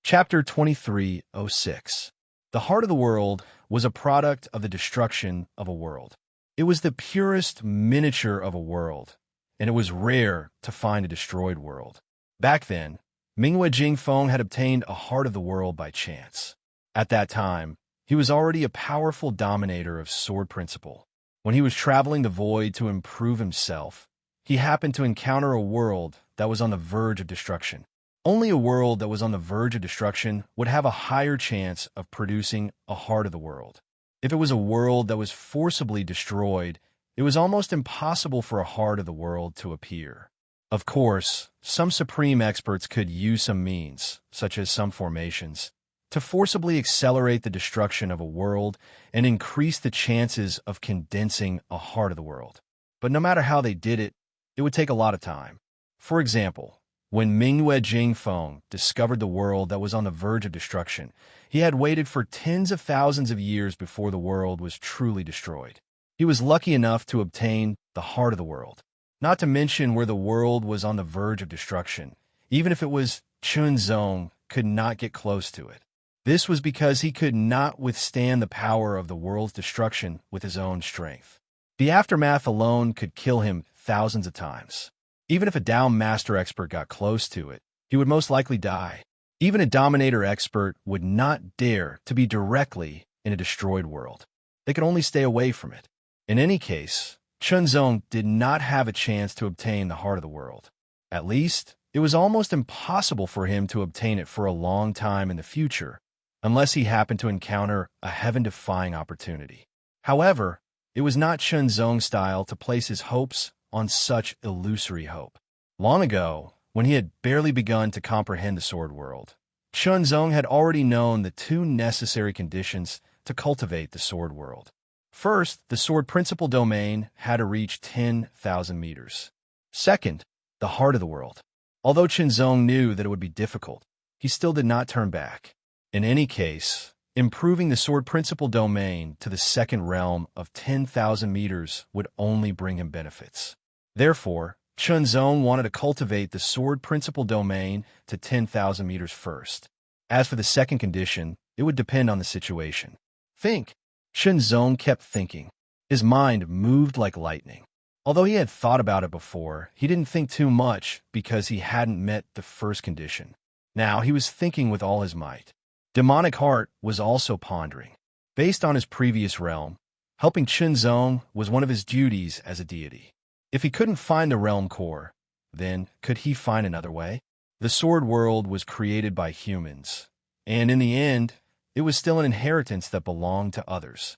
Chapter 2306. The heart of the world was a product of the destruction of a world. It was the purest miniature of a world, and it was rare to find a destroyed world. Back then, Mingwei Jingfeng had obtained a heart of the world by chance. At that time, he was already a powerful dominator of sword principle. When he was traveling the void to improve himself, he happened to encounter a world that was on the verge of destruction. Only a world that was on the verge of destruction would have a higher chance of producing a heart of the world. If it was a world that was forcibly destroyed, it was almost impossible for a heart of the world to appear. Of course, some supreme experts could use some means, such as some formations, to forcibly accelerate the destruction of a world and increase the chances of condensing a heart of the world. But no matter how they did it, it would take a lot of time. For example, when Mingwei Jingfeng discovered the world that was on the verge of destruction, he had waited for tens of thousands of years before the world was truly destroyed. He was lucky enough to obtain the heart of the world. Not to mention where the world was on the verge of destruction, even if it was Chunzong could not get close to it. This was because he could not withstand the power of the world's destruction with his own strength. The aftermath alone could kill him thousands of times. Even if a Dao Master expert got close to it, he would most likely die. Even a Dominator expert would not dare to be directly in a destroyed world. They could only stay away from it. In any case, Chunzong did not have a chance to obtain the heart of the world. At least, it was almost impossible for him to obtain it for a long time in the future, unless he happened to encounter a heaven-defying opportunity. However, it was not Chunzong's style to place his hopes on such illusory hope. Long ago, when he had barely begun to comprehend the sword world, Chunzong had already known the two necessary conditions to cultivate the sword world. First, the sword principle domain had to reach 10,000 meters. Second, the heart of the world. Although Chunzong knew that it would be difficult, he still did not turn back. In any case, improving the sword principle domain to the second realm of 10,000 meters would only bring him benefits. Therefore, Chunzong wanted to cultivate the sword principle domain to 10,000 meters first. As for the second condition, it would depend on the situation. Think. Chunzong kept thinking. His mind moved like lightning. Although he had thought about it before, he didn't think too much because he hadn't met the first condition. Now he was thinking with all his might. Demonic Heart was also pondering. Based on his previous realm, helping Chunzong was one of his duties as a deity. If he couldn't find the realm core, then could he find another way? The sword world was created by humans, and in the end, it was still an inheritance that belonged to others.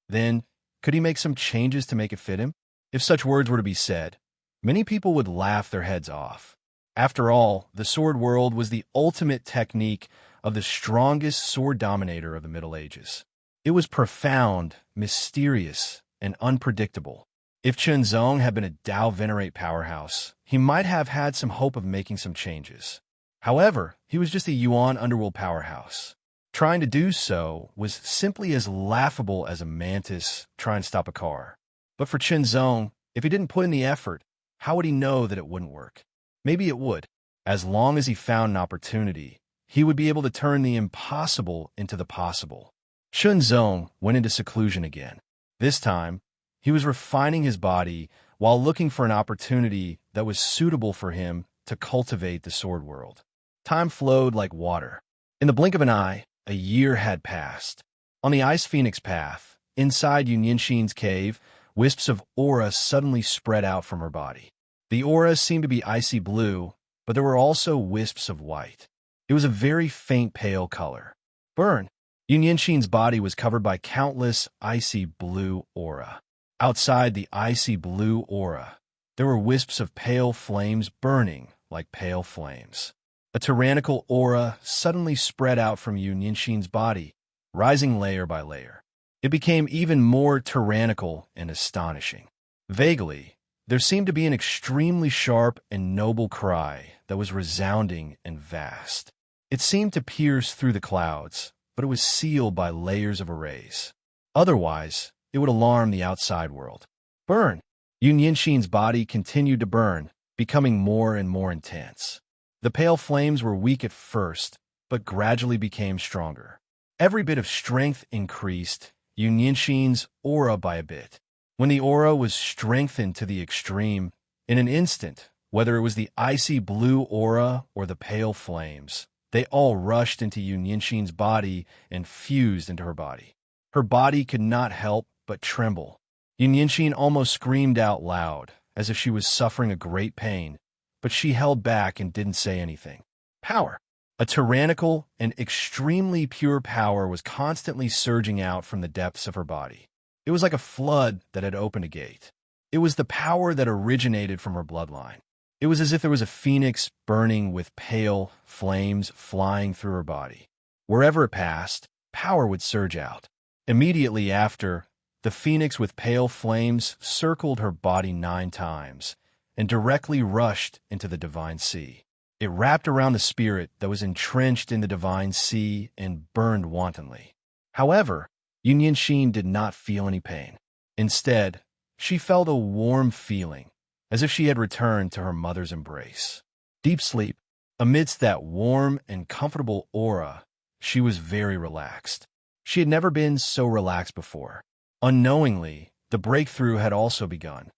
Then, could he make some changes to make it fit him? If such words were to be said, many people would laugh their heads off. After all, the sword world was the ultimate technique of the strongest sword dominator of the Middle Ages. It was profound, mysterious, and unpredictable. If Chunzong had been a Dao Venerate powerhouse, he might have had some hope of making some changes. However, he was just a Yuan underworld powerhouse. Trying to do so was simply as laughable as a mantis trying to stop a car. But for Chunzong, if he didn't put in the effort, how would he know that it wouldn't work? Maybe it would. As long as he found an opportunity, he would be able to turn the impossible into the possible. Chunzong went into seclusion again. This time, he was refining his body while looking for an opportunity that was suitable for him to cultivate the sword world. Time flowed like water. In the blink of an eye, a year had passed. On the Ice Phoenix path, inside Yunyinshin's cave, wisps of aura suddenly spread out from her body. The aura seemed to be icy blue, but there were also wisps of white. It was a very faint pale color. Burn! Yunyinshin's body was covered by countless icy blue aura. Outside the icy blue aura, there were wisps of pale flames burning like pale flames. A tyrannical aura suddenly spread out from Yunyinshin's body, rising layer by layer. It became even more tyrannical and astonishing. Vaguely, there seemed to be an extremely sharp and noble cry that was resounding and vast. It seemed to pierce through the clouds, but it was sealed by layers of arrays. Otherwise, it would alarm the outside world. Burn! Yunyinshin's body continued to burn, becoming more and more intense. The pale flames were weak at first, but gradually became stronger. Every bit of strength increased Yunyanxin's aura by a bit. When the aura was strengthened to the extreme, in an instant, whether it was the icy blue aura or the pale flames, they all rushed into Yunyanxin's body and fused into her body. Her body could not help but tremble. Yunyanxin almost screamed out loud, as if she was suffering a great pain, but she held back and didn't say anything. Power. A tyrannical and extremely pure power was constantly surging out from the depths of her body. It was like a flood that had opened a gate. It was the power that originated from her bloodline. It was as if there was a phoenix burning with pale flames flying through her body. Wherever it passed, power would surge out. Immediately after, the phoenix with pale flames circled her body 9 times and directly rushed into the divine sea. It wrapped around the spirit that was entrenched in the divine sea and burned wantonly. However, Yunyanxin did not feel any pain. Instead, she felt a warm feeling, as if she had returned to her mother's embrace. Deep sleep. Amidst that warm and comfortable aura, she was very relaxed. She had never been so relaxed before. Unknowingly, the breakthrough had also begun.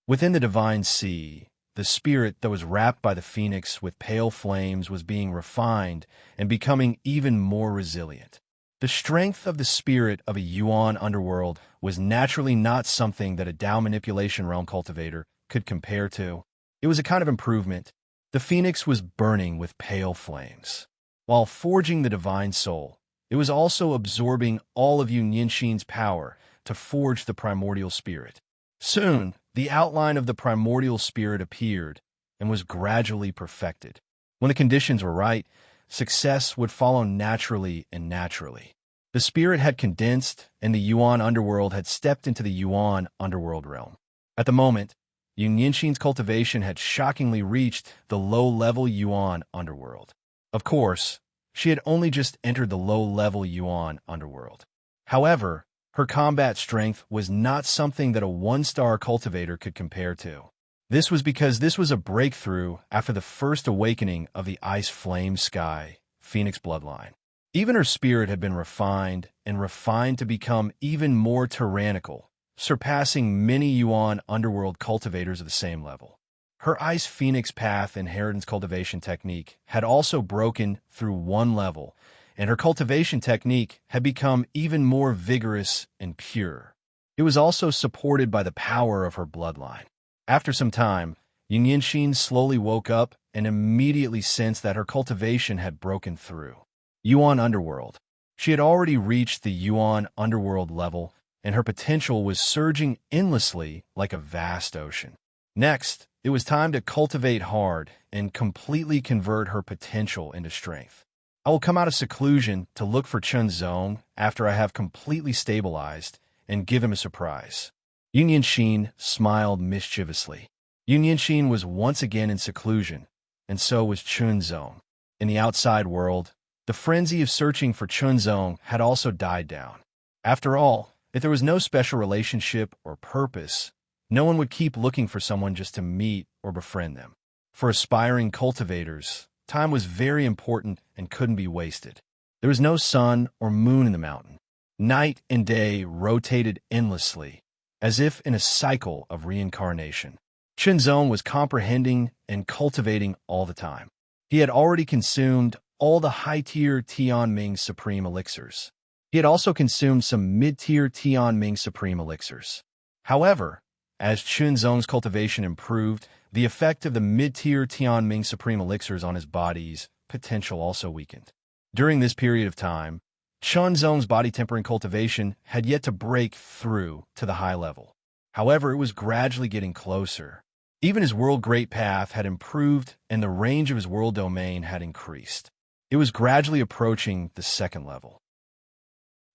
Within the divine sea, the spirit that was wrapped by the phoenix with pale flames was being refined and becoming even more resilient. The strength of the spirit of a Yuan underworld was naturally not something that a Dao manipulation realm cultivator could compare to. It was a kind of improvement. The phoenix was burning with pale flames. While forging the divine soul, it was also absorbing all of Yunyanxin's power to forge the primordial spirit. Soon, the outline of the primordial spirit appeared and was gradually perfected. When the conditions were right, success would follow naturally and naturally. The spirit had condensed, and the Yuan underworld had stepped into the Yuan underworld realm. At the moment, Yunyanxin's cultivation had shockingly reached the low-level Yuan underworld. Of course, she had only just entered the low-level Yuan underworld. However, her combat strength was not something that a 1-star cultivator could compare to. This was because this was a breakthrough after the first awakening of the Ice Flame Sky Phoenix bloodline. Even her spirit had been refined to become even more tyrannical, surpassing many Yuan underworld cultivators of the same level. Her Ice Phoenix Path inheritance cultivation technique had also broken through 1 level, and her cultivation technique had become even more vigorous and pure. It was also supported by the power of her bloodline. After some time, Yunyanxin slowly woke up and immediately sensed that her cultivation had broken through. Yuan Underworld. She had already reached the Yuan Underworld level, and her potential was surging endlessly like a vast ocean. Next, it was time to cultivate hard and completely convert her potential into strength. I will come out of seclusion to look for Chunzong after I have completely stabilized and give him a surprise. Yunyanxin smiled mischievously. Yunyanxin was once again in seclusion, and so was Chunzong. In the outside world, the frenzy of searching for Chunzong had also died down. After all, if there was no special relationship or purpose, no one would keep looking for someone just to meet or befriend them. For aspiring cultivators, time was very important and couldn't be wasted. There was no sun or moon in the mountain. Night and day rotated endlessly, as if in a cycle of reincarnation. Chunzong was comprehending and cultivating all the time. He had already consumed all the high-tier Tianming Supreme Elixirs. He had also consumed some mid-tier Tianming Supreme Elixirs. However, as Chunzong's cultivation improved, the effect of the mid-tier Tianming Supreme Elixirs on his body's potential also weakened. During this period of time, Chunzong's body tempering cultivation had yet to break through to the high level. However, it was gradually getting closer. Even his world great path had improved and the range of his world domain had increased. It was gradually approaching the 2nd level.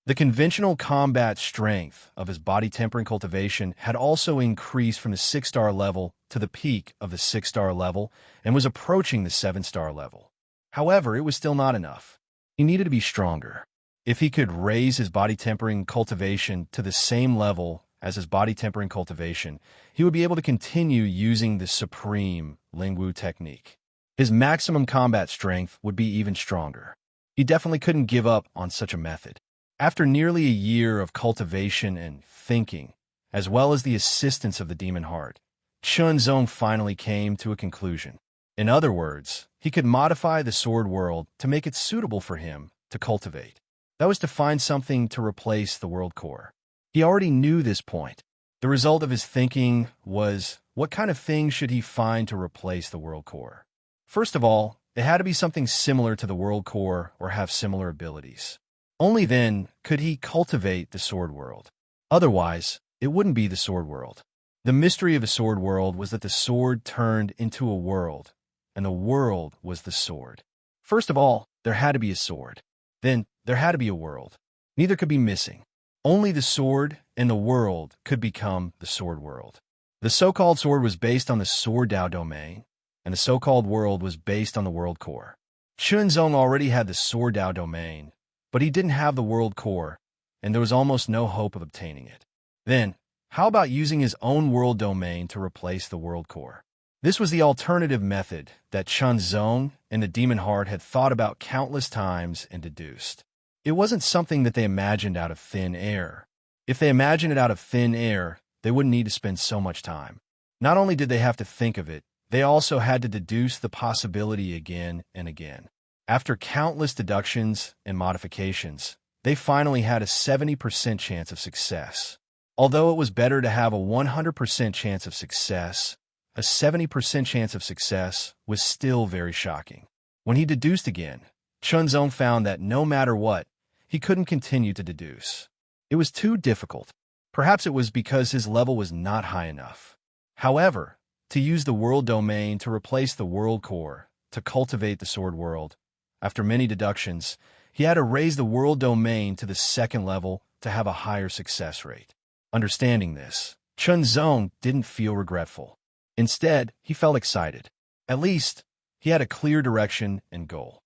The conventional combat strength of his body tempering cultivation had also increased from the 6-star level to the peak of the 6-star level and was approaching the 7-star level. However, it was still not enough. He needed to be stronger. If he could raise his body tempering cultivation to the same level as his body tempering cultivation, he would be able to continue using the supreme Lingwu technique. His maximum combat strength would be even stronger. He definitely couldn't give up on such a method. After nearly a year of cultivation and thinking, as well as the assistance of the demon heart, Chunzong finally came to a conclusion. In other words, he could modify the sword world to make it suitable for him to cultivate. That was to find something to replace the world core. He already knew this point. The result of his thinking was, what kind of thing should he find to replace the world core? First of all, it had to be something similar to the world core or have similar abilities. Only then could he cultivate the sword world. Otherwise, it wouldn't be the sword world. The mystery of the sword world was that the sword turned into a world, and the world was the sword. First of all, there had to be a sword. Then, there had to be a world. Neither could be missing. Only the sword and the world could become the sword world. The so-called sword was based on the sword Dao domain, and the so-called world was based on the world core. Chunzong already had the sword Dao domain, but he didn't have the world core, and there was almost no hope of obtaining it. Then, how about using his own world domain to replace the world core? This was the alternative method that Chunzong and the demon heart had thought about countless times and deduced. It wasn't something that they imagined out of thin air. If they imagined it out of thin air, they wouldn't need to spend so much time. Not only did they have to think of it, they also had to deduce the possibility again and again. After countless deductions and modifications, they finally had a 70% chance of success. Although it was better to have a 100% chance of success, a 70% chance of success was still very shocking. When he deduced again, Chunzong found that no matter what, he couldn't continue to deduce. It was too difficult. Perhaps it was because his level was not high enough. However, to use the world domain to replace the world core, to cultivate the sword world, after many deductions, he had to raise the world domain to the second level to have a higher success rate. Understanding this, Chunzong didn't feel regretful. Instead, he felt excited. At least, he had a clear direction and goal.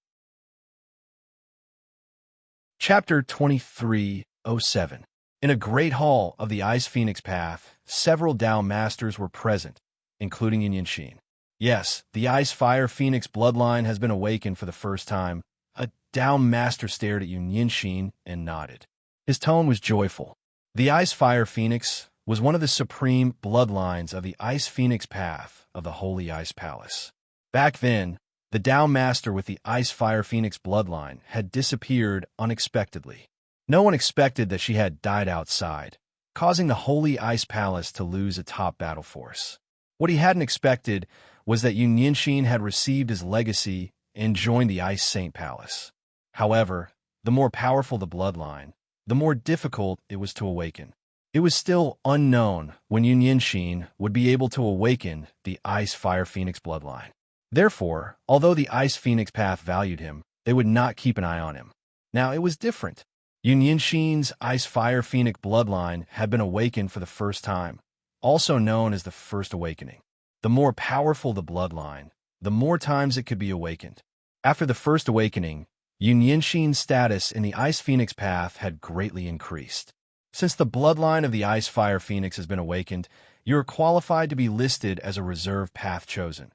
Chapter 2307. In a great hall of the Ice Phoenix Path, several Dao masters were present, including Yunyanxin. Yes, the Ice Fire Phoenix bloodline has been awakened for the first time. A Dao master stared at Yunyanxin and nodded. His tone was joyful. The Ice Fire Phoenix was one of the supreme bloodlines of the Ice Phoenix Path of the Holy Ice Palace. Back then, the Dao master with the Ice Fire Phoenix bloodline had disappeared unexpectedly. No one expected that she had died outside, causing the Holy Ice Palace to lose a top battle force. What he hadn't expected was that Yunyanxin had received his legacy and joined the Ice Saint Palace. However, the more powerful the bloodline, the more difficult it was to awaken. It was still unknown when Yunyanxin would be able to awaken the Ice Fire Phoenix bloodline. Therefore, although the Ice Phoenix Path valued him, they would not keep an eye on him. Now, it was different. Yunyanxin's Ice Fire Phoenix bloodline had been awakened for the first time, also known as the First Awakening. The more powerful the bloodline, the more times it could be awakened. After the First Awakening, Yunyanxin's status in the Ice Phoenix Path had greatly increased. Since the bloodline of the Ice Fire Phoenix has been awakened, you are qualified to be listed as a reserve path chosen,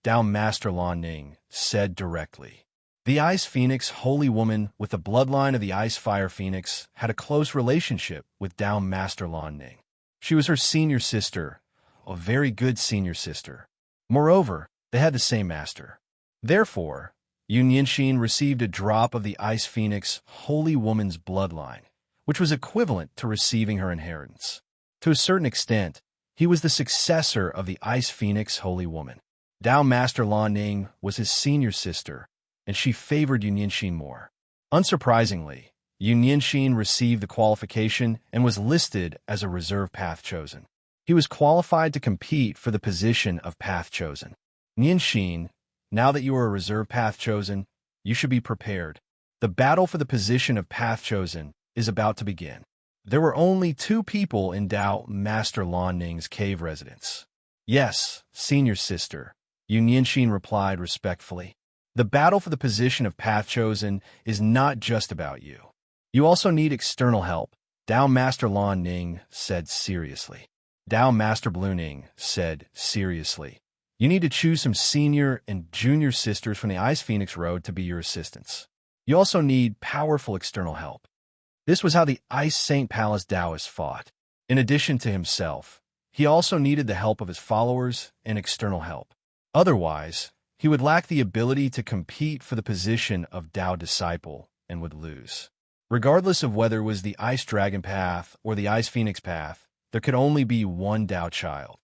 Dao Master Lan Ning said directly. The Ice Phoenix holy woman with the bloodline of the Ice Fire Phoenix had a close relationship with Dao Master Lan Ning. She was her senior sister, a very good senior sister. Moreover, they had the same master. Therefore, Yunyanxin received a drop of the Ice Phoenix holy woman's bloodline, which was equivalent to receiving her inheritance. To a certain extent, he was the successor of the Ice Phoenix holy woman. Dao Master Lan Ning was his senior sister, and she favored Yunyanxin more. Unsurprisingly, Yunyanxin received the qualification and was listed as a reserve path chosen. He was qualified to compete for the position of path chosen. Yunyanxin, now that you are a reserve path chosen, you should be prepared. The battle for the position of path chosen is about to begin. There were only 2 people in Dao Master Lan Ning's cave residence. Yes, senior sister, Yunyanxin replied respectfully. The battle for the position of path chosen is not just about you. You also need external help, Dao Master Lan Ning said seriously. Dao Master Blue Ning said seriously. You need to choose some senior and junior sisters from the Ice Phoenix Road to be your assistants. You also need powerful external help. This was how the Ice Saint Palace Taoist fought. In addition to himself, he also needed the help of his followers and external help. Otherwise, he would lack the ability to compete for the position of Tao disciple and would lose. Regardless of whether it was the Ice Dragon path or the Ice Phoenix path, there could only be one Tao child.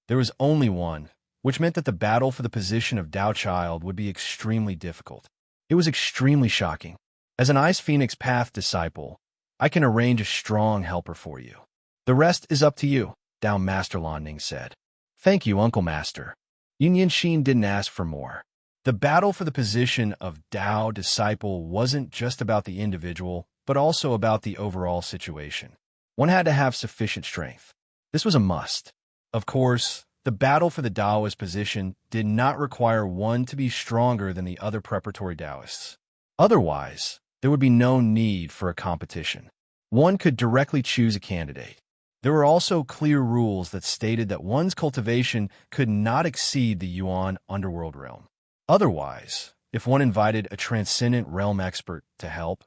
There was only one, which meant that the battle for the position of Tao child would be extremely difficult. It was extremely shocking. As an Ice Phoenix path disciple, I can arrange a strong helper for you. The rest is up to you, Tao Master Lan Ning said. Thank you, Uncle Master. Yun Xin didn't ask for more. The battle for the position of Tao disciple wasn't just about the individual, but also about the overall situation. One had to have sufficient strength. This was a must. Of course, the battle for the Taoist position did not require one to be stronger than the other preparatory Taoists. Otherwise, there would be no need for a competition. One could directly choose a candidate. There were also clear rules that stated that one's cultivation could not exceed the Yuan underworld realm. Otherwise, if one invited a transcendent realm expert to help,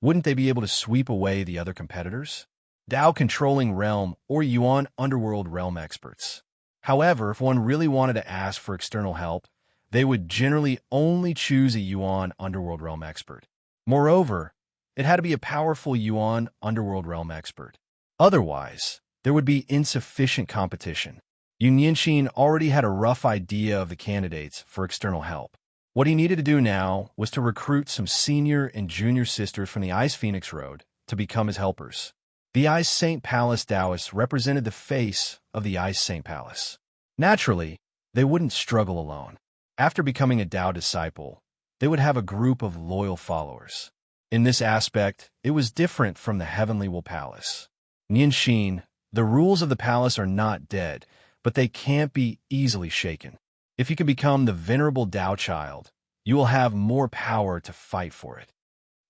wouldn't they be able to sweep away the other competitors? Tao controlling realm or Yuan underworld realm experts. However, if one really wanted to ask for external help, they would generally only choose a Yuan underworld realm expert. Moreover, it had to be a powerful Yuan underworld realm expert. Otherwise, there would be insufficient competition. Yun Xin already had a rough idea of the candidates for external help. What he needed to do now was to recruit some senior and junior sisters from the Ice Phoenix Road to become his helpers. The Ice Saint Palace Taoists represented the face of the Ice Saint Palace. Naturally, they wouldn't struggle alone. After becoming a Tao disciple, they would have a group of loyal followers. In this aspect, it was different from the Heavenly Will Palace. Nian Xin, the rules of the palace are not dead, but they can't be easily shaken. If you can become the venerable Tao child, you will have more power to fight for it.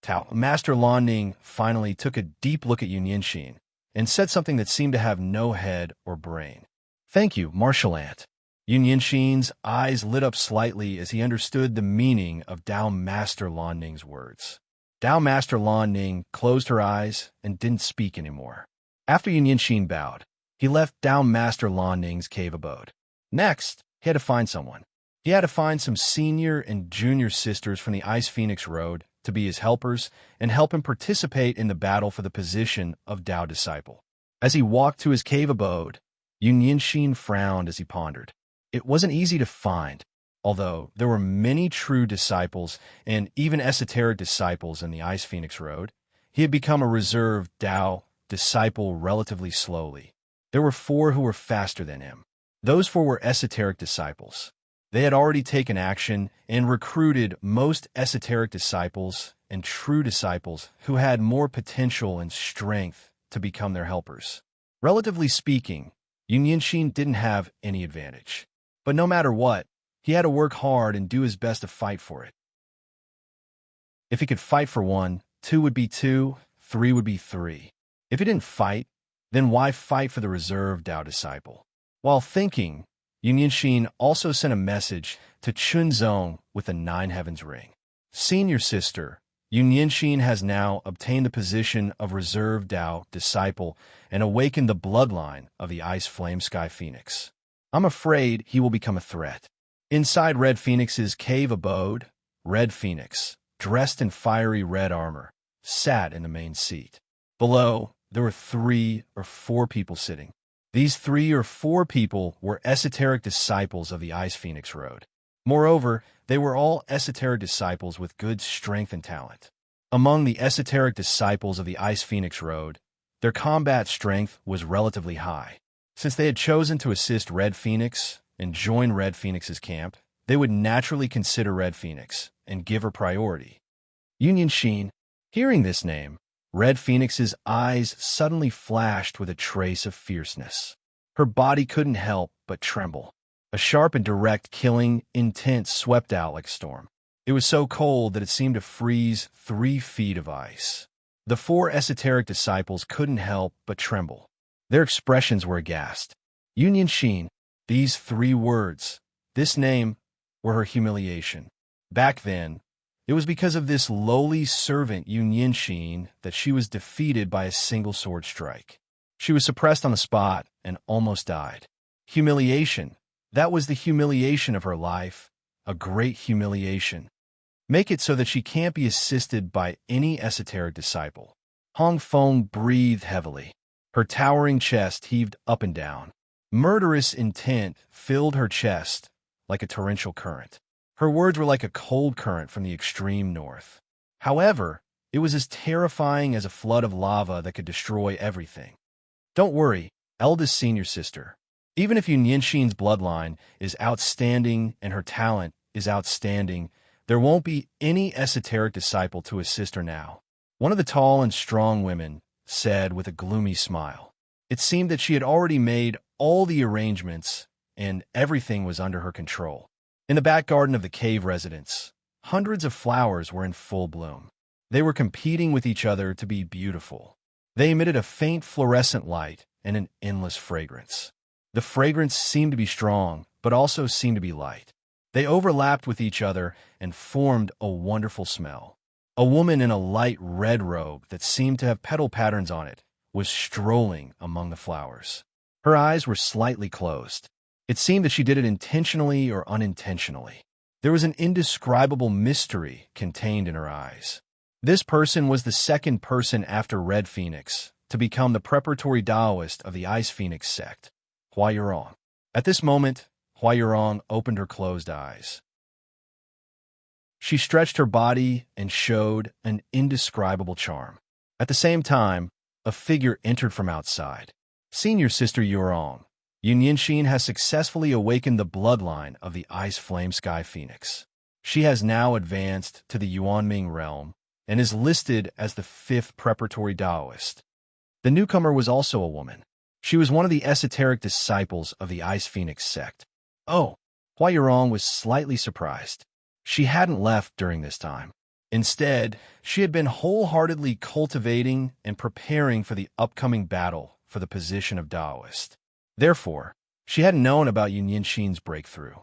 Tao Master Lan Ning finally took a deep look at Yun Xin and said something that seemed to have no head or brain. Thank you, Martial Ant. Yun Xin's eyes lit up slightly as he understood the meaning of Tao Master Lan Ning's words. Tao Master Lan Ning closed her eyes and didn't speak anymore. After Yun Xin bowed, he left Tao Master Lan Ning's cave abode. Next, he had to find someone. He had to find some senior and junior sisters from the Ice Phoenix Road to be his helpers and help him participate in the battle for the position of Tao disciple. As he walked to his cave abode, Yun Xin frowned as he pondered. It wasn't easy to find, although there were many true disciples and even esoteric disciples in the Ice Phoenix Road. He had become a reserved Tao disciple relatively slowly. There were 4 who were faster than him. Those 4 were esoteric disciples. They had already taken action and recruited most esoteric disciples and true disciples who had more potential and strength to become their helpers. Relatively speaking, Yun Xin didn't have any advantage. But no matter what, he had to work hard and do his best to fight for it. If he could fight for 1, 2 would be 2, 3 would be 3. If he didn't fight, then why fight for the reserved Tao disciple? While thinking, Yun Xin also sent a message to Chun Zong with the 9 Heavens ring. Senior sister, Yun Xin has now obtained the position of reserved Tao disciple and awakened the bloodline of the Ice Flame Sky Phoenix. I'm afraid he will become a threat. Inside Red Phoenix's cave abode, Red Phoenix, dressed in fiery red armor, sat in the main seat. Below, there were 3 or 4 people sitting. These 3 or 4 people were esoteric disciples of the Ice Phoenix Road. Moreover, they were all esoteric disciples with good strength and talent. Among the esoteric disciples of the Ice Phoenix Road, their combat strength was relatively high. Since they had chosen to assist Red Phoenix and join Red Phoenix's camp, they would naturally consider Red Phoenix and give her priority. Yun Xin, hearing this name, Red Phoenix's eyes suddenly flashed with a trace of fierceness. Her body couldn't help but tremble. A sharp and direct killing intent swept out like a storm. It was so cold that it seemed to freeze 3 feet of ice. The 4 esoteric disciples couldn't help but tremble. Their expressions were aghast. Yun Xin, These 3 words, this name, were her humiliation. Back then, it was because of this lowly servant Yunyinshin that she was defeated by a single sword strike. She was suppressed on the spot and almost died. Humiliation. That was the humiliation of her life, a great humiliation. Make it so that she can't be assisted by any esoteric disciple. Hong Feng breathed heavily. Her towering chest heaved up and down. Murderous intent filled her chest like a torrential current. Her words were like a cold current from the extreme north. However, it was as terrifying as a flood of lava that could destroy everything. Don't worry, eldest senior sister. Even if Yunyinshin's bloodline is outstanding and her talent is outstanding, there won't be any esoteric disciple to assist her now. One of the tall and strong women said with a gloomy smile. It seemed that she had already made all the arrangements and everything was under her control. In the back garden of the cave residence, hundreds of flowers were in full bloom. They were competing with each other to be beautiful. They emitted a faint fluorescent light and an endless fragrance. The fragrance seemed to be strong, but also seemed to be light. They overlapped with each other and formed a wonderful smell. A woman in a light red robe that seemed to have petal patterns on it was strolling among the flowers. Her eyes were slightly closed. It seemed that she did it intentionally or unintentionally. There was an indescribable mystery contained in her eyes. This person was the second person after Red Phoenix to become the preparatory Taoist of the Ice Phoenix sect, Hua Yurong. At this moment, Hua Yurong opened her closed eyes. She stretched her body and showed an indescribable charm. At the same time, a figure entered from outside. Senior Sister Yurong, Yunyinshin has successfully awakened the bloodline of the Ice Flame Sky Phoenix. She has now advanced to the Yuanming realm and is listed as the 5th preparatory Taoist. The newcomer was also a woman. She was one of the esoteric disciples of the Ice Phoenix sect. Oh, Hua Yurong was slightly surprised. She hadn't left during this time. Instead, she had been wholeheartedly cultivating and preparing for the upcoming battle for the position of Taoist. Therefore, she hadn't known about Yunyinshin's breakthrough.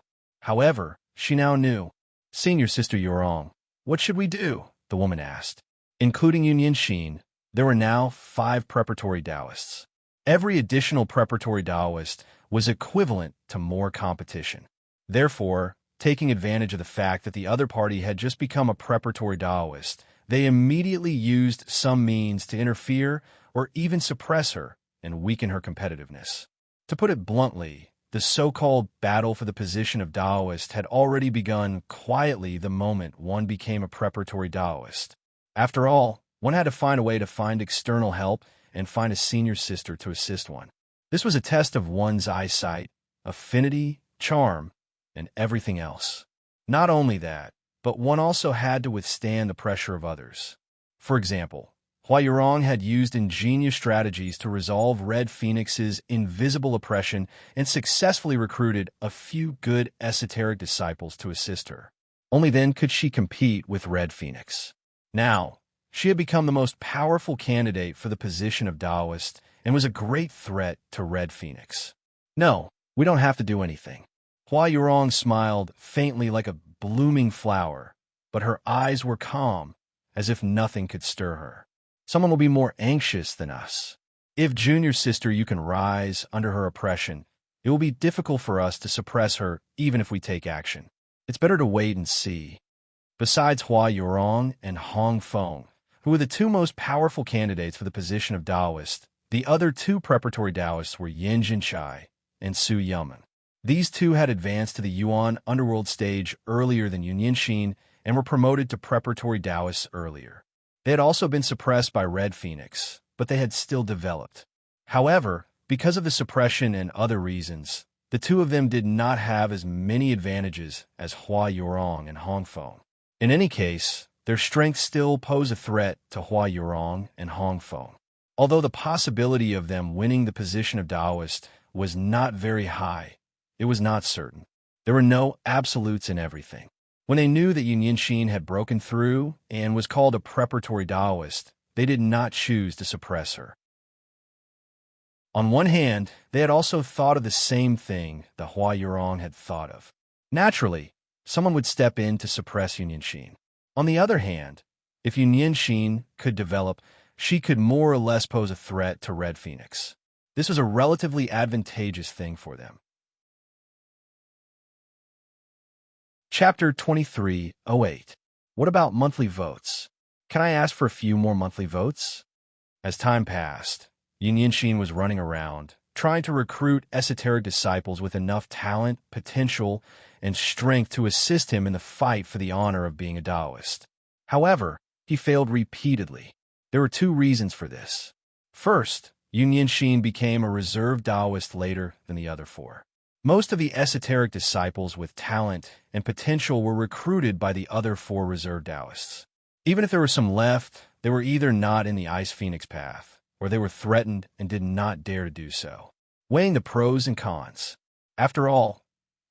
However, she now knew. Senior Sister Yurong, what should we do? The woman asked. Including Yunyinshin, there were now 5 preparatory Taoists. Every additional preparatory Taoist was equivalent to more competition. Therefore, taking advantage of the fact that the other party had just become a preparatory Taoist, they immediately used some means to interfere or even suppress her and weaken her competitiveness. To put it bluntly, the so-called battle for the position of Taoist had already begun quietly the moment one became a preparatory Taoist. After all, one had to find a way to find external help and find a senior sister to assist one. This was a test of one's eyesight, affinity, charm, and everything else. Not only that, but one also had to withstand the pressure of others. For example, Hua Yurong had used ingenious strategies to resolve Red Phoenix's invisible oppression and successfully recruited a few good esoteric disciples to assist her. Only then could she compete with Red Phoenix. Now, she had become the most powerful candidate for the position of Taoist and was a great threat to Red Phoenix. No, we don't have to do anything. Hua Yurong smiled faintly like a blooming flower, but her eyes were calm, as if nothing could stir her. Someone will be more anxious than us. If junior sister you can rise under her oppression, it will be difficult for us to suppress her even if we take action. It's better to wait and see. Besides Hua Yurong and Hong Feng, who were the 2 most powerful candidates for the position of Taoist, the other 2 preparatory Taoists were Yin Jinchai and Su Yamen. These 2 had advanced to the Yuan underworld stage earlier than Yunyinshin and were promoted to preparatory Taoists earlier. They had also been suppressed by Red Phoenix, but they had still developed. However, because of the suppression and other reasons, the 2 of them did not have as many advantages as Hua Yurong and Hong Feng. In any case, their strengths still pose a threat to Hua Yurong and Hong Feng. Although the possibility of them winning the position of Taoist was not very high, it was not certain. There were no absolutes in everything. When they knew that Yunyinshin had broken through and was called a preparatory Taoist, they did not choose to suppress her. On one hand, they had also thought of the same thing the Hua Yurong had thought of. Naturally, someone would step in to suppress Union Shin. On the other hand, if Union Shin could develop, she could more or less pose a threat to Red Phoenix. This was a relatively advantageous thing for them. Chapter 2308. What about monthly votes? Can I ask for a few more monthly votes? As time passed, Union Shin was running around, trying to recruit esoteric disciples with enough talent, potential, and strength to assist him in the fight for the honor of being a Taoist. However, he failed repeatedly. There were two reasons for this. First, Union Shin became a reserve Taoist later than the other four. Most of the esoteric disciples with talent and potential were recruited by the other four reserve Taoists. Even if there were some left, they were either not in the Ice Phoenix path, or they were threatened and did not dare to do so. Weighing the pros and cons. After all,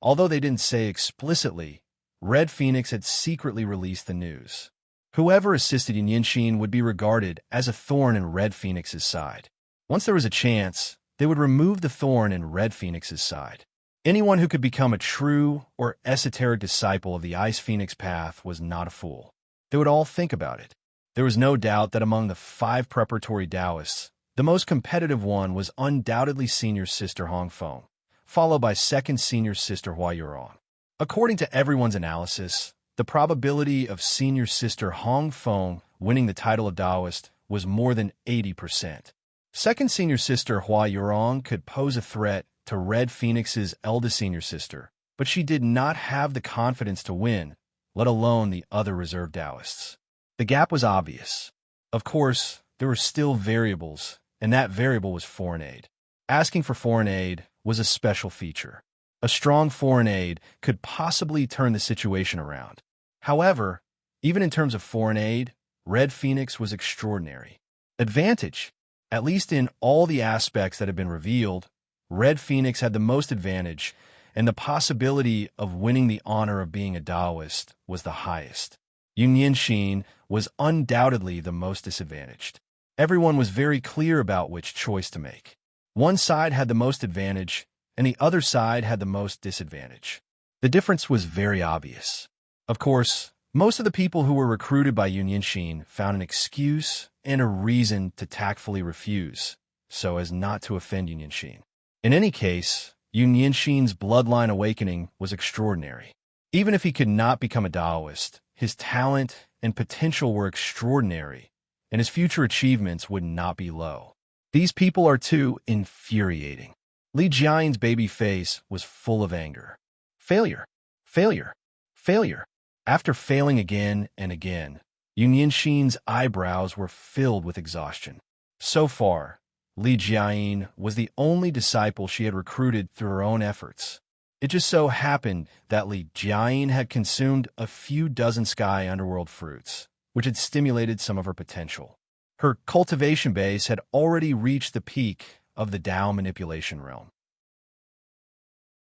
although they didn't say explicitly, Red Phoenix had secretly released the news. Whoever assisted Union Shin would be regarded as a thorn in Red Phoenix's side. Once there was a chance, they would remove the thorn in Red Phoenix's side. Anyone who could become a true or esoteric disciple of the Ice Phoenix path was not a fool. They would all think about it. There was no doubt that among the 5 preparatory Taoists, the most competitive one was undoubtedly Senior Sister Hong Feng, followed by Second Senior Sister Hua Yurong. According to everyone's analysis, the probability of Senior Sister Hong Feng winning the title of Taoist was more than 80%. Second Senior Sister Hua Yurong could pose a threat to Red Phoenix's eldest senior sister, but she did not have the confidence to win, let alone the other reserve Taoists. The gap was obvious. Of course, there were still variables, and that variable was foreign aid. Asking for foreign aid was a special feature. A strong foreign aid could possibly turn the situation around. However, even in terms of foreign aid, Red Phoenix was extraordinary. Advantage. At least in all the aspects that have been revealed, Red Phoenix had the most advantage, and the possibility of winning the honor of being a Taoist was the highest. Union Shin was undoubtedly the most disadvantaged. Everyone was very clear about which choice to make. One side had the most advantage, and the other side had the most disadvantage. The difference was very obvious. Of course, most of the people who were recruited by Union Shin found an excuse and a reason to tactfully refuse, so as not to offend Union Shin. In any case, Union Shin's bloodline awakening was extraordinary. Even if he could not become a Taoist, his talent and potential were extraordinary, and his future achievements would not be low. These people are too infuriating. Li Jian's baby face was full of anger. Failure, failure, failure. After failing again and again, Union Shin's eyebrows were filled with exhaustion. So far, Li Jian was the only disciple she had recruited through her own efforts. It just so happened that Li Jian had consumed a few dozen sky underworld fruits, which had stimulated some of her potential. Her cultivation base had already reached the peak of the Tao manipulation realm.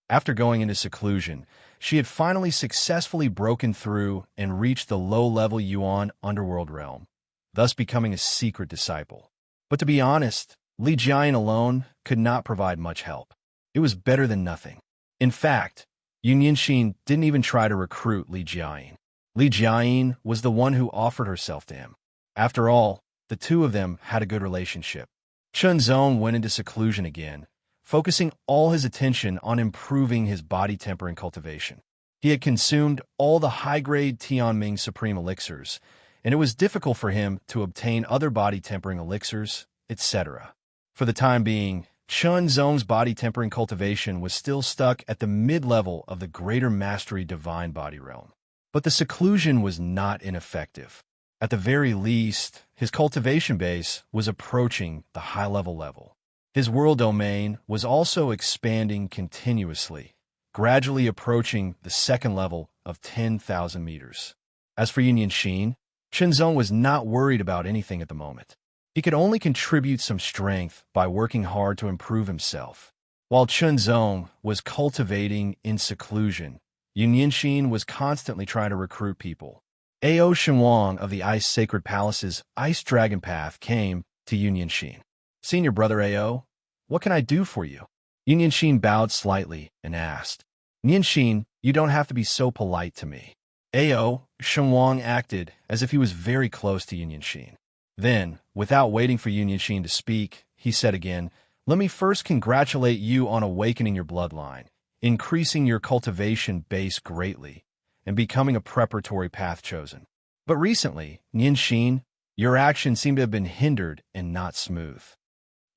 After going into seclusion, she had finally successfully broken through and reached the low-level Yuan underworld realm, thus becoming a secret disciple. But to be honest, Li Jian alone could not provide much help. It was better than nothing. In fact, Union Shin didn't even try to recruit Li Jian. Li Jian was the one who offered herself to him. After all, the two of them had a good relationship. Chen Zong went into seclusion again, focusing all his attention on improving his body temper and cultivation. He had consumed all the high-grade Tianming Supreme Elixirs, and it was difficult for him to obtain other body-tempering elixirs, etc. For the time being, Chen Zong's body tempering cultivation was still stuck at the mid-level of the Greater Mastery Divine Body realm. But the seclusion was not ineffective. At the very least, his cultivation base was approaching the high-level level. His world domain was also expanding continuously, gradually approaching the second level of 10,000 meters. As for Union Shin, Chen Zong was not worried about anything at the moment. He could only contribute some strength by working hard to improve himself. While Chen Zong was cultivating in seclusion, Union Shin was constantly trying to recruit people. Ao Shenwang of the Ice Sacred Palace's Ice Dragon Path came to Union Shin. Senior brother Ao, what can I do for you? Yunyanxin bowed slightly and asked. Nianxin, you don't have to be so polite to me. Ao Shenwang acted as if he was very close to Yunyanxin. Then, without waiting for Yunyanxin to speak, he said again, let me first congratulate you on awakening your bloodline, increasing your cultivation base greatly, and becoming a preparatory path chosen. But recently, Nianxin, your actions seem to have been hindered and not smooth.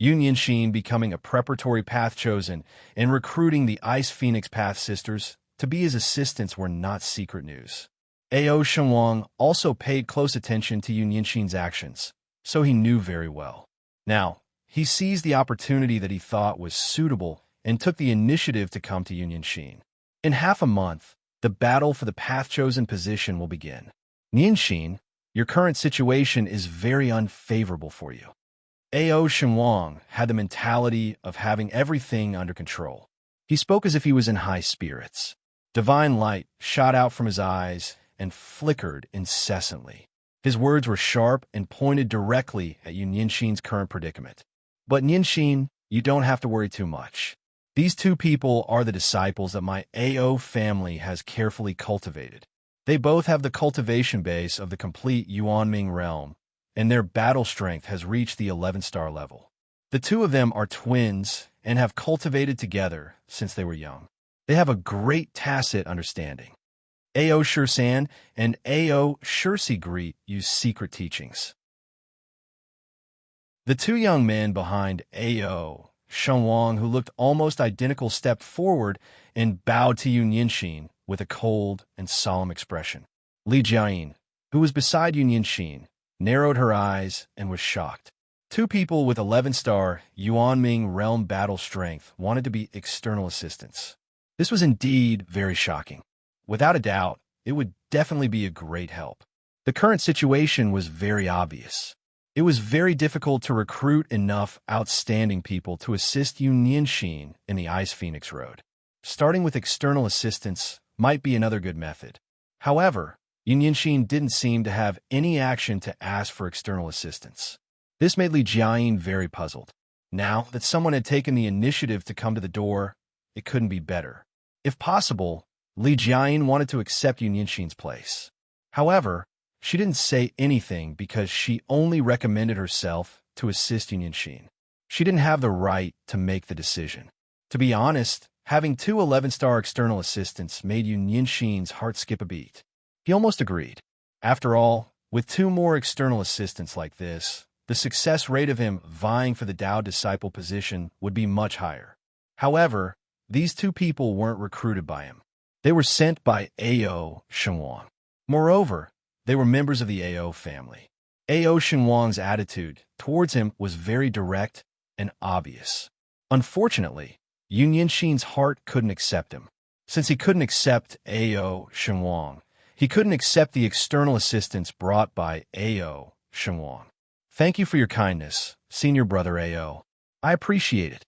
Yunyanxin becoming a preparatory path chosen and recruiting the Ice Phoenix Path Sisters to be his assistants were not secret news. Ao Shenwang also paid close attention to Yunyanxin's actions, so he knew very well. Now, he seized the opportunity that he thought was suitable and took the initiative to come to Yunyanxin. In half a month, the battle for the path-chosen position will begin. Nianxin, your current situation is very unfavorable for you. Ao Shenwang had the mentality of having everything under control. He spoke as if he was in high spirits. Divine light shot out from his eyes and flickered incessantly. His words were sharp and pointed directly at Yunyanxin's current predicament. But Nianxin, you don't have to worry too much. These two people are the disciples that my Ao family has carefully cultivated. They both have the cultivation base of the complete Yuanming realm, and their battle strength has reached the 11-star level. The two of them are twins and have cultivated together since they were young. They have a great tacit understanding. Ao Shursan and Ao Shursigri use secret teachings. The two young men behind Ao Shenwang, who looked almost identical, stepped forward and bowed to Yunyanxin with a cold and solemn expression. Li Jiayin, who was beside Yunyanxin, narrowed her eyes and was shocked. Two people with 11-star Yuanming realm battle strength wanted to be external assistants. This was indeed very shocking. Without a doubt, it would definitely be a great help. The current situation was very obvious. It was very difficult to recruit enough outstanding people to assist Yunyanxin in the Ice Phoenix Road. Starting with external assistance might be another good method. However, Yunyanxin didn't seem to have any action to ask for external assistance. This made Li Jiayin very puzzled. Now that someone had taken the initiative to come to the door, it couldn't be better. If possible, Li Jiayin wanted to accept Yunyanxin's place. However, she didn't say anything because she only recommended herself to assist Yunyanxin. She didn't have the right to make the decision. To be honest, having two 11-star external assistants made Yunyanxin's heart skip a beat. He almost agreed. After all, with two more external assistants like this, the success rate of him vying for the Dao disciple position would be much higher. However, these two people weren't recruited by him. They were sent by Ao Shenwang. Moreover, they were members of the Ao family. Ao Shenwang's attitude towards him was very direct and obvious. Unfortunately, Yunyanxin's heart couldn't accept him. Since he couldn't accept Ao Shenwang, he couldn't accept the external assistance brought by Ao Shenwang. Thank you for your kindness, senior brother Ao. I appreciate it.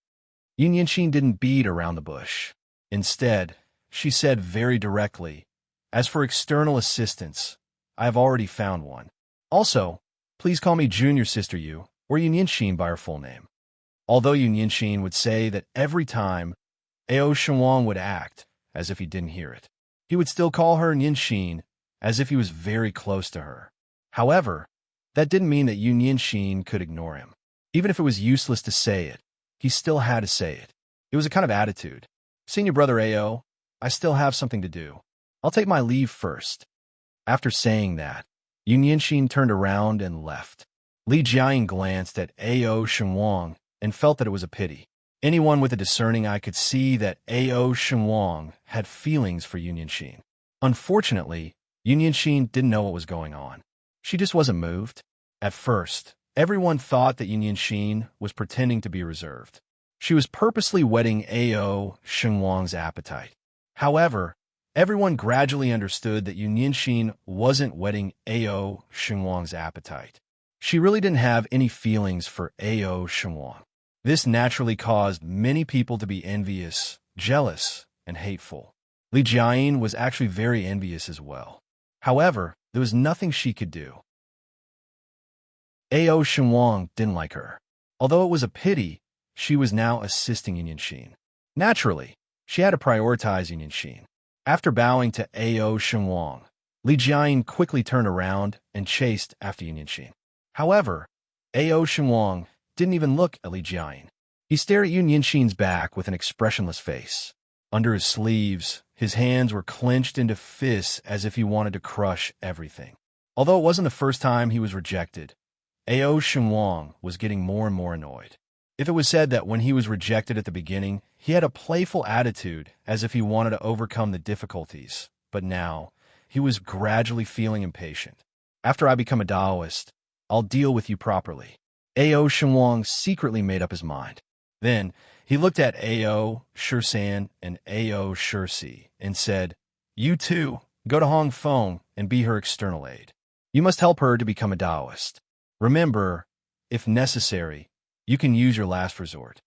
Yunyanxin didn't beat around the bush. Instead, she said very directly, as for external assistance, I have already found one. Also, please call me Junior Sister Yu, or Yunyanxin by her full name. Although Yunyanxin would say that every time Ao Shenwang would act as if he didn't hear it, he would still call her Yunyanxin as if he was very close to her. However, that didn't mean that Yunyanxin could ignore him. Even if it was useless to say it, he still had to say it. It was a kind of attitude. Senior brother Ao, I still have something to do. I'll take my leave first. After saying that, Yunyanxin turned around and left. Li Jiayin glanced at Ao Shenwang and felt that it was a pity. Anyone with a discerning eye could see that Ao Shenwang had feelings for Yunyanxin. Unfortunately, Yunyanxin didn't know what was going on. She just wasn't moved. At first, everyone thought that Yunyanxin was pretending to be reserved. She was purposely whetting Ao Shenwang's appetite. However, everyone gradually understood that Yunyanxin wasn't whetting Ao Shenwang's appetite. She really didn't have any feelings for Ao Shenwang. This naturally caused many people to be envious, jealous, and hateful. Li Jiayin was actually very envious as well. However, there was nothing she could do. Ao Shenwang didn't like her. Although it was a pity, she was now assisting Yunyanxin. Naturally, she had to prioritize Yunyanxin. After bowing to Ao Shenwang, Li Jiayin quickly turned around and chased after Yunyanxin. However, Ao Shenwang didn't even look at Li Jiayin. He stared at Yunyanxin's back with an expressionless face. Under his sleeves, his hands were clenched into fists as if he wanted to crush everything. Although it wasn't the first time he was rejected, Ao Shenwang was getting more and more annoyed. If it was said that when he was rejected at the beginning, he had a playful attitude as if he wanted to overcome the difficulties, but now he was gradually feeling impatient. After I become a Taoist, I'll deal with you properly. Ao Shenwang secretly made up his mind. Then he looked at Ao Shisan and Ao Shisi and said, "You two, go to Hong Feng and be her external aid. You must help her to become a Taoist. Remember, if necessary, you can use your last resort."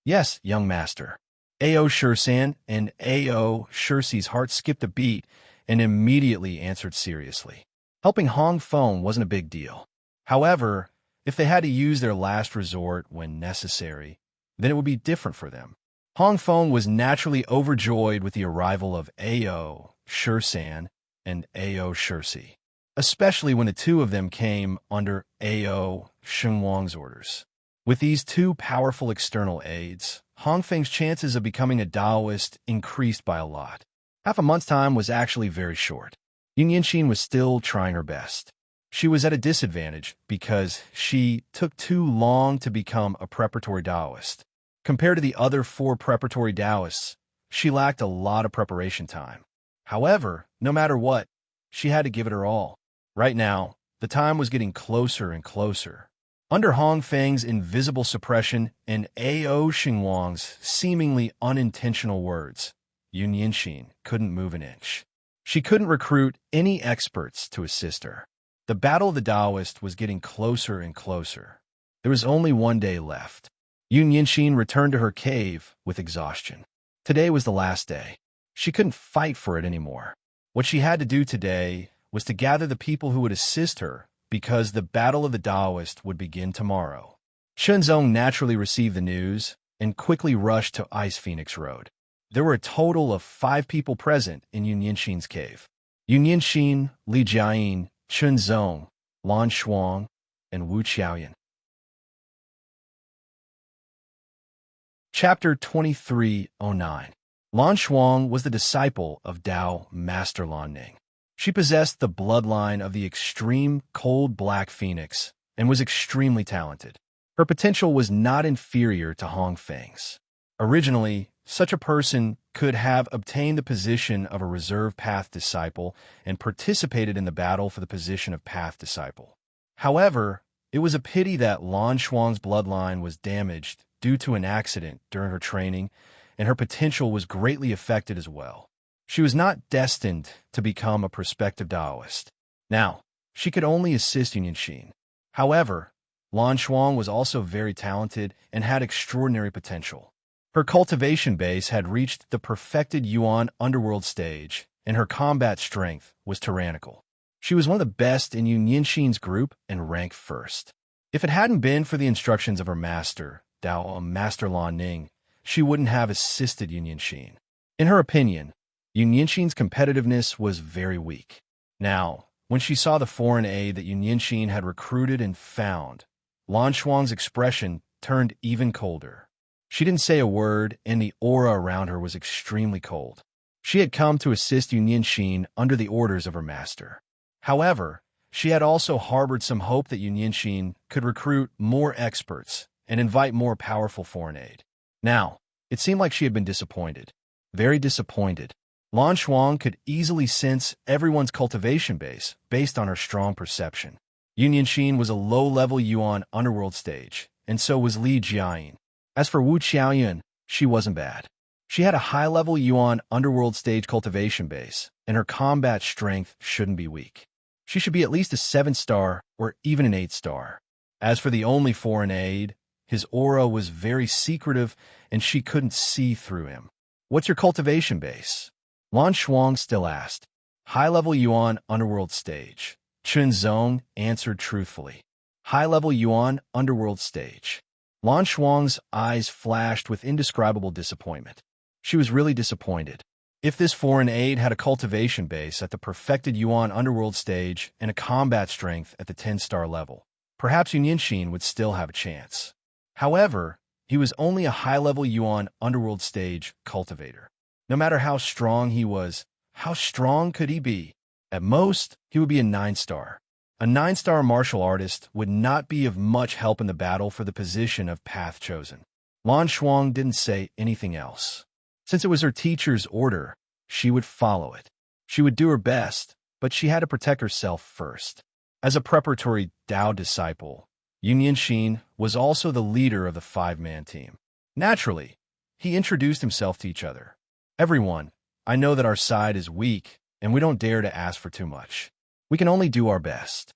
"Yes, young master." Ao Shisan and Ao Shisi's heart skipped a beat and immediately answered seriously. Helping Hong Feng wasn't a big deal. However, if they had to use their last resort when necessary, then it would be different for them. Hong Feng was naturally overjoyed with the arrival of Ao Shisan and Ao Shisi, especially when the two of them came under Ao Shenwang's orders. With these two powerful external aids, Hong Feng's chances of becoming a Taoist increased by a lot. Half a month's time was actually very short. Yunyanxin was still trying her best. She was at a disadvantage because she took too long to become a preparatory Taoist. Compared to the other 4 preparatory Taoists, she lacked a lot of preparation time. However, no matter what, she had to give it her all. Right now, the time was getting closer and closer. Under Hong Feng's invisible suppression and Ao Shenwang's seemingly unintentional words, Yunyanxin couldn't move an inch. She couldn't recruit any experts to assist her. The battle of the Taoist was getting closer and closer. There was only one day left. Yunyanxin returned to her cave with exhaustion. Today was the last day. She couldn't fight for it anymore. What she had to do today was to gather the people who would assist her because the battle of the Taoist would begin tomorrow. Shenzong naturally received the news and quickly rushed to Ice Phoenix Road. There were a total of 5 people present in Yunyanxin's cave. Yunyanxin, Li Jiayin, Shenzong, Lan Shuang, and Wu Qiaoyan. Chapter 2309. Lan Shuang was the disciple of Tao Master Lan Ning. She possessed the bloodline of the extreme cold black phoenix and was extremely talented. Her potential was not inferior to Hong Feng's. Originally, such a person could have obtained the position of a reserve path disciple and participated in the battle for the position of path disciple. However, it was a pity that Lan Shuang's bloodline was damaged due to an accident during her training, and her potential was greatly affected as well. She was not destined to become a prospective Taoist. Now, she could only assist Yunyanxin. However, Lan Shuang was also very talented and had extraordinary potential. Her cultivation base had reached the perfected Yuan underworld stage, and her combat strength was tyrannical. She was one of the best in Yunyanxin's group and ranked first. If it hadn't been for the instructions of her master, Tao Master Lan Ning, she wouldn't have assisted Yunyanxin. In her opinion, Yunyanxin's competitiveness was very weak. Now, when she saw the foreign aid that Yunyanxin had recruited and found, Lan Shuang's expression turned even colder. She didn't say a word, and the aura around her was extremely cold. She had come to assist Yunyanxin under the orders of her master. However, she had also harbored some hope that Yunyanxin could recruit more experts and invite more powerful foreign aid. Now, it seemed like she had been disappointed. Very disappointed. Lan Shuang could easily sense everyone's cultivation base based on her strong perception. Yunyanxin was a low-level Yuan underworld stage, and so was Li Jiayin. As for Wu Qiaoyan, she wasn't bad. She had a high-level Yuan underworld stage cultivation base, and her combat strength shouldn't be weak. She should be at least a 7-star or even an 8-star. As for the only foreign aid, his aura was very secretive, and she couldn't see through him. "What's your cultivation base?" Lan Shuang still asked. "High-level Yuan underworld stage." Chun Zong answered truthfully. "High-level Yuan underworld stage." Lan Shuang's eyes flashed with indescribable disappointment. She was really disappointed. If this foreign aide had a cultivation base at the perfected Yuan underworld stage and a combat strength at the 10-star level, perhaps Yunyanxin would still have a chance. However, he was only a high-level Yuan underworld stage cultivator. No matter how strong he was, how strong could he be? At most, he would be a 9-star. A 9-star martial artist would not be of much help in the battle for the position of path chosen. Lan Shuang didn't say anything else. Since it was her teacher's order, she would follow it. She would do her best, but she had to protect herself first. As a preparatory Dao disciple, Yunyanxin was also the leader of the 5-man team. Naturally, he introduced himself to each other. Everyone, I know that our side is weak, and we don't dare to ask for too much. We can only do our best.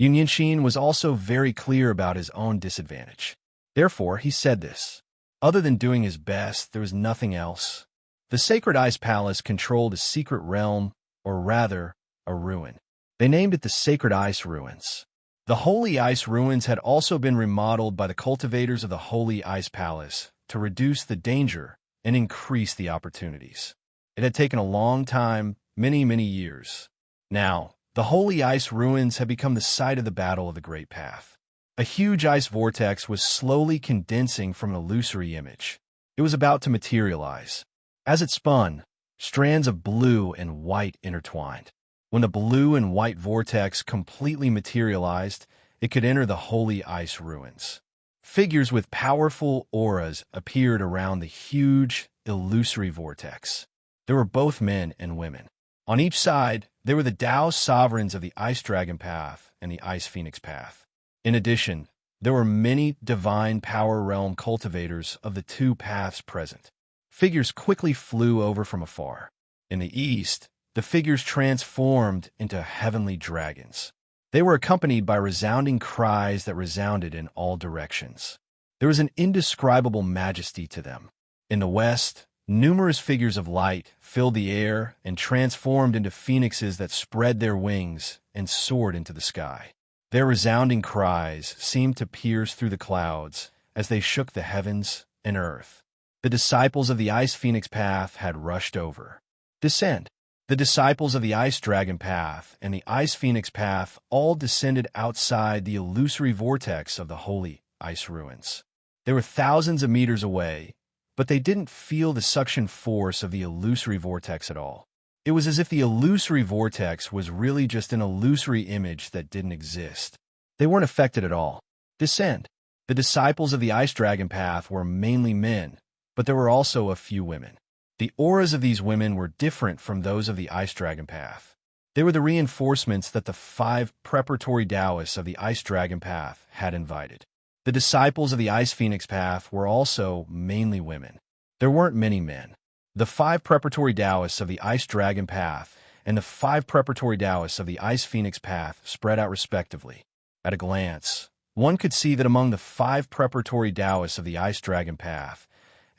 Yunyanxin was also very clear about his own disadvantage. Therefore, he said this. Other than doing his best, there was nothing else. The Sacred Ice Palace controlled a secret realm, or rather, a ruin. They named it the Sacred Ice Ruins. The Holy Ice Ruins had also been remodeled by the cultivators of the Holy Ice Palace to reduce the danger and increase the opportunities. It had taken a long time, many, many years. Now, the Holy Ice Ruins had become the site of the Battle of the Great Path. A huge ice vortex was slowly condensing from an illusory image. It was about to materialize. As it spun, strands of blue and white intertwined. When the blue and white vortex completely materialized, it could enter the Holy Ice Ruins. Figures with powerful auras appeared around the huge, illusory vortex. There were both men and women. On each side, there were the Dao sovereigns of the Ice Dragon Path and the Ice Phoenix Path. In addition, there were many divine power realm cultivators of the two paths present. Figures quickly flew over from afar. In the east, the figures transformed into heavenly dragons. They were accompanied by resounding cries that resounded in all directions. There was an indescribable majesty to them. In the west, numerous figures of light filled the air and transformed into phoenixes that spread their wings and soared into the sky. Their resounding cries seemed to pierce through the clouds as they shook the heavens and earth. The disciples of the Ice Phoenix Path had rushed over. Descend. The disciples of the Ice Dragon Path and the Ice Phoenix Path all descended outside the illusory vortex of the Holy Ice Ruins. They were thousands of meters away, but they didn't feel the suction force of the illusory vortex at all. It was as if the illusory vortex was really just an illusory image that didn't exist. They weren't affected at all. Descend. The disciples of the Ice Dragon Path were mainly men, but there were also a few women. The auras of these women were different from those of the Ice Dragon Path. They were the reinforcements that the 5 preparatory Taoists of the Ice Dragon Path had invited. The disciples of the Ice Phoenix Path were also mainly women. There weren't many men. The 5 preparatory Taoists of the Ice Dragon Path and the 5 preparatory Taoists of the Ice Phoenix Path spread out respectively. At a glance, one could see that among the 5 preparatory Taoists of the Ice Dragon Path,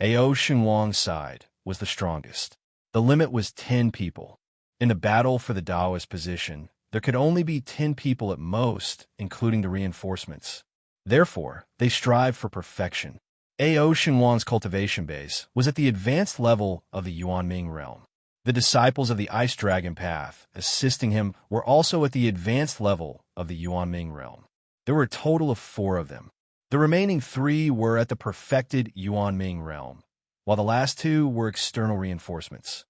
Ao Xinguang's side was the strongest. The limit was 10 people. In the battle for the Taoist position, there could only be 10 people at most, including the reinforcements. Therefore, they strived for perfection. Ao Xinguang's cultivation base was at the advanced level of the Yuanming realm. The disciples of the Ice Dragon Path assisting him were also at the advanced level of the Yuanming realm. There were a total of 4 of them. The remaining 3 were at the perfected Yuanming realm, while the last 2 were external reinforcements.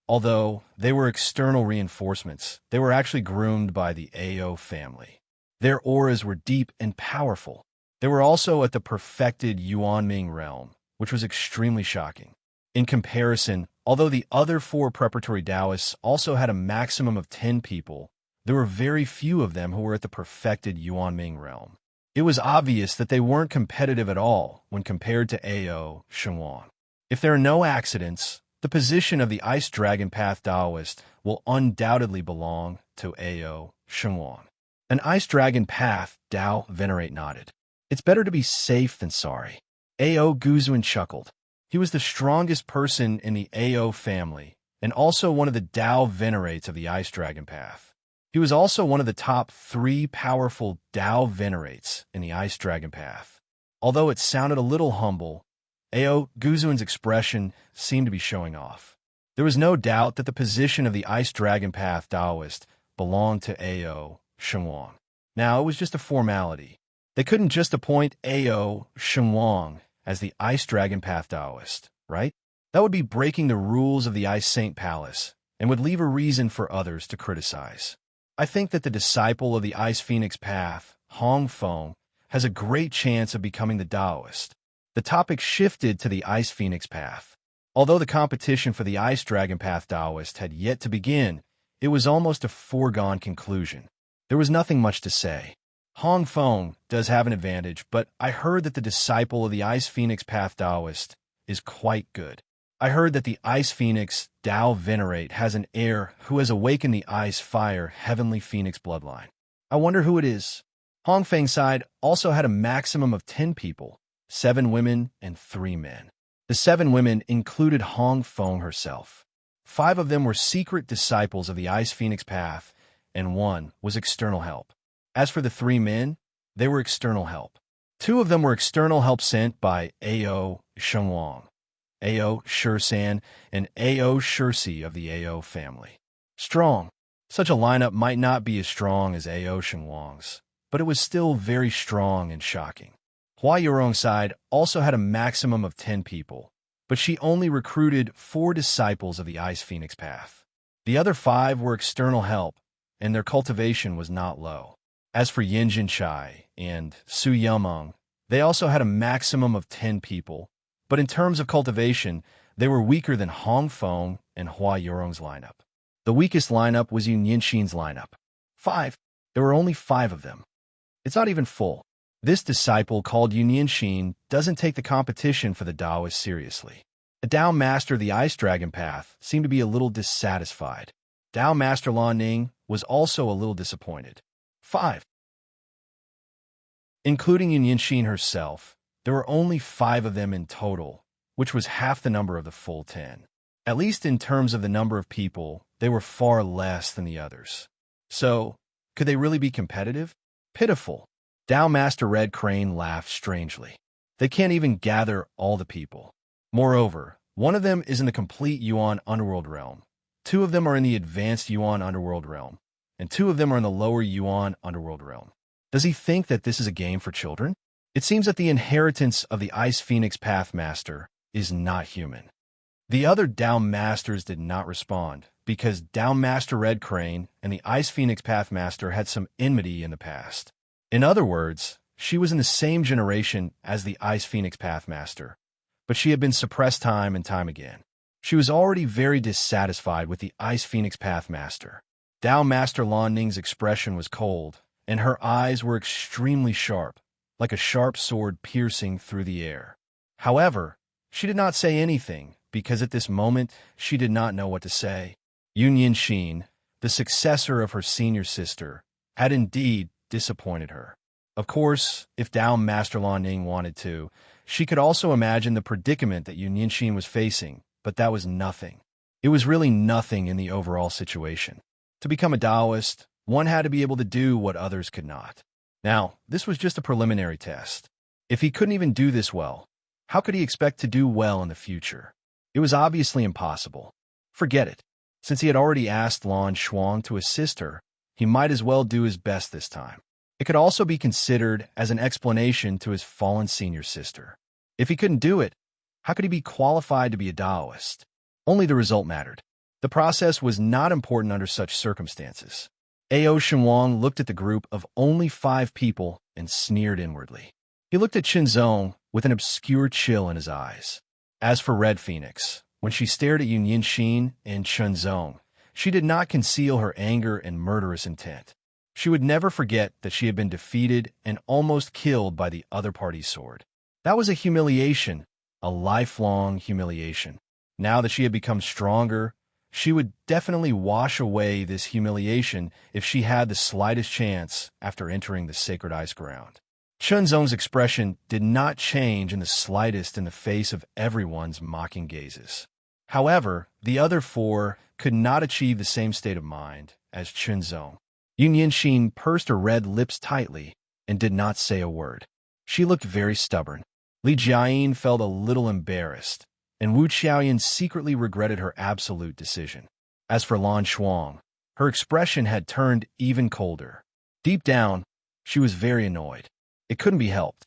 Although they were external reinforcements, they were actually groomed by the Ao family. Their auras were deep and powerful. They were also at the perfected Yuanming realm, which was extremely shocking. In comparison, although the other 4 preparatory Taoists also had a maximum of 10 people, there were very few of them who were at the perfected Yuanming realm. It was obvious that they weren't competitive at all when compared to Ao Xinguang. If there are no accidents, the position of the Ice Dragon Path Taoist will undoubtedly belong to Ao Xinguang. An Ice Dragon Path Tao Venerate nodded. It's better to be safe than sorry. Ao Guzuan chuckled. He was the strongest person in the Ao family, and also one of the Tao Venerates of the Ice Dragon Path. He was also one of the top 3 powerful Tao venerates in the Ice Dragon Path. Although it sounded a little humble, Ao Guzuan's expression seemed to be showing off. There was no doubt that the position of the Ice Dragon Path Taoist belonged to Ao Shenwang. Now, it was just a formality. They couldn't just appoint Ao Shenwang as the Ice Dragon Path Taoist, right? That would be breaking the rules of the Ice Saint Palace and would leave a reason for others to criticize. I think that the disciple of the Ice Phoenix Path, Hong Feng, has a great chance of becoming the Taoist. The topic shifted to the Ice Phoenix Path. Although the competition for the Ice Dragon Path Taoist had yet to begin, it was almost a foregone conclusion. There was nothing much to say. Hong Feng does have an advantage, but I heard that the disciple of the Ice Phoenix Path Taoist is quite good. I heard that the Ice Phoenix Tao Venerate has an heir who has awakened the Ice Fire Heavenly Phoenix bloodline. I wonder who it is. Hong Feng's side also had a maximum of 10 people, 7 women and 3 men. The 7 women included Hong Feng herself. 5 of them were secret disciples of the Ice Phoenix Path, and 1 was external help. As for the 3 men, they were external help. 2 of them were external help sent by Ao Shenwang, Ao Shursan, and Ao Shursi of the Ao family. Strong. Such a lineup might not be as strong as Ao Shenwang's, but it was still very strong and shocking. Hua Yurong's side also had a maximum of 10 people, but she only recruited 4 disciples of the Ice Phoenix Path. The other 5 were external help, and their cultivation was not low. As for Yin Jinchai and Su Yumeng, they also had a maximum of 10 people, but in terms of cultivation, they were weaker than Hong Feng and Hua Yurong's lineup. The weakest lineup was Yun Yinxin's lineup. 5. There were only 5 of them. It's not even full. This disciple called Yun Yinxin doesn't take the competition for the Taoist seriously. The Tao Master of the Ice Dragon Path seemed to be a little dissatisfied. Tao Master Lan Ning was also a little disappointed. 5. Including Yun Yinxin herself, there were only 5 of them in total, which was half the number of the full 10. At least in terms of the number of people, they were far less than the others. So, could they really be competitive? Pitiful. Tao Master Red Crane laughed strangely. They can't even gather all the people. Moreover, one of them is in the complete Yuan Underworld realm. 2 of them are in the advanced Yuan Underworld realm, and 2 of them are in the lower Yuan Underworld realm. Does he think that this is a game for children? It seems that the inheritance of the Ice Phoenix Path Master is not human. The other Tao Masters did not respond, because Tao Master Red Crane and the Ice Phoenix Path Master had some enmity in the past. In other words, she was in the same generation as the Ice Phoenix Path Master, but she had been suppressed time and time again. She was already very dissatisfied with the Ice Phoenix Path Master. Tao Master Lan Ning's expression was cold, and her eyes were extremely sharp, like a sharp sword piercing through the air. However, she did not say anything, because at this moment she did not know what to say. Yun Yinxin, the successor of her senior sister, had indeed disappointed her. Of course, if Tao Master Lan Ning wanted to, she could also imagine the predicament that Yun Yinxin was facing, but that was nothing. It was really nothing in the overall situation. To become a Taoist, one had to be able to do what others could not. Now, this was just a preliminary test. If he couldn't even do this well, how could he expect to do well in the future? It was obviously impossible. Forget it. Since he had already asked Lan Shuang to assist her, he might as well do his best this time. It could also be considered as an explanation to his fallen senior sister. If he couldn't do it, how could he be qualified to be a Taoist? Only the result mattered. The process was not important under such circumstances. Ao Shenwang looked at the group of only 5 people and sneered inwardly. He looked at Qinzong with an obscure chill in his eyes. As for Red Phoenix, when she stared at Yun Yinxin and Qinzong, she did not conceal her anger and murderous intent. She would never forget that she had been defeated and almost killed by the other party's sword. That was a humiliation, a lifelong humiliation. Now that she had become stronger, she would definitely wash away this humiliation if she had the slightest chance after entering the sacred ice ground. Qinzong's expression did not change in the slightest in the face of everyone's mocking gazes. However, the other 4 could not achieve the same state of mind as Qinzong. Yun Yinxin pursed her red lips tightly and did not say a word. She looked very stubborn. Li Jiayin felt a little embarrassed, and Wu Qiaoyan secretly regretted her absolute decision. As for Lan Shuang, her expression had turned even colder. Deep down, she was very annoyed. It couldn't be helped.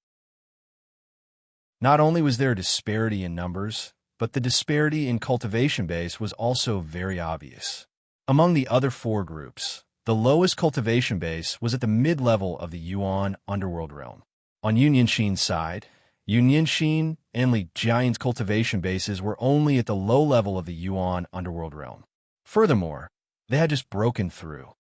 Not only was there a disparity in numbers, but the disparity in cultivation base was also very obvious. Among the other four groups, the lowest cultivation base was at the mid-level of the Yuan underworld realm. On Yun Yinxin's side, Yun Yinxin and Li Jiayan's cultivation bases were only at the low level of the Yuan underworld realm. Furthermore, they had just broken through.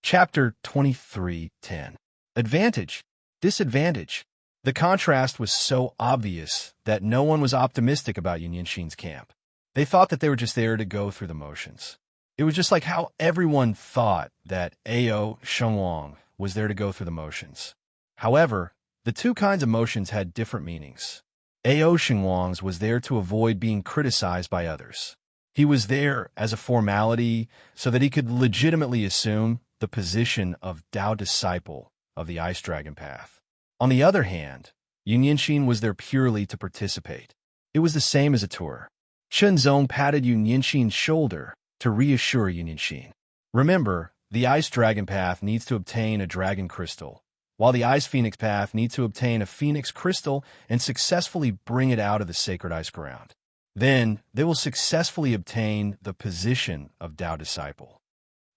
Chapter 23:10. Advantage. Disadvantage. The contrast was so obvious that no one was optimistic about Yun Yinxin's camp. They thought that they were just there to go through the motions. It was just like how everyone thought that Ao Shenwang was there to go through the motions. However, the two kinds of motions had different meanings. Ao Shenwang's was there to avoid being criticized by others. He was there as a formality so that he could legitimately assume the position of Dao disciple of the Ice Dragon Path. On the other hand, Yun Yinxin was there purely to participate. It was the same as a tour. Chen Zong patted Yun Yinxin's shoulder to reassure Yun Yinxin. Remember, the Ice Dragon Path needs to obtain a Dragon Crystal, while the Ice Phoenix Path needs to obtain a Phoenix Crystal and successfully bring it out of the Sacred Ice Ground. Then, they will successfully obtain the position of Dao Disciple.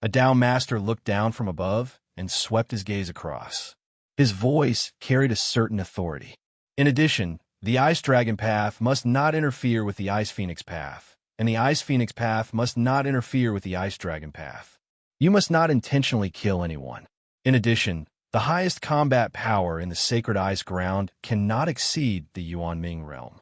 A Dao Master looked down from above and swept his gaze across. His voice carried a certain authority. In addition, the Ice Dragon Path must not interfere with the Ice Phoenix Path, and the Ice Phoenix Path must not interfere with the Ice Dragon Path. You must not intentionally kill anyone. In addition, the highest combat power in the Sacred Ice Ground cannot exceed the Yuan Ming realm.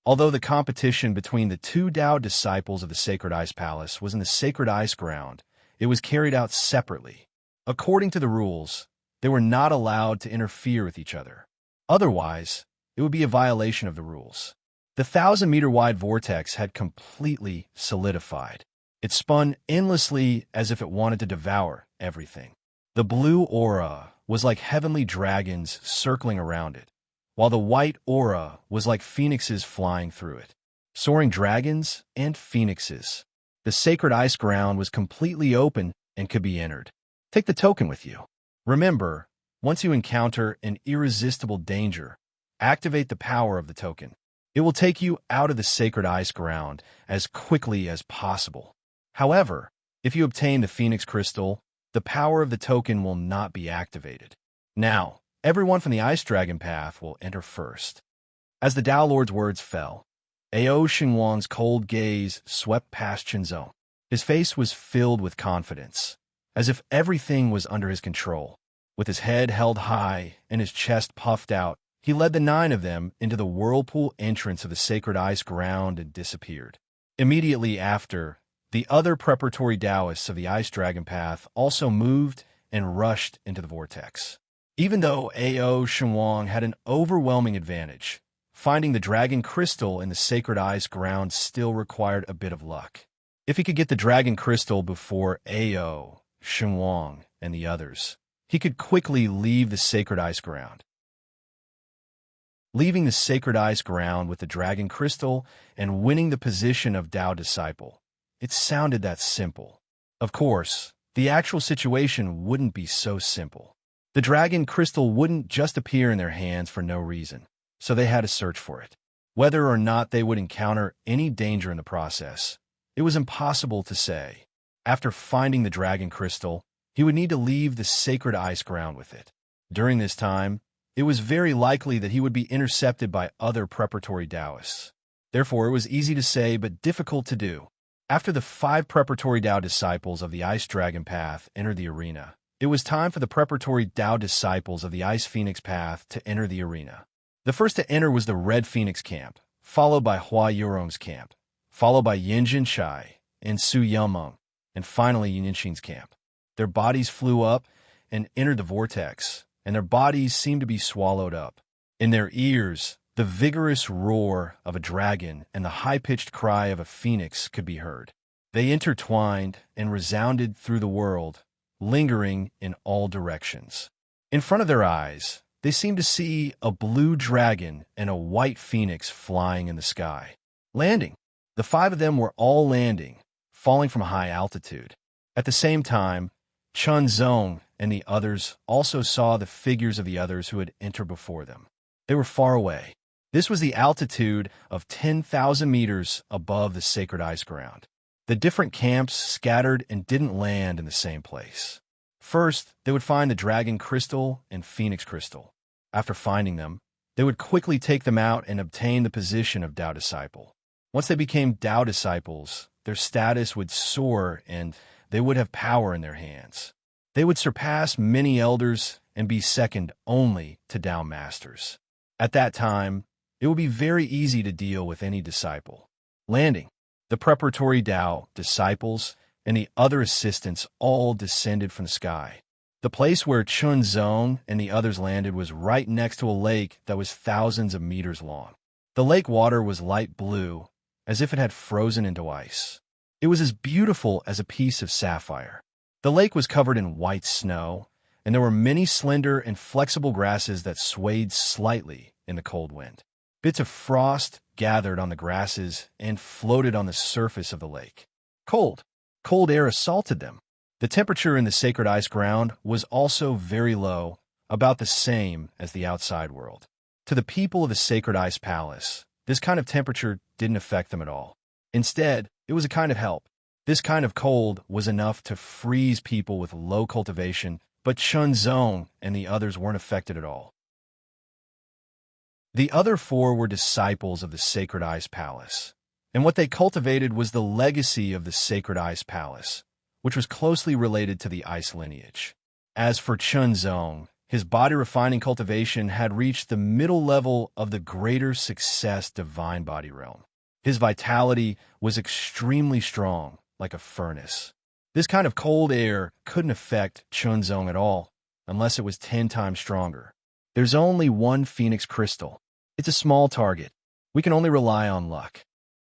Although the competition between the two Dao disciples of the Sacred Ice Palace was in the Sacred Ice Ground, it was carried out separately. According to the rules, they were not allowed to interfere with each other. Otherwise, it would be a violation of the rules. The 1,000-meter-wide vortex had completely solidified. It spun endlessly as if it wanted to devour everything. The blue aura was like heavenly dragons circling around it, while the white aura was like phoenixes flying through it. Soaring dragons and phoenixes. The Sacred Ice Ground was completely open and could be entered. Take the token with you. Remember, once you encounter an irresistible danger, activate the power of the token. It will take you out of the Sacred Ice Ground as quickly as possible. However, if you obtain the Phoenix Crystal, the power of the token will not be activated. Now, everyone from the Ice Dragon Path will enter first. As the Dao Lord's words fell, Ao Shenwang's cold gaze swept past Qinzhou. His face was filled with confidence, as if everything was under his control. With his head held high and his chest puffed out, he led the 9 of them into the whirlpool entrance of the Sacred Ice Ground and disappeared. Immediately after, the other preparatory Taoists of the Ice Dragon Path also moved and rushed into the vortex. Even though Ao Shenwang had an overwhelming advantage, finding the Dragon Crystal in the Sacred Ice Ground still required a bit of luck. If he could get the Dragon Crystal before Ao Shenwang and the others, he could quickly leave the Sacred Ice Ground. Leaving the Sacred Ice Ground with the Dragon Crystal and winning the position of Dao Disciple. It sounded that simple. Of course, the actual situation wouldn't be so simple. The Dragon Crystal wouldn't just appear in their hands for no reason, so they had to search for it. Whether or not they would encounter any danger in the process, it was impossible to say. After finding the Dragon Crystal, he would need to leave the Sacred Ice Ground with it. During this time, it was very likely that he would be intercepted by other preparatory Taoists. Therefore, it was easy to say but difficult to do. After the 5 preparatory Dao disciples of the Ice Dragon Path entered the arena, it was time for the preparatory Dao disciples of the Ice Phoenix Path to enter the arena. The first to enter was the Red Phoenix camp, followed by Hua Yurong's camp, followed by Yin Jinchai and Su Yameng, and finally Yun Yinxin's camp. Their bodies flew up and entered the vortex, and their bodies seemed to be swallowed up. In their ears, the vigorous roar of a dragon and the high-pitched cry of a phoenix could be heard. They intertwined and resounded through the world, lingering in all directions. In front of their eyes, they seemed to see a blue dragon and a white phoenix flying in the sky. Landing. The five of them were all landing, falling from a high altitude. At the same time, Chunzong and the others also saw the figures of the others who had entered before them. They were far away. This was the altitude of 10,000 meters above the sacred ice ground. The different camps scattered and didn't land in the same place. First, they would find the dragon crystal and phoenix crystal. After finding them, they would quickly take them out and obtain the position of Tao disciple. Once they became Tao disciples, their status would soar and they would have power in their hands. They would surpass many elders and be second only to Tao masters. At that time, it would be very easy to deal with any disciple. Landing. The preparatory Tao disciples and the other assistants all descended from the sky. The place where Chunzong and the others landed was right next to a lake that was thousands of meters long. The lake water was light blue, as if it had frozen into ice. It was as beautiful as a piece of sapphire. The lake was covered in white snow, and there were many slender and flexible grasses that swayed slightly in the cold wind. Bits of frost gathered on the grasses and floated on the surface of the lake. Cold air assaulted them. The temperature in the sacred ice ground was also very low, about the same as the outside world. To the people of the sacred ice palace, this kind of temperature didn't affect them at all. Instead, it was a kind of help. This kind of cold was enough to freeze people with low cultivation, but Chunzong and the others weren't affected at all. The other four were disciples of the sacred ice palace, and what they cultivated was the legacy of the sacred ice palace, which was closely related to the ice lineage. As for Chunzong, his body-refining cultivation had reached the middle level of the greater success divine body realm. His vitality was extremely strong, like a furnace. This kind of cold air couldn't affect Chunzong at all, unless it was 10 times stronger. There's only one phoenix crystal. It's a small target. We can only rely on luck.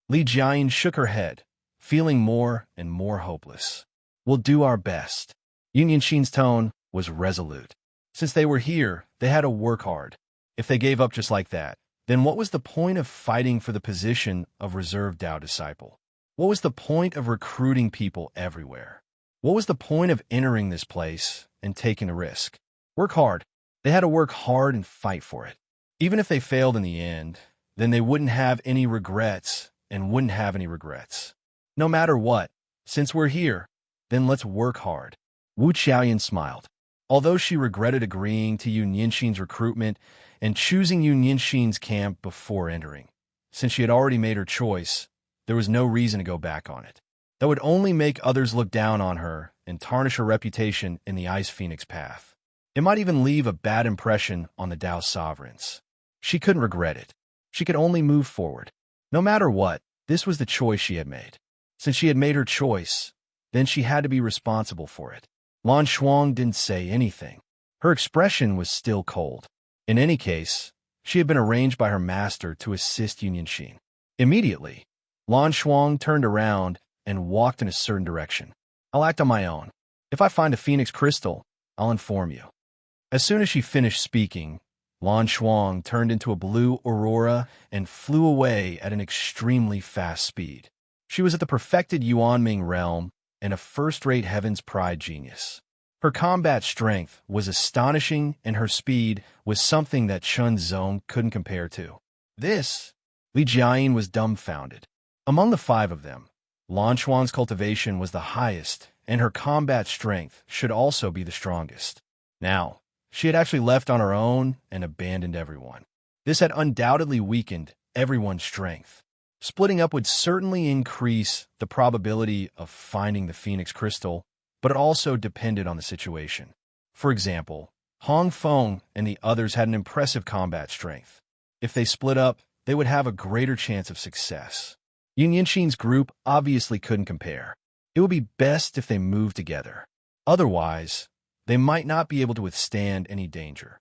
Li Jiayin shook her head, feeling more and more hopeless. We'll do our best. Yun Yanxin's tone was resolute. Since they were here, they had to work hard. If they gave up just like that, then what was the point of fighting for the position of reserve Tao disciple? What was the point of recruiting people everywhere? What was the point of entering this place and taking a risk? Work hard. They had to work hard and fight for it. Even if they failed in the end, then they wouldn't have any regrets and wouldn't have any regrets. No matter what, since we're here, then let's work hard. Wu Qiaoyan smiled. Although she regretted agreeing to Yun Yanxin's recruitment and choosing Yun Yanxin's camp before entering, since she had already made her choice, there was no reason to go back on it. That would only make others look down on her and tarnish her reputation in the Ice Phoenix path. It might even leave a bad impression on the Tao sovereigns. She couldn't regret it. She could only move forward. No matter what, this was the choice she had made. Since she had made her choice, then she had to be responsible for it. Lan Shuang didn't say anything. Her expression was still cold. In any case, she had been arranged by her master to assist Yun Yanxin. Immediately, Lan Shuang turned around and walked in a certain direction. I'll act on my own. If I find a phoenix crystal, I'll inform you. As soon as she finished speaking, Lan Shuang turned into a blue aurora and flew away at an extremely fast speed. She was at the perfected Yuanming realm and a first-rate Heaven's Pride genius. Her combat strength was astonishing and her speed was something that Chunzong couldn't compare to. This, Li Jiayin was dumbfounded. Among the five of them, Lan Shuang's cultivation was the highest and her combat strength should also be the strongest. Now, she had actually left on her own and abandoned everyone. This had undoubtedly weakened everyone's strength. Splitting up would certainly increase the probability of finding the Phoenix Crystal, but it also depended on the situation. For example, Hong Feng and the others had an impressive combat strength. If they split up, they would have a greater chance of success. Yun Yanxin's group obviously couldn't compare. It would be best if they moved together. Otherwise, they might not be able to withstand any danger.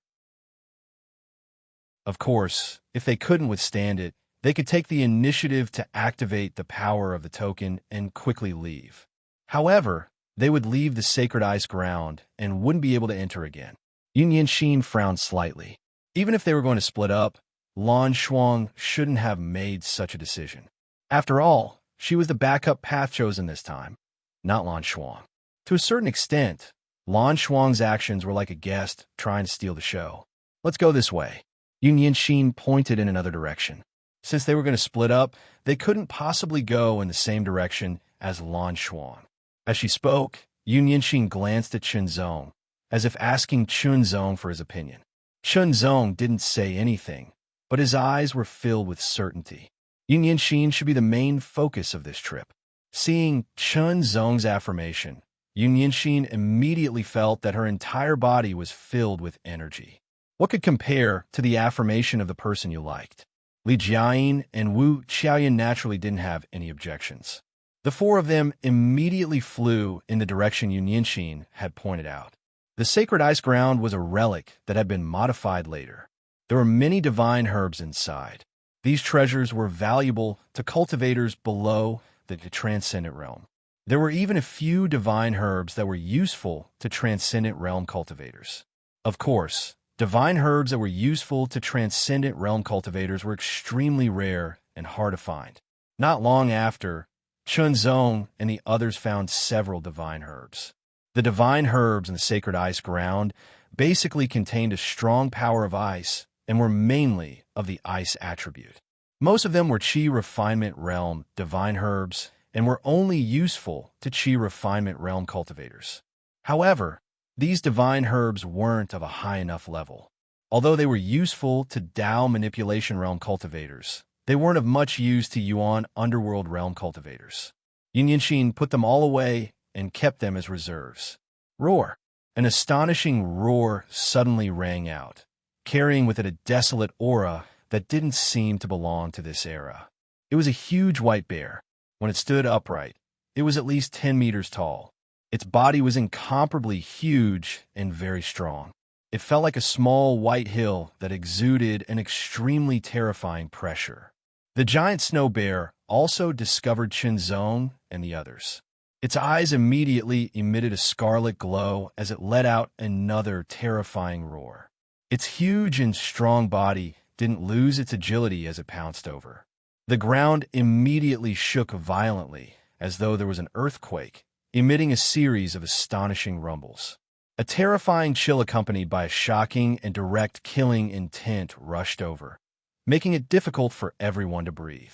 Of course, if they couldn't withstand it, they could take the initiative to activate the power of the token and quickly leave. However, they would leave the sacred ice ground and wouldn't be able to enter again. Yunyanxin frowned slightly. Even if they were going to split up, Lan Shuang shouldn't have made such a decision. After all, she was the backup path chosen this time, not Lan Shuang. To a certain extent, Lan Shuang's actions were like a guest trying to steal the show. Let's go this way. Yunyanxin pointed in another direction. Since they were going to split up, they couldn't possibly go in the same direction as Lan Shuang. As she spoke, Yunyanxin glanced at Chunzong, as if asking Chunzong for his opinion. Chunzong didn't say anything, but his eyes were filled with certainty. Yunyanxin should be the main focus of this trip. Seeing Chunzong's affirmation, Yunyanxin immediately felt that her entire body was filled with energy. What could compare to the affirmation of the person you liked? Li Jiayin and Wu Qiaoyan naturally didn't have any objections. The four of them immediately flew in the direction Yunyanxin had pointed out. The sacred ice ground was a relic that had been modified later. There were many divine herbs inside. These treasures were valuable to cultivators below the transcendent realm. There were even a few divine herbs that were useful to transcendent realm cultivators. Of course, divine herbs that were useful to transcendent realm cultivators were extremely rare and hard to find. Not long after, Chunzong and the others found several divine herbs. The divine herbs in the sacred ice ground basically contained a strong power of ice and were mainly of the ice attribute. Most of them were Qi Refinement Realm divine herbs and were only useful to Qi Refinement Realm cultivators. However, these divine herbs weren't of a high enough level. Although they were useful to Dao Manipulation Realm cultivators, they weren't of much use to Yuan Underworld Realm cultivators. Yunyanxin put them all away and kept them as reserves. Roar! An astonishing roar suddenly rang out, carrying with it a desolate aura that didn't seem to belong to this era. It was a huge white bear. When it stood upright, it was at least 10 meters tall. Its body was incomparably huge and very strong. It felt like a small white hill that exuded an extremely terrifying pressure. The giant snow bear also discovered Chunzong and the others. Its eyes immediately emitted a scarlet glow as it let out another terrifying roar. Its huge and strong body didn't lose its agility as it pounced over. The ground immediately shook violently, as though there was an earthquake, emitting a series of astonishing rumbles. A terrifying chill accompanied by a shocking and direct killing intent rushed over, making it difficult for everyone to breathe.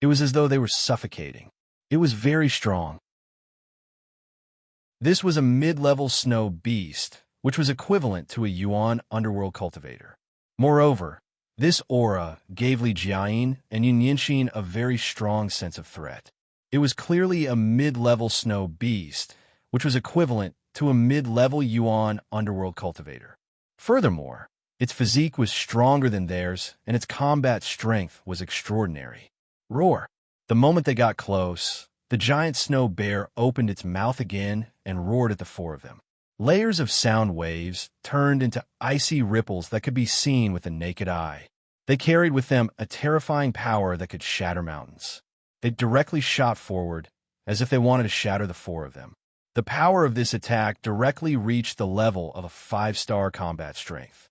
It was as though they were suffocating. It was very strong. This was a mid-level snow beast, which was equivalent to a Yuan underworld cultivator. Moreover, this aura gave Li Jiayin and Yunyanxin a very strong sense of threat. It was clearly a mid-level snow beast, which was equivalent to a mid-level Yuan underworld cultivator. Furthermore, its physique was stronger than theirs, and its combat strength was extraordinary. Roar! The moment they got close, the giant snow bear opened its mouth again and roared at the four of them. Layers of sound waves turned into icy ripples that could be seen with the naked eye. They carried with them a terrifying power that could shatter mountains. They directly shot forward, as if they wanted to shatter the four of them. The power of this attack directly reached the level of a 5-star combat strength.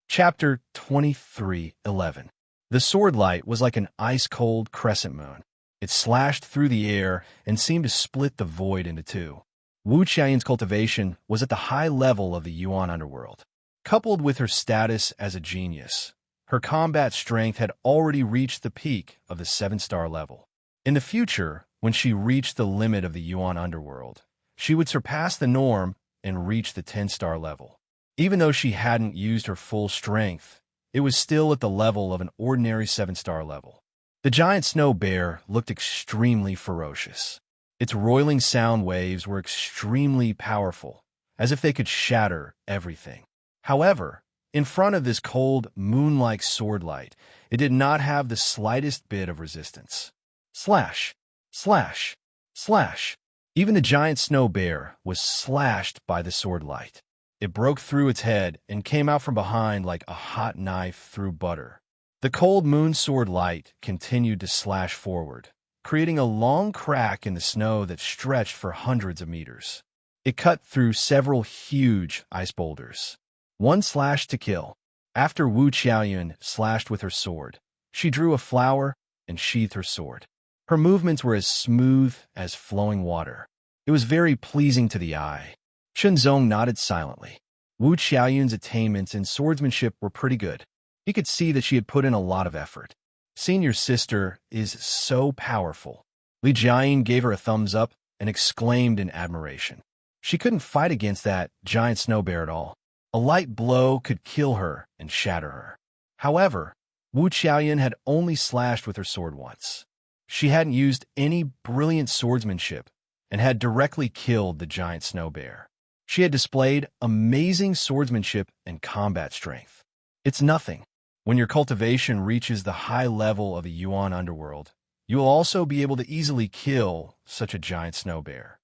Chapter 23:11. The sword light was like an ice-cold crescent moon. It slashed through the air and seemed to split the void into two. Wu Qiaoyan's cultivation was at the high level of the Yuan underworld. Coupled with her status as a genius, her combat strength had already reached the peak of the 7-star level. In the future, when she reached the limit of the Yuan underworld, she would surpass the norm and reach the 10-star level. Even though she hadn't used her full strength, it was still at the level of an ordinary 7-star level. The giant snow bear looked extremely ferocious. Its roiling sound waves were extremely powerful, as if they could shatter everything. However, in front of this cold, moon-like sword light, it did not have the slightest bit of resistance. Slash! Slash! Slash! Even the giant snow bear was slashed by the sword light. It broke through its head and came out from behind like a hot knife through butter. The cold moon sword light continued to slash forward, creating a long crack in the snow that stretched for hundreds of meters. It cut through several huge ice boulders. One slash to kill. After Wu Qiaoyun slashed with her sword, she drew a flower and sheathed her sword. Her movements were as smooth as flowing water. It was very pleasing to the eye. Shenzong nodded silently. Wu Qiaoyun's attainments in swordsmanship were pretty good. He could see that she had put in a lot of effort. Senior sister is so powerful. Li Jiayin gave her a thumbs up and exclaimed in admiration. She couldn't fight against that giant snow bear at all. A light blow could kill her and shatter her. However, Wu Qiaoyun had only slashed with her sword once. She hadn't used any brilliant swordsmanship and had directly killed the giant snow bear. She had displayed amazing swordsmanship and combat strength. It's nothing. When your cultivation reaches the high level of the Yuan underworld, you will also be able to easily kill such a giant snow bear.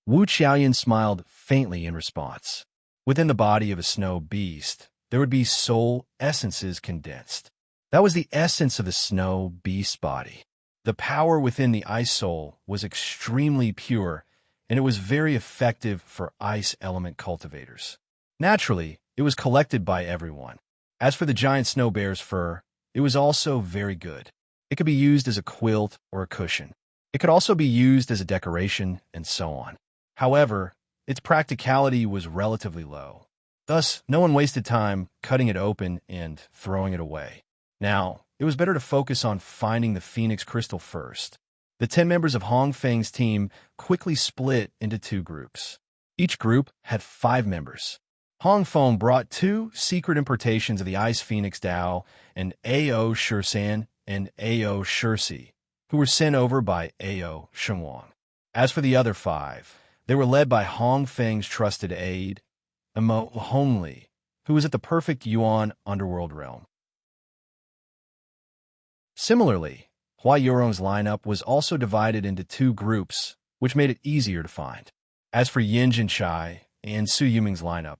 Wu Qiaoyun smiled faintly in response. Within the body of a snow beast, there would be soul essences condensed. That was the essence of the snow beast's body. The power within the ice soul was extremely pure, and it was very effective for ice element cultivators. Naturally, it was collected by everyone. As for the giant snow bear's fur, it was also very good. It could be used as a quilt or a cushion. It could also be used as a decoration, and so on. However, its practicality was relatively low. Thus, no one wasted time cutting it open and throwing it away. Now, it was better to focus on finding the Phoenix Crystal first. The 10 members of Hong Feng's team quickly split into 2 groups. Each group had 5 members. Hong Feng brought 2 secret importations of the Ice Phoenix Dao and Ao Shursan and Ao Shursi, who were sent over by Ao Shenwang. As for the other 5, they were led by Hong Feng's trusted aide, Imo Hongli, who was at the perfect Yuan underworld realm. Similarly, Hua Yurong's lineup was also divided into 2 groups, which made it easier to find. As for Yin Jinchai and Su Yuming's lineup,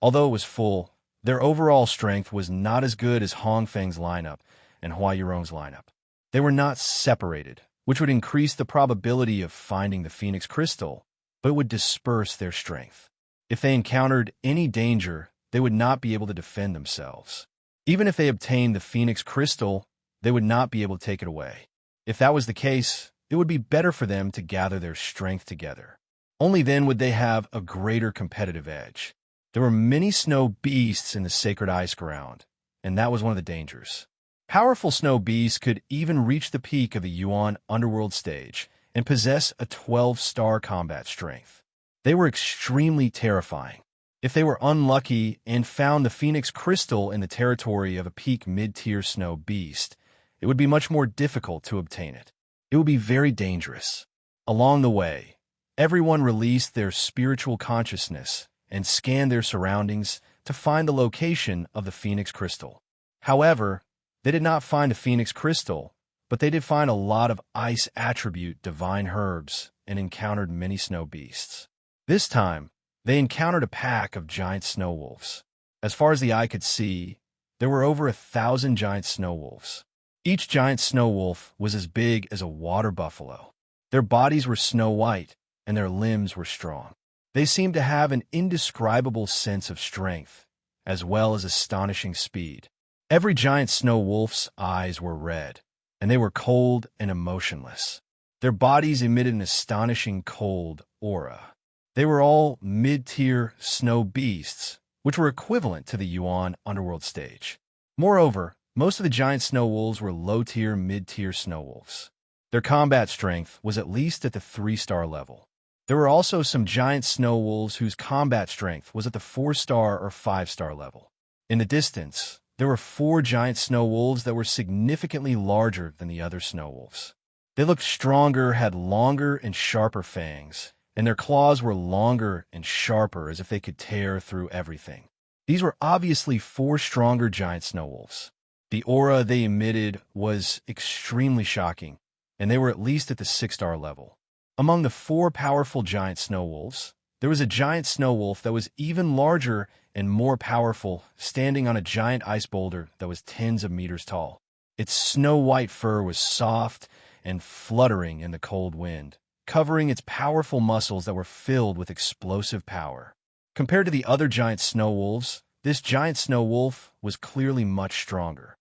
although it was full, their overall strength was not as good as Hong Feng's lineup and Hua Yurong's lineup. They were not separated, which would increase the probability of finding the Phoenix Crystal, but it would disperse their strength. If they encountered any danger, they would not be able to defend themselves. Even if they obtained the Phoenix Crystal, they would not be able to take it away. If that was the case, it would be better for them to gather their strength together. Only then would they have a greater competitive edge. There were many snow beasts in the sacred ice ground, and that was one of the dangers. Powerful snow beasts could even reach the peak of the Yuan underworld stage and possess a 12-star combat strength. They were extremely terrifying. If they were unlucky and found the Phoenix Crystal in the territory of a peak mid-tier snow beast, it would be much more difficult to obtain it. It would be very dangerous. Along the way, everyone released their spiritual consciousness and scanned their surroundings to find the location of the Phoenix Crystal. However, they did not find the Phoenix Crystal, but they did find a lot of ice attribute divine herbs and encountered many snow beasts. This time, they encountered a pack of giant snow wolves. As far as the eye could see, there were over 1,000 giant snow wolves. Each giant snow wolf was as big as a water buffalo. Their bodies were snow white, and their limbs were strong. They seemed to have an indescribable sense of strength, as well as astonishing speed. Every giant snow wolf's eyes were red, and they were cold and emotionless. Their bodies emitted an astonishing cold aura. They were all mid-tier snow beasts, which were equivalent to the Yuan underworld stage. Moreover, most of the giant snow wolves were low-tier, mid-tier snow wolves. Their combat strength was at least at the 3-star level. There were also some giant snow wolves whose combat strength was at the 4-star or 5-star level. In the distance, there were 4 giant snow wolves that were significantly larger than the other snow wolves. They looked stronger, had longer and sharper fangs, and their claws were longer and sharper as if they could tear through everything. These were obviously 4 stronger giant snow wolves. The aura they emitted was extremely shocking, and they were at least at the 6-star level. Among the 4 powerful giant snow wolves, there was a giant snow wolf that was even larger and more powerful, standing on a giant ice boulder that was tens of meters tall. Its snow-white fur was soft and fluttering in the cold wind, covering its powerful muscles that were filled with explosive power. Compared to the other giant snow wolves, this giant snow wolf was clearly much stronger.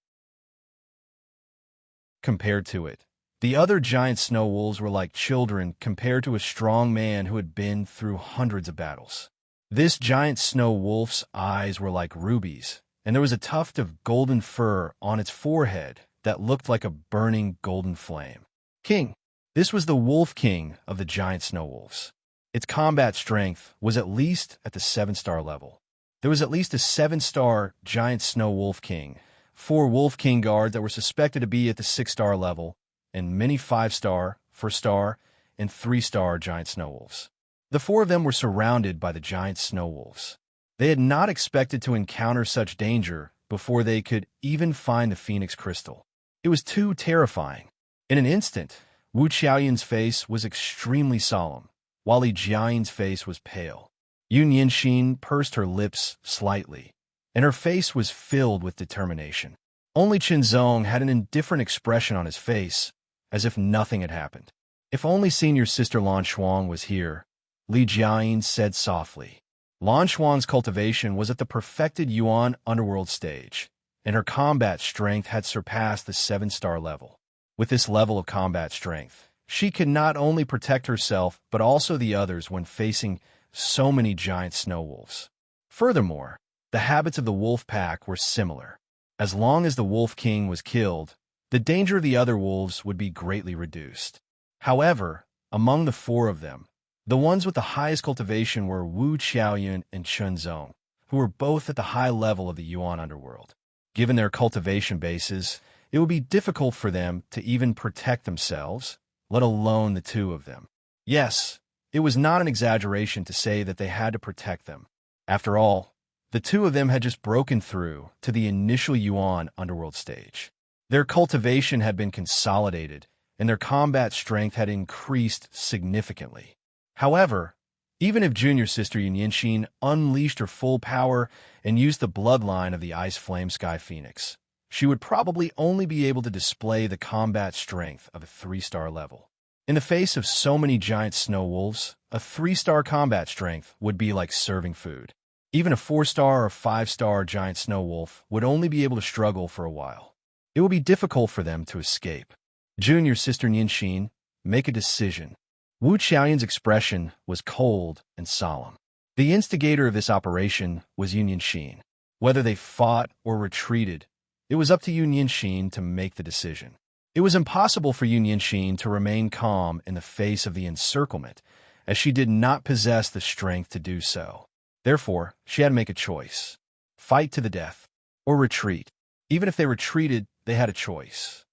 Compared to it, the other giant snow wolves were like children compared to a strong man who had been through hundreds of battles. This giant snow wolf's eyes were like rubies, and there was a tuft of golden fur on its forehead that looked like a burning golden flame. King. This was the Wolf King of the giant snow wolves. Its combat strength was at least at the 7-star level. There was at least a 7-star giant snow wolf king, 4 wolf king guards that were suspected to be at the 6-star level, and many 5-star, 4-star, and 3-star giant snow wolves. The 4 of them were surrounded by the giant snow wolves. They had not expected to encounter such danger before they could even find the phoenix crystal. It was too terrifying. In an instant, Wu Qiaoyun's face was extremely solemn, while Li Jiayin's face was pale. Yun Yinxin pursed her lips slightly, and her face was filled with determination. Only Qinzong had an indifferent expression on his face, as if nothing had happened. If only senior sister Lan Shuang was here, Li Jiayin said softly. Lan Shuang's cultivation was at the perfected Yuan underworld stage, and her combat strength had surpassed the 7-star level. With this level of combat strength, she could not only protect herself but also the others when facing so many giant snow wolves. Furthermore, the habits of the wolf pack were similar. As long as the Wolf King was killed, the danger of the other wolves would be greatly reduced. However, among the 4 of them, the ones with the highest cultivation were Wu Qiaoyun and Qinzong, who were both at the high level of the Yuan underworld. Given their cultivation bases, it would be difficult for them to even protect themselves, let alone the 2 of them. Yes, it was not an exaggeration to say that they had to protect them. After all, the 2 of them had just broken through to the initial Yuan underworld stage. Their cultivation had been consolidated, and their combat strength had increased significantly. However, even if junior sister Yun Yinxin unleashed her full power and used the bloodline of the Ice Flame Sky Phoenix, she would probably only be able to display the combat strength of a 3-star level. In the face of so many giant snow wolves, a 3-star combat strength would be like serving food. Even a 4-star or 5-star giant snow wolf would only be able to struggle for a while. It would be difficult for them to escape. Junior sister Yinxin, make a decision. Wu Qiaoyun's expression was cold and solemn. The instigator of this operation was Yun Yinxin. Whether they fought or retreated, it was up to Yun Yinxin to make the decision. It was impossible for Yun Yinxin to remain calm in the face of the encirclement, as she did not possess the strength to do so. Therefore, she had to make a choice. Fight to the death, or retreat. Even if they retreated, they had a choice.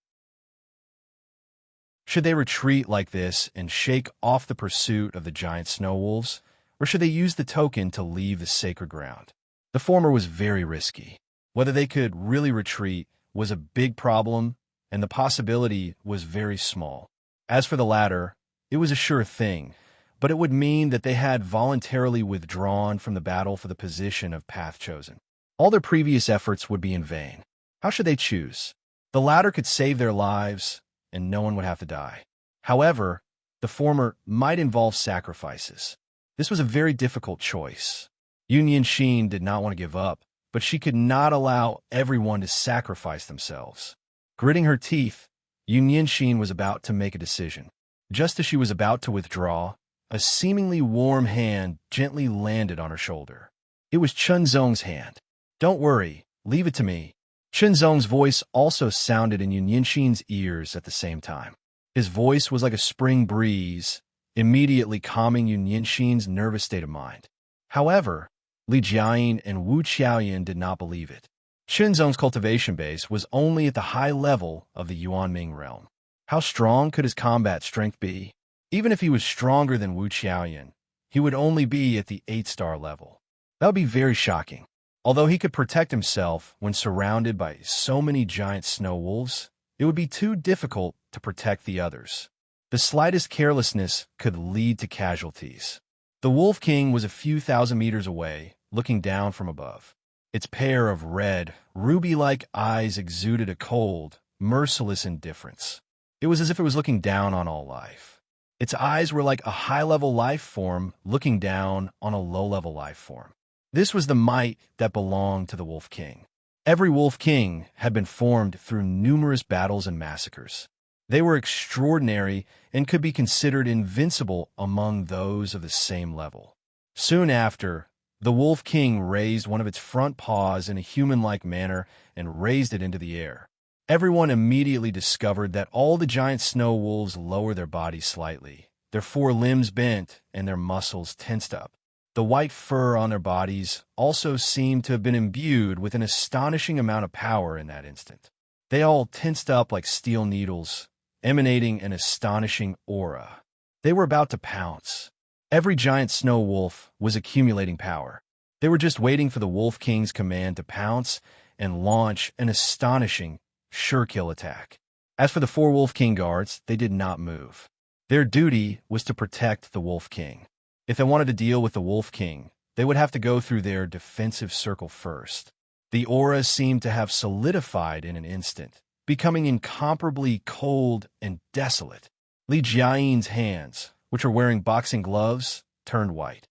Should they retreat like this and shake off the pursuit of the giant snow wolves, or should they use the token to leave the sacred ground? The former was very risky. Whether they could really retreat was a big problem, and the possibility was very small. As for the latter, it was a sure thing, but it would mean that they had voluntarily withdrawn from the battle for the position of path chosen. All their previous efforts would be in vain. How should they choose? The latter could save their lives, and no one would have to die. However, the former might involve sacrifices. This was a very difficult choice. Yun Yinxin did not want to give up, but she could not allow everyone to sacrifice themselves. Gritting her teeth, Yun Yinxin was about to make a decision. Just as she was about to withdraw, a seemingly warm hand gently landed on her shoulder. It was Qinzong's hand. "Don't worry, leave it to me." Qinzong's voice also sounded in Yun Yinxin's ears at the same time. His voice was like a spring breeze, immediately calming Yun Yinxin's nervous state of mind. However, Li Jiayin and Wu Qiaoyun did not believe it. Qinzong's cultivation base was only at the high level of the Yuanming realm. How strong could his combat strength be? Even if he was stronger than Wu Qiaoyun, he would only be at the 8-star level. That would be very shocking. Although he could protect himself when surrounded by so many giant snow wolves, it would be too difficult to protect the others. The slightest carelessness could lead to casualties. The Wolf King was a few thousand meters away, looking down from above. Its pair of red, ruby-like eyes exuded a cold, merciless indifference. It was as if it was looking down on all life. Its eyes were like a high-level life form looking down on a low-level life form. This was the might that belonged to the Wolf King. Every Wolf King had been formed through numerous battles and massacres. They were extraordinary and could be considered invincible among those of the same level. Soon after, the Wolf King raised one of its front paws in a human-like manner and raised it into the air. Everyone immediately discovered that all the giant snow wolves lowered their bodies slightly. Their four limbs bent and their muscles tensed up. The white fur on their bodies also seemed to have been imbued with an astonishing amount of power in that instant. They all tensed up like steel needles, emanating an astonishing aura. They were about to pounce. Every giant snow wolf was accumulating power. They were just waiting for the Wolf King's command to pounce and launch an astonishing, sure-kill attack. As for the four Wolf King guards, they did not move. Their duty was to protect the Wolf King. If they wanted to deal with the Wolf King, they would have to go through their defensive circle first. The aura seemed to have solidified in an instant, becoming incomparably cold and desolate. Li Jiayin's hands, which were wearing boxing gloves, turned white.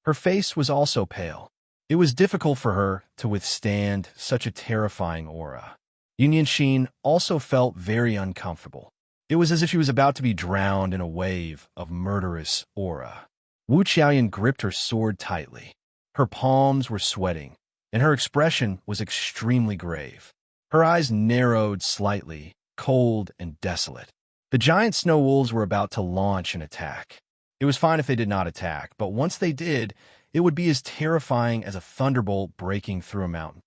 Her face was also pale. It was difficult for her to withstand such a terrifying aura. Yunyinxin also felt very uncomfortable. It was as if she was about to be drowned in a wave of murderous aura. Wu Qiaoyan gripped her sword tightly. Her palms were sweating, and her expression was extremely grave. Her eyes narrowed slightly, cold and desolate. The giant snow wolves were about to launch an attack. It was fine if they did not attack, but once they did, it would be as terrifying as a thunderbolt breaking through a mountain.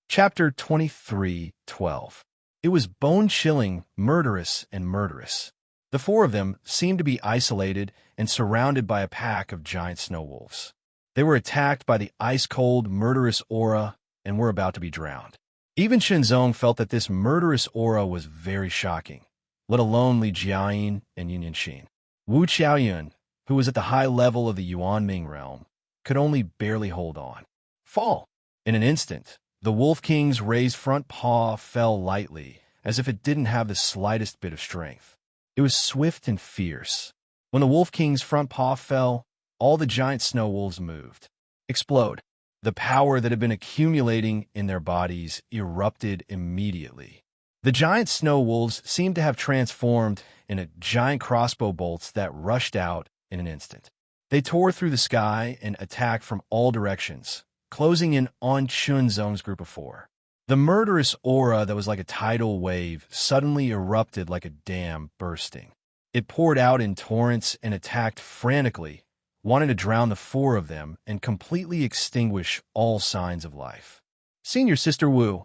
Chapter 23:12. It was bone-chilling, murderous, and murderous. The four of them seemed to be isolated and surrounded by a pack of giant snow wolves. They were attacked by the ice-cold, murderous aura and were about to be drowned. Even Shenzong felt that this murderous aura was very shocking, let alone Li Jiayin and Yunyinxin. Wu Qiaoyan, who was at the high level of the Yuanming realm, could only barely hold on. Fall! In an instant, the Wolf King's raised front paw fell lightly, as if it didn't have the slightest bit of strength. It was swift and fierce. When the Wolf King's front paw fell, all the giant snow wolves moved. Explode. The power that had been accumulating in their bodies erupted immediately. The giant snow wolves seemed to have transformed into giant crossbow bolts that rushed out in an instant. They tore through the sky and attacked from all directions, closing in on Chunzong's group of four. The murderous aura that was like a tidal wave suddenly erupted like a dam bursting. It poured out in torrents and attacked frantically, wanting to drown the four of them and completely extinguish all signs of life. Senior Sister Wu,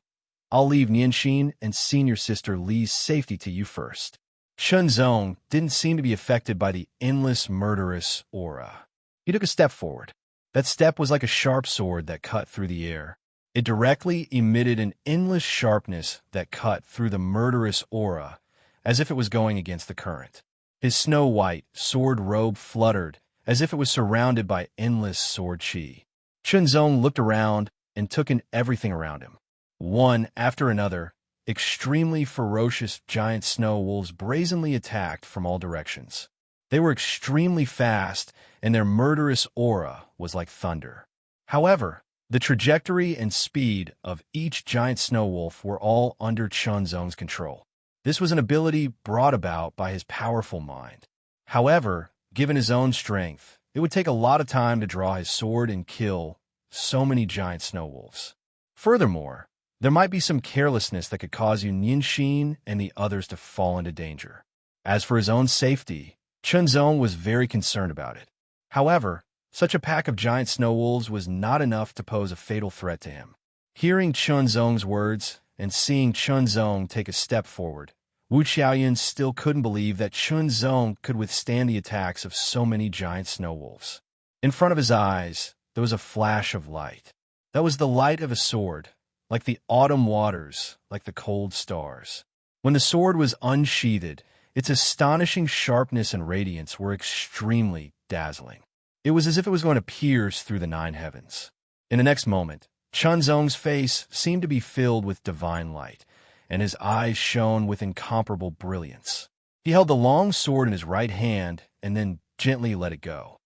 I'll leave Nianxin and Senior Sister Li's safety to you first. Chunzong didn't seem to be affected by the endless murderous aura. He took a step forward. That step was like a sharp sword that cut through the air. It directly emitted an endless sharpness that cut through the murderous aura, as if it was going against the current. His snow-white sword robe fluttered, as if it was surrounded by endless sword chi. Chunzong looked around and took in everything around him. One after another, extremely ferocious giant snow wolves brazenly attacked from all directions. They were extremely fast, and their murderous aura was like thunder. However, the trajectory and speed of each giant snow wolf were all under Chunzong's control. This was an ability brought about by his powerful mind. However, given his own strength, it would take a lot of time to draw his sword and kill so many giant snow wolves. Furthermore, there might be some carelessness that could cause Yunyinxin and the others to fall into danger. As for his own safety, Chunzong was very concerned about it. However, such a pack of giant snow wolves was not enough to pose a fatal threat to him. Hearing Chunzong's words and seeing Chunzong take a step forward, Wu Qiaoyan still couldn't believe that Chunzong could withstand the attacks of so many giant snow wolves. In front of his eyes, there was a flash of light. That was the light of a sword, like the autumn waters, like the cold stars. When the sword was unsheathed, Its astonishing sharpness and radiance were extremely dazzling. It was as if it was going to pierce through the nine heavens. In the next moment, Chunzong's face seemed to be filled with divine light, and his eyes shone with incomparable brilliance. He held the long sword in his right hand and then gently let it go.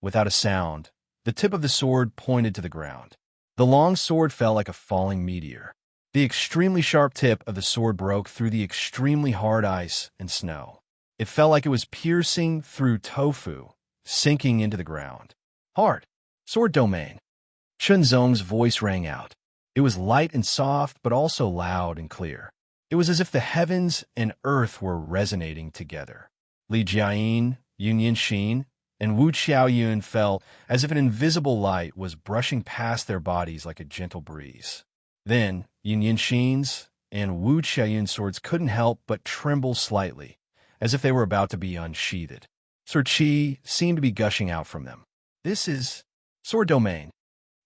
Without a sound, the tip of the sword pointed to the ground. The long sword fell like a falling meteor. The extremely sharp tip of the sword broke through the extremely hard ice and snow. It felt like it was piercing through tofu, sinking into the ground. Hard. Sword domain. Chunzong's voice rang out. It was light and soft, but also loud and clear. It was as if the heavens and earth were resonating together. Li Jiayin, Yun Yinxin, and Wu Qiaoyun felt as if an invisible light was brushing past their bodies like a gentle breeze. Then, Yun Yinxin's and Wu Qiaoyun's swords couldn't help but tremble slightly, as if they were about to be unsheathed. Sir Qi seemed to be gushing out from them. This is sword domain.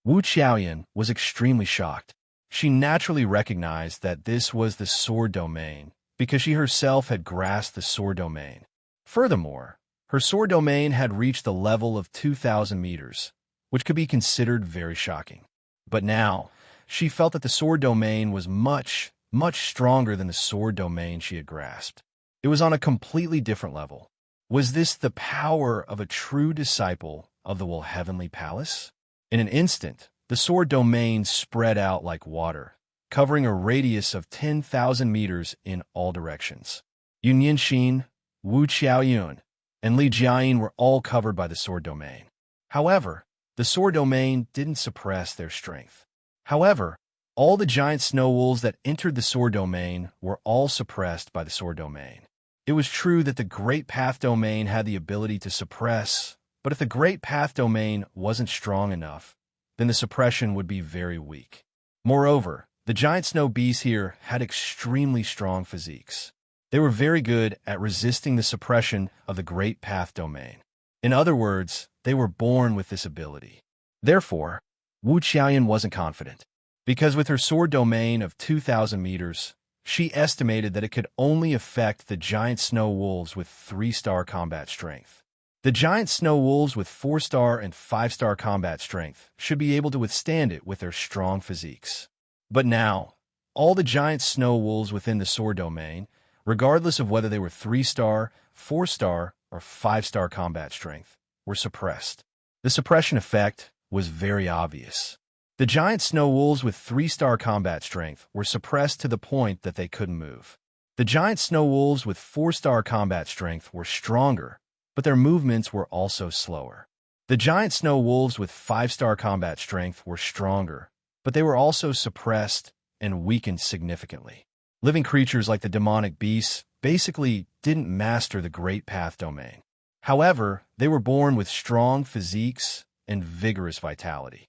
Wu Qiaoyun was extremely shocked. She naturally recognized that this was the sword domain because she herself had grasped the sword domain. Furthermore, her sword domain had reached the level of 2,000 meters, which could be considered very shocking. But now, she felt that the sword domain was much, much stronger than the sword domain she had grasped. It was on a completely different level. Was this the power of a true disciple of the Heavenly Palace? In an instant, the sword domain spread out like water, covering a radius of 10,000 meters in all directions. Yun Yinxin, Wu Qiaoyun, and Li Jiayin were all covered by the sword domain. However, the sword domain didn't suppress their strength. However, all the giant snow wolves that entered the sword domain were all suppressed by the sword domain. It was true that the Great Path domain had the ability to suppress, but if the Great Path domain wasn't strong enough, then the suppression would be very weak. Moreover, the giant snow beasts here had extremely strong physiques. They were very good at resisting the suppression of the Great Path domain. In other words, they were born with this ability. Therefore, Wu Qiaoyun wasn't confident, because with her sword domain of 2,000 meters, she estimated that it could only affect the giant snow wolves with 3-star combat strength. The giant snow wolves with 4-star and 5-star combat strength should be able to withstand it with their strong physiques. But now, all the giant snow wolves within the sword domain, regardless of whether they were 3-star, 4-star, or 5-star combat strength, were suppressed. The suppression effect was very obvious. The giant snow wolves with 3-star combat strength were suppressed to the point that they couldn't move. The giant snow wolves with 4-star combat strength were stronger, but their movements were also slower. The giant snow wolves with 5-star combat strength were stronger, but they were also suppressed and weakened significantly. Living creatures like the demonic beasts basically didn't master the Great Path domain. However, they were born with strong physiques and vigorous vitality.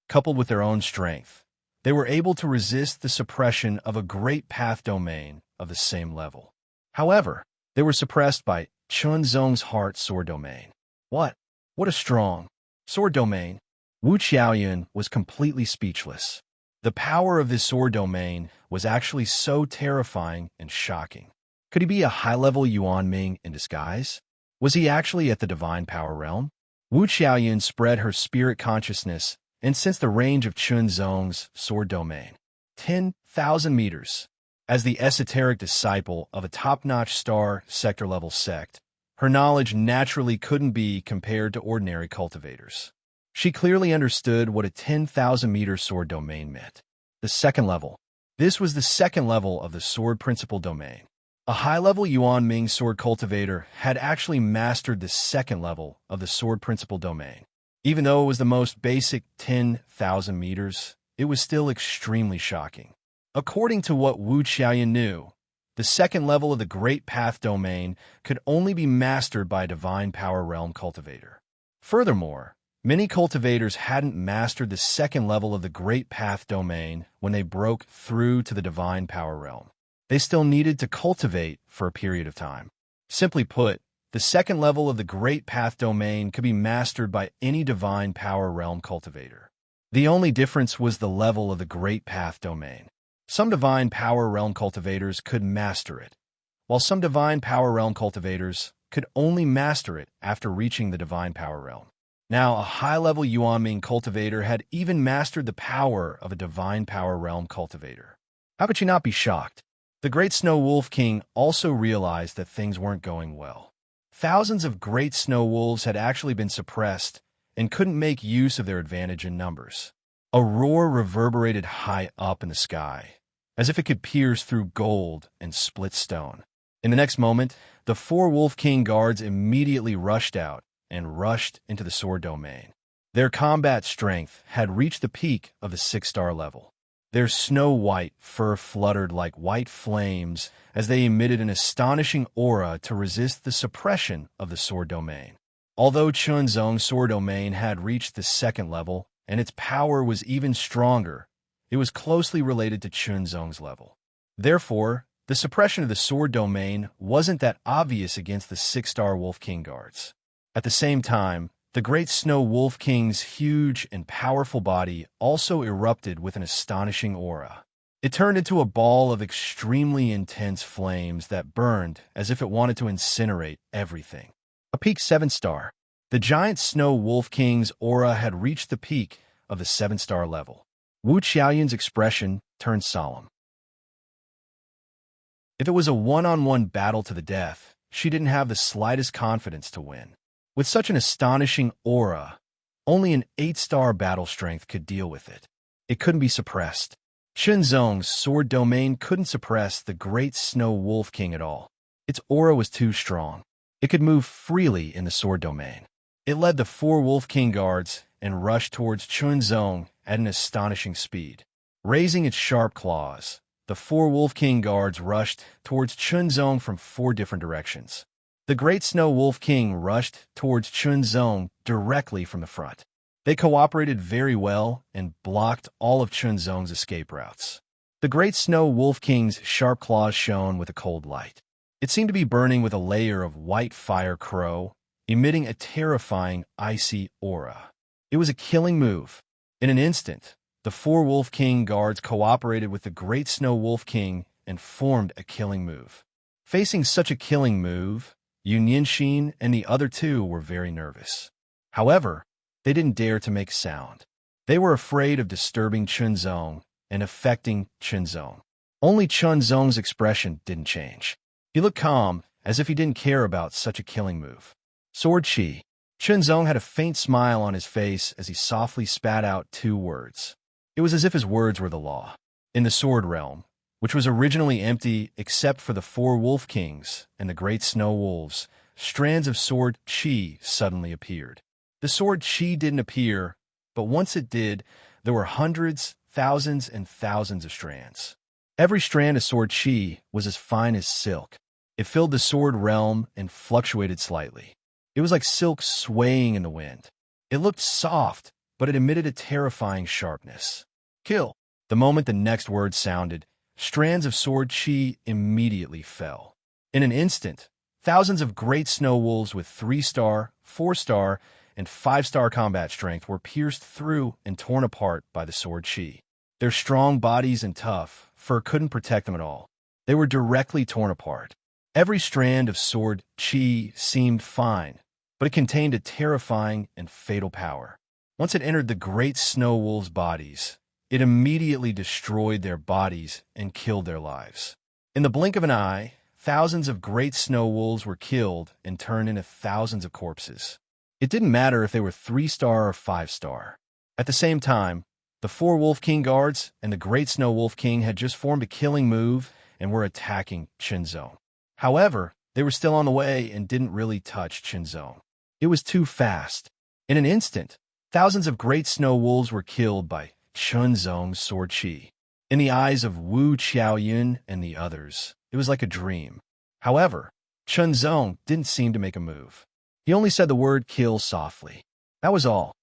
Coupled with their own strength, they were able to resist the suppression of a Great Path domain of the same level. However, they were suppressed by Chunzong's heart sword domain. What a strong sword domain! Wu Qiaoyun was completely speechless. The power of this sword domain was actually so terrifying and shocking. Could he be a high-level Yuan Ming in disguise? Was he actually at the divine power realm? Wu Qiaoyun spread her spirit consciousness and sensed the range of Chunzong's sword domain. 10,000 meters. As the esoteric disciple of a top-notch star sector-level sect, her knowledge naturally couldn't be compared to ordinary cultivators. She clearly understood what a 10,000-meter sword domain meant. The second level. This was the second level of the sword principle domain. A high-level Yuan Ming sword cultivator had actually mastered the second level of the sword principle domain. Even though it was the most basic 10,000 meters, it was still extremely shocking. According to what Wu Qiaoyun knew, the second level of the Great Path domain could only be mastered by a divine power realm cultivator. Furthermore, many cultivators hadn't mastered the second level of the Great Path domain when they broke through to the divine power realm. They still needed to cultivate for a period of time. Simply put, the second level of the Great Path domain could be mastered by any divine power realm cultivator. The only difference was the level of the Great Path domain. Some Divine Power Realm cultivators could master it, while some Divine Power Realm cultivators could only master it after reaching the Divine Power Realm. Now, a high-level Yuanming cultivator had even mastered the power of a Divine Power Realm cultivator. How could you not be shocked? The Great Snow Wolf King also realized that things weren't going well. Thousands of Great Snow Wolves had actually been suppressed and couldn't make use of their advantage in numbers. A roar reverberated high up in the sky, as if it could pierce through gold and split stone. In the next moment, the 4 Wolf King guards immediately rushed out and rushed into the sword domain. Their combat strength had reached the peak of the 6-star level. Their snow-white fur fluttered like white flames as they emitted an astonishing aura to resist the suppression of the sword domain. Although Chunzong's sword domain had reached the 2nd level, and its power was even stronger, it was closely related to Chunzong's level. Therefore, the suppression of the sword domain wasn't that obvious against the 6-star Wolf King guards. At the same time, the Great Snow Wolf King's huge and powerful body also erupted with an astonishing aura. It turned into a ball of extremely intense flames that burned as if it wanted to incinerate everything. A peak 7-star. The giant Snow Wolf King's aura had reached the peak of the 7-star level. Wu Qiaoyun's expression turned solemn. If it was a one-on-one battle to the death, she didn't have the slightest confidence to win. With such an astonishing aura, only an 8-star battle strength could deal with it. It couldn't be suppressed. Chunzong's sword domain couldn't suppress the Great Snow Wolf King at all. Its aura was too strong. It could move freely in the sword domain. It led the 4 Wolf King guards and rushed towards Chunzong at an astonishing speed. Raising its sharp claws, the 4 Wolf King guards rushed towards Chunzong from 4 different directions. The Great Snow Wolf King rushed towards Chunzong directly from the front. They cooperated very well and blocked all of Chunzong's escape routes. The Great Snow Wolf King's sharp claws shone with a cold light. It seemed to be burning with a layer of white fire crow, emitting a terrifying icy aura. It was a killing move. In an instant, the 4 Wolf King guards cooperated with the Great Snow Wolf King and formed a killing move. Facing such a killing move, Yun Yinxin and the other 2 were very nervous. However, they didn't dare to make sound. They were afraid of disturbing Chunzong and affecting Chunzong. Only Chunzong's expression didn't change. He looked calm, as if he didn't care about such a killing move. Sword Chi. Chunzong had a faint smile on his face as he softly spat out 2 words. It was as if his words were the law. In the Sword Realm, which was originally empty except for the 4 Wolf Kings and the Great Snow Wolves, strands of sword chi suddenly appeared. The sword chi didn't appear, but once it did, there were hundreds, thousands, and thousands of strands. Every strand of sword chi was as fine as silk. It filled the sword realm and fluctuated slightly. It was like silk swaying in the wind. It looked soft, but it emitted a terrifying sharpness. Kill. The moment the next word sounded, strands of sword chi immediately fell. In an instant, thousands of Great Snow Wolves with 3-star, 4-star, and 5-star combat strength were pierced through and torn apart by the sword chi. Their strong bodies and tough fur couldn't protect them at all. They were directly torn apart. Every strand of sword chi seemed fine, but it contained a terrifying and fatal power. Once it entered the Great Snow Wolves' bodies, it immediately destroyed their bodies and killed their lives. In the blink of an eye, thousands of Great Snow Wolves were killed and turned into thousands of corpses. It didn't matter if they were 3-star or 5-star. At the same time, the 4 Wolf King guards and the Great Snow Wolf King had just formed a killing move and were attacking Chunzong. However, they were still on the way and didn't really touch Chunzong. It was too fast. In an instant, thousands of Great Snow Wolves were killed by Chunzong's sword chi. In the eyes of Wu Qiaoyun and the others, it was like a dream. However, Chunzong didn't seem to make a move. He only said the word kill softly. That was all.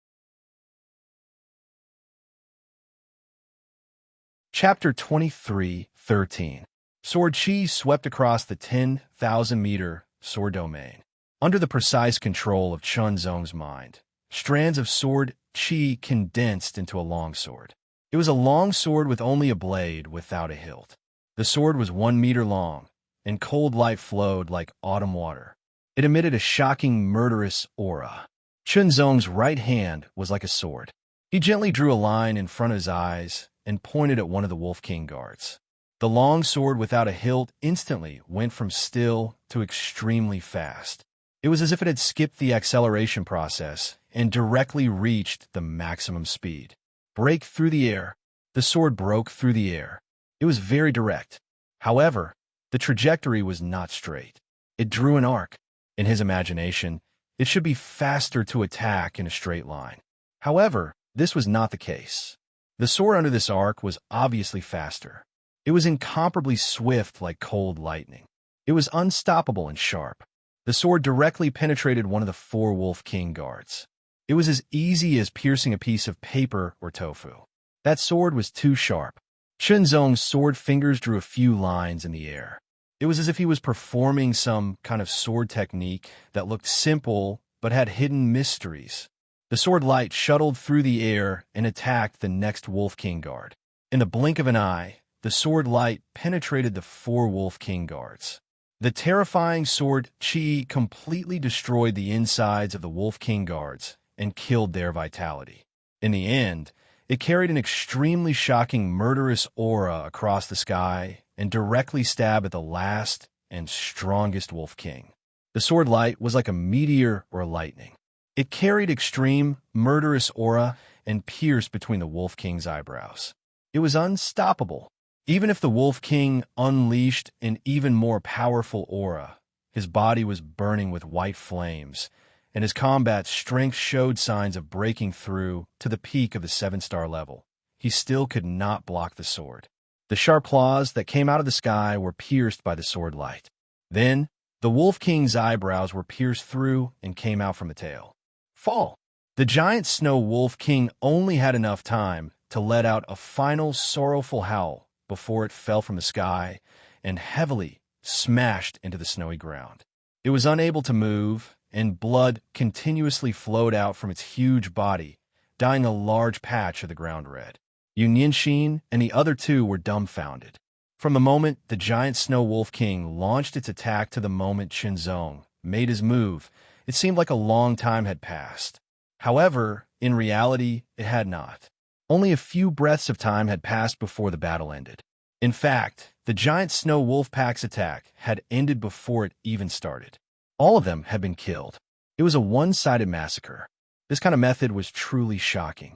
Chapter 23:13. Sword Chi swept across the 10,000-meter sword domain. Under the precise control of Chunzong's mind, strands of sword Chi condensed into a longsword. It was a long sword with only a blade without a hilt. The sword was 1 meter long, and cold light flowed like autumn water. It emitted a shocking, murderous aura. Chunzong's right hand was like a sword. He gently drew a line in front of his eyes and pointed at one of the Wolf King guards. The long sword without a hilt instantly went from still to extremely fast. It was as if it had skipped the acceleration process and directly reached the maximum speed. Break through the air. The sword broke through the air. It was very direct. However, the trajectory was not straight. It drew an arc. In his imagination, it should be faster to attack in a straight line. However, this was not the case. The sword under this arc was obviously faster. It was incomparably swift like cold lightning. It was unstoppable and sharp. The sword directly penetrated one of the 4 Wolf King guards. It was as easy as piercing a piece of paper or tofu. That sword was too sharp. Chunzong's sword fingers drew a few lines in the air. It was as if he was performing some kind of sword technique that looked simple but had hidden mysteries. The sword light shuttled through the air and attacked the next Wolf King guard. In the blink of an eye, the sword light penetrated the 4 Wolf King guards. The terrifying sword chi completely destroyed the insides of the Wolf King guards and killed their vitality. In the end, it carried an extremely shocking, murderous aura across the sky and directly stabbed at the last and strongest Wolf King. The sword light was like a meteor or lightning. It carried extreme, murderous aura and pierced between the Wolf King's eyebrows. It was unstoppable. Even if the Wolf King unleashed an even more powerful aura, his body was burning with white flames, and his combat strength showed signs of breaking through to the peak of the 7-star level. He still could not block the sword. The sharp claws that came out of the sky were pierced by the sword light. Then, the Wolf King's eyebrows were pierced through and came out from the tail. Fall! The giant Snow Wolf King only had enough time to let out a final sorrowful howl before it fell from the sky and heavily smashed into the snowy ground. It was unable to move, and blood continuously flowed out from its huge body, dyeing a large patch of the ground red. Yunyinxin and the other 2 were dumbfounded. From the moment the giant Snow Wolf King launched its attack to the moment Chunzong made his move, it seemed like a long time had passed. However, in reality, it had not. Only a few breaths of time had passed before the battle ended. In fact, the giant Snow Wolf Pack's attack had ended before it even started. All of them had been killed. It was a one-sided massacre. This kind of method was truly shocking.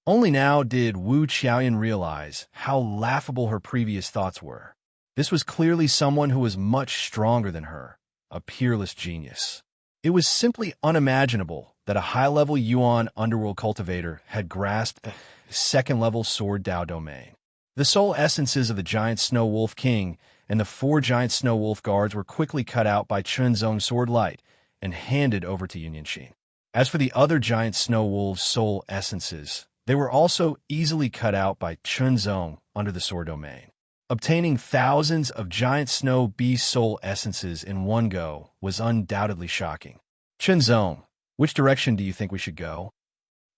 Only now did Wu Qiaoyan realize how laughable her previous thoughts were. This was clearly someone who was much stronger than her, a peerless genius. It was simply unimaginable that a high-level Yuan underworld cultivator had grasped a second-level sword Dao domain. The soul essences of the giant Snow Wolf King and the 4 giant Snow Wolf guards were quickly cut out by Chunzong's sword light and handed over to Yunyinxin. As for the other giant Snow Wolves' soul essences, they were also easily cut out by Chunzong under the sword domain. Obtaining thousands of giant snow beast soul essences in one go was undoubtedly shocking. Chunzong, which direction do you think we should go?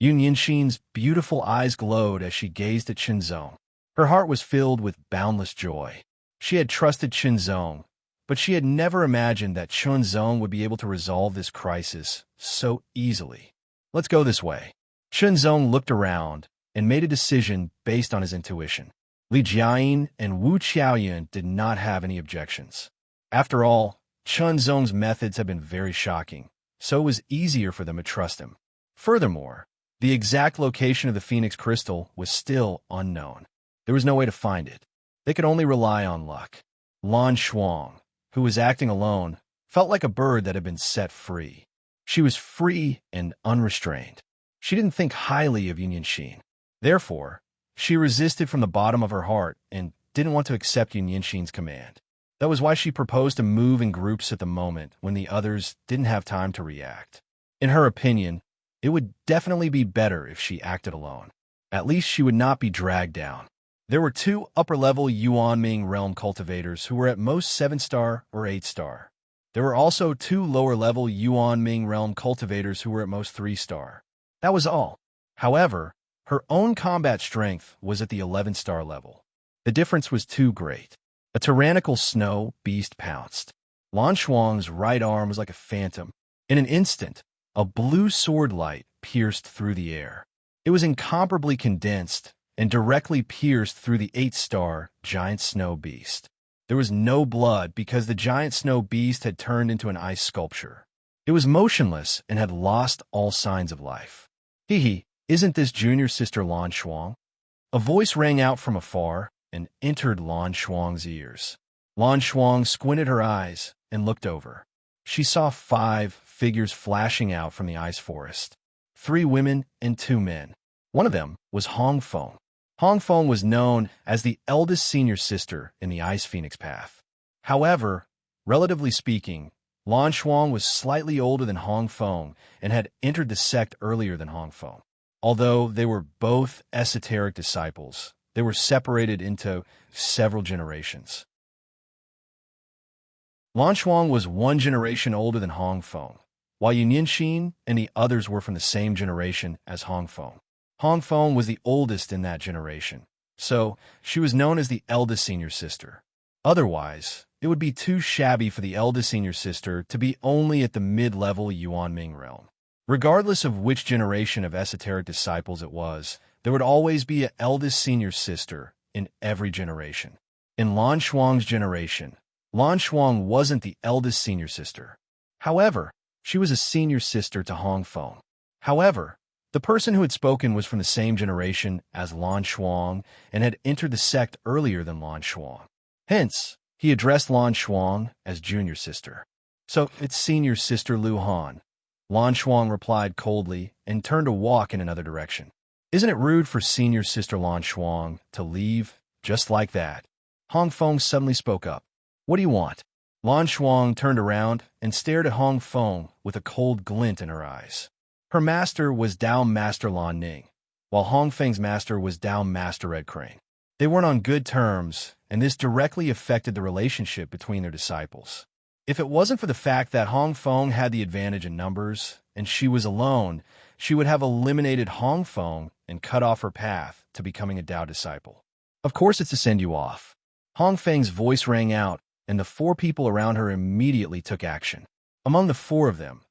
Yunyinxin's beautiful eyes glowed as she gazed at Chunzong. Her heart was filled with boundless joy. She had trusted Chunzong, but she had never imagined that Chunzong would be able to resolve this crisis so easily. Let's go this way. Chunzong looked around and made a decision based on his intuition. Li Jiayin and Wu Qiaoyan did not have any objections. After all, Chunzong's methods had been very shocking, so it was easier for them to trust him. Furthermore, the exact location of the Phoenix Crystal was still unknown. There was no way to find it. They could only rely on luck. Lan Shuang, who was acting alone, felt like a bird that had been set free. She was free and unrestrained. She didn't think highly of Yunyinxin. Therefore, she resisted from the bottom of her heart and didn't want to accept Yunyinxin's command. That was why she proposed to move in groups at the moment when the others didn't have time to react. In her opinion, it would definitely be better if she acted alone. At least she would not be dragged down. There were 2 upper-level Yuanming realm cultivators who were at most 7-star or 8-star. There were also 2 lower-level Yuanming realm cultivators who were at most 3-star. That was all. However, her own combat strength was at the 11-star level. The difference was too great. A tyrannical snow beast pounced. Lan Shuang's right arm was like a phantom. In an instant, a blue sword light pierced through the air. It was incomparably condensed and directly pierced through the 8-star giant snow beast. There was no blood because the giant snow beast had turned into an ice sculpture. It was motionless and had lost all signs of life. Hee, isn't this junior sister Lan Shuang? A voice rang out from afar and entered Lan Shuang's ears. Lan Shuang squinted her eyes and looked over. She saw 5 figures flashing out from the ice forest. 3 women and 2 men. One of them was Hong Feng. Hong Feng was known as the eldest senior sister in the Ice Phoenix Path. However, relatively speaking, Lan Shuang was slightly older than Hong Feng and had entered the sect earlier than Hong Feng. Although they were both esoteric disciples, they were separated into several generations. Lan Shuang was 1 generation older than Hong Feng, while Yunyin and the others were from the same generation as Hong Feng. Hong Feng was the oldest in that generation, so she was known as the eldest senior sister. Otherwise, it would be too shabby for the eldest senior sister to be only at the mid-level Yuanming realm. Regardless of which generation of esoteric disciples it was, there would always be an eldest senior sister in every generation. In Lan Shuang's generation, Lan Shuang wasn't the eldest senior sister. However, she was a senior sister to Hong Feng. However, the person who had spoken was from the same generation as Lan Shuang and had entered the sect earlier than Lan Shuang. Hence, he addressed Lan Shuang as junior sister. So, it's senior sister Lu Han. Lan Shuang replied coldly and turned to walk in another direction. Isn't it rude for senior sister Lan Shuang to leave just like that? Hong Feng suddenly spoke up. What do you want? Lan Shuang turned around and stared at Hong Feng with a cold glint in her eyes. Her master was Dao Master Lan Ning, while Hong Feng's master was Dao Master Red Crane. They weren't on good terms, and this directly affected the relationship between their disciples. If it wasn't for the fact that Hong Feng had the advantage in numbers, and she was alone, she would have eliminated Hong Feng and cut off her path to becoming a Dao disciple. Of course it's to send you off. Hong Feng's voice rang out, and the 4 people around her immediately took action. Among the 4 of them,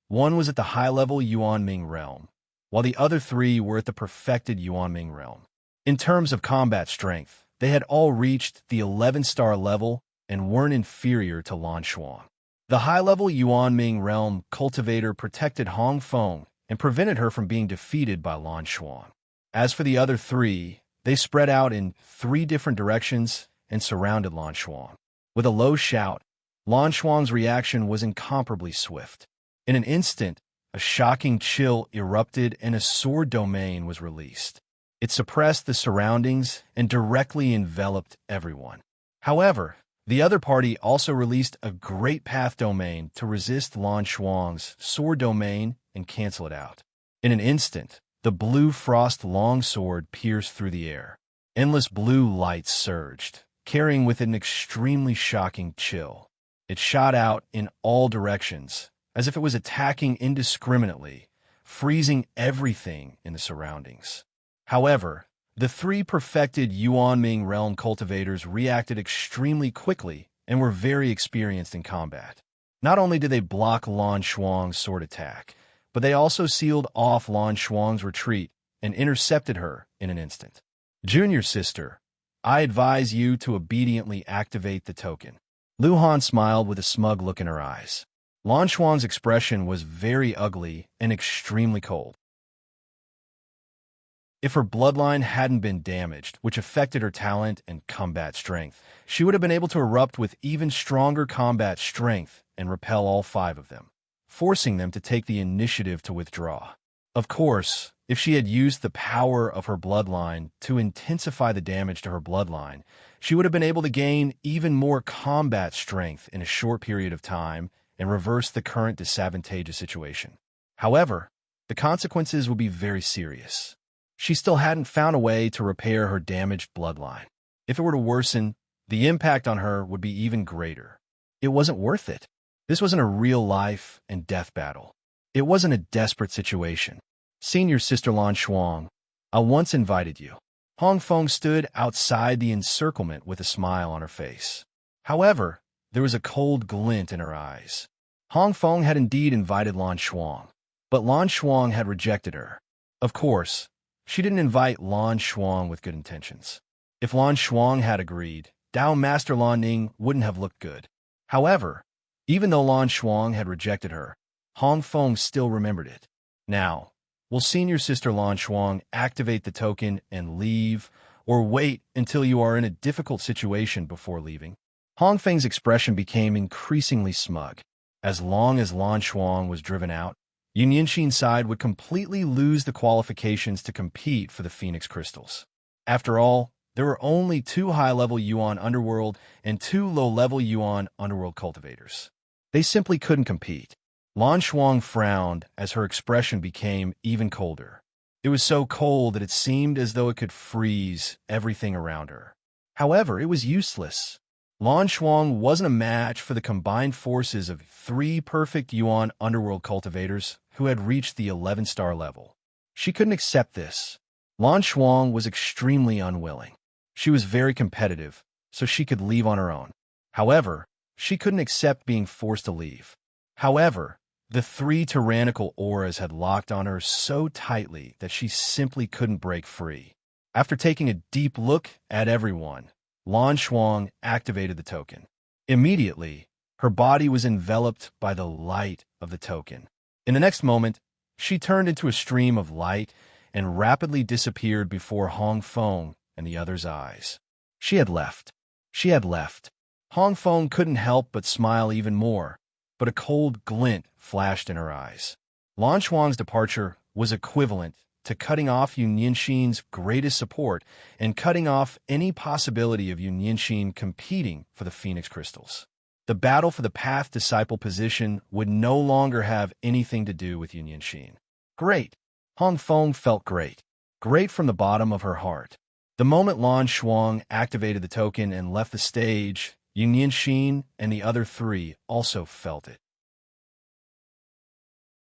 1 was at the high-level Yuanming realm, while the other 3 were at the perfected Yuanming realm. In terms of combat strength, they had all reached the 11-star level and weren't inferior to Lan Shuang. The high-level Yuanming realm cultivator protected Hong Feng and prevented her from being defeated by Lan Shuang. As for the other 3, they spread out in 3 different directions and surrounded Lan Shuang. With a low shout, Lan Shuang's reaction was incomparably swift. In an instant, a shocking chill erupted and a sword domain was released. It suppressed the surroundings and directly enveloped everyone. However, the other party also released a great path domain to resist Lan Shuang's sword domain and cancel it out. In an instant, the blue frost longsword pierced through the air. Endless blue lights surged, carrying with it an extremely shocking chill. It shot out in all directions, as if it was attacking indiscriminately, freezing everything in the surroundings. However, the 3 perfected Yuanming realm cultivators reacted extremely quickly and were very experienced in combat. Not only did they block Lan Shuang's sword attack, but they also sealed off Lan Shuang's retreat and intercepted her in an instant. Junior sister, I advise you to obediently activate the token. Lu Han smiled with a smug look in her eyes. Lan Shuang's expression was very ugly and extremely cold. If her bloodline hadn't been damaged, which affected her talent and combat strength, she would have been able to erupt with even stronger combat strength and repel all 5 of them, forcing them to take the initiative to withdraw. Of course, if she had used the power of her bloodline to intensify the damage to her bloodline, she would have been able to gain even more combat strength in a short period of time and reverse the current disadvantageous situation. However, the consequences would be very serious. She still hadn't found a way to repair her damaged bloodline. If it were to worsen, the impact on her would be even greater. It wasn't worth it. This wasn't a real life and death battle. It wasn't a desperate situation. Senior Sister Lan Shuang, I once invited you. Hong Feng stood outside the encirclement with a smile on her face. However, there was a cold glint in her eyes. Hong Feng had indeed invited Lan Shuang, but Lan Shuang had rejected her. Of course, she didn't invite Lan Shuang with good intentions. If Lan Shuang had agreed, Dao Master Lan Ning wouldn't have looked good. However, even though Lan Shuang had rejected her, Hong Feng still remembered it. Now, will Senior Sister Lan Shuang activate the token and leave, or wait until you are in a difficult situation before leaving? Hong Feng's expression became increasingly smug. As long as Lan Shuang was driven out, Yunyanxin's side would completely lose the qualifications to compete for the Phoenix Crystals. After all, there were only 2 high-level Yuan Underworld and 2 low-level Yuan Underworld cultivators. They simply couldn't compete. Lan Shuang frowned as her expression became even colder. It was so cold that it seemed as though it could freeze everything around her. However, it was useless. Lan Shuang wasn't a match for the combined forces of 3 perfect Yuan Underworld cultivators who had reached the 11-star level. She couldn't accept this. Lan Shuang was extremely unwilling. She was very competitive, so she could leave on her own. However, she couldn't accept being forced to leave. However, the 3 tyrannical auras had locked on her so tightly that she simply couldn't break free. After taking a deep look at everyone, Lan Shuang activated the token. Immediately, her body was enveloped by the light of the token. In the next moment, she turned into a stream of light and rapidly disappeared before Hong Feng and the others' eyes. She had left. She had left. Hong Feng couldn't help but smile even more, but a cold glint flashed in her eyes. Lan Shuang's departure was equivalent to cutting off Yunyanxin's greatest support and cutting off any possibility of Yunyanxin competing for the Phoenix Crystals. The battle for the Path Disciple position would no longer have anything to do with Yunyanxin. Great. Hong Feng felt great. Great from the bottom of her heart. The moment Lan Shuang activated the token and left the stage, Yunyanxin and the other 3 also felt it.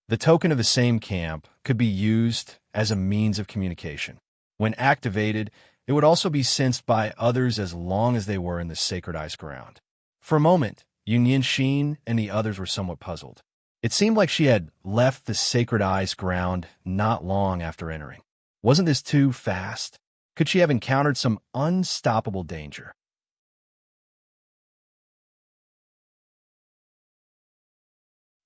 The token of the same camp could be used as a means of communication. When activated, it would also be sensed by others as long as they were in the sacred ice ground. For a moment, Yunyanxin and the others were somewhat puzzled. It seemed like she had left the sacred ice ground not long after entering. Wasn't this too fast? Could she have encountered some unstoppable danger?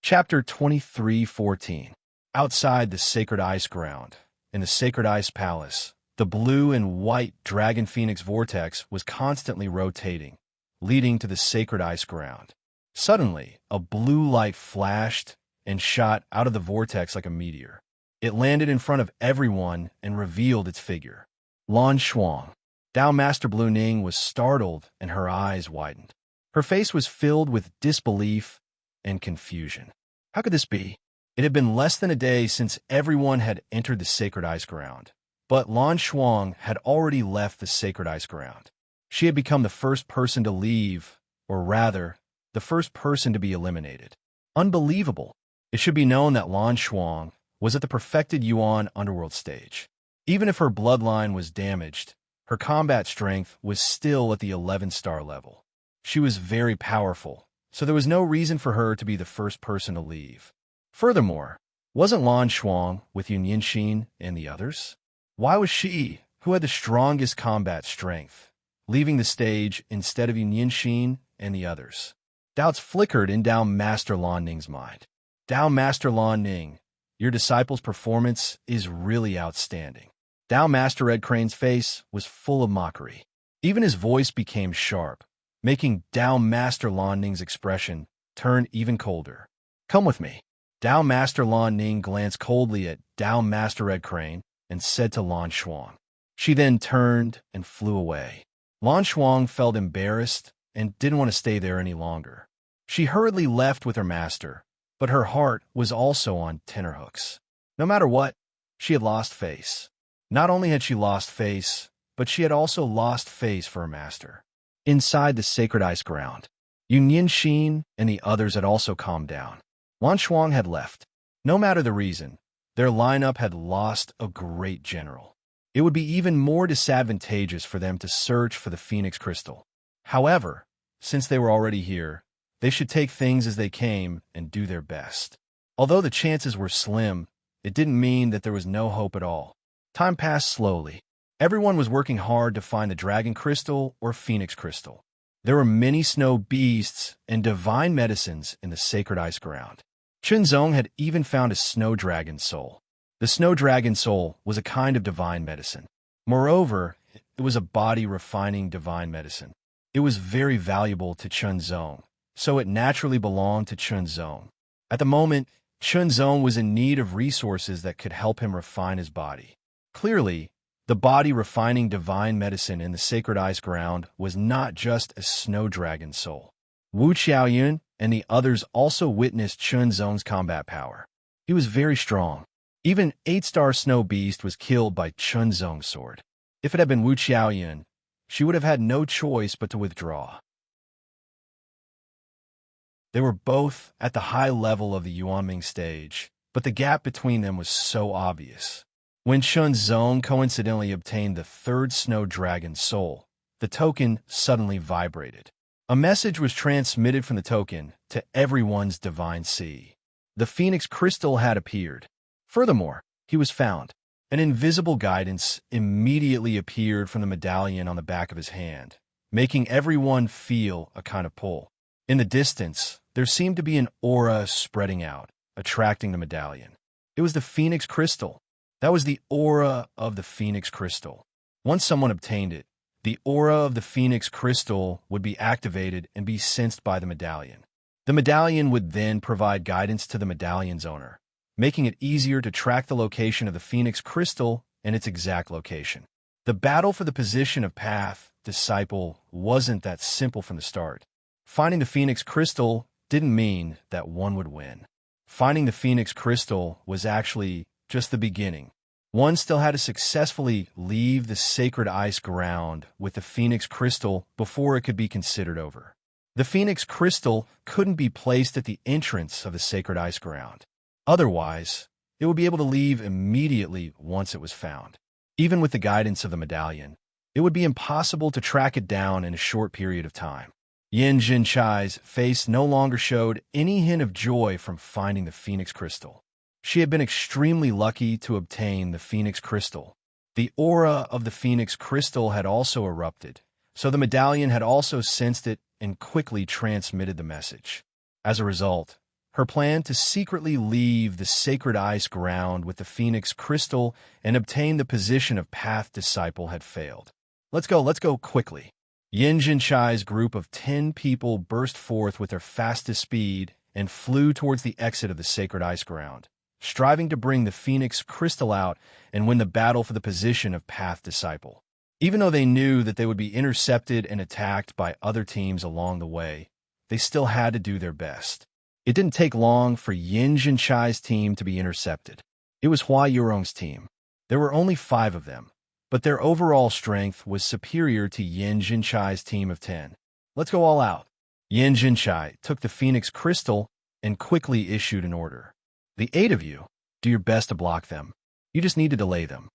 Chapter 23:14. Outside the sacred ice ground, in the sacred ice palace, the blue and white dragon phoenix vortex was constantly rotating, leading to the sacred ice ground. Suddenly, a blue light flashed and shot out of the vortex like a meteor. It landed in front of everyone and revealed its figure. Lan Shuang. Dao Master Blue Ning was startled and her eyes widened. Her face was filled with disbelief and confusion. How could this be? It had been less than a day since everyone had entered the sacred ice ground, but Lan Shuang had already left the sacred ice ground. She had become the first person to leave, or rather, the first person to be eliminated. Unbelievable. It should be known that Lan Shuang was at the perfected Yuan Underworld stage. Even if her bloodline was damaged, her combat strength was still at the 11-star level. She was very powerful, so there was no reason for her to be the first person to leave. Furthermore, wasn't Lan Shuang with Yunyanxin and the others? Why was she, who had the strongest combat strength, leaving the stage instead of Yunyanxin and the others? Doubts flickered in Dao Master Lan Ning's mind. Dao Master Lan Ning, your disciple's performance is really outstanding. Dao Master Red Crane's face was full of mockery. Even his voice became sharp, making Dao Master Lan Ning's expression turn even colder. Come with me. Dao Master Lan Ning glanced coldly at Dao Master Red Crane and said to Lan Shuang. She then turned and flew away. Lan Shuang felt embarrassed and didn't want to stay there any longer. She hurriedly left with her master, but her heart was also on tenterhooks. No matter what, she had lost face. Not only had she lost face, but she had also lost face for her master. Inside the sacred ice ground, Yunyanxin and the others had also calmed down. Lan Shuang had left. No matter the reason, Their lineup had lost a great general. It would be even more disadvantageous for them to search for the Phoenix Crystal. However, since they were already here, they should take things as they came and do their best. Although the chances were slim, it didn't mean that there was no hope at all. Time passed slowly. Everyone was working hard to find the Dragon Crystal or Phoenix Crystal. There were many snow beasts and divine medicines in the sacred ice ground. Chunzong had even found a snow dragon soul. The snow dragon soul was a kind of divine medicine. Moreover, it was a body-refining divine medicine. It was very valuable to Chunzong, so it naturally belonged to Chunzong. At the moment, Chunzong was in need of resources that could help him refine his body. Clearly, the body-refining divine medicine in the sacred ice ground was not just a snow dragon soul. Wu Qiaoyun and the others also witnessed Chunzong's combat power. He was very strong. Even 8-star Snow Beast was killed by Chunzong's sword. If it had been Wu Qiaoyun, she would have had no choice but to withdraw. They were both at the high level of the Yuanming stage, but the gap between them was so obvious. When Chunzong coincidentally obtained the 3rd Snow Dragon soul, the token suddenly vibrated. A message was transmitted from the token to everyone's divine sea. The Phoenix Crystal had appeared. Furthermore, he was found. An invisible guidance immediately appeared from the medallion on the back of his hand, making everyone feel a kind of pull. In the distance, there seemed to be an aura spreading out, attracting the medallion. It was the Phoenix Crystal. That was the aura of the Phoenix Crystal. Once someone obtained it, the aura of the Phoenix Crystal would be activated and be sensed by the medallion. The medallion would then provide guidance to the medallion's owner, making it easier to track the location of the Phoenix Crystal and its exact location. The battle for the position of Path Disciple wasn't that simple from the start. Finding the Phoenix Crystal didn't mean that one would win. Finding the Phoenix Crystal was actually just the beginning. One still had to successfully leave the sacred ice ground with the Phoenix Crystal before it could be considered over. The Phoenix Crystal couldn't be placed at the entrance of the sacred ice ground. Otherwise, it would be able to leave immediately once it was found. Even with the guidance of the medallion, it would be impossible to track it down in a short period of time. Yin Jinchai's face no longer showed any hint of joy from finding the Phoenix Crystal. She had been extremely lucky to obtain the Phoenix Crystal. The aura of the Phoenix Crystal had also erupted, so the medallion had also sensed it and quickly transmitted the message. As a result, her plan to secretly leave the sacred ice ground with the Phoenix Crystal and obtain the position of Path Disciple had failed. Let's go quickly. Yin Jinchai's group of 10 people burst forth with their fastest speed and flew towards the exit of the sacred ice ground, striving to bring the Phoenix Crystal out and win the battle for the position of Path Disciple. Even though they knew that they would be intercepted and attacked by other teams along the way, they still had to do their best. It didn't take long for Yin Jinchai's team to be intercepted. It was Hua Yurong's team. There were only 5 of them, but their overall strength was superior to Yin Jinchai's team of 10. Let's go all out. Yin Jinchai took the Phoenix Crystal and quickly issued an order. The 8 of you, do your best to block them. You just need to delay them.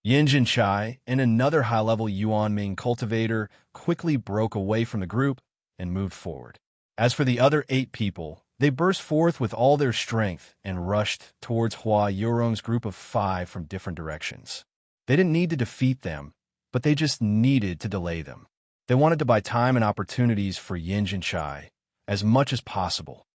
Yin Jinchai and another high-level Yuanming cultivator quickly broke away from the group and moved forward. As for the other 8 people, they burst forth with all their strength and rushed towards Hua Yurong's group of 5 from different directions. They didn't need to defeat them, but they just needed to delay them. They wanted to buy time and opportunities for Yin Jinchai as much as possible.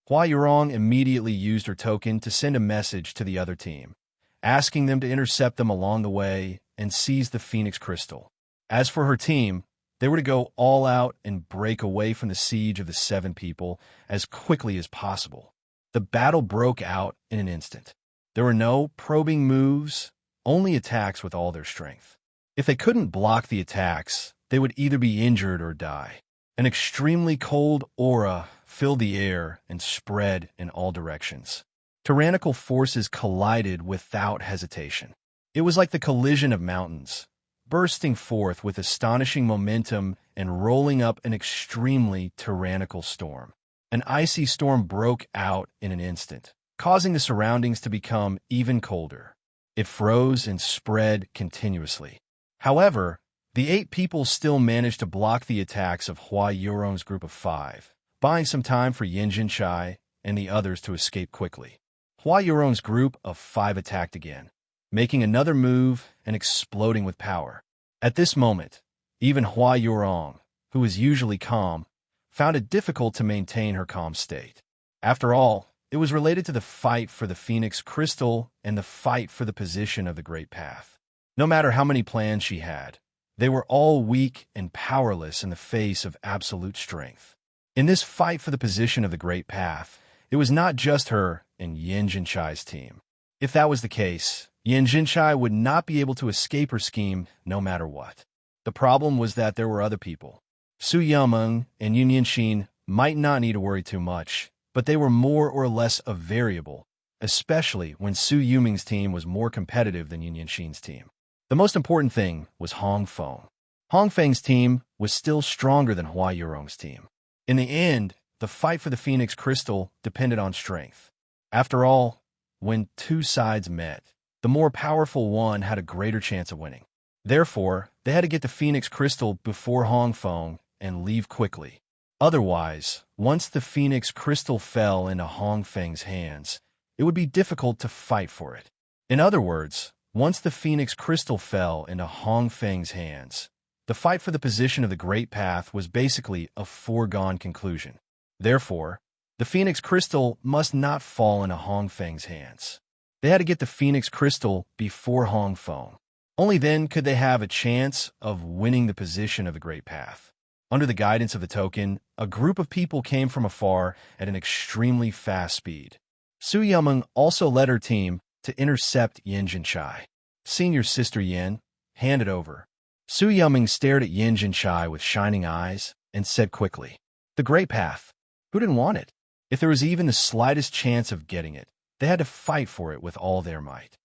Hua Yurong immediately used her token to send a message to the other team, asking them to intercept them along the way and seize the Phoenix Crystal. As for her team, they were to go all out and break away from the siege of the 7 people as quickly as possible. The battle broke out in an instant. There were no probing moves, only attacks with all their strength. If they couldn't block the attacks, they would either be injured or die. An extremely cold aura filled the air and spread in all directions. Tyrannical forces collided without hesitation. It was like the collision of mountains, bursting forth with astonishing momentum and rolling up an extremely tyrannical storm. An icy storm broke out in an instant, causing the surroundings to become even colder. It froze and spread continuously. However, the 8 people still managed to block the attacks of Hua Yorong's group of 5, buying some time for Yin Jinchai and the others to escape quickly. Hua Yorong's group of 5 attacked again, making another move and exploding with power. At this moment, even Hua Yorong, who is usually calm, found it difficult to maintain her calm state. After all, it was related to the fight for the Phoenix Crystal and the fight for the position of the Great Path. No matter how many plans she had, they were all weak and powerless in the face of absolute strength. In this fight for the position of the Great Path, it was not just her and Yin Jinchai's team. If that was the case, Yin Jinchai would not be able to escape her scheme no matter what. The problem was that there were other people. Su Yameng and Yun Yanxin might not need to worry too much, but they were more or less a variable, especially when Su Yuming's team was more competitive than Yun Yanxin's team. The most important thing was Hong Feng. Hong Feng's team was still stronger than Hua Yorong's team. In the end, the fight for the Phoenix Crystal depended on strength. After all, when 2 sides met, the more powerful one had a greater chance of winning. Therefore, they had to get the Phoenix Crystal before Hong Feng and leave quickly. Otherwise, once the Phoenix Crystal fell into Hong Feng's hands, it would be difficult to fight for it. In other words, once the Phoenix Crystal fell into Hong Feng's hands, the fight for the position of the Great Path was basically a foregone conclusion. Therefore, the Phoenix Crystal must not fall into Hong Feng's hands. They had to get the Phoenix Crystal before Hong Feng. Only then could they have a chance of winning the position of the Great Path. Under the guidance of the token, a group of people came from afar at an extremely fast speed. Su Yameng also led her team to intercept Yin Jinchai. Senior Sister Yin, hand it over. Su Yameng stared at Yin Jinchai with shining eyes and said quickly, "The Great Path. Who didn't want it? If there was even the slightest chance of getting it, they had to fight for it with all their might."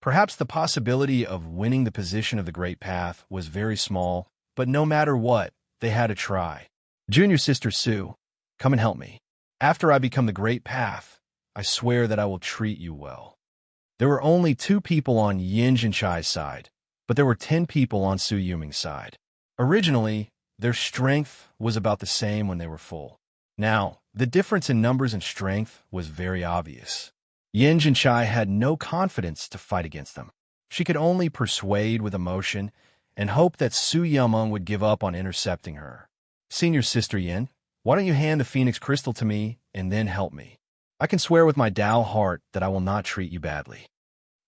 Perhaps the possibility of winning the position of the Great Path was very small, but no matter what, they had to try. "Junior Sister Su, come and help me. After I become the Great Path, I swear that I will treat you well." There were only 2 people on Yin Jinchai's side, but there were 10 people on Su Yuming's side. Originally, their strength was about the same when they were full. Now, the difference in numbers and strength was very obvious. Yin Jinchai had no confidence to fight against them. She could only persuade with emotion and hope that Su Yameng would give up on intercepting her. "Senior Sister Yin, why don't you hand the Phoenix Crystal to me and then help me? I can swear with my Tao heart that I will not treat you badly."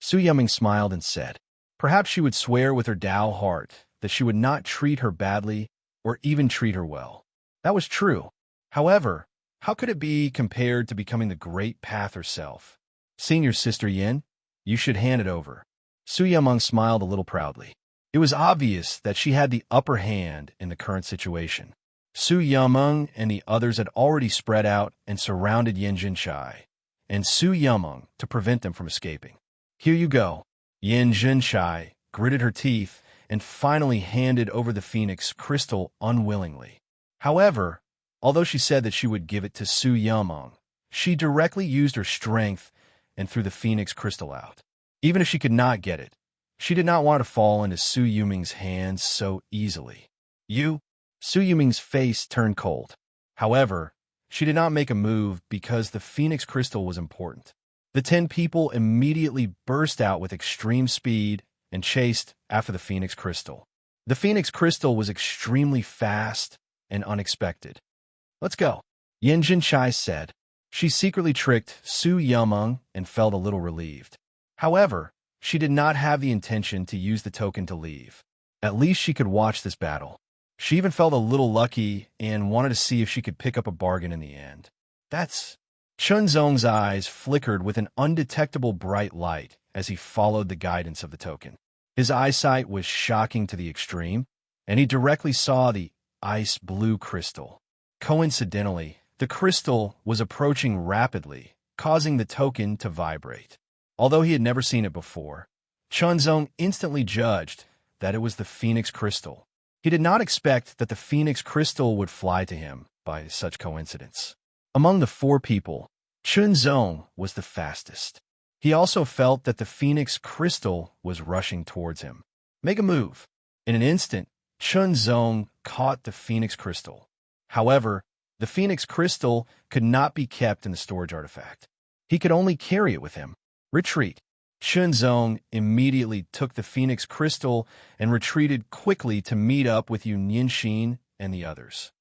Su Yameng smiled and said, perhaps she would swear with her Tao heart that she would not treat her badly or even treat her well. That was true. However, how could it be compared to becoming the Great Path herself? "Senior Sister Yin, you should hand it over." Su Yameng smiled a little proudly. It was obvious that she had the upper hand in the current situation. Su Yameng and the others had already spread out and surrounded Yin Jinchai, and Su Yameng to prevent them from escaping. "Here you go." Yin Jinchai gritted her teeth and finally handed over the Phoenix Crystal unwillingly. However, although she said that she would give it to Su Yameng, she directly used her strength and threw the Phoenix Crystal out. Even if she could not get it, she did not want to fall into Su Yuming's hands so easily. "You?" Su Yuming's face turned cold. However, she did not make a move because the Phoenix Crystal was important. The 10 people immediately burst out with extreme speed and chased after the Phoenix Crystal. The Phoenix Crystal was extremely fast and unexpected. "Let's go," Yin Jinchai said. She secretly tricked Su Yameng and felt a little relieved. However, she did not have the intention to use the token to leave. At least she could watch this battle. She even felt a little lucky and wanted to see if she could pick up a bargain in the end. "That's..." Chunzong's eyes flickered with an undetectable bright light as he followed the guidance of the token. His eyesight was shocking to the extreme, and he directly saw the ice blue crystal. Coincidentally, the crystal was approaching rapidly, causing the token to vibrate. Although he had never seen it before, Chunzong instantly judged that it was the Phoenix Crystal. He did not expect that the Phoenix Crystal would fly to him by such coincidence. Among the four people, Chunzong was the fastest. He also felt that the phoenix crystal was rushing towards him. Make a move. In an instant, Chunzong caught the phoenix crystal. However, the phoenix crystal could not be kept in the storage artifact. He could only carry it with him. Retreat. Chunzong immediately took the phoenix crystal and retreated quickly to meet up with Yunyanxin and the others.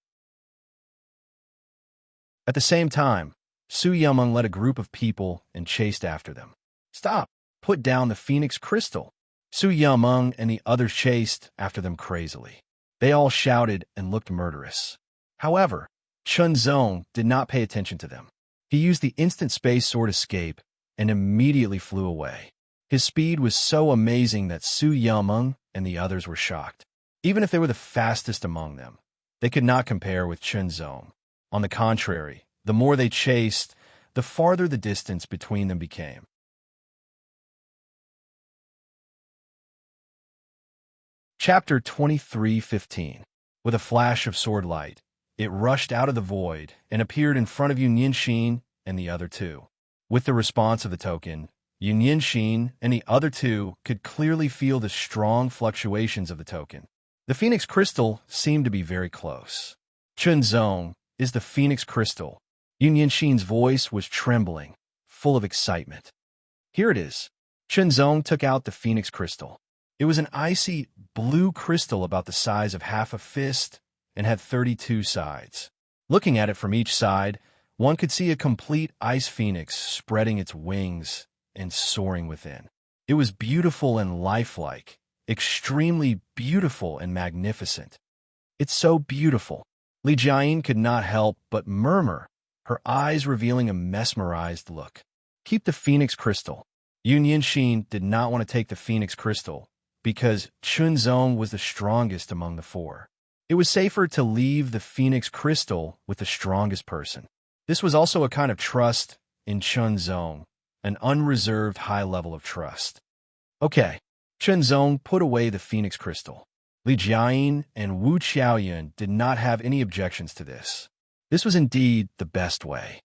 At the same time, Su Yameng led a group of people and chased after them. Stop! Put down the phoenix crystal! Su Yameng and the others chased after them crazily. They all shouted and looked murderous. However, Chunzong did not pay attention to them. He used the instant space sword escape and immediately flew away. His speed was so amazing that Su Yameng and the others were shocked. Even if they were the fastest among them, they could not compare with Chunzong. On the contrary, the more they chased, the farther the distance between them became. Chapter 23:15. With a flash of sword light, it rushed out of the void and appeared in front of Yunyanxin and the other two. With the response of the token, Yunyanxin and the other two could clearly feel the strong fluctuations of the token. The phoenix crystal seemed to be very close. Chunzong is the phoenix crystal. Yunyanxin's voice was trembling, full of excitement. Here it is. Chunzong took out the phoenix crystal. It was an icy blue crystal about the size of half a fist and had 32 sides. Looking at it from each side, one could see a complete ice phoenix spreading its wings and soaring within. It was beautiful and lifelike, extremely beautiful and magnificent. It's so beautiful. Li Jiayin could not help but murmur, her eyes revealing a mesmerized look. Keep the phoenix crystal. Yunyanxin did not want to take the phoenix crystal because Chunzong was the strongest among the four. It was safer to leave the phoenix crystal with the strongest person. This was also a kind of trust in Chunzong, an unreserved high level of trust. Okay, Chunzong put away the phoenix crystal. Li Jiayin and Wu Qiaoyun did not have any objections to this. This was indeed the best way.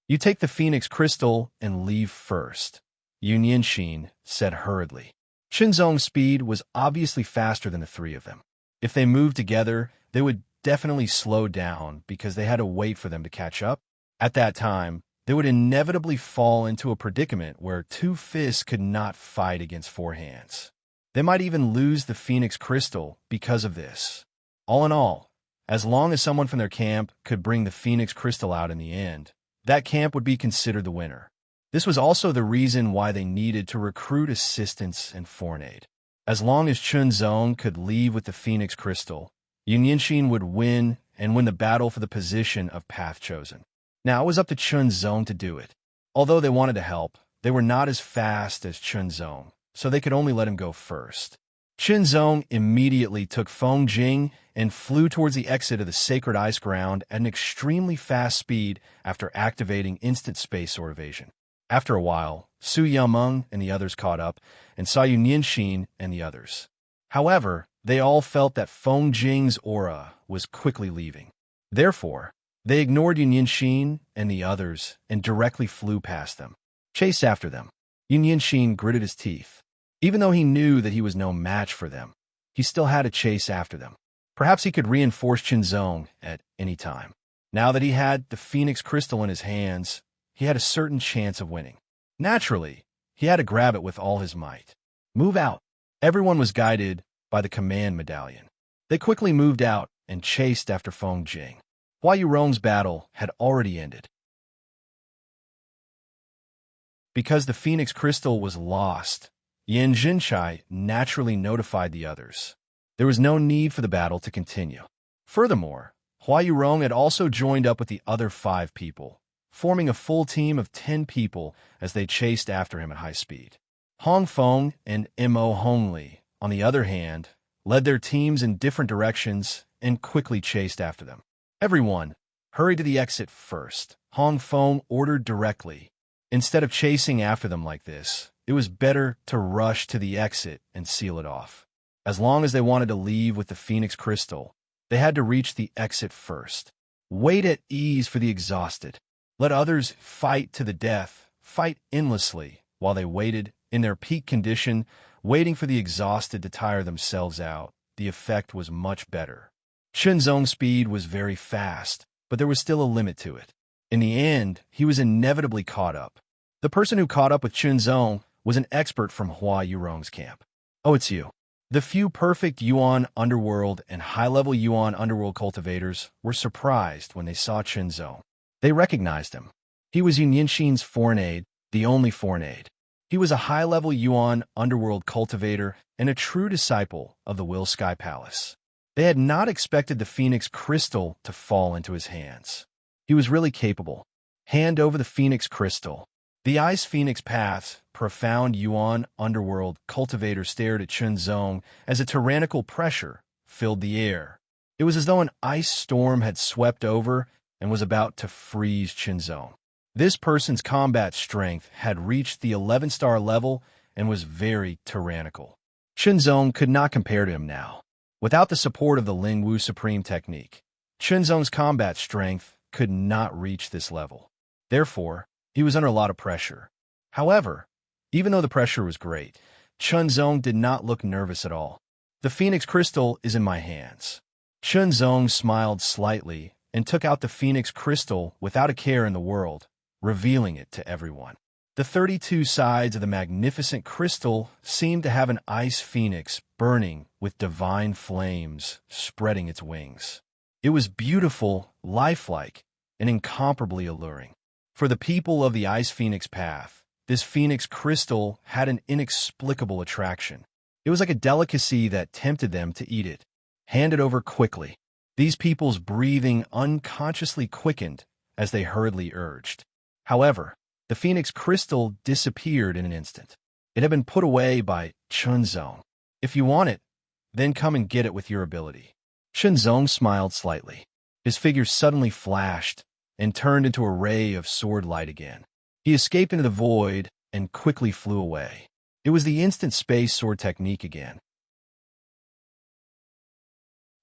You take the phoenix crystal and leave first, Yunyanxin said hurriedly. Chunzong's speed was obviously faster than the three of them. If they moved together, they would definitely slow down because they had to wait for them to catch up. At that time, they would inevitably fall into a predicament where two fists could not fight against four hands. They might even lose the phoenix crystal because of this. All in all, as long as someone from their camp could bring the phoenix crystal out in the end, that camp would be considered the winner. This was also the reason why they needed to recruit assistance and foreign aid. As long as Chunzong could leave with the phoenix crystal, Yunyanxin would win and win the battle for the position of path chosen. Now it was up to Chunzong to do it. Although they wanted to help, they were not as fast as Chunzong, so they could only let him go first. Chunzong immediately took Feng Jing and flew towards the exit of the sacred ice ground at an extremely fast speed after activating instant space or evasion. After a while, Su Yameng and the others caught up and saw Yunyanxin and the others. However, they all felt that Feng Jing's aura was quickly leaving. Therefore, they ignored Yunyanxin and the others and directly flew past them. Chase after them. Yunyanxin gritted his teeth. Even though he knew that he was no match for them, he still had to chase after them. Perhaps he could reinforce Chunzong at any time. Now that he had the phoenix crystal in his hands, he had a certain chance of winning. Naturally, he had to grab it with all his might. Move out. Everyone was guided by the command medallion. They quickly moved out and chased after Feng Jing. Hua Yurong's battle had already ended. Because the phoenix crystal was lost, Yan Jinchai naturally notified the others. There was no need for the battle to continue. Furthermore, Hua Yurong had also joined up with the other 5 people, forming a full team of 10 people as they chased after him at high speed. Hong Feng and Mo Hongli, on the other hand, led their teams in different directions and quickly chased after them. Everyone, hurry to the exit first, Hong Feng ordered directly. Instead of chasing after them like this, it was better to rush to the exit and seal it off. As long as they wanted to leave with the phoenix crystal, they had to reach the exit first. Wait at ease for the exhausted. Let others fight to the death, fight endlessly, while they waited, in their peak condition, waiting for the exhausted to tire themselves out. The effect was much better. Chunzong's speed was very fast, but there was still a limit to it. In the end, he was inevitably caught up. The person who caught up with Chunzong was an expert from Hua Yurong's camp. Oh, it's you. The few perfect Yuan underworld and high-level Yuan underworld cultivators were surprised when they saw Chunzong. They recognized him. He was Yunyinshin's foreign aide, the only foreign aide. He was a high-level Yuan underworld cultivator and a true disciple of the Will Sky Palace. They had not expected the Phoenix Crystal to fall into his hands. He was really capable. Hand over the Phoenix Crystal. The Ice Phoenix Path's profound Yuan underworld cultivator stared at Chunzong as a tyrannical pressure filled the air. It was as though an ice storm had swept over and was about to freeze Chunzong. This person's combat strength had reached the 11-star level and was very tyrannical. Chunzong could not compare to him now. Without the support of the Lingwu Supreme Technique, Chunzong's combat strength could not reach this level. Therefore, he was under a lot of pressure. However, even though the pressure was great, Chunzong did not look nervous at all. The Phoenix Crystal is in my hands. Chunzong smiled slightly and took out the Phoenix Crystal without a care in the world, revealing it to everyone. The 32 sides of the magnificent crystal seemed to have an ice phoenix burning with divine flames spreading its wings. It was beautiful, lifelike, and incomparably alluring. For the people of the Ice Phoenix Path, this phoenix crystal had an inexplicable attraction. It was like a delicacy that tempted them to eat it. Hand it over quickly. These people's breathing unconsciously quickened as they hurriedly urged. However, the Phoenix Crystal disappeared in an instant. It had been put away by Chunzong. If you want it, then come and get it with your ability. Chunzong smiled slightly. His figure suddenly flashed and turned into a ray of sword light again. He escaped into the void and quickly flew away. It was the instant space sword technique again.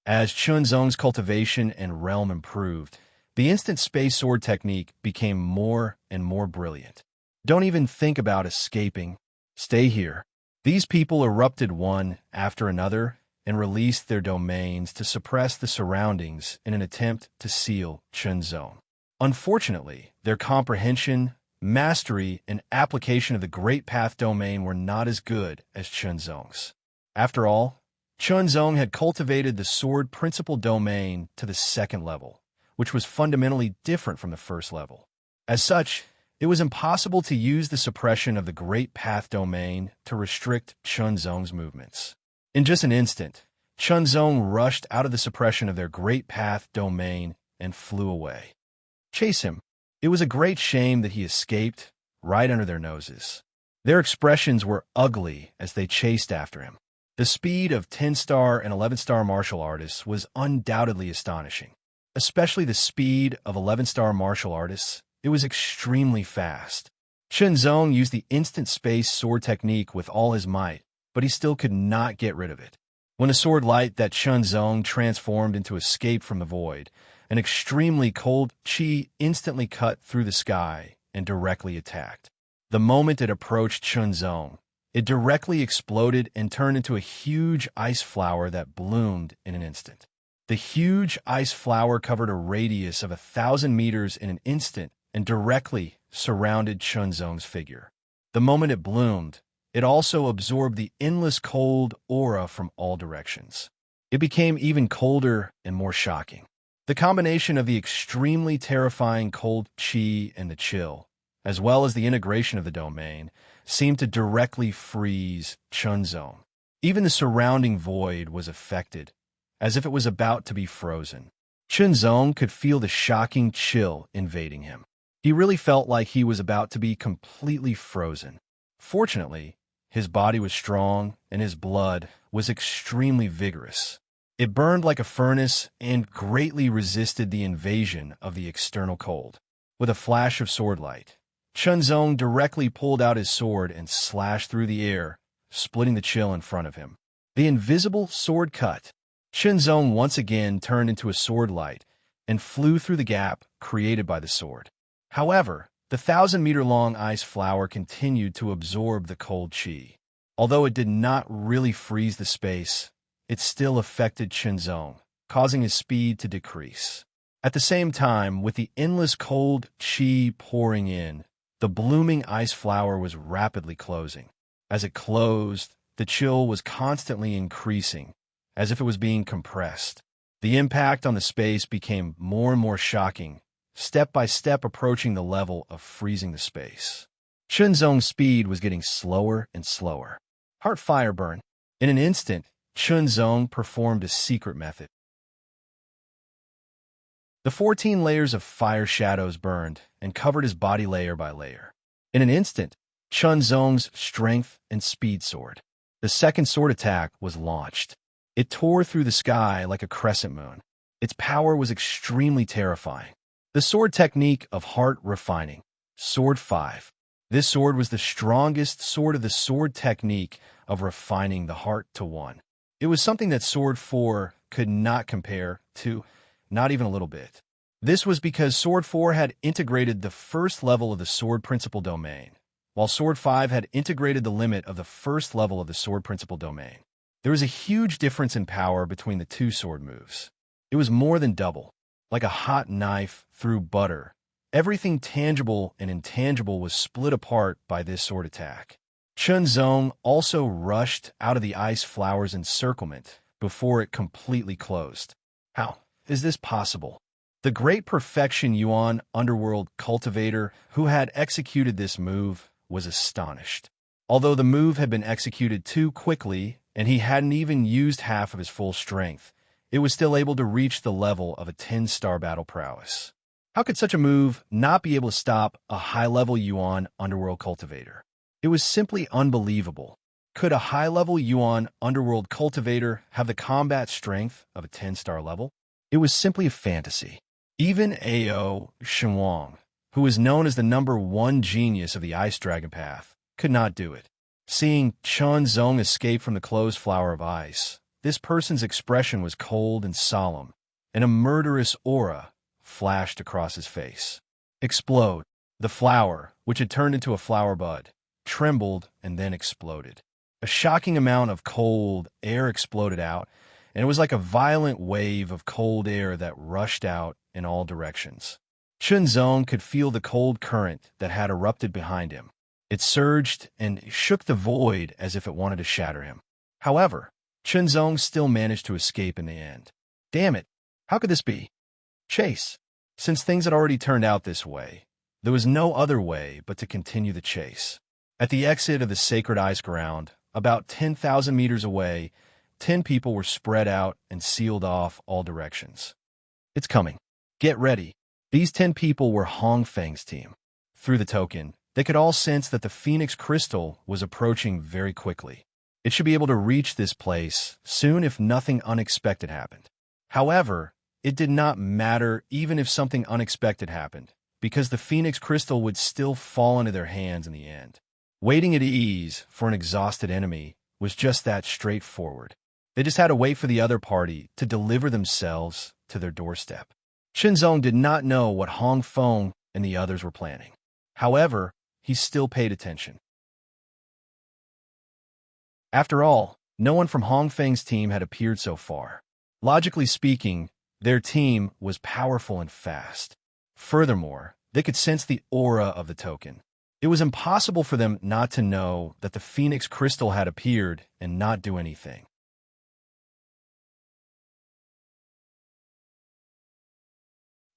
As Chunzong's cultivation and realm improved, the instant space sword technique became more and more brilliant. Don't even think about escaping. Stay here. These people erupted one after another and released their domains to suppress the surroundings in an attempt to seal Chunzong. Unfortunately, their comprehension, mastery, and application of the Great Path domain were not as good as Chunzong's. After all, Chunzong had cultivated the sword principal domain to the second level, which was fundamentally different from the first level. As such, it was impossible to use the suppression of the Great Path domain to restrict Chunzong's movements. In just an instant, Chunzong rushed out of the suppression of their Great Path domain and flew away. Chase him. It was a great shame that he escaped right under their noses. Their expressions were ugly as they chased after him. The speed of 10-star and 11-star martial artists was undoubtedly astonishing. Especially the speed of 11-star martial artists, it was extremely fast. Chunzong used the instant space sword technique with all his might, but he still could not get rid of it. When the sword light that Chunzong transformed into escape from the void, an extremely cold chi instantly cut through the sky and directly attacked. The moment it approached Chunzong, it directly exploded and turned into a huge ice flower that bloomed in an instant. The huge ice flower covered a radius of 1,000 meters in an instant and directly surrounded Chunzong's figure. The moment it bloomed, it also absorbed the endless cold aura from all directions. It became even colder and more shocking. The combination of the extremely terrifying cold chi and the chill, as well as the integration of the domain, seemed to directly freeze Chunzong. Even the surrounding void was affected, as if it was about to be frozen. Chunzong could feel the shocking chill invading him. He really felt like he was about to be completely frozen. Fortunately, his body was strong and his blood was extremely vigorous. It burned like a furnace and greatly resisted the invasion of the external cold. With a flash of sword light, Chunzong directly pulled out his sword and slashed through the air, splitting the chill in front of him. The invisible sword cut. Chunzong once again turned into a sword light and flew through the gap created by the sword. However, the 1,000-meter-long ice flower continued to absorb the cold qi. Although it did not really freeze the space, it still affected Chenzong, causing his speed to decrease. At the same time, with the endless cold qi pouring in, the blooming ice flower was rapidly closing. As it closed, the chill was constantly increasing, as if it was being compressed. The impact on the space became more and more shocking, step by step approaching the level of freezing the space. Chunzong's speed was getting slower and slower. Heart fire burn. In an instant, Chunzong performed a secret method. The 14 layers of fire shadows burned and covered his body layer by layer. In an instant, Chunzong's strength and speed soared. The second sword attack was launched. It tore through the sky like a crescent moon. Its power was extremely terrifying. The sword technique of heart refining. Sword 5. This sword was the strongest sword of the sword technique of refining the heart to 1. It was something that Sword 4 could not compare to, not even a little bit. This was because Sword 4 had integrated the first level of the sword principal domain, while Sword 5 had integrated the limit of the first level of the sword principal domain. There was a huge difference in power between the two sword moves. It was more than double, like a hot knife through butter. Everything tangible and intangible was split apart by this sword attack. Chunzong also rushed out of the ice flower's encirclement before it completely closed. How is this possible? The great perfection Yuan underworld cultivator who had executed this move was astonished. Although the move had been executed too quickly and he hadn't even used half of his full strength, it was still able to reach the level of a 10-star battle prowess. How could such a move not be able to stop a high-level Yuan underworld cultivator? It was simply unbelievable. Could a high-level Yuan underworld cultivator have the combat strength of a 10-star level? It was simply a fantasy. Even Ao Shenwang, who is known as the #1 genius of the Ice Dragon Path, could not do it. Seeing Chunzong escape from the closed flower of ice, this person's expression was cold and solemn, and a murderous aura flashed across his face. Explode. The flower, which had turned into a flower bud, trembled and then exploded. A shocking amount of cold air exploded out, and it was like a violent wave of cold air that rushed out in all directions. Chunzong could feel the cold current that had erupted behind him. It surged and shook the void as if it wanted to shatter him. However, Chunzong still managed to escape in the end. Damn it! How could this be? Chase. Since things had already turned out this way, there was no other way but to continue the chase. At the exit of the sacred ice ground, about 10,000 meters away, 10 people were spread out and sealed off all directions. It's coming. Get ready. These 10 people were Hong Feng's team. Through the token, they could all sense that the Phoenix Crystal was approaching very quickly. It should be able to reach this place soon if nothing unexpected happened. However, it did not matter even if something unexpected happened, because the Phoenix Crystal would still fall into their hands in the end. Waiting at ease for an exhausted enemy was just that straightforward. They just had to wait for the other party to deliver themselves to their doorstep. Chunzong did not know what Hong Feng and the others were planning. However, he still paid attention. After all, no one from Hong Feng's team had appeared so far. Logically speaking, their team was powerful and fast. Furthermore, they could sense the aura of the token. It was impossible for them not to know that the Phoenix Crystal had appeared and not do anything.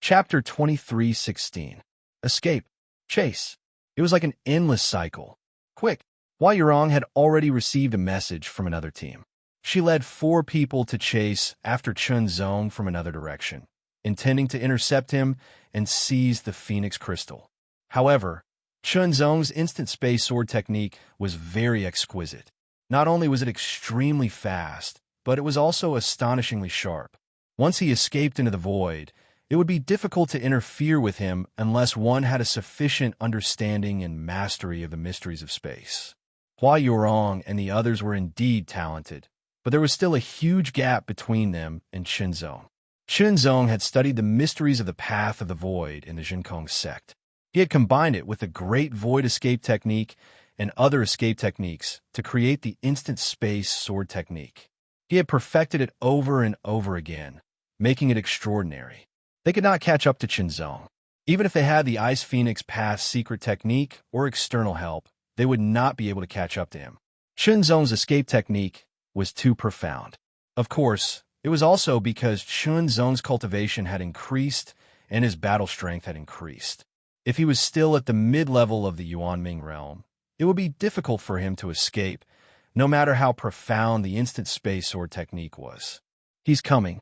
Chapter 23:16. Escape. Chase. It was like an endless cycle. Quick! Hua Yurong had already received a message from another team. She led 4 people to chase after Chunzong from another direction, intending to intercept him and seize the Phoenix Crystal. However, Chunzong's instant space sword technique was very exquisite. Not only was it extremely fast, but it was also astonishingly sharp. Once he escaped into the void, it would be difficult to interfere with him unless one had a sufficient understanding and mastery of the mysteries of space. Hua Yurong and the others were indeed talented, but there was still a huge gap between them and Chunzong. Chunzong had studied the mysteries of the path of the void in the Jinkong sect. He had combined it with the Great Void Escape technique and other escape techniques to create the instant space sword technique. He had perfected it over and over again, making it extraordinary. They could not catch up to Qinzong. Even if they had the Ice Phoenix Path's secret technique or external help, they would not be able to catch up to him. Qinzong's escape technique was too profound. Of course, it was also because Qinzong's cultivation had increased and his battle strength had increased. If he was still at the mid-level of the Yuanming realm, it would be difficult for him to escape, no matter how profound the instant space sword technique was. He's coming.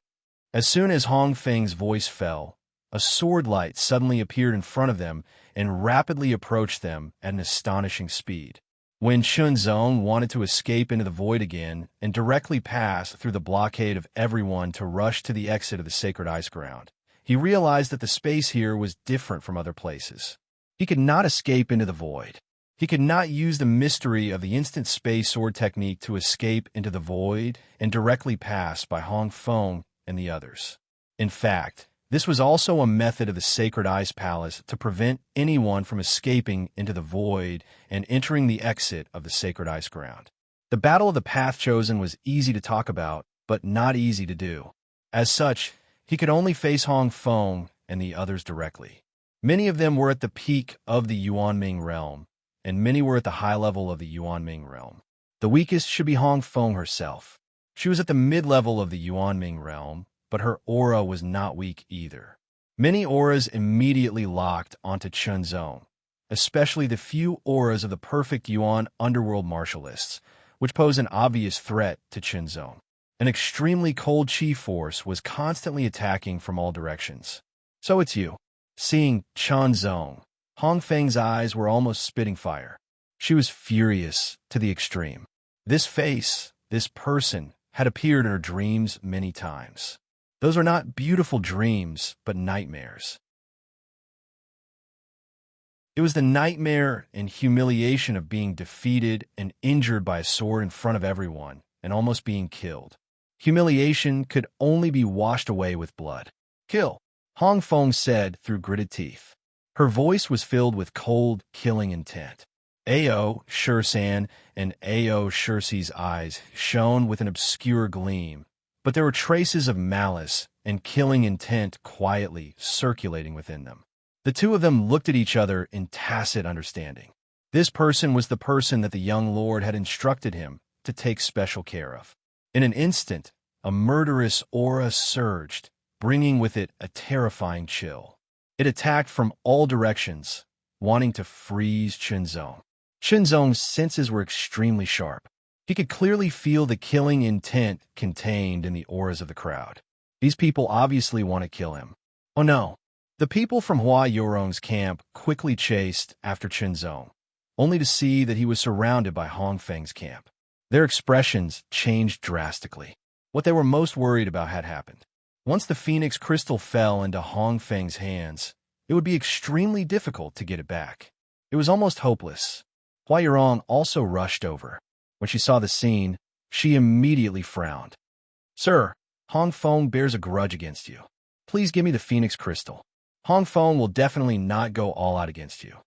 As soon as Hong Feng's voice fell, a sword light suddenly appeared in front of them and rapidly approached them at an astonishing speed. When Qinzong wanted to escape into the void again and directly pass through the blockade of everyone to rush to the exit of the sacred ice ground, he realized that the space here was different from other places. He could not escape into the void. He could not use the mystery of the instant space sword technique to escape into the void and directly pass by Hong Feng and the others. In fact, this was also a method of the Sacred Ice Palace to prevent anyone from escaping into the void and entering the exit of the Sacred Ice Ground. The Battle of the Path Chosen was easy to talk about, but not easy to do. As such, he could only face Hong Feng and the others directly. Many of them were at the peak of the Yuanming realm, and many were at the high level of the Yuanming realm. The weakest should be Hong Feng herself. She was at the mid-level of the Yuanming realm, but her aura was not weak either. Many auras immediately locked onto Qinzong, especially the few auras of the perfect Yuan underworld martialists, which pose an obvious threat to Qinzong. An extremely cold chi force was constantly attacking from all directions. So it's you. Seeing Qinzong, Hong Feng's eyes were almost spitting fire. She was furious to the extreme. This face, this person, had appeared in her dreams many times. Those are not beautiful dreams, but nightmares. It was the nightmare and humiliation of being defeated and injured by a sword in front of everyone and almost being killed. Humiliation could only be washed away with blood. Kill, Hong Feng said through gritted teeth. Her voice was filled with cold, killing intent. Ao Shursan and Ao Shursi's eyes shone with an obscure gleam, but there were traces of malice and killing intent quietly circulating within them. The two of them looked at each other in tacit understanding. This person was the person that the young lord had instructed him to take special care of. In an instant, a murderous aura surged, bringing with it a terrifying chill. It attacked from all directions, wanting to freeze Qinzong. Qinzong's senses were extremely sharp. He could clearly feel the killing intent contained in the auras of the crowd. These people obviously want to kill him. Oh no. The people from Hua Yorong's camp quickly chased after Qinzong, only to see that he was surrounded by Hong Feng's camp. Their expressions changed drastically. What they were most worried about had happened. Once the Phoenix crystal fell into Hong Feng's hands, it would be extremely difficult to get it back. It was almost hopeless. Hua Yorong also rushed over. When she saw the scene, she immediately frowned. Sir, Hong Feng bears a grudge against you. Please give me the Phoenix crystal. Hong Feng will definitely not go all out against you.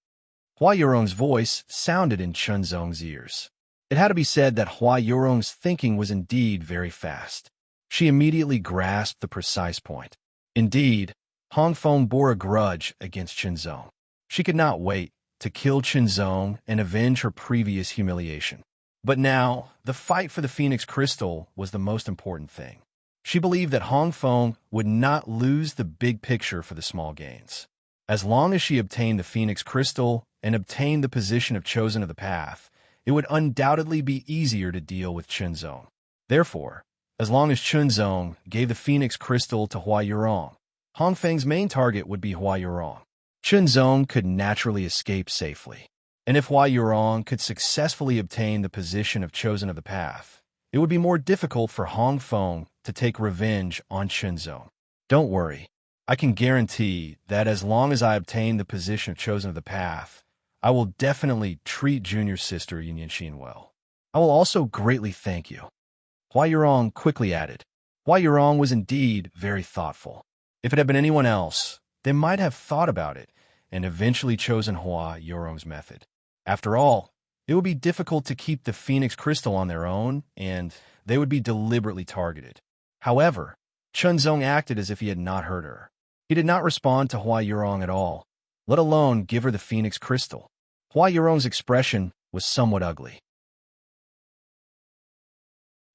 Hua Yorong's voice sounded in Qinzong's ears. It had to be said that Hua Yorong's thinking was indeed very fast. She immediately grasped the precise point. Indeed, Hong Feng bore a grudge against Qinzong. She could not wait to kill Qinzong and avenge her previous humiliation. But now, the fight for the Phoenix crystal was the most important thing. She believed that Hong Feng would not lose the big picture for the small gains. As long as she obtained the Phoenix crystal and obtained the position of Chosen of the Path, it would undoubtedly be easier to deal with Qinzong. Therefore, as long as Qinzong gave the Phoenix crystal to Hua Yorong, Hong Feng's main target would be Hua Yorong. Qinzong could naturally escape safely. And if Hua Yorong could successfully obtain the position of Chosen of the Path, it would be more difficult for Hong Feng to take revenge on Qinzong. Don't worry, I can guarantee that as long as I obtain the position of Chosen of the Path, I will definitely treat junior sister Yin Yanxin well. I will also greatly thank you. Hua Yorong quickly added. Hua Yorong was indeed very thoughtful. If it had been anyone else, they might have thought about it and eventually chosen Hua Yorong's method. After all, it would be difficult to keep the Phoenix Crystal on their own, and they would be deliberately targeted. However, Chunzong acted as if he had not heard her. He did not respond to Hua Yorong at all, let alone give her the Phoenix Crystal. Hua Yorong's expression was somewhat ugly.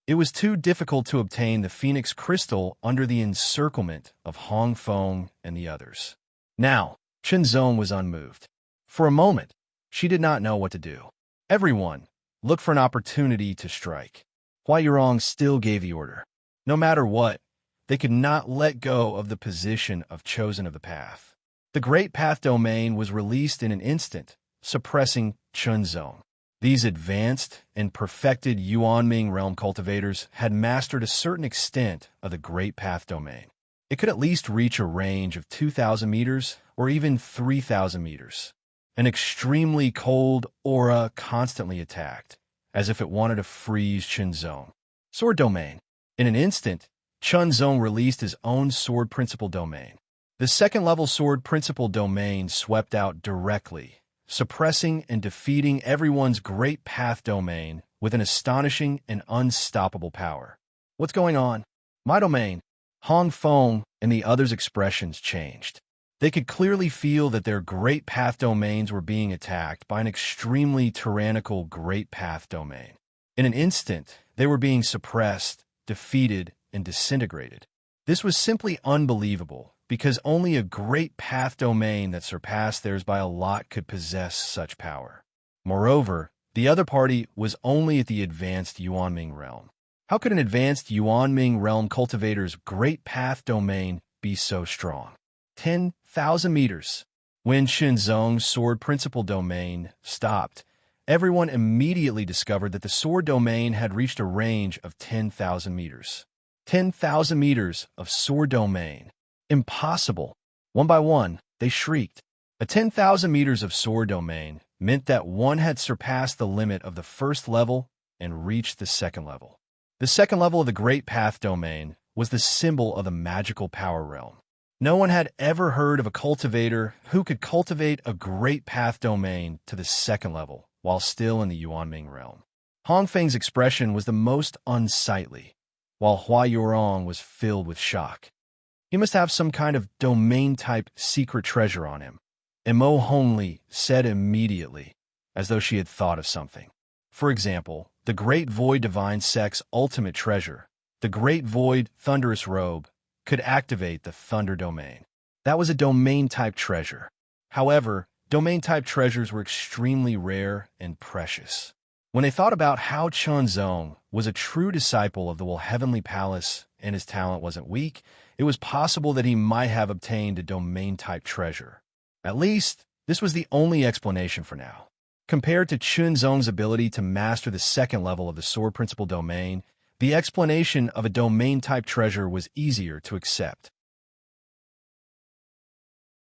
It was too difficult to obtain the Phoenix Crystal under the encirclement of Hong Feng and the others. Now, Chunzong was unmoved. For a moment, she did not know what to do. Everyone looked for an opportunity to strike. Hua Yorong still gave the order. No matter what, they could not let go of the position of Chosen of the Path. The Great Path Domain was released in an instant, suppressing Chunzong. These advanced and perfected Yuanming realm cultivators had mastered a certain extent of the Great Path Domain. It could at least reach a range of 2,000 meters or even 3,000 meters. An extremely cold aura constantly attacked, as if it wanted to freeze Chunzong. Sword Domain. In an instant, Chunzong released his own Sword Principal Domain. The second-level Sword Principal Domain swept out directly, suppressing and defeating everyone's Great Path Domain with an astonishing and unstoppable power. What's going on? My domain. Hong Feng and the others' expressions changed. They could clearly feel that their Great Path Domains were being attacked by an extremely tyrannical Great Path Domain. In an instant, they were being suppressed, defeated, and disintegrated. This was simply unbelievable, because only a Great Path Domain that surpassed theirs by a lot could possess such power. Moreover, the other party was only at the advanced Yuanming realm. How could an advanced Yuanming realm cultivator's Great Path Domain be so strong? 10,000 meters. When Chunzong's Sword Principal Domain stopped, everyone immediately discovered that the Sword Domain had reached a range of 10,000 meters. 10,000 meters of Sword Domain. Impossible. One by one, they shrieked. A 10,000 meters of Sword Domain meant that one had surpassed the limit of the first level and reached the second level. The second level of the Great Path Domain was the symbol of the magical power realm. No one had ever heard of a cultivator who could cultivate a Great Path Domain to the second level while still in the Yuanming realm. Hong Feng's expression was the most unsightly, while Hua Yorong was filled with shock. He must have some kind of domain-type secret treasure on him. And Mo Hongli said immediately, as though she had thought of something. For example, the Great Void Divine Sect's ultimate treasure, the Great Void Thunderous Robe, could activate the Thunder Domain. That was a domain-type treasure. However, domain-type treasures were extremely rare and precious. When they thought about how Chunzong was a true disciple of the Heavenly Palace and his talent wasn't weak, it was possible that he might have obtained a domain-type treasure. At least, this was the only explanation for now. Compared to Chunzong's ability to master the second level of the Sword Principal Domain, the explanation of a domain-type treasure was easier to accept.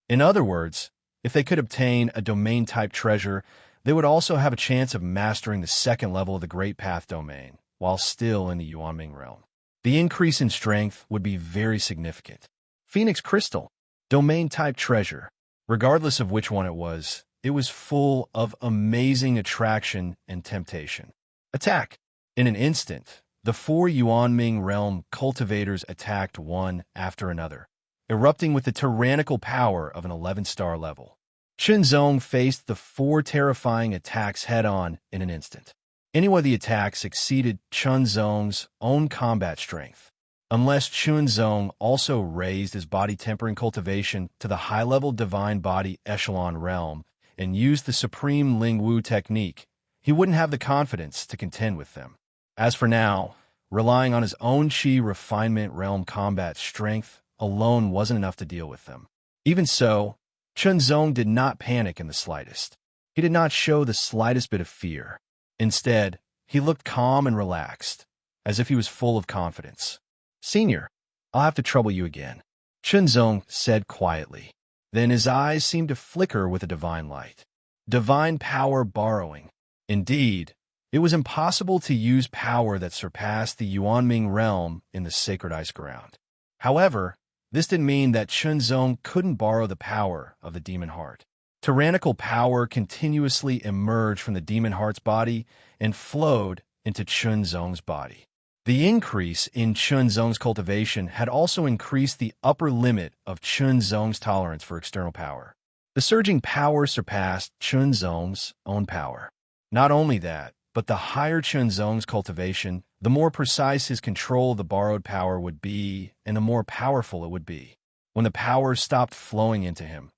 In other words, if they could obtain a domain-type treasure, they would also have a chance of mastering the second level of the Great Path Domain, while still in the Yuanming realm. The increase in strength would be very significant. Phoenix Crystal, domain-type treasure. Regardless of which one it was full of amazing attraction and temptation. Attack! In an instant, the 4 Yuanming realm cultivators attacked one after another, erupting with the tyrannical power of an 11-star level. Chunzong faced the 4 terrifying attacks head-on in an instant. Any one of the attacks exceeded Chunzong's own combat strength, unless Chunzong also raised his body tempering cultivation to the high-level divine body echelon realm and used the supreme Ling Wu technique. He wouldn't have the confidence to contend with them. As for now, relying on his own Qi refinement realm combat strength alone wasn't enough to deal with them. Even so, Chunzong did not panic in the slightest. He did not show the slightest bit of fear. Instead, he looked calm and relaxed, as if he was full of confidence. "Senior, I'll have to trouble you again," Chunzong said quietly. Then his eyes seemed to flicker with a divine light. Divine power borrowing. Indeed, it was impossible to use power that surpassed the Yuanming realm in the sacred ice ground. However, this didn't mean that Chunzong couldn't borrow the power of the demon heart. Tyrannical power continuously emerged from the demon heart's body and flowed into Chunzong's body. The increase in Chunzong's cultivation had also increased the upper limit of Chunzong's tolerance for external power. The surging power surpassed Chunzong's own power. Not only that, but the higher Chunzong's cultivation, the more precise his control of the borrowed power would be, and the more powerful it would be. When the power stopped flowing into him,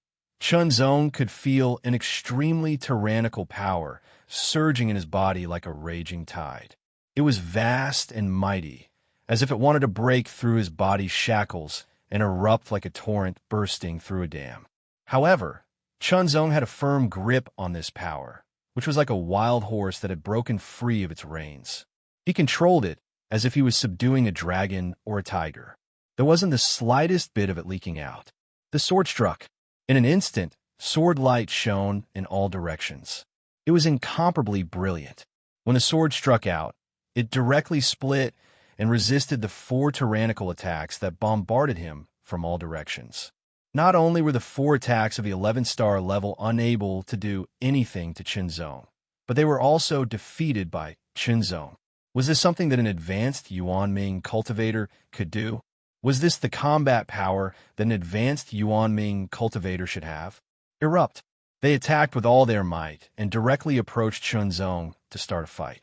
Chunzong could feel an extremely tyrannical power surging in his body like a raging tide. It was vast and mighty, as if it wanted to break through his body's shackles and erupt like a torrent bursting through a dam. However, Chunzong had a firm grip on this power, which was like a wild horse that had broken free of its reins. He controlled it as if he was subduing a dragon or a tiger. There wasn't the slightest bit of it leaking out. The sword struck. In an instant, sword light shone in all directions. It was incomparably brilliant. When the sword struck out, it directly split and resisted the 4 tyrannical attacks that bombarded him from all directions. Not only were the 4 attacks of the 11-star level unable to do anything to Chunzong, but they were also defeated by Chunzong. Was this something that an advanced Yuanming cultivator could do? Was this the combat power that an advanced Yuanming cultivator should have? Erupt. They attacked with all their might and directly approached Chunzong to start a fight.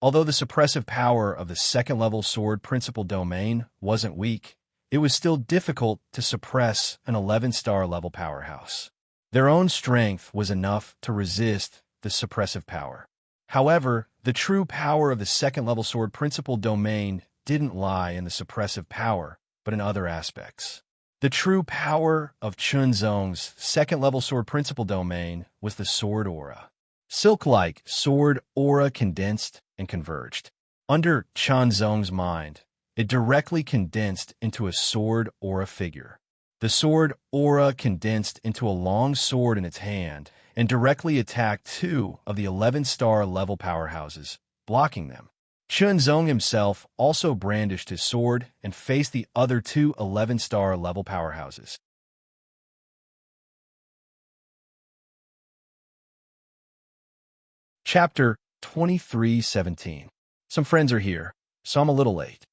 Although the suppressive power of the second-level sword principal domain wasn't weak, it was still difficult to suppress an 11-star level powerhouse. Their own strength was enough to resist the suppressive power. However, the true power of the second-level sword principal domain didn't lie in the suppressive power, but in other aspects. The true power of Chunzong's second-level sword principal domain was the sword aura. Silk-like sword aura condensed and converged. Under Chunzong's mind, it directly condensed into a sword aura figure. The sword aura condensed into a long sword in its hand and directly attacked 2 of the 11-star level powerhouses, blocking them. Chunzong himself also brandished his sword and faced the other 2 11-star level powerhouses. Chapter 23:17. Some friends are here, so I'm a little late.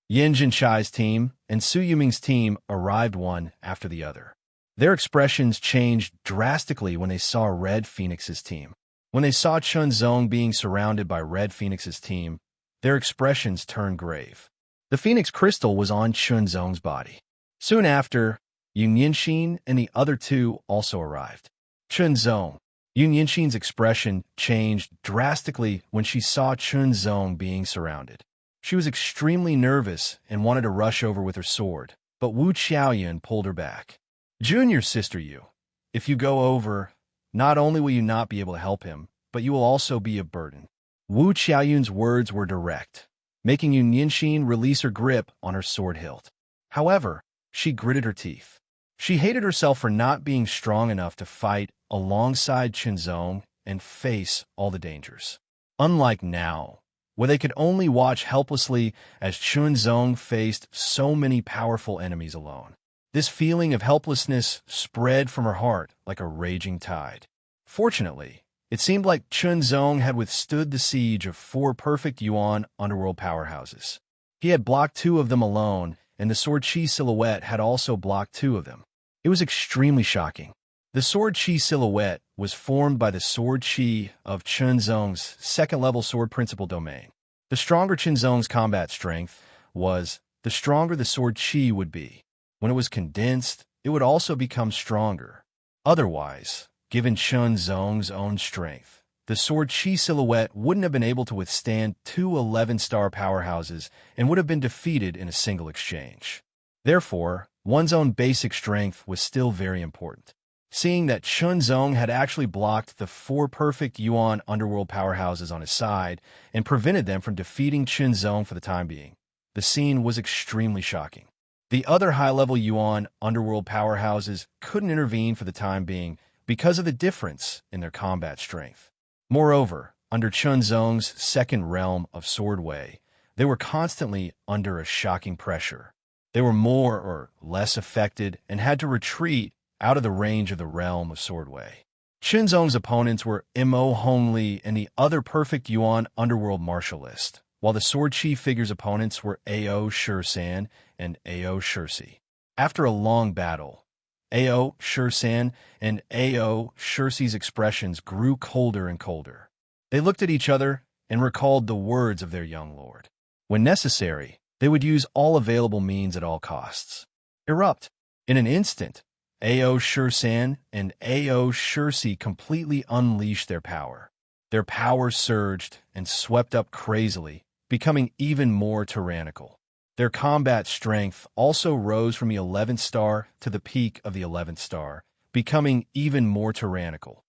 Yin Jinchai's team and Su Yuming's team arrived one after the other. Their expressions changed drastically when they saw Red Phoenix's team. When they saw Chunzong being surrounded by Red Phoenix's team, their expressions turned grave. The Phoenix crystal was on Chunzong's body. Soon after, Yun Yinxin and the other 2 also arrived. Chunzong. Yun Yinxin's expression changed drastically when she saw Chunzong being surrounded. She was extremely nervous and wanted to rush over with her sword, but Wu Qiaoyun pulled her back. Junior sister Yu, if you go over, not only will you not be able to help him, but you will also be a burden. Wu Qiaoyun's words were direct, making Yun Yinxin release her grip on her sword hilt. However, she gritted her teeth. She hated herself for not being strong enough to fight alongside Chunzong and face all the dangers. Unlike now, where they could only watch helplessly as Chunzong faced so many powerful enemies alone. This feeling of helplessness spread from her heart like a raging tide. Fortunately, it seemed like Chunzong had withstood the siege of 4 perfect Yuan underworld powerhouses. He had blocked 2 of them alone, and the sword chi silhouette had also blocked 2 of them. It was extremely shocking. The sword chi silhouette was formed by the sword chi of Chunzong's second-level sword principal domain. The stronger Chunzong's combat strength was, the stronger the sword chi would be. When it was condensed, it would also become stronger. Otherwise, given Chunzong's own strength, the sword chi silhouette wouldn't have been able to withstand 2 11-star powerhouses and would have been defeated in a single exchange. Therefore, one's own basic strength was still very important. Seeing that Chunzong had actually blocked the 4 perfect Yuan underworld powerhouses on his side and prevented them from defeating Chunzong for the time being, the scene was extremely shocking. The other high-level Yuan underworld powerhouses couldn't intervene for the time being because of the difference in their combat strength. Moreover, under Chunzong's second realm of Sword Wei, they were constantly under a shocking pressure. They were more or less affected and had to retreat out of the range of the realm of Swordway. Qinzong's opponents were Imo Hongli and the other perfect Yuan underworld martialist, while the Sword Chi figure's opponents were Ao Shisan and Ao Shirsi. After a long battle, Ao Shisan and Ao Shirsi's expressions grew colder and colder. They looked at each other and recalled the words of their young lord. When necessary, they would use all available means at all costs. Erupt. In an instant, Ao Shisan and Ao Shirsi completely unleashed their power. Their power surged and swept up crazily, becoming even more tyrannical. Their combat strength also rose from the 11th star to the peak of the 11th star, becoming even more tyrannical.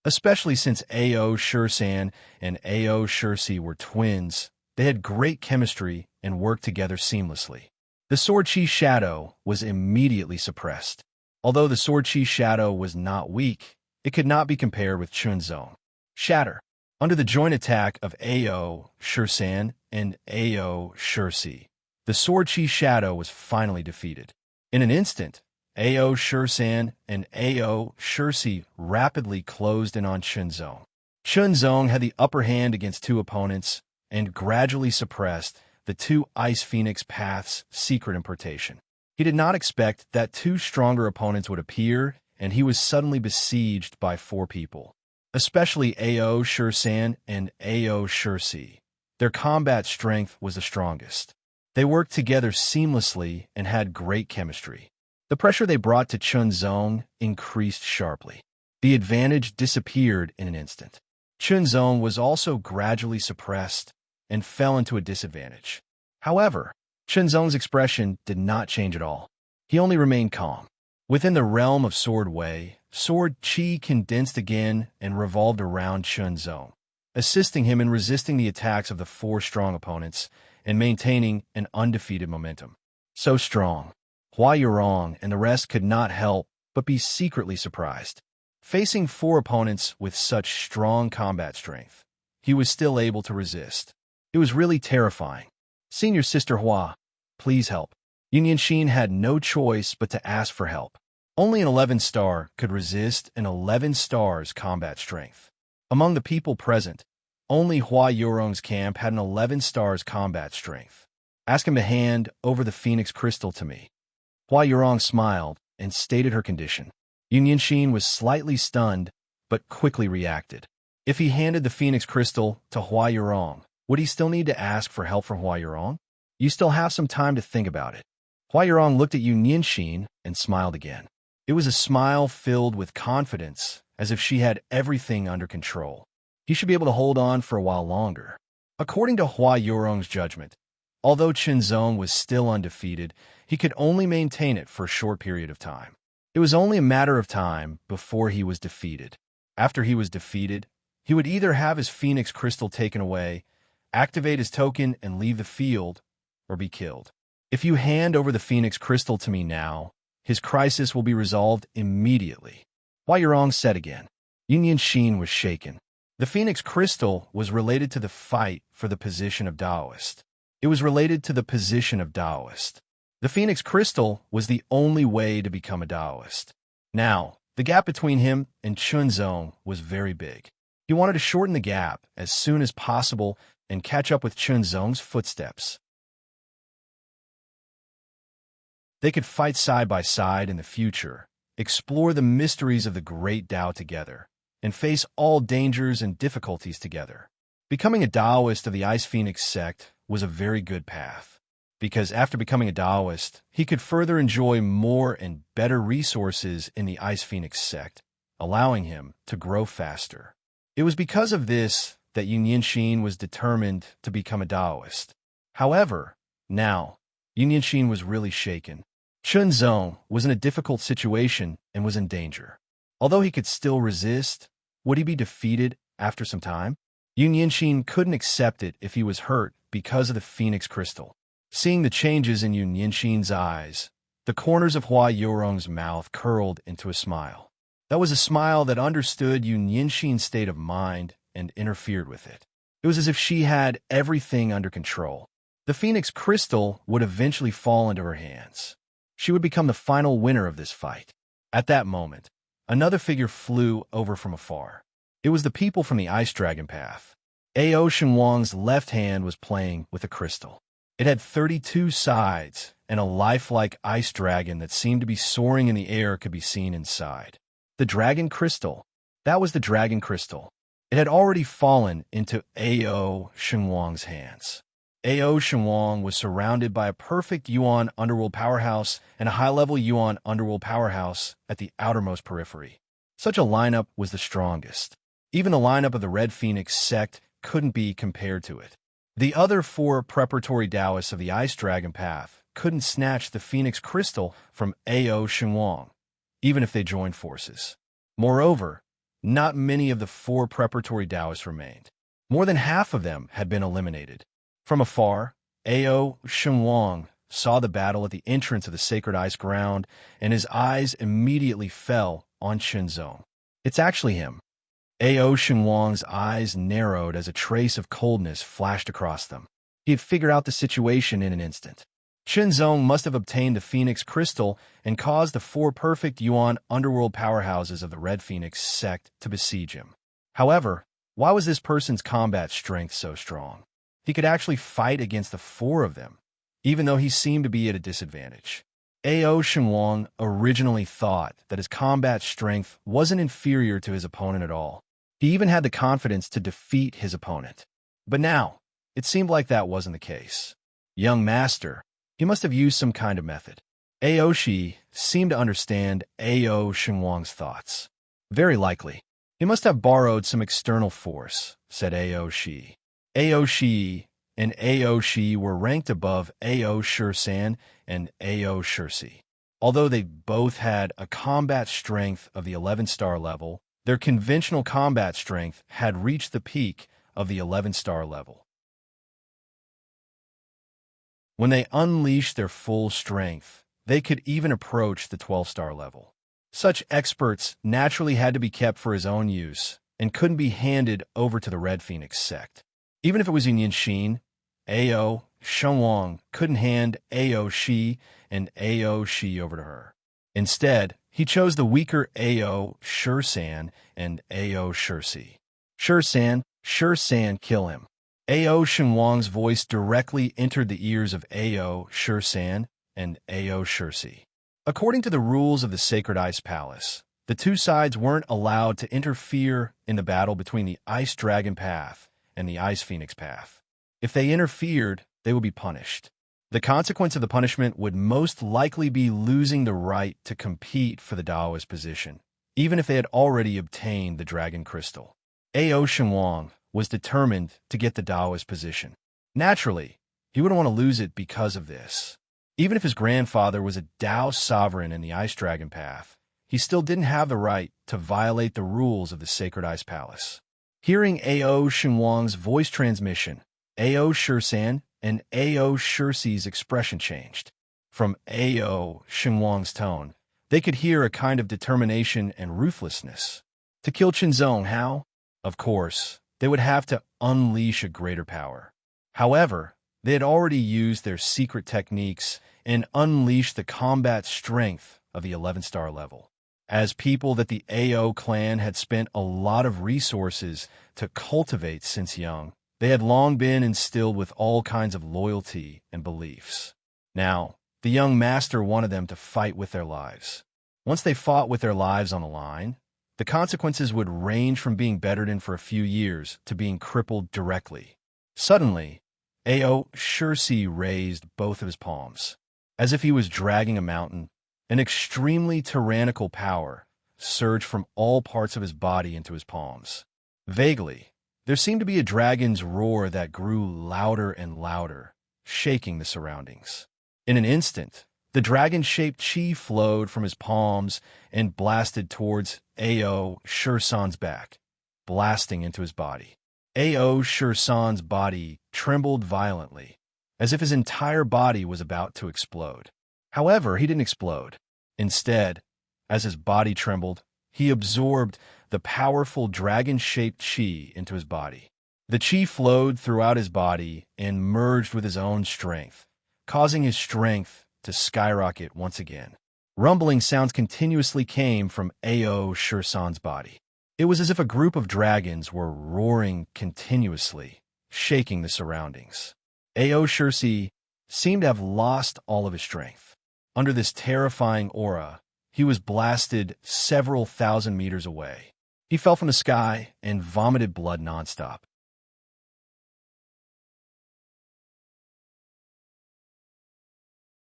Especially since Ao Shisan and Ao Shirsi were twins, they had great chemistry and worked together seamlessly. The Sword Chi shadow was immediately suppressed. Although the Sword Chi shadow was not weak, it could not be compared with Qinzong. Shatter. Under the joint attack of Ao Shisan and Ao Shirsi, the Sword Chi shadow was finally defeated. In an instant, Ao Shisan and Ao Shirsi rapidly closed in on Qinzong. Qinzong had the upper hand against two opponents and gradually suppressed the two Ice Phoenix Path's secret importation. He did not expect that two stronger opponents would appear, and he was suddenly besieged by four people. Especially Ao Shisan and Ao Shirsi. Their combat strength was the strongest. They worked together seamlessly and had great chemistry. The pressure they brought to Qinzong increased sharply. The advantage disappeared in an instant. Qinzong was also gradually suppressed and fell into a disadvantage. However, Qinzong's expression did not change at all. He only remained calm. Within the realm of Sword Wei, Sword Chi condensed again and revolved around Qinzong, assisting him in resisting the attacks of the four strong opponents and maintaining an undefeated momentum. So strong, Hua Yurong and the rest could not help but be secretly surprised. Facing four opponents with such strong combat strength, he was still able to resist. It was really terrifying. Senior Sister Hua, please help. Yunyanxin had no choice but to ask for help. Only an 11 star could resist an 11 star's combat strength. Among the people present, only Hua Yurong's camp had an 11 star's combat strength. Ask him to hand over the Phoenix Crystal to me. Hua Yurong smiled and stated her condition. Yunyanxin was slightly stunned, but quickly reacted. If he handed the Phoenix Crystal to Hua Yurong, would he still need to ask for help from Hua Yurong? You still have some time to think about it. Hua Yurong looked at Yunyanxin and smiled again. It was a smile filled with confidence, as if she had everything under control. He should be able to hold on for a while longer. According to Hua Yurong's judgment, although Qinzong was still undefeated, he could only maintain it for a short period of time. It was only a matter of time before he was defeated. After he was defeated, he would either have his Phoenix Crystal taken away, activate his token and leave the field, or be killed. If you hand over the Phoenix Crystal to me now, his crisis will be resolved immediately. Hua Yurong said again. Yunyanxin was shaken. The Phoenix Crystal was related to the fight for the position of Taoist. It was related to the position of Taoist. The Phoenix Crystal was the only way to become a Taoist. Now, the gap between him and Qinzong was very big. He wanted to shorten the gap as soon as possible and catch up with Qinzong's footsteps. They could fight side by side in the future, explore the mysteries of the great Tao together, and face all dangers and difficulties together. Becoming a Taoist of the Ice Phoenix sect was a very good path, because after becoming a Taoist, he could further enjoy more and better resources in the Ice Phoenix sect, allowing him to grow faster. It was because of this that Yunyanxin was determined to become a Taoist. However, now, Yunyanxin was really shaken. Qinzong was in a difficult situation and was in danger. Although he could still resist, would he be defeated after some time? Yunyanxin couldn't accept it if he was hurt because of the Phoenix Crystal. Seeing the changes in Yunyanxin's eyes, the corners of Hua Yurong's mouth curled into a smile. That was a smile that understood Yunyanxin's state of mind and interfered with it. It was as if she had everything under control. The Phoenix Crystal would eventually fall into her hands. She would become the final winner of this fight. At that moment, another figure flew over from afar. It was the people from the Ice Dragon Path. Ao Shenwang's left hand was playing with a crystal. It had 32 sides, and a lifelike ice dragon that seemed to be soaring in the air could be seen inside. The dragon crystal. That was the dragon crystal. It had already fallen into Ao Shenwang's hands. Ao Shenwang was surrounded by a perfect Yuan underworld powerhouse and a high-level Yuan underworld powerhouse at the outermost periphery. Such a lineup was the strongest. Even the lineup of the Red Phoenix sect couldn't be compared to it. The other 4 preparatory Taoists of the Ice Dragon Path couldn't snatch the Phoenix Crystal from Ao Shenwang, even if they joined forces. Moreover, not many of the 4 preparatory Taoists remained. More than half of them had been eliminated. From afar, Ao Shenwang saw the battle at the entrance of the sacred ice ground, and his eyes immediately fell on Qinzong. It's actually him. Ao Shenwang's eyes narrowed as a trace of coldness flashed across them. He had figured out the situation in an instant. Qinzong must have obtained the Phoenix Crystal and caused the 4 perfect Yuan underworld powerhouses of the Red Phoenix sect to besiege him. However, why was this person's combat strength so strong? He could actually fight against the 4 of them, even though he seemed to be at a disadvantage. Ao Shenwang originally thought that his combat strength wasn't inferior to his opponent at all. He even had the confidence to defeat his opponent. But now, it seemed like that wasn't the case. Young master, he must have used some kind of method. Aoshi seemed to understand Ao Shenwang's thoughts. Very likely. He must have borrowed some external force, said Aoshi. Aoshi and Aoshi were ranked above Ao Shursan and Ao Shursi. Although they both had a combat strength of the 11-star level, their conventional combat strength had reached the peak of the 11-star level. When they unleashed their full strength, they could even approach the 12-star level. Such experts naturally had to be kept for his own use and couldn't be handed over to the Red Phoenix sect. Even if it was in Yinshin, Ao Shenwang couldn't hand Ao Shi and Ao Shi over to her. Instead, he chose the weaker Ao Shursan and Ao Shursi. Shursan, kill him. Ao Shenwang's voice directly entered the ears of Ao Shursan and Ao Shursi. According to the rules of the Sacred Ice Palace, the 2 sides weren't allowed to interfere in the battle between the Ice Dragon Path and the Ice Phoenix Path. If they interfered, they would be punished. The consequence of the punishment would most likely be losing the right to compete for the Daoist position, even if they had already obtained the Dragon Crystal. Ao Shenwang was determined to get the Daoist position. Naturally, he wouldn't want to lose it because of this. Even if his grandfather was a Dao sovereign in the Ice Dragon Path, he still didn't have the right to violate the rules of the Sacred Ice Palace. Hearing Ao Shenwang's voice transmission, Ao Shursan and Ao Shursi's expression changed. From Ao Shenwang's tone, they could hear a kind of determination and ruthlessness. To kill Qinzong, how? Of course, they would have to unleash a greater power. However, they had already used their secret techniques and unleashed the combat strength of the 11-star level. As people that the Ao clan had spent a lot of resources to cultivate since young, they had long been instilled with all kinds of loyalty and beliefs. Now, the young master wanted them to fight with their lives. Once they fought with their lives on the line, the consequences would range from being bettered in for a few years to being crippled directly. Suddenly, Ao Shursi raised both of his palms. As if he was dragging a mountain, an extremely tyrannical power surged from all parts of his body into his palms. Vaguely, there seemed to be a dragon's roar that grew louder and louder, shaking the surroundings. In an instant, the dragon-shaped chi flowed from his palms and blasted towards Ao Shursan's back, blasting into his body. Ao Shursan's body trembled violently, as if his entire body was about to explode. However, he didn't explode. Instead, as his body trembled, he absorbed the powerful dragon-shaped chi into his body. The chi flowed throughout his body and merged with his own strength, causing his strength to skyrocket once again. Rumbling sounds continuously came from Ao Shursan's body. It was as if a group of dragons were roaring continuously, shaking the surroundings. Ao Shursi seemed to have lost all of his strength. Under this terrifying aura, he was blasted several thousand meters away. He fell from the sky and vomited blood nonstop.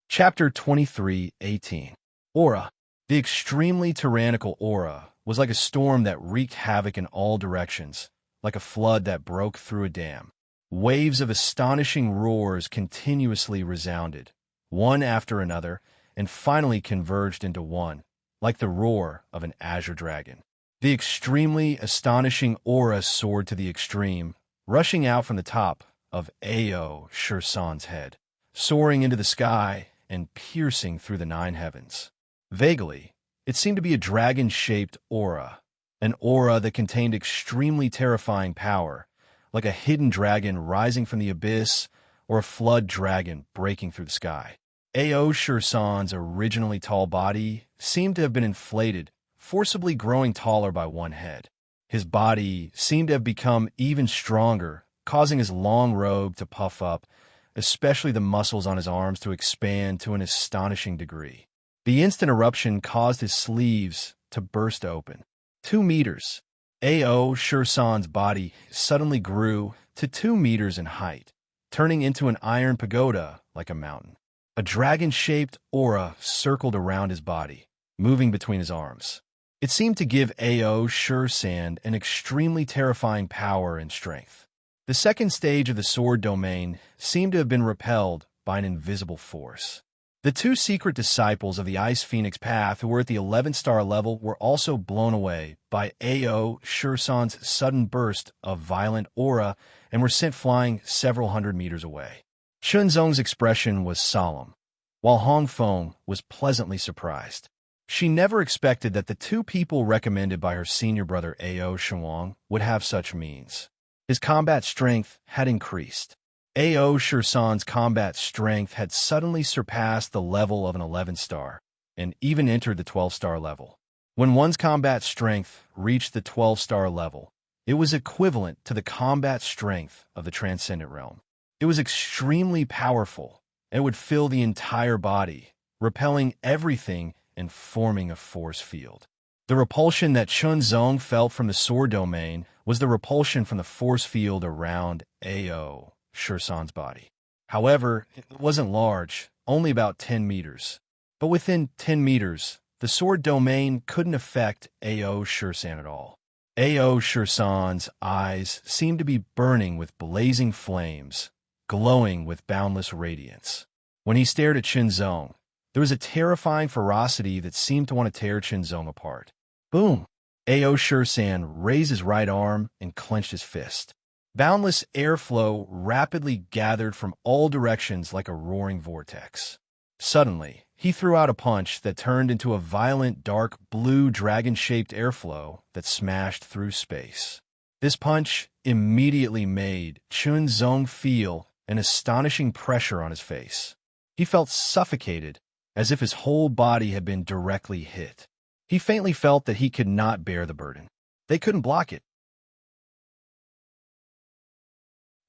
Chapter 23:18. Aura. The extremely tyrannical aura was like a storm that wreaked havoc in all directions, like a flood that broke through a dam. Waves of astonishing roars continuously resounded, one after another, and finally converged into one, like the roar of an azure dragon. The extremely astonishing aura soared to the extreme, rushing out from the top of Ao Shursan's head, soaring into the sky and piercing through the nine heavens. Vaguely, it seemed to be a dragon-shaped aura, an aura that contained extremely terrifying power, like a hidden dragon rising from the abyss or a flood dragon breaking through the sky. Ao Shursan's originally tall body seemed to have been inflated, forcibly growing taller by one head. His body seemed to have become even stronger, causing his long robe to puff up, especially the muscles on his arms to expand to an astonishing degree. The instant eruption caused his sleeves to burst open. 2 meters. Ao Shursan's body suddenly grew to 2 meters in height, turning into an iron pagoda like a mountain. A dragon-shaped aura circled around his body, moving between his arms. It seemed to give Ao Shursan an extremely terrifying power and strength. The second stage of the sword domain seemed to have been repelled by an invisible force. The 2 secret disciples of the Ice Phoenix Path who were at the 11th star level were also blown away by Ao Shursan's sudden burst of violent aura and were sent flying several hundred meters away. Chunzong's expression was solemn, while Hongfeng was pleasantly surprised. She never expected that the 2 people recommended by her senior brother Ao Shenwang would have such means. His combat strength had increased. Ao Shursan's combat strength had suddenly surpassed the level of an 11 star, and even entered the 12 star level. When one's combat strength reached the 12 star level, it was equivalent to the combat strength of the Transcendent Realm. It was extremely powerful, and would fill the entire body, repelling everything and forming a force field. The repulsion that Chunzong felt from the sword domain was the repulsion from the force field around Ao Shursan's body. However, it wasn't large, only about 10 meters. But within 10 meters, the sword domain couldn't affect Ao Shursan at all. Ao Shursan's eyes seemed to be burning with blazing flames, glowing with boundless radiance. When he stared at Chunzong, there was a terrifying ferocity that seemed to want to tear Chunzong apart. Boom! Ao Shursan raised his right arm and clenched his fist. Boundless airflow rapidly gathered from all directions like a roaring vortex. Suddenly, he threw out a punch that turned into a violent dark blue dragon-shaped airflow that smashed through space. This punch immediately made Chunzong feel an astonishing pressure on his face. He felt suffocated, as if his whole body had been directly hit. He faintly felt that he could not bear the burden. They couldn't block it.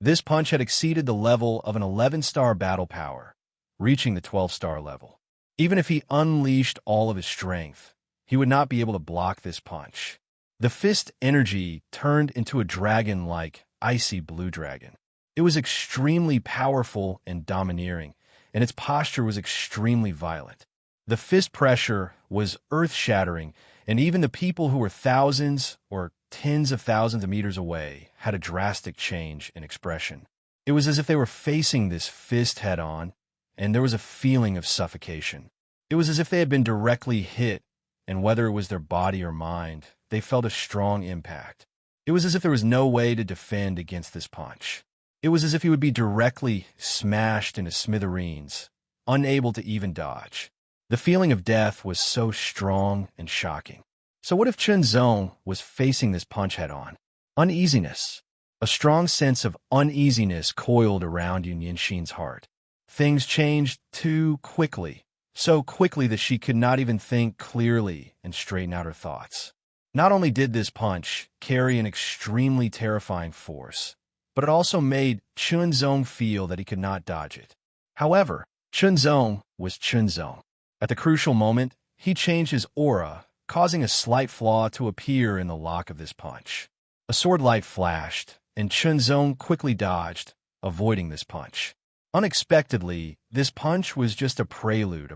This punch had exceeded the level of an 11-star battle power, reaching the 12-star level. Even if he unleashed all of his strength, he would not be able to block this punch. The fist energy turned into a dragon-like, icy blue dragon. It was extremely powerful and domineering, and its posture was extremely violent. The fist pressure was earth-shattering, and even the people who were thousands or tens of thousands of meters away had a drastic change in expression. It was as if they were facing this fist head-on, and there was a feeling of suffocation. It was as if they had been directly hit, and whether it was their body or mind, they felt a strong impact. It was as if there was no way to defend against this punch. It was as if he would be directly smashed into smithereens, unable to even dodge. The feeling of death was so strong and shocking. So what if Chunzong was facing this punch head-on? Uneasiness. A strong sense of uneasiness coiled around Yun Yinxin's heart. Things changed too quickly, so quickly that she could not even think clearly and straighten out her thoughts. Not only did this punch carry an extremely terrifying force, but it also made Chunzong feel that he could not dodge it. However, Chunzong was Chunzong. At the crucial moment, he changed his aura, causing a slight flaw to appear in the lock of this punch. A sword light flashed, and Chunzong quickly dodged, avoiding this punch. Unexpectedly, this punch was just a prelude.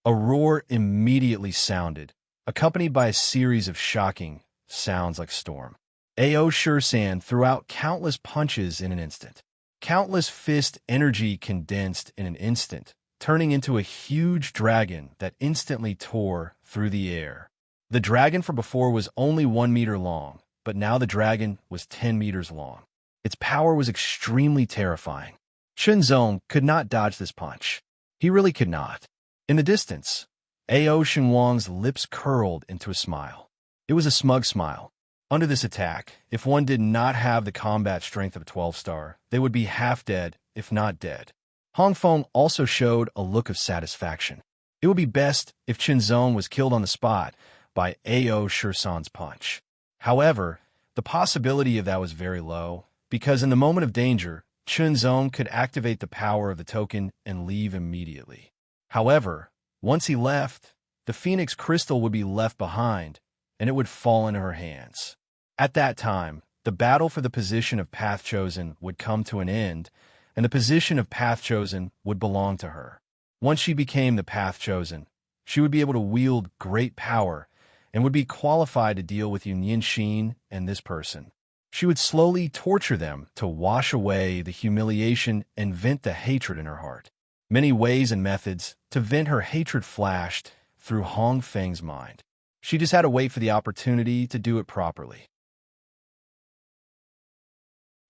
A roar immediately sounded, accompanied by a series of shocking sounds like storm. Ao Shursan threw out countless punches in an instant. Countless fist energy condensed in an instant, turning into a huge dragon that instantly tore through the air. The dragon from before was only 1 meter long, but now the dragon was 10 meters long. Its power was extremely terrifying. Chunzong could not dodge this punch. He really could not. In the distance, Ao Shenhuang's lips curled into a smile. It was a smug smile. Under this attack, if one did not have the combat strength of a 12-star, they would be half dead, if not dead. Hong Feng also showed a look of satisfaction. It would be best if Chunzong was killed on the spot by Ao Shursan's punch. However, the possibility of that was very low, because in the moment of danger, Chunzong could activate the power of the token and leave immediately. However, once he left, the Phoenix Crystal would be left behind, and it would fall into her hands. At that time, the battle for the position of Path Chosen would come to an end, and the position of Path Chosen would belong to her. Once she became the Path Chosen, she would be able to wield great power and would be qualified to deal with Yunyin Xin and this person. She would slowly torture them to wash away the humiliation and vent the hatred in her heart. Many ways and methods to vent her hatred flashed through Hong Feng's mind. She just had to wait for the opportunity to do it properly.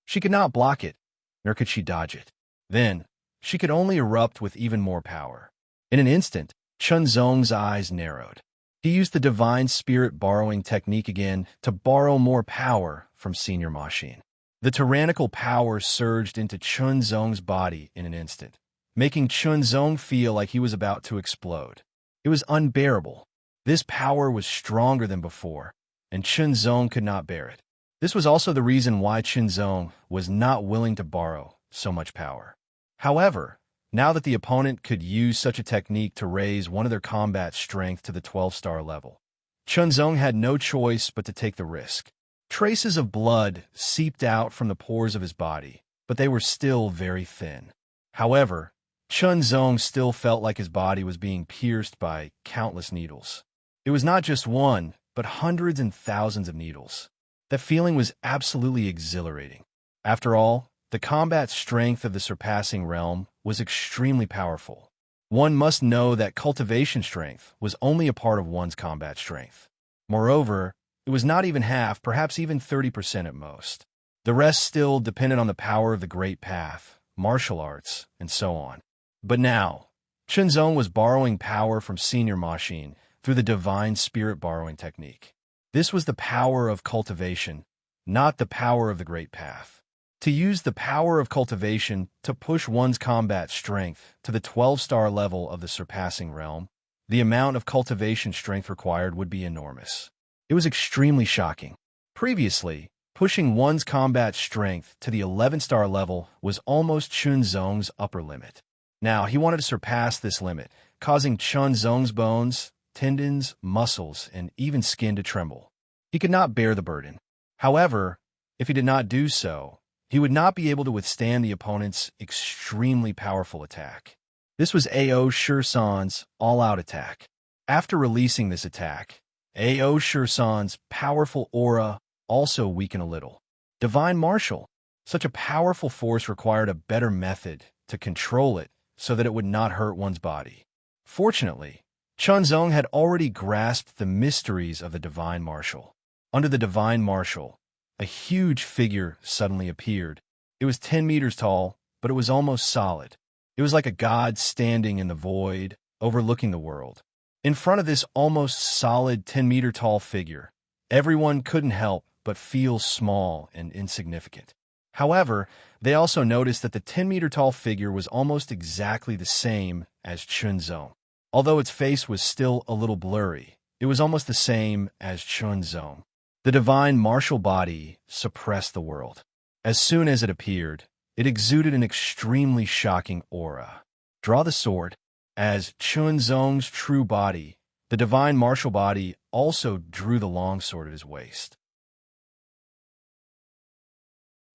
She could not block it, nor could she dodge it. Then, she could only erupt with even more power. In an instant, Chunzong's eyes narrowed. He used the divine spirit borrowing technique again to borrow more power from Senior Machine. The tyrannical power surged into Chunzong's body in an instant, making Chunzong feel like he was about to explode. It was unbearable. This power was stronger than before, and Chunzong could not bear it. This was also the reason why Chunzong was not willing to borrow so much power. However, now that the opponent could use such a technique to raise one of their combat strength to the 12-star level, Chunzong had no choice but to take the risk. Traces of blood seeped out from the pores of his body, but they were still very thin. However, Chunzong still felt like his body was being pierced by countless needles. It was not just one, but hundreds and thousands of needles. That feeling was absolutely exhilarating. After all, the combat strength of the surpassing realm was extremely powerful. One must know that cultivation strength was only a part of one's combat strength. Moreover, it was not even half, perhaps even 30% at most. The rest still depended on the power of the Great Path, martial arts, and so on. But now, Chunzong was borrowing power from Senior Machine through the divine spirit borrowing technique. This was the power of cultivation, not the power of the Great Path. To use the power of cultivation to push one's combat strength to the 12-star level of the surpassing realm, the amount of cultivation strength required would be enormous. It was extremely shocking. Previously, pushing one's combat strength to the 11-star level was almost Chunzong's upper limit. Now, he wanted to surpass this limit, causing Chunzong's bones, tendons, muscles, and even skin to tremble. He could not bear the burden. However, if he did not do so, he would not be able to withstand the opponent's extremely powerful attack. This was Ao Shursan's all-out attack. After releasing this attack, Ao Shursan's powerful aura also weakened a little. Divine Martial. Such a powerful force required a better method to control it so that it would not hurt one's body. Fortunately, Chunzong had already grasped the mysteries of the Divine Martial. Under the Divine Martial, a huge figure suddenly appeared. It was 10 meters tall, but it was almost solid. It was like a god standing in the void, overlooking the world. In front of this almost solid 10-meter tall figure, everyone couldn't help but feel small and insignificant. However, they also noticed that the 10-meter-tall figure was almost exactly the same as Chunzong. Although its face was still a little blurry, it was almost the same as Chunzong. The divine martial body suppressed the world. As soon as it appeared, it exuded an extremely shocking aura. Draw the sword. As Chunzong's true body, the divine martial body also drew the longsword at his waist.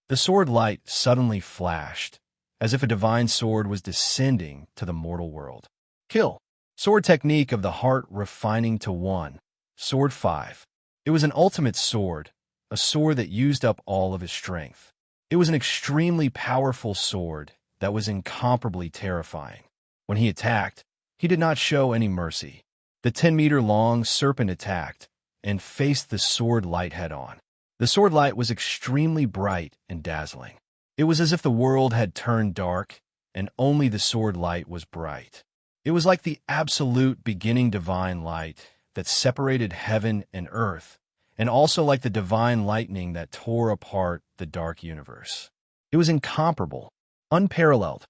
The sword light suddenly flashed, as if a divine sword was descending to the mortal world. Kill. Sword technique of the heart refining to 1. Sword 5. It was an ultimate sword, a sword that used up all of his strength. It was an extremely powerful sword that was incomparably terrifying. When he attacked, he did not show any mercy. The 10-meter-long serpent attacked and faced the sword light head-on. The sword light was extremely bright and dazzling. It was as if the world had turned dark and only the sword light was bright. It was like the absolute beginning divine light that separated heaven and earth, and also like the divine lightning that tore apart the dark universe. It was incomparable, unparalleled,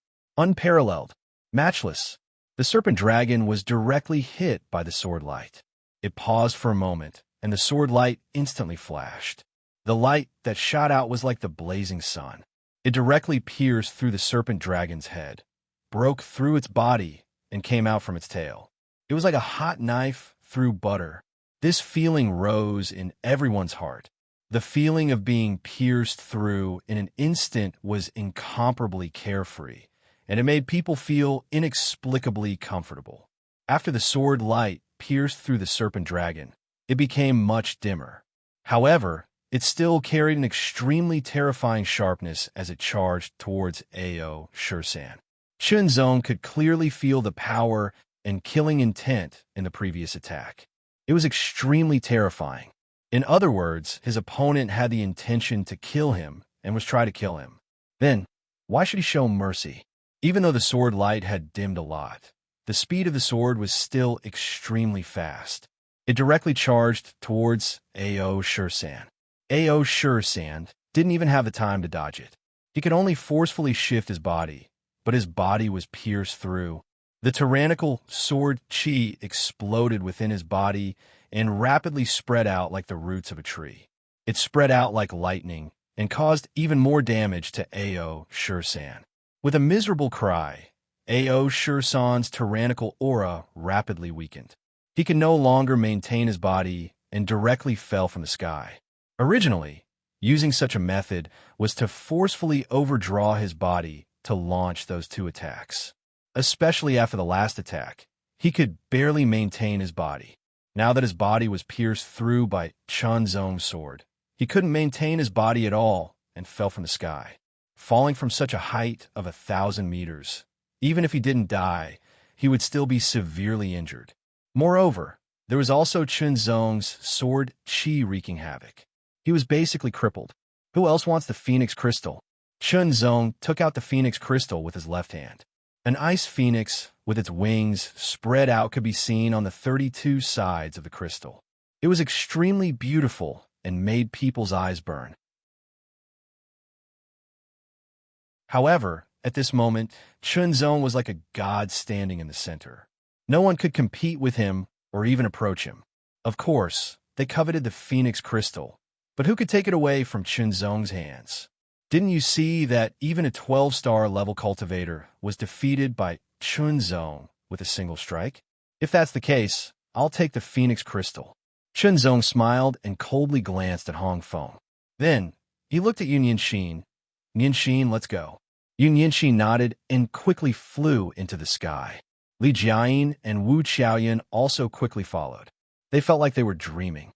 matchless. The serpent dragon was directly hit by the sword light. It paused for a moment, and the sword light instantly flashed. The light that shot out was like the blazing sun. It directly pierced through the serpent dragon's head, broke through its body, and came out from its tail. It was like a hot knife through butter. This feeling rose in everyone's heart. The feeling of being pierced through in an instant was incomparably carefree, and it made people feel inexplicably comfortable. After the sword light pierced through the serpent dragon, it became much dimmer. However, it still carried an extremely terrifying sharpness as it charged towards Ao Shursan. Chunzong could clearly feel the power and killing intent in the previous attack. It was extremely terrifying. In other words, his opponent had the intention to kill him and was trying to kill him. Then, why should he show mercy? Even though the sword light had dimmed a lot, the speed of the sword was still extremely fast. It directly charged towards Ao Shursan. Ao Shursan didn't even have the time to dodge it. He could only forcefully shift his body, but his body was pierced through. The tyrannical sword chi exploded within his body and rapidly spread out like the roots of a tree. It spread out like lightning and caused even more damage to Ao Shursan. With a miserable cry, Ao Shursan's tyrannical aura rapidly weakened. He could no longer maintain his body and directly fell from the sky. Originally, using such a method was to forcefully overdraw his body to launch those 2 attacks. Especially after the last attack, he could barely maintain his body. Now that his body was pierced through by Chunzong's sword, he couldn't maintain his body at all and fell from the sky. Falling from such a height of 1,000 meters, even if he didn't die, he would still be severely injured. Moreover, there was also Chunzong's sword chi wreaking havoc. He was basically crippled. Who else wants the Phoenix Crystal? Chunzong took out the Phoenix Crystal with his left hand. An ice phoenix with its wings spread out could be seen on the 32 sides of the crystal. It was extremely beautiful and made people's eyes burn. However, at this moment, Chunzong was like a god standing in the center. No one could compete with him or even approach him. Of course, they coveted the Phoenix Crystal, but who could take it away from Chunzong's hands? Didn't you see that even a 12-star level cultivator was defeated by Chunzong with a single strike? If that's the case, I'll take the Phoenix Crystal. Chunzong smiled and coldly glanced at Hong Feng. Then, he looked at Yun Yanxin. Yanxin, let's go. Yun Yanxin nodded and quickly flew into the sky. Li Jiayin and Wu Qiaoyan also quickly followed. They felt like they were dreaming.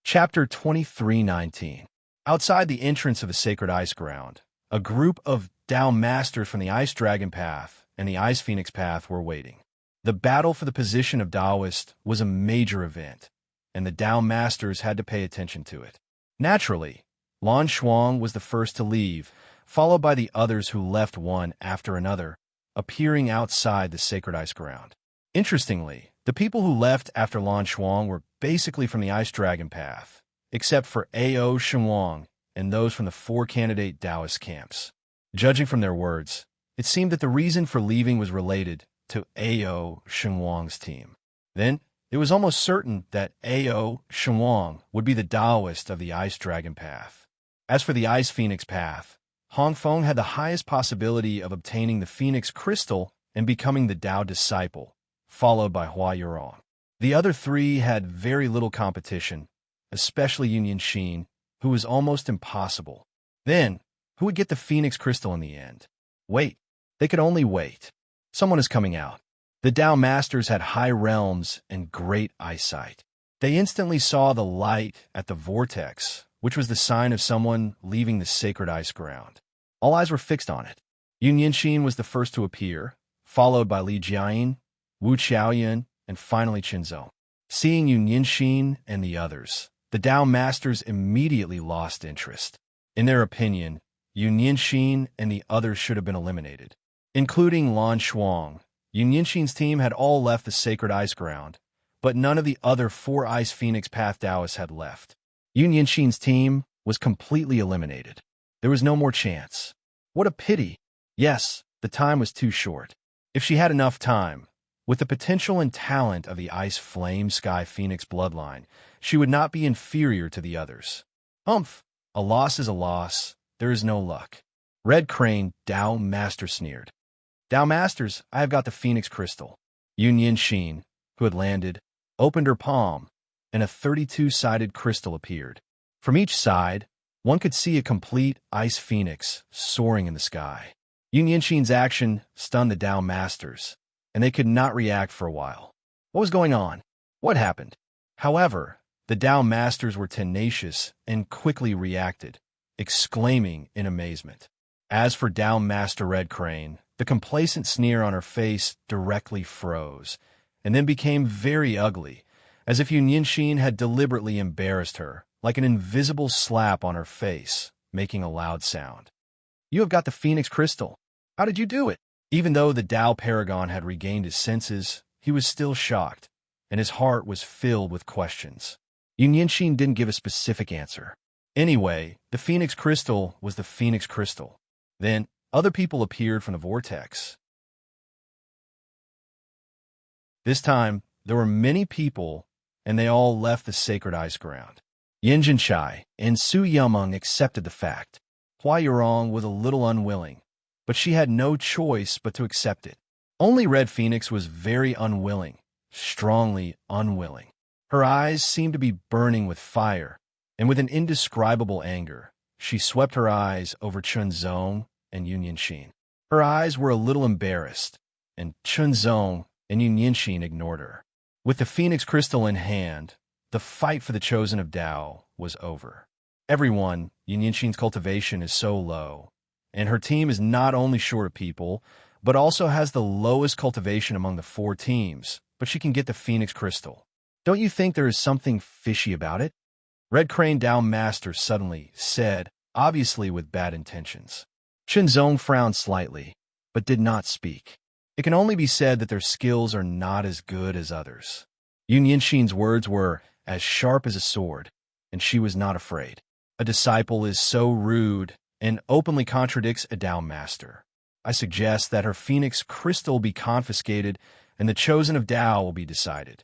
Chapter 23:19. Outside the entrance of the sacred ice ground, a group of Tao masters from the Ice Dragon Path and the Ice Phoenix Path were waiting. The battle for the position of Taoist was a major event, and the Tao masters had to pay attention to it. Naturally, Lan Shuang was the first to leave, followed by the others who left one after another, appearing outside the sacred ice ground. Interestingly, the people who left after Lan Shuang were basically from the Ice Dragon path, except for Ao Shenwang and those from the four candidate Taoist camps. Judging from their words, it seemed that the reason for leaving was related to Ao Shenwang's team. Then, it was almost certain that Ao Shenwang would be the Taoist of the Ice Dragon path. As for the Ice Phoenix path, Hong Feng had the highest possibility of obtaining the Phoenix Crystal and becoming the Tao disciple, followed by Hua Yurong. The other three had very little competition, especially Union Shin, who was almost impossible. Then, who would get the Phoenix Crystal in the end? Wait. They could only wait. Someone is coming out. The Tao Masters had high realms and great eyesight. They instantly saw the light at the vortex, which was the sign of someone leaving the sacred ice ground. All eyes were fixed on it. Yun Yinshin was the first to appear, followed by Li Jiayin, Wu Qiaoyan, and finally Qinzhou. Seeing Yun Yinshin and the others, the Tao Masters immediately lost interest. In their opinion, Yun Yinshin and the others should have been eliminated. Including Lan Shuang, Yun Yinshin's team had all left the sacred ice ground, but none of the other four Ice Phoenix Path Taoists had left. Yun Yinshin's team was completely eliminated. There was no more chance. What a pity. Yes, the time was too short. If she had enough time, with the potential and talent of the Ice Flame Sky Phoenix bloodline, she would not be inferior to the others. Humph! A loss is a loss. There is no luck. Red Crane, Tao Master sneered. Tao Masters, I have got the Phoenix Crystal. Yun Yinshin, who had landed, opened her palm, and a 32-sided crystal appeared. From each side, one could see a complete ice phoenix soaring in the sky. Yun Yinshin's action stunned the Tao Masters, and they could not react for a while. What was going on? What happened? However, the Tao Masters were tenacious and quickly reacted, exclaiming in amazement. As for Tao Master Red Crane, the complacent sneer on her face directly froze, and then became very ugly, as if Yun Yinshin had deliberately embarrassed her, like an invisible slap on her face, making a loud sound. You have got the Phoenix Crystal. How did you do it? Even though the Tao Paragon had regained his senses, he was still shocked, and his heart was filled with questions. Yun Yinshin didn't give a specific answer. Anyway, the Phoenix Crystal was the Phoenix Crystal. Then, other people appeared from the vortex. This time, there were many people, and they all left the sacred ice ground. Yin Jinshai and Su Yumeng accepted the fact. Hua Yurong was a little unwilling, but she had no choice but to accept it. Only Red Phoenix was very unwilling, strongly unwilling. Her eyes seemed to be burning with fire, and with an indescribable anger, she swept her eyes over Chunzong and Yun Yinshin. Her eyes were a little embarrassed, and Chunzong and Yun Yinshin ignored her. With the Phoenix Crystal in hand, the fight for the Chosen of Tao was over. Everyone, Yun Yinshin's cultivation is so low, and her team is not only short of people, but also has the lowest cultivation among the four teams, but she can get the Phoenix Crystal. Don't you think there is something fishy about it? Red Crane Tao Master suddenly said, obviously with bad intentions. Chunzong frowned slightly, but did not speak. It can only be said that their skills are not as good as others. Yun Yinshin's words were as sharp as a sword, and she was not afraid. A disciple is so rude and openly contradicts a Tao Master. I suggest that her Phoenix Crystal be confiscated and the Chosen of Tao will be decided.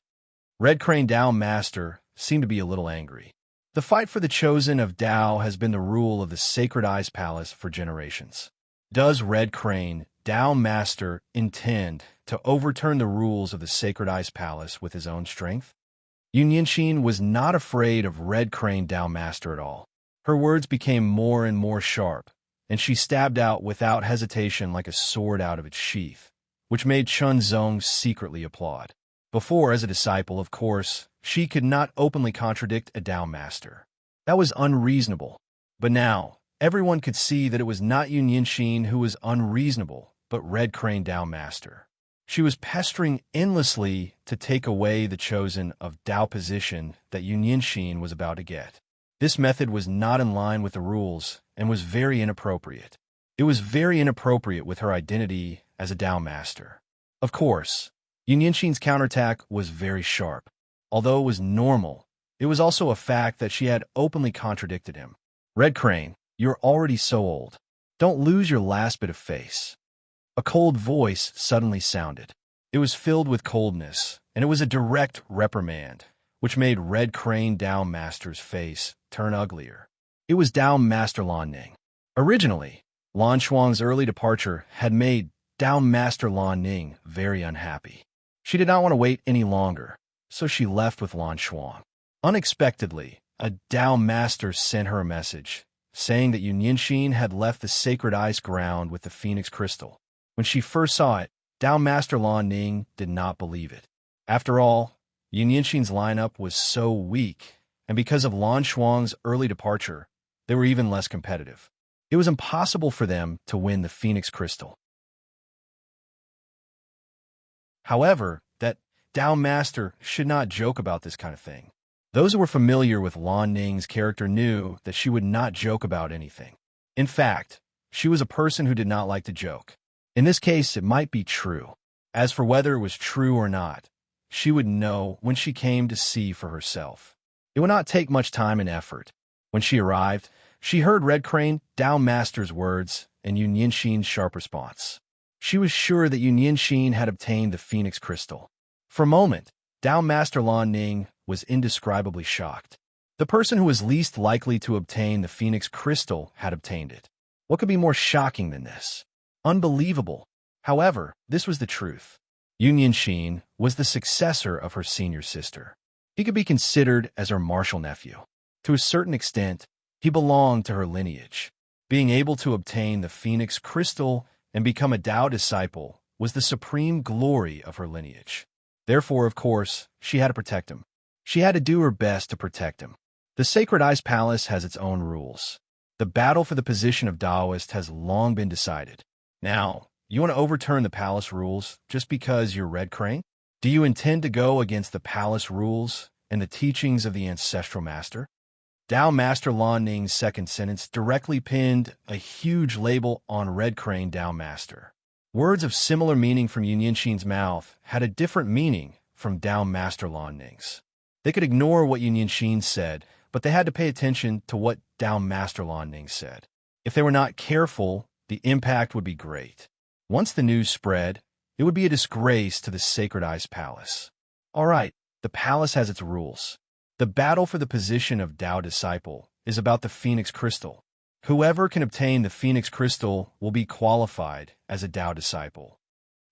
Red Crane Tao Master seemed to be a little angry. The fight for the Chosen of Tao has been the rule of the Sacred Ice Palace for generations. Does Red Crane Tao Master intend to overturn the rules of the Sacred Ice Palace with his own strength? Yun Yinshin was not afraid of Red Crane Tao Master at all. Her words became more and more sharp, and she stabbed out without hesitation like a sword out of its sheath, which made Chunzong secretly applaud. Before, as a disciple, of course, she could not openly contradict a Tao Master. That was unreasonable. But now, everyone could see that it was not Yun Yinshin who was unreasonable, but Red Crane Tao Master. She was pestering endlessly to take away the Chosen of Tao position that Yun Yinshin was about to get. This method was not in line with the rules and was very inappropriate. It was very inappropriate with her identity as a Tao Master. Of course, Yun Yinshin's counterattack was very sharp. although it was normal, it was also a fact that she had openly contradicted him. Red Crane, you're already so old. Don't lose your last bit of face. A cold voice suddenly sounded. It was filled with coldness, and it was a direct reprimand, which made Red Crane Down Master's face turn uglier. It was Down Master Lan Ning. Originally, Lan Shuang's early departure had made Down Master Lan Ning very unhappy. She did not want to wait any longer, so she left with Lan Shuang. Unexpectedly, a Down Master sent her a message, saying that Yun Yinxin had left the sacred ice ground with the Phoenix Crystal. When she first saw it, Down Master Lan Ning did not believe it. After all, Yun Yinxin's lineup was so weak, and because of Lan Shuang's early departure, they were even less competitive. It was impossible for them to win the Phoenix Crystal. However, that Down Master should not joke about this kind of thing. Those who were familiar with Lan Ning's character knew that she would not joke about anything. In fact, she was a person who did not like to joke. In this case, it might be true. As for whether it was true or not, she would know when she came to see for herself. It would not take much time and effort. When she arrived, she heard Red Crane Down Master's words and Yun Yinxin's sharp response. She was sure that Yun Yinxin had obtained the Phoenix Crystal. For a moment, Down Master Lan Ning was indescribably shocked. The person who was least likely to obtain the Phoenix Crystal had obtained it. What could be more shocking than this? Unbelievable. However, this was the truth. Yun Yinxin was the successor of her senior sister. He could be considered as her martial nephew. To a certain extent, he belonged to her lineage. Being able to obtain the Phoenix Crystal and become a Tao disciple was the supreme glory of her lineage. Therefore, of course, she had to protect him. She had to do her best to protect him. The Sacred Ice Palace has its own rules. The battle for the position of Taoist has long been decided. Now, you want to overturn the palace rules just because you're Red Crane? Do you intend to go against the palace rules and the teachings of the ancestral master? Down Master Lan Ning's second sentence directly pinned a huge label on Red Crane Down Master. Words of similar meaning from Yun Yinxin's mouth had a different meaning from Down Master Lan Ning's. They could ignore what Yun Yinxin said, but they had to pay attention to what Down Master Lan Ning said. If they were not careful, the impact would be great. Once the news spread, it would be a disgrace to the Sacred Ice Palace. All right, the palace has its rules. The battle for the position of Tao disciple is about the Phoenix Crystal. Whoever can obtain the Phoenix Crystal will be qualified as a Tao disciple.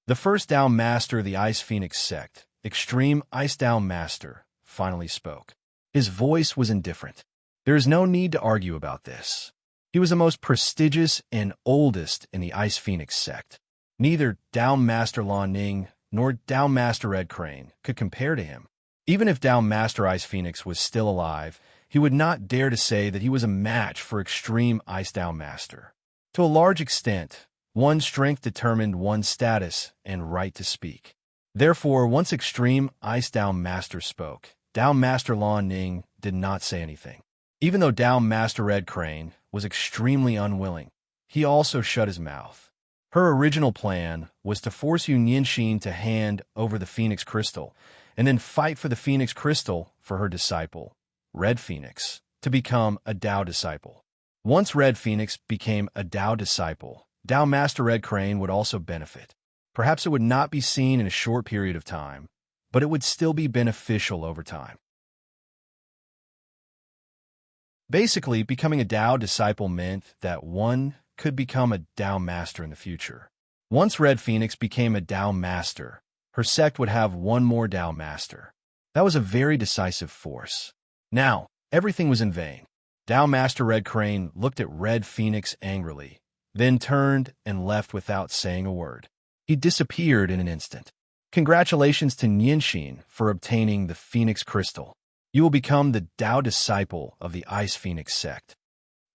The first Tao Master of the Ice Phoenix sect, Extreme Ice Tao Master, finally spoke. His voice was indifferent. There is no need to argue about this. He was the most prestigious and oldest in the Ice Phoenix sect. Neither Down Master Lan Ning nor Down Master Red Crane could compare to him. Even if Down Master Ice Phoenix was still alive, he would not dare to say that he was a match for Extreme Ice Down Master. To a large extent, one's strength determined one's status and right to speak. Therefore, once Extreme Ice Down Master spoke, Down Master Lan Ning did not say anything. Even though Down Master Red Crane was extremely unwilling, he also shut his mouth. Her original plan was to force Yun Yinxin to hand over the Phoenix Crystal and then fight for the Phoenix Crystal for her disciple, Red Phoenix, to become a Tao disciple. Once Red Phoenix became a Tao disciple, Down Master Red Crane would also benefit. Perhaps it would not be seen in a short period of time, but it would still be beneficial over time. Basically, becoming a Tao disciple meant that one could become a Tao master in the future. Once Red Phoenix became a Tao master, her sect would have one more Tao master. That was a very decisive force. Now, everything was in vain. Tao Master Red Crane looked at Red Phoenix angrily, then turned and left without saying a word. He disappeared in an instant. Congratulations to Yinxin for obtaining the Phoenix Crystal. You will become the Tao disciple of the Ice Phoenix sect.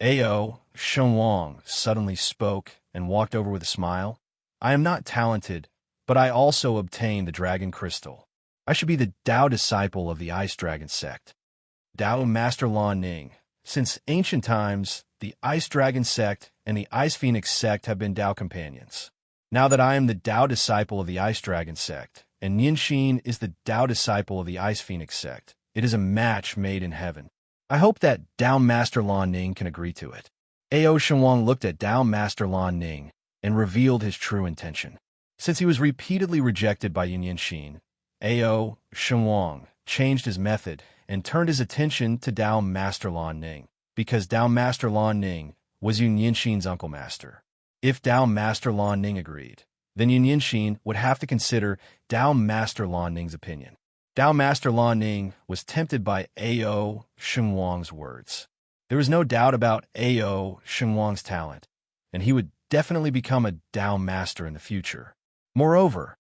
Ao Shenwang suddenly spoke and walked over with a smile. I am not talented, but I also obtained the Dragon Crystal. I should be the Tao disciple of the Ice Dragon sect. Tao Master Lan Ning. Since ancient times, the Ice Dragon sect and the Ice Phoenix sect have been Tao companions. Now that I am the Tao disciple of the Ice Dragon sect and Nianxin is the Tao disciple of the Ice Phoenix sect. It is a match made in heaven. I hope that Tao Master Lan Ning can agree to it. Ao Shenwang looked at Tao Master Lan Ning and revealed his true intention. Since he was repeatedly rejected by Nianxin, Ao Shenwang changed his method and turned his attention to Tao Master Lan Ning, because Tao Master Lan Ning was Nianxin's uncle master. If Tao Master Lan Ning agreed, then Nianxin would have to consider Tao Master Lan Ning's opinion. Tao Master Lan Ning was tempted by Ao Shenwang's words. There was no doubt about Ao Shenwang's talent, and he would definitely become a Tao master in the future. Moreover,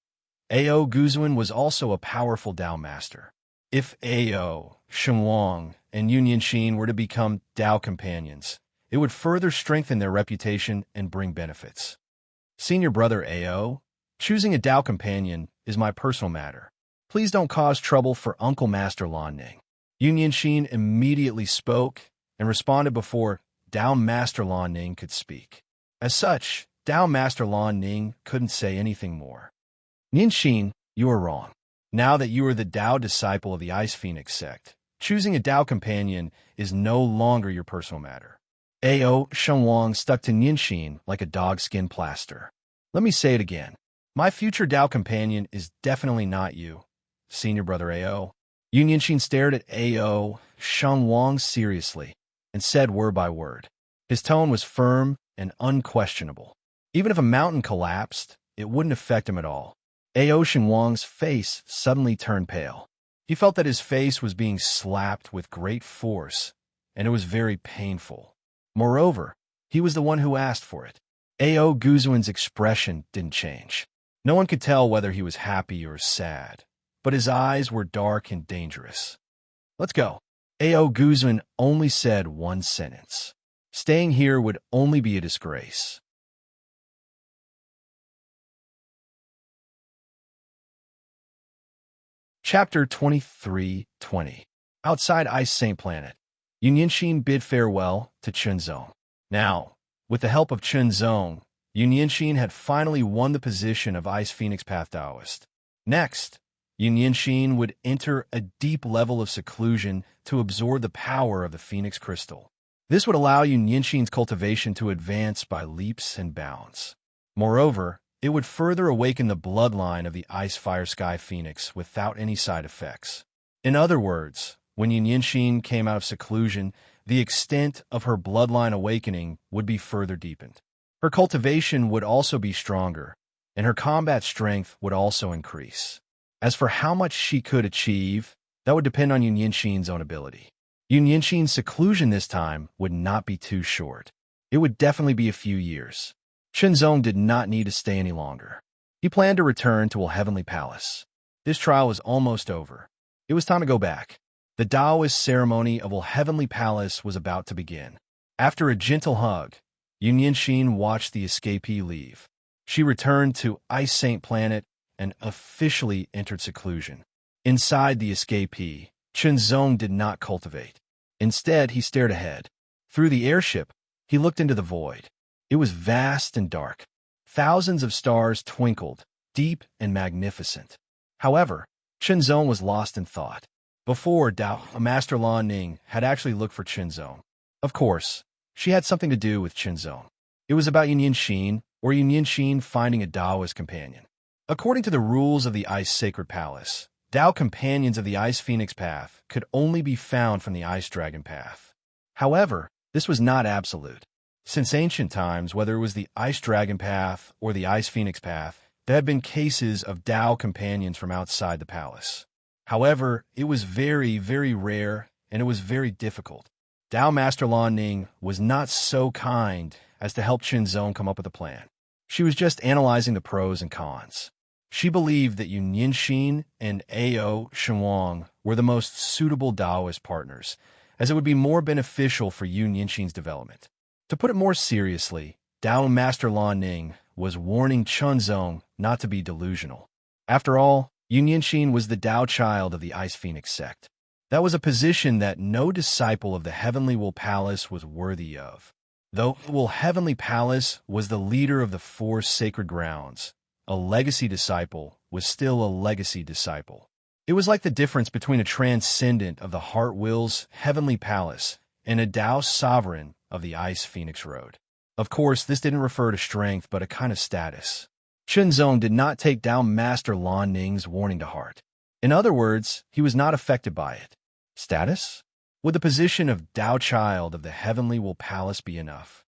Ao Guzuan was also a powerful Tao master. If Ao Shenwang and Nianxin were to become Tao companions, it would further strengthen their reputation and bring benefits. Senior brother Ao, choosing a Tao companion is my personal matter. Please don't cause trouble for Uncle Master Lan Ning. Nianxin immediately spoke and responded before Tao Master Lan Ning could speak. As such, Tao Master Lan Ning couldn't say anything more. Nianxin, you are wrong. Now that you are the Tao disciple of the Ice Phoenix sect, choosing a Tao companion is no longer your personal matter. Ao Shenwang stuck to Nianxin like a dogskin plaster. Let me say it again. My future Tao companion is definitely not you, senior brother Ao. Nianxin stared at Ao Shenwang seriously and said word by word. His tone was firm and unquestionable. Even if a mountain collapsed, it wouldn't affect him at all. Ao Shenwang's face suddenly turned pale. He felt that his face was being slapped with great force, and it was very painful. Moreover, he was the one who asked for it. Ao Guzuan's expression didn't change. No one could tell whether he was happy or sad, but his eyes were dark and dangerous. Let's go. Ao Guzuan only said one sentence. Staying here would only be a disgrace. Chapter 23:20. Outside Ice Saint Planet, Nianxin bid farewell to Chunzong. Now, with the help of Chunzong, Nianxin had finally won the position of Ice Phoenix Path Taoist. Next, Nianxin would enter a deep level of seclusion to absorb the power of the Phoenix Crystal. This would allow Nianxin's cultivation to advance by leaps and bounds. Moreover, it would further awaken the bloodline of the Ice Fire Sky Phoenix without any side effects. In other words, when Nianxin came out of seclusion, the extent of her bloodline awakening would be further deepened. Her cultivation would also be stronger, and her combat strength would also increase. As for how much she could achieve, that would depend on Nianxin's own ability. Nianxin's seclusion this time would not be too short. It would definitely be a few years. Chunzong did not need to stay any longer. He planned to return to a heavenly palace. This trial was almost over. It was time to go back. The Taoist ceremony of a heavenly palace was about to begin. After a gentle hug, Nianxin watched the escapee leave. She returned to Ice Saint Planet and officially entered seclusion. Inside the escapee, Chunzong did not cultivate. Instead, he stared ahead. Through the airship, he looked into the void. It was vast and dark. Thousands of stars twinkled, deep and magnificent. However, Chunzong was lost in thought. Before Tao Master Lan Ning had actually looked for Chunzong. Of course, she had something to do with Chunzong. It was about Nianxin, or Nianxin finding a Taoist companion. According to the rules of the Ice Sacred Palace, Tao companions of the Ice Phoenix Path could only be found from the Ice Dragon Path. However, this was not absolute. Since ancient times, whether it was the Ice Dragon Path or the Ice Phoenix Path, there had been cases of Tao companions from outside the palace. However, it was very, very rare, and it was very difficult. Tao Master Lan Ning was not so kind as to help Chunzong come up with a plan. She was just analyzing the pros and cons. She believed that Nianxin and Ao Shenwang were the most suitable Taoist partners, as it would be more beneficial for Nianxin's development. To put it more seriously, Tao Master Lan Ning was warning Chunzong not to be delusional. After all, Nianxin was the Tao child of the Ice Phoenix sect. That was a position that no disciple of the Heavenly Will Palace was worthy of. Though the Will Heavenly Palace was the leader of the four sacred grounds, a legacy disciple was still a legacy disciple. It was like the difference between a transcendent of the Heart Will's heavenly palace and a Tao sovereign of the Ice Phoenix Road. Of course, this didn't refer to strength, but a kind of status. Chunzong did not take down Master Lan Ning's warning to heart. In other words, he was not affected by it. Status? Would the position of Tao Child of the Heavenly Will Palace be enough?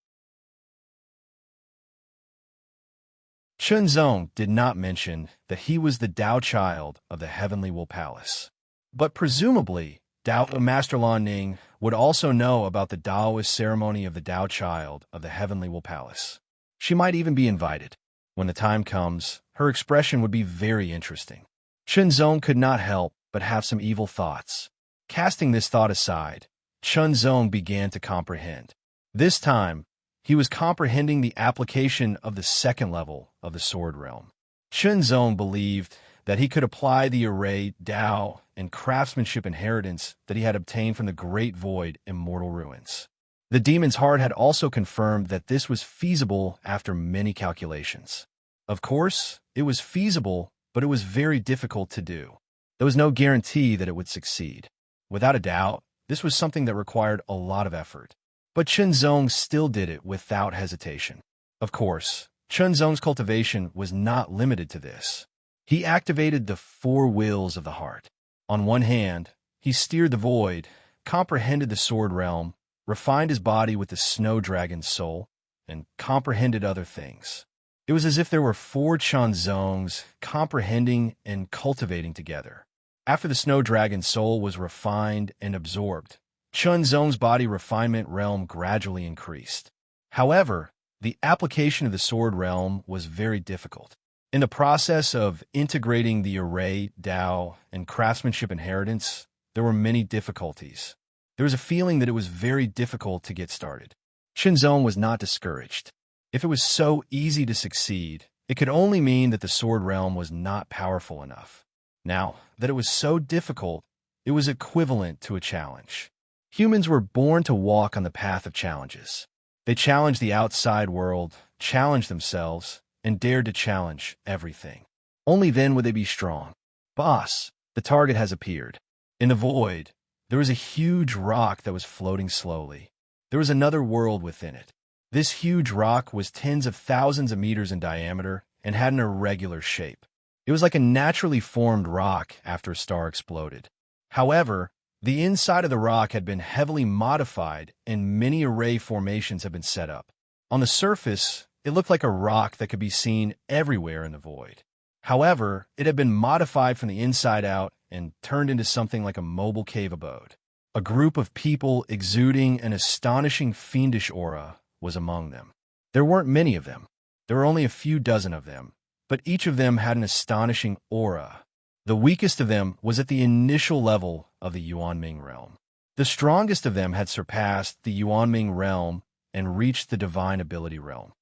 Chunzong did not mention that he was the Tao Child of the Heavenly Will Palace. But presumably, Master Lan Ning would also know about the Taoist ceremony of the Tao Child of the Heavenly Will Palace. She might even be invited. When the time comes, her expression would be very interesting. Chunzong could not help but have some evil thoughts. Casting this thought aside, Chunzong began to comprehend. This time, he was comprehending the application of the second level of the Sword Realm. Chunzong believed that he could apply the array, Tao, and craftsmanship inheritance that he had obtained from the Great Void Immortal Ruins. The demon's heart had also confirmed that this was feasible after many calculations. Of course, it was feasible, but it was very difficult to do. There was no guarantee that it would succeed. Without a doubt, this was something that required a lot of effort. But Chunzong still did it without hesitation. Of course, Chunzong's cultivation was not limited to this. He activated the 4 wills of the heart. On one hand, he steered the void, comprehended the Sword Realm, refined his body with the Snow Dragon's soul, and comprehended other things. It was as if there were 4 Chunzongs comprehending and cultivating together. After the Snow Dragon's soul was refined and absorbed, Chunzong's body refinement realm gradually increased. However, the application of the Sword Realm was very difficult. In the process of integrating the array, Tao, and craftsmanship inheritance, there were many difficulties. There was a feeling that it was very difficult to get started. Chunzong was not discouraged. If it was so easy to succeed, it could only mean that the Sword Realm was not powerful enough. Now, that it was so difficult, it was equivalent to a challenge. Humans were born to walk on the path of challenges. They challenged the outside world, challenged themselves, and dared to challenge everything. Only then would they be strong. Boss, the target has appeared. In the void, there was a huge rock that was floating slowly. There was another world within it. This huge rock was tens of thousands of meters in diameter and had an irregular shape. It was like a naturally formed rock after a star exploded. However, the inside of the rock had been heavily modified and many array formations had been set up. On the surface, it looked like a rock that could be seen everywhere in the void. However, it had been modified from the inside out and turned into something like a mobile cave abode. A group of people exuding an astonishing fiendish aura was among them. There weren't many of them. There were only a few dozen of them, but each of them had an astonishing aura. The weakest of them was at the initial level of the Yuanming realm. The strongest of them had surpassed the Yuanming realm and reached the divine ability realm.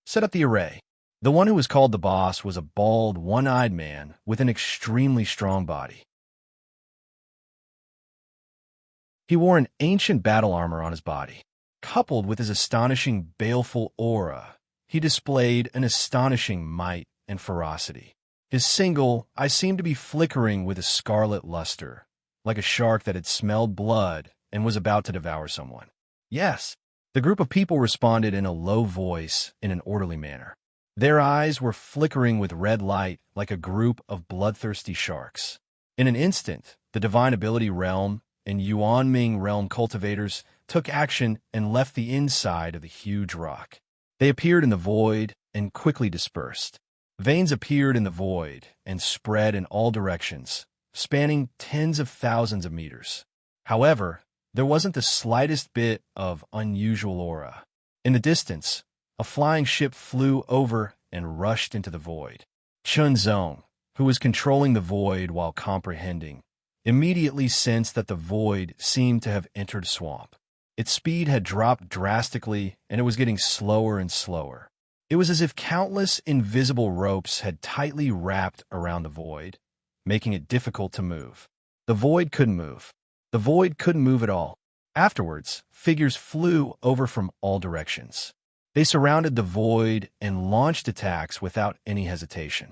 Set up the array. The one who was called the boss was a bald, one-eyed man with an extremely strong body. He wore an ancient battle armor on his body. Coupled with his astonishing, baleful aura, he displayed an astonishing might and ferocity. His single eye seemed to be flickering with a scarlet luster, like a shark that had smelled blood and was about to devour someone. Yes, the group of people responded in a low voice in an orderly manner. Their eyes were flickering with red light like a group of bloodthirsty sharks. In an instant, the divine ability realm and Yuanming realm cultivators took action and left the inside of the huge rock. They appeared in the void and quickly dispersed. Veins appeared in the void and spread in all directions, spanning tens of thousands of meters. However, there wasn't the slightest bit of unusual aura. In the distance, a flying ship flew over and rushed into the void. Chunzong, who was controlling the void while comprehending, immediately sensed that the void seemed to have entered a swamp. Its speed had dropped drastically, and it was getting slower and slower. It was as if countless invisible ropes had tightly wrapped around the void, making it difficult to move. The void couldn't move. The void couldn't move at all. Afterwards, figures flew over from all directions. They surrounded the void and launched attacks without any hesitation.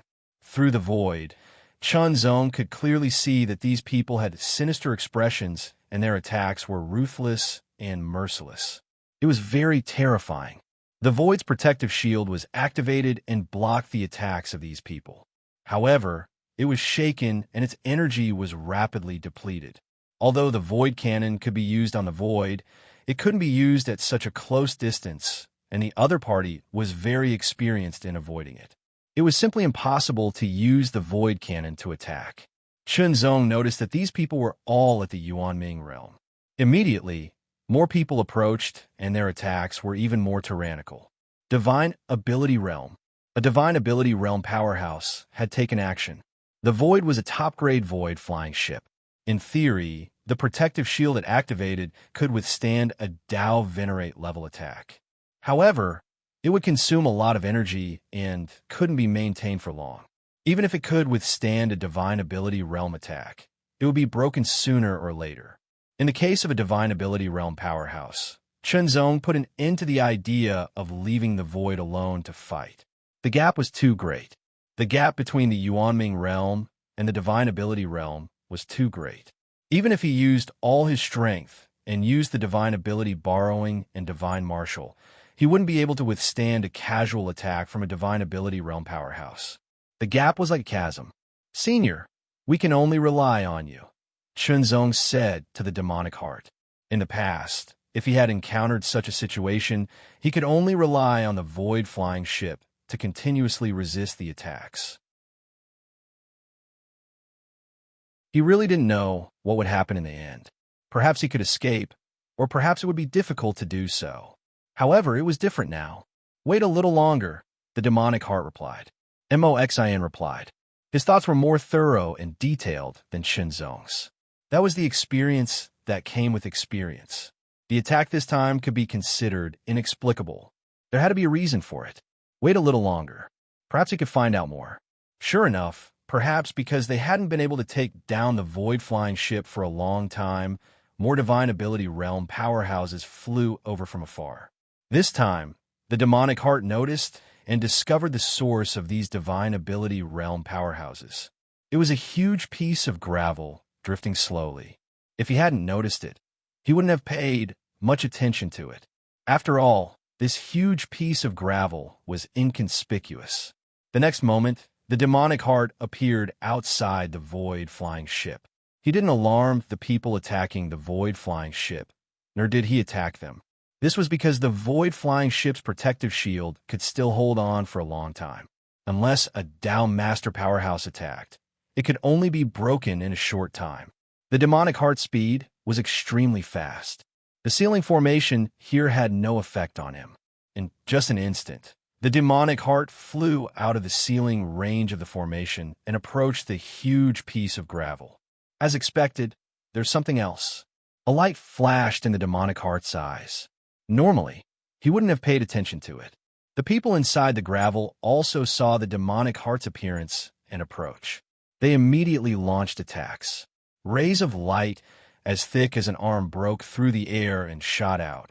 through the void, Chun Zong could clearly see that these people had sinister expressions and their attacks were ruthless and merciless. It was very terrifying. The void's protective shield was activated and blocked the attacks of these people. However, it was shaken and its energy was rapidly depleted. Although the void cannon could be used on the void, it couldn't be used at such a close distance, and the other party was very experienced in avoiding it. It was simply impossible to use the void cannon to attack. Chun Zong noticed that these people were all at the Yuanming realm. Immediately, more people approached, and their attacks were even more tyrannical. Divine Ability Realm. A Divine Ability Realm powerhouse had taken action. The Void was a top-grade Void flying ship. In theory, the protective shield it activated could withstand a Dao Venerate level attack. However, it would consume a lot of energy and couldn't be maintained for long. Even if it could withstand a Divine Ability Realm attack, it would be broken sooner or later. In the case of a Divine Ability Realm powerhouse, Chun Zong put an end to the idea of leaving the Void alone to fight. The gap was too great. The gap between the Yuanming realm and the Divine Ability realm was too great. Even if he used all his strength and used the Divine Ability Borrowing and Divine Martial, he wouldn't be able to withstand a casual attack from a Divine Ability Realm powerhouse. The gap was like a chasm. "Senior, we can only rely on you," Chun Zong said to the demonic heart. In the past, if he had encountered such a situation, he could only rely on the void flying ship to continuously resist the attacks. He really didn't know what would happen in the end. Perhaps he could escape, or perhaps it would be difficult to do so. However, it was different now. "Wait a little longer," the demonic heart replied. Moxin replied. His thoughts were more thorough and detailed than Chun Zong's. That was the experience that came with experience. The attack this time could be considered inexplicable. There had to be a reason for it. Wait a little longer. Perhaps he could find out more. Sure enough, perhaps because they hadn't been able to take down the void-flying ship for a long time, more Divine Ability Realm powerhouses flew over from afar. This time, the demonic heart noticed and discovered the source of these Divine Ability Realm powerhouses. It was a huge piece of gravel drifting slowly. If he hadn't noticed it, he wouldn't have paid much attention to it. After all, this huge piece of gravel was inconspicuous. The next moment, the demonic heart appeared outside the void-flying ship. He didn't alarm the people attacking the void-flying ship, nor did he attack them. This was because the void-flying ship's protective shield could still hold on for a long time. Unless a Dao Master Powerhouse attacked, it could only be broken in a short time. The demonic heart's speed was extremely fast. The ceiling formation here had no effect on him. In just an instant, the demonic heart flew out of the ceiling range of the formation and approached the huge piece of gravel. As expected, there's something else. A light flashed in the demonic heart's eyes. Normally, he wouldn't have paid attention to it. The people inside the gravel also saw the demonic heart's appearance and approach. They immediately launched attacks. Rays of light as thick as an arm broke through the air and shot out,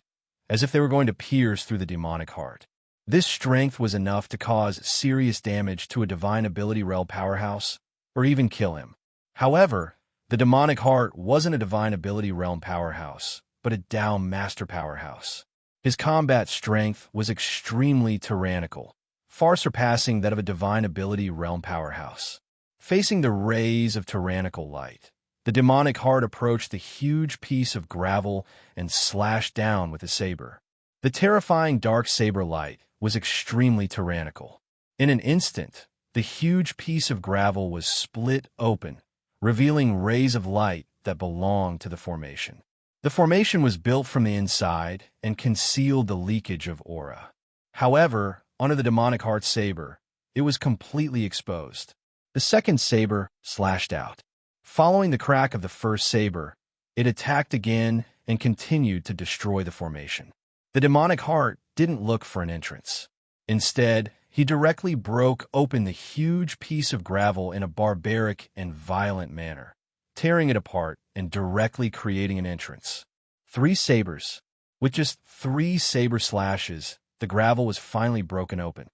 as if they were going to pierce through the demonic heart. This strength was enough to cause serious damage to a Divine Ability Realm powerhouse, or even kill him. However, the demonic heart wasn't a Divine Ability Realm powerhouse, but a Dao Master powerhouse. His combat strength was extremely tyrannical, far surpassing that of a Divine Ability Realm powerhouse. Facing the rays of tyrannical light, the demonic heart approached the huge piece of gravel and slashed down with a saber. The terrifying dark saber light was extremely tyrannical. In an instant, the huge piece of gravel was split open, revealing rays of light that belonged to the formation. The formation was built from the inside and concealed the leakage of aura. However, under the demonic heart's saber, it was completely exposed. The second saber slashed out. Following the crack of the first saber, it attacked again and continued to destroy the formation. The demonic heart didn't look for an entrance. Instead, he directly broke open the huge piece of gravel in a barbaric and violent manner, tearing it apart and directly creating an entrance. 3 sabers. With just 3 saber slashes, the gravel was finally broken open.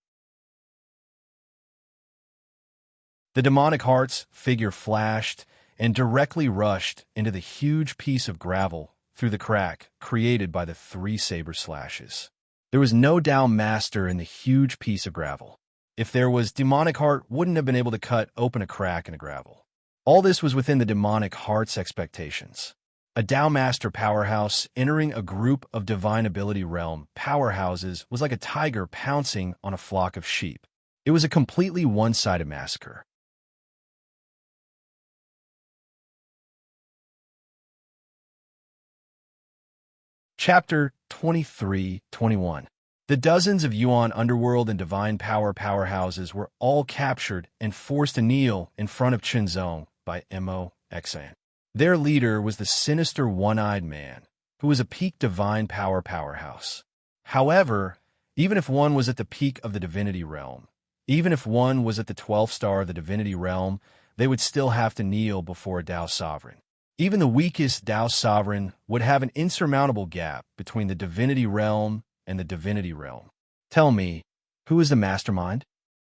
The demonic heart's figure flashed and directly rushed into the huge piece of gravel through the crack created by the three saber slashes. There was no Tao master in the huge piece of gravel. If there was, demonic heart wouldn't have been able to cut open a crack in the gravel. All this was within the demonic heart's expectations. A Tao master powerhouse entering a group of divine ability realm powerhouses was like a tiger pouncing on a flock of sheep. It was a completely one-sided massacre. Chapter 23-21. The dozens of Yuan underworld and divine power powerhouses were all captured and forced to kneel in front of Qinzong by Mo-Xan. Their leader was the sinister one-eyed man, who was a peak divine power powerhouse. However, even if one was at the peak of the divinity realm, even if one was at the 12th star of the divinity realm, they would still have to kneel before a Tao sovereign. Even the weakest Tao sovereign would have an insurmountable gap between the divinity realm and the divinity realm. Tell me, who is the mastermind?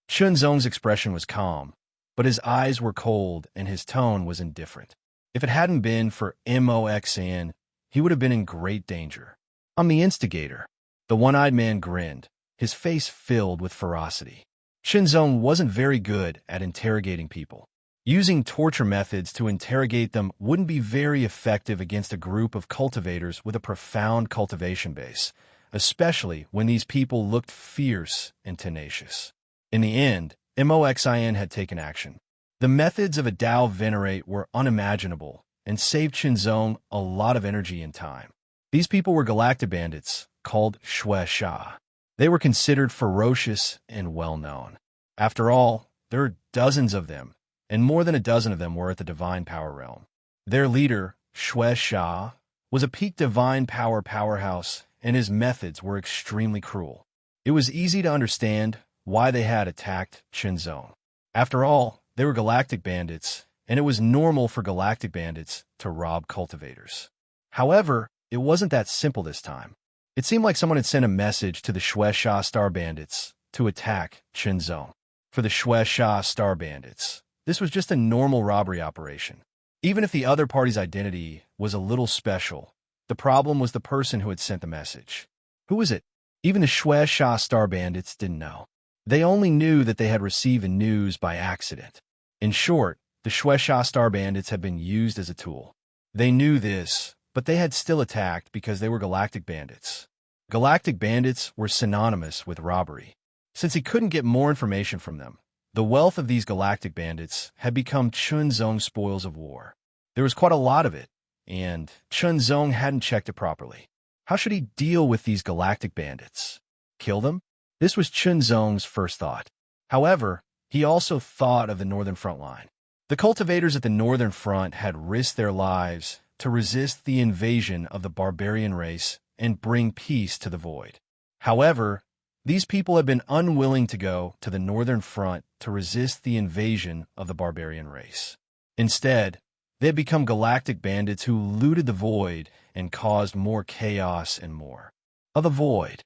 Qinzong's expression was calm, but his eyes were cold and his tone was indifferent. If it hadn't been for Mo-Xan, he would have been in great danger. I'm the instigator. The one-eyed man grinned, his face filled with ferocity. Qinzong wasn't very good at interrogating people. Using torture methods to interrogate them wouldn't be very effective against a group of cultivators with a profound cultivation base, especially when these people looked fierce and tenacious. In the end, Mo-Xan had taken action. The methods of a Tao venerate were unimaginable and saved Qinzong a lot of energy and time. These people were galactic bandits called Shui Sha. They were considered ferocious and well-known. After all, there are dozens of them, and more than a dozen of them were at the divine power realm. Their leader, Shui Sha, was a peak divine power powerhouse, and his methods were extremely cruel. It was easy to understand why they had attacked Qinzong. After all, they were galactic bandits, and it was normal for galactic bandits to rob cultivators. However, it wasn't that simple this time. It seemed like someone had sent a message to the Shui Sha Star Bandits to attack Qinzong. For the Shui Sha Star Bandits, this was just a normal robbery operation. Even if the other party's identity was a little special, the problem was the person who had sent the message. Who was it? Even the Shui Sha Star Bandits didn't know. They only knew that they had received the news by accident. In short, the Shui Sha Star Bandits had been used as a tool. They knew this, but they had still attacked because they were galactic bandits. Galactic bandits were synonymous with robbery. Since he couldn't get more information from them, the wealth of these galactic bandits had become Qinzong's spoils of war. There was quite a lot of it, and Qinzong hadn't checked it properly. How should he deal with these galactic bandits? Kill them? This was Qinzong's first thought. However, he also thought of the northern front line. The cultivators at the northern front had risked their lives to resist the invasion of the barbarian race and bring peace to the void. However, these people had been unwilling to go to the northern front to resist the invasion of the barbarian race. Instead, they had become galactic bandits who looted the void and caused more chaos and more. Of the void.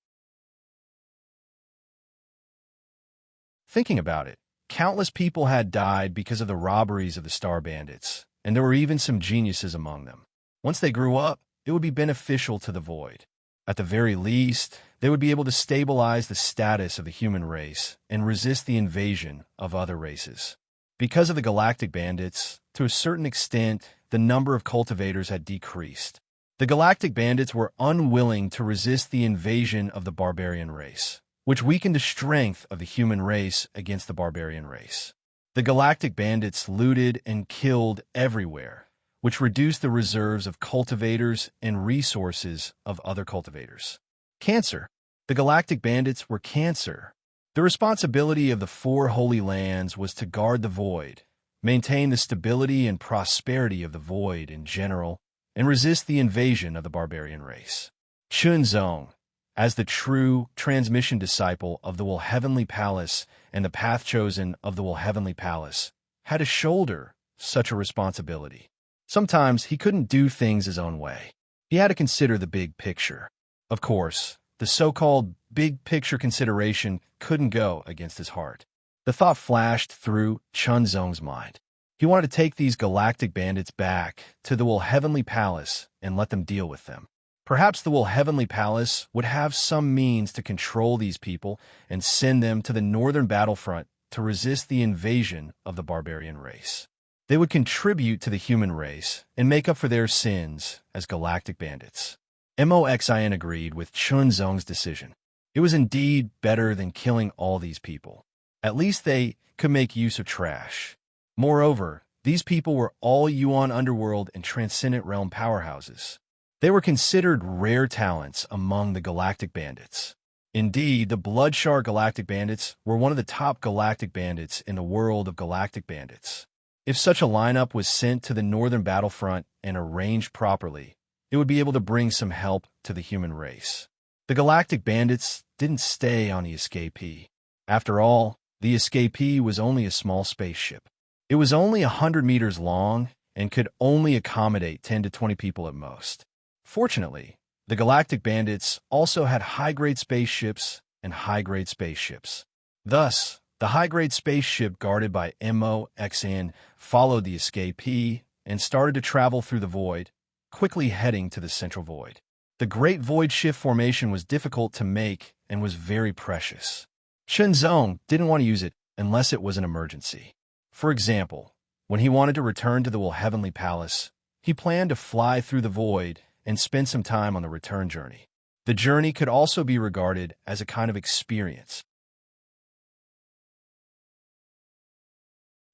Thinking about it, countless people had died because of the robberies of the Star Bandits, and there were even some geniuses among them. Once they grew up, it would be beneficial to the void. At the very least, they would be able to stabilize the status of the human race and resist the invasion of other races. Because of the galactic bandits, to a certain extent, the number of cultivators had decreased. The galactic bandits were unwilling to resist the invasion of the barbarian race, which weakened the strength of the human race against the barbarian race. The galactic bandits looted and killed everywhere, which reduced the reserves of cultivators and resources of other cultivators. Cancer. The galactic bandits were cancer. The responsibility of the four holy lands was to guard the void, maintain the stability and prosperity of the void in general, and resist the invasion of the barbarian race. Qinzong, as the true transmission disciple of the Will Heavenly Palace and the path chosen of the Will Heavenly Palace, had to shoulder such a responsibility. Sometimes he couldn't do things his own way. He had to consider the big picture. Of course, the so-called big picture consideration couldn't go against his heart. The thought flashed through Chunzong's mind. He wanted to take these galactic bandits back to the Will Heavenly Palace and let them deal with them. Perhaps the Will Heavenly Palace would have some means to control these people and send them to the northern battlefront to resist the invasion of the barbarian race. They would contribute to the human race and make up for their sins as galactic bandits. Moxin agreed with Chunzong's decision. It was indeed better than killing all these people. At least they could make use of trash. Moreover, these people were all Yuan Underworld and Transcendent Realm powerhouses. They were considered rare talents among the galactic bandits. Indeed, the Bloodshark Galactic Bandits were one of the top galactic bandits in the world of galactic bandits. If such a lineup was sent to the northern battlefront and arranged properly, it would be able to bring some help to the human race. The galactic bandits didn't stay on the escapee. After all, the escapee was only a small spaceship. It was only 100 meters long and could only accommodate 10 to 20 people at most. Fortunately, the galactic bandits also had high-grade spaceships and high-grade spaceships. Thus, the high-grade spaceship guarded by MOXN followed the escapee and started to travel through the void, quickly heading to the central void. The Great Void Shift formation was difficult to make and was very precious. Chunzong didn't want to use it unless it was an emergency. For example, when he wanted to return to the Will Heavenly Palace, he planned to fly through the void and spend some time on the return journey. The journey could also be regarded as a kind of experience.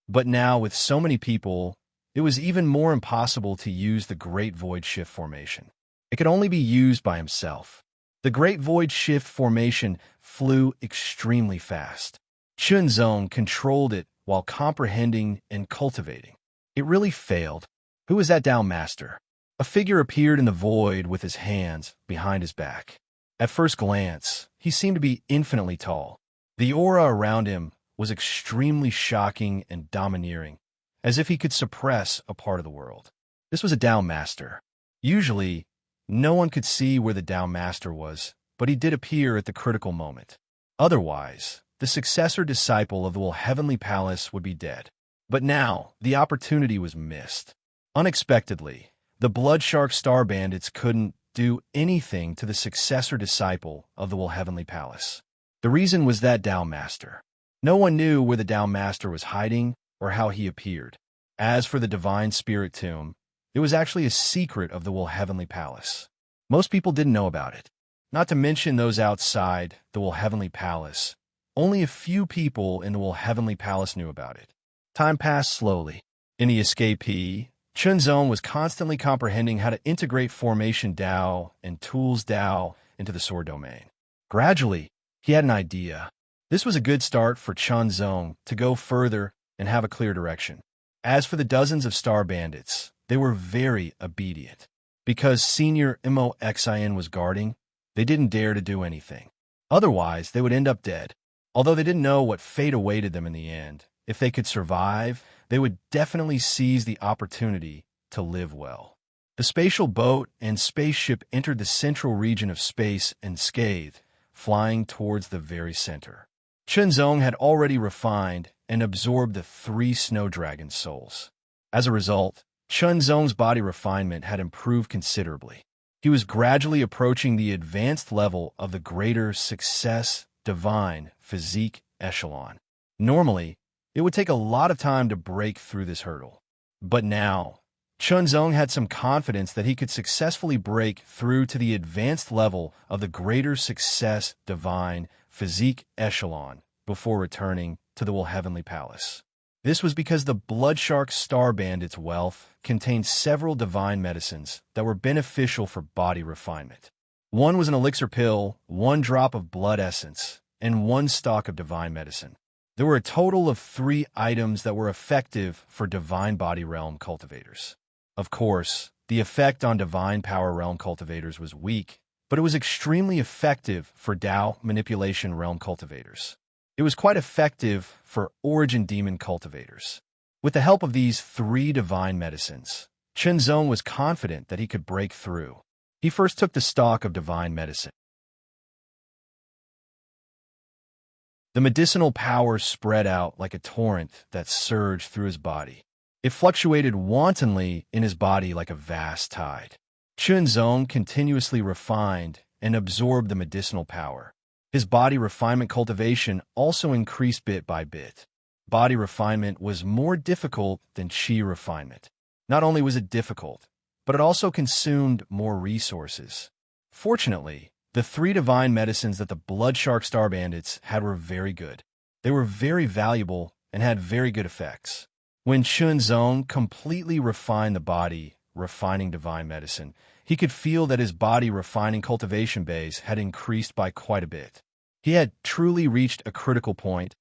But now, with so many people, it was even more impossible to use the Great Void Shift formation. It could only be used by himself. The Great Void Shift formation flew extremely fast. Chunzong controlled it while comprehending and cultivating. It really failed. Who was that Tao Master? A figure appeared in the void with his hands behind his back. At first glance, he seemed to be infinitely tall. The aura around him was extremely shocking and domineering, as if he could suppress a part of the world. This was a Tao Master. Usually, no one could see where the Tao Master was, but he did appear at the critical moment. Otherwise, the successor disciple of the Will Heavenly Palace would be dead. But now, the opportunity was missed. Unexpectedly, the Bloodshark Star Bandits couldn't do anything to the successor disciple of the Will Heavenly Palace. The reason was that Tao Master. No one knew where the Tao Master was hiding or how he appeared. As for the Divine Spirit Tomb, it was actually a secret of the Will Heavenly Palace. Most people didn't know about it. Not to mention those outside the Will Heavenly Palace. Only a few people in the Will Heavenly Palace knew about it. Time passed slowly. In the escapee, Chunzong was constantly comprehending how to integrate Formation Dao and Tools Dao into the sword domain. Gradually, he had an idea. This was a good start for Chunzong to go further and have a clear direction. As for the dozens of star bandits, they were very obedient. Because Senior MOXIN was guarding, they didn't dare to do anything. Otherwise, they would end up dead. Although they didn't know what fate awaited them in the end, if they could survive, they would definitely seize the opportunity to live well. The spatial boat and spaceship entered the central region of space unscathed, flying towards the very center. Chunzong had already refined and absorbed the 3 snow dragon souls. As a result, Chunzong's body refinement had improved considerably. He was gradually approaching the advanced level of the greater success divine physique echelon. Normally, it would take a lot of time to break through this hurdle. But now, Chunzong had some confidence that he could successfully break through to the advanced level of the greater success divine physique echelon before returning to the Will Heavenly Palace. This was because the Bloodshark Star Bandit's wealth contained several divine medicines that were beneficial for body refinement. One was an elixir pill, 1 drop of blood essence, and 1 stalk of divine medicine. There were a total of 3 items that were effective for divine body realm cultivators. Of course, the effect on divine power realm cultivators was weak, but it was extremely effective for Tao manipulation realm cultivators. It was quite effective for origin demon cultivators. With the help of these 3 divine medicines, Chunzong was confident that he could break through. He first took the stock of divine medicine. The medicinal power spread out like a torrent that surged through his body. It fluctuated wantonly in his body like a vast tide. Chunzong continuously refined and absorbed the medicinal power. His body refinement cultivation also increased bit by bit. Body refinement was more difficult than chi refinement. Not only was it difficult, but it also consumed more resources. Fortunately, the 3 divine medicines that the Blood Shark Star Bandits had were very good. They were very valuable and had very good effects. When Chunzong completely refined the body, refining divine medicine, he could feel that his body refining cultivation base had increased by quite a bit. He had truly reached a critical point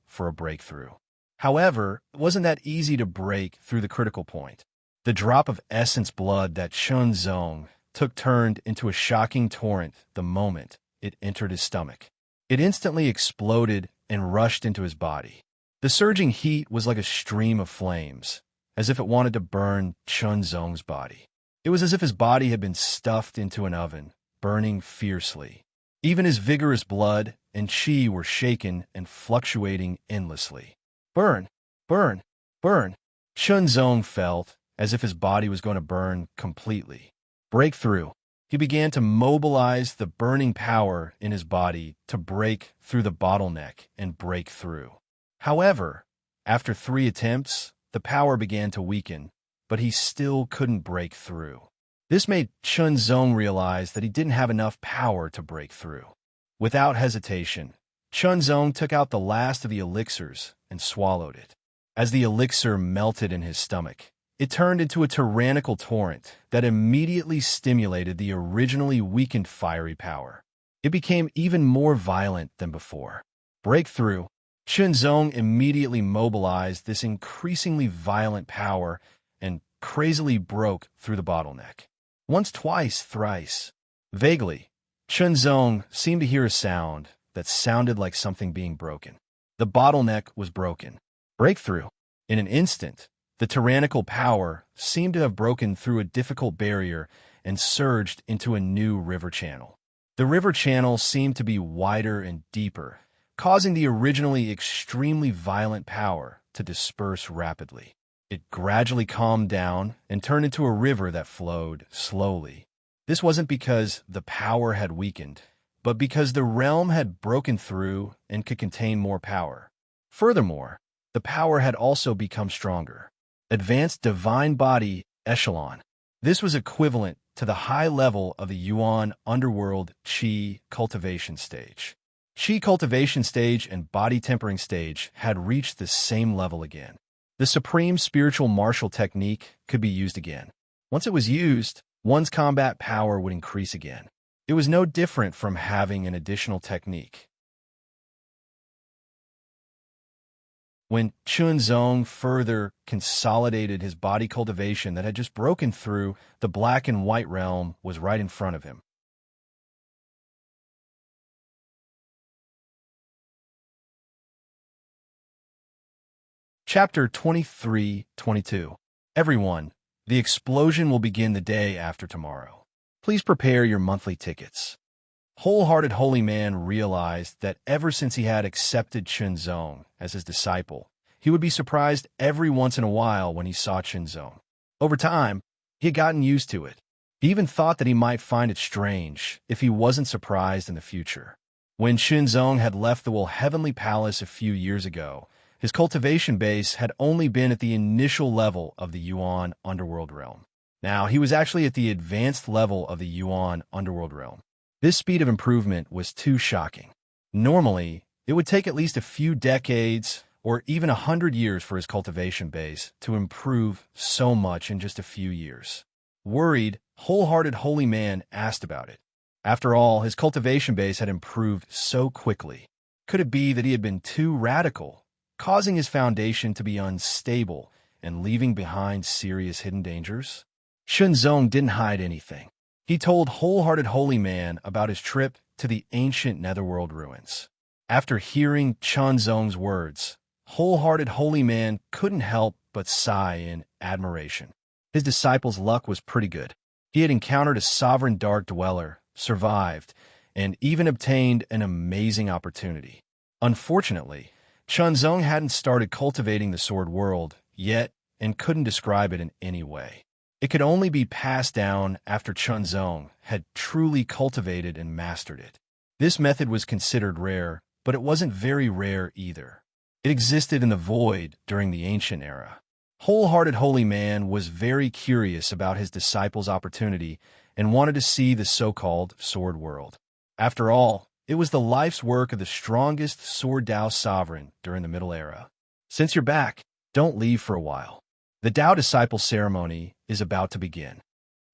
for a breakthrough. However, it wasn't that easy to break through the critical point. The drop of essence blood that Chunzong took turned into a shocking torrent the moment it entered his stomach. It instantly exploded and rushed into his body. The surging heat was like a stream of flames, as if it wanted to burn Chunzong's body. It was as if his body had been stuffed into an oven, burning fiercely. Even his vigorous blood and chi were shaken and fluctuating endlessly. Burn! Burn! Burn! Chunzong felt as if his body was going to burn completely. Breakthrough. He began to mobilize the burning power in his body to break through the bottleneck and break through. However, after 3 attempts, the power began to weaken, but he still couldn't break through. This made Chunzong realize that he didn't have enough power to break through. Without hesitation, Chunzong took out the last of the elixirs and swallowed it. As the elixir melted in his stomach, it turned into a tyrannical torrent that immediately stimulated the originally weakened fiery power. It became even more violent than before. Breakthrough. Chunzong immediately mobilized this increasingly violent power and crazily broke through the bottleneck. Once, twice, thrice. Vaguely, Chunzong seemed to hear a sound that sounded like something being broken. The bottleneck was broken. Breakthrough. In an instant, the tyrannical power seemed to have broken through a difficult barrier and surged into a new river channel. The river channel seemed to be wider and deeper, causing the originally extremely violent power to disperse rapidly. It gradually calmed down and turned into a river that flowed slowly. This wasn't because the power had weakened, but because the realm had broken through and could contain more power. Furthermore, the power had also become stronger. Advanced Divine Body Echelon. This was equivalent to the high level of the Yuan Underworld Qi cultivation stage. Qi cultivation stage and body tempering stage had reached the same level again. The supreme spiritual martial technique could be used again. Once it was used, one's combat power would increase again. It was no different from having an additional technique. When Chunzong further consolidated his body cultivation that had just broken through, the black and white realm was right in front of him. Chapter 23-22. Everyone, the explosion will begin the day after tomorrow. Please prepare your monthly tickets. Wholehearted Holy Man realized that ever since he had accepted Chunzong as his disciple, he would be surprised every once in a while when he saw Chunzong. Over time, he had gotten used to it. He even thought that he might find it strange if he wasn't surprised in the future. When Chunzong had left the Heavenly Palace a few years ago, his cultivation base had only been at the initial level of the Yuan Underworld Realm. Now, he was actually at the advanced level of the Yuan Underworld Realm. This speed of improvement was too shocking. Normally, it would take at least a few decades or even 100 years for his cultivation base to improve so much in just a few years. Worried, Wholehearted Holy Man asked about it. After all, his cultivation base had improved so quickly. Could it be that he had been too radical, causing his foundation to be unstable and leaving behind serious hidden dangers? Chunzong didn't hide anything. He told Wholehearted Holy Man about his trip to the ancient Netherworld ruins. After hearing Chunzong's words, Wholehearted Holy Man couldn't help but sigh in admiration. His disciple's luck was pretty good. He had encountered a sovereign dark dweller, survived, and even obtained an amazing opportunity. Unfortunately, Chunzong hadn't started cultivating the sword world yet and couldn't describe it in any way. It could only be passed down after Chunzong had truly cultivated and mastered it. This method was considered rare, but it wasn't very rare either. It existed in the void during the ancient era. Wholehearted Holy Man was very curious about his disciples' opportunity and wanted to see the so-called sword world. After all, it was the life's work of the strongest Sword Dao sovereign during the Middle Era. Since you're back, don't leave for a while. The Dao Disciple ceremony is about to begin.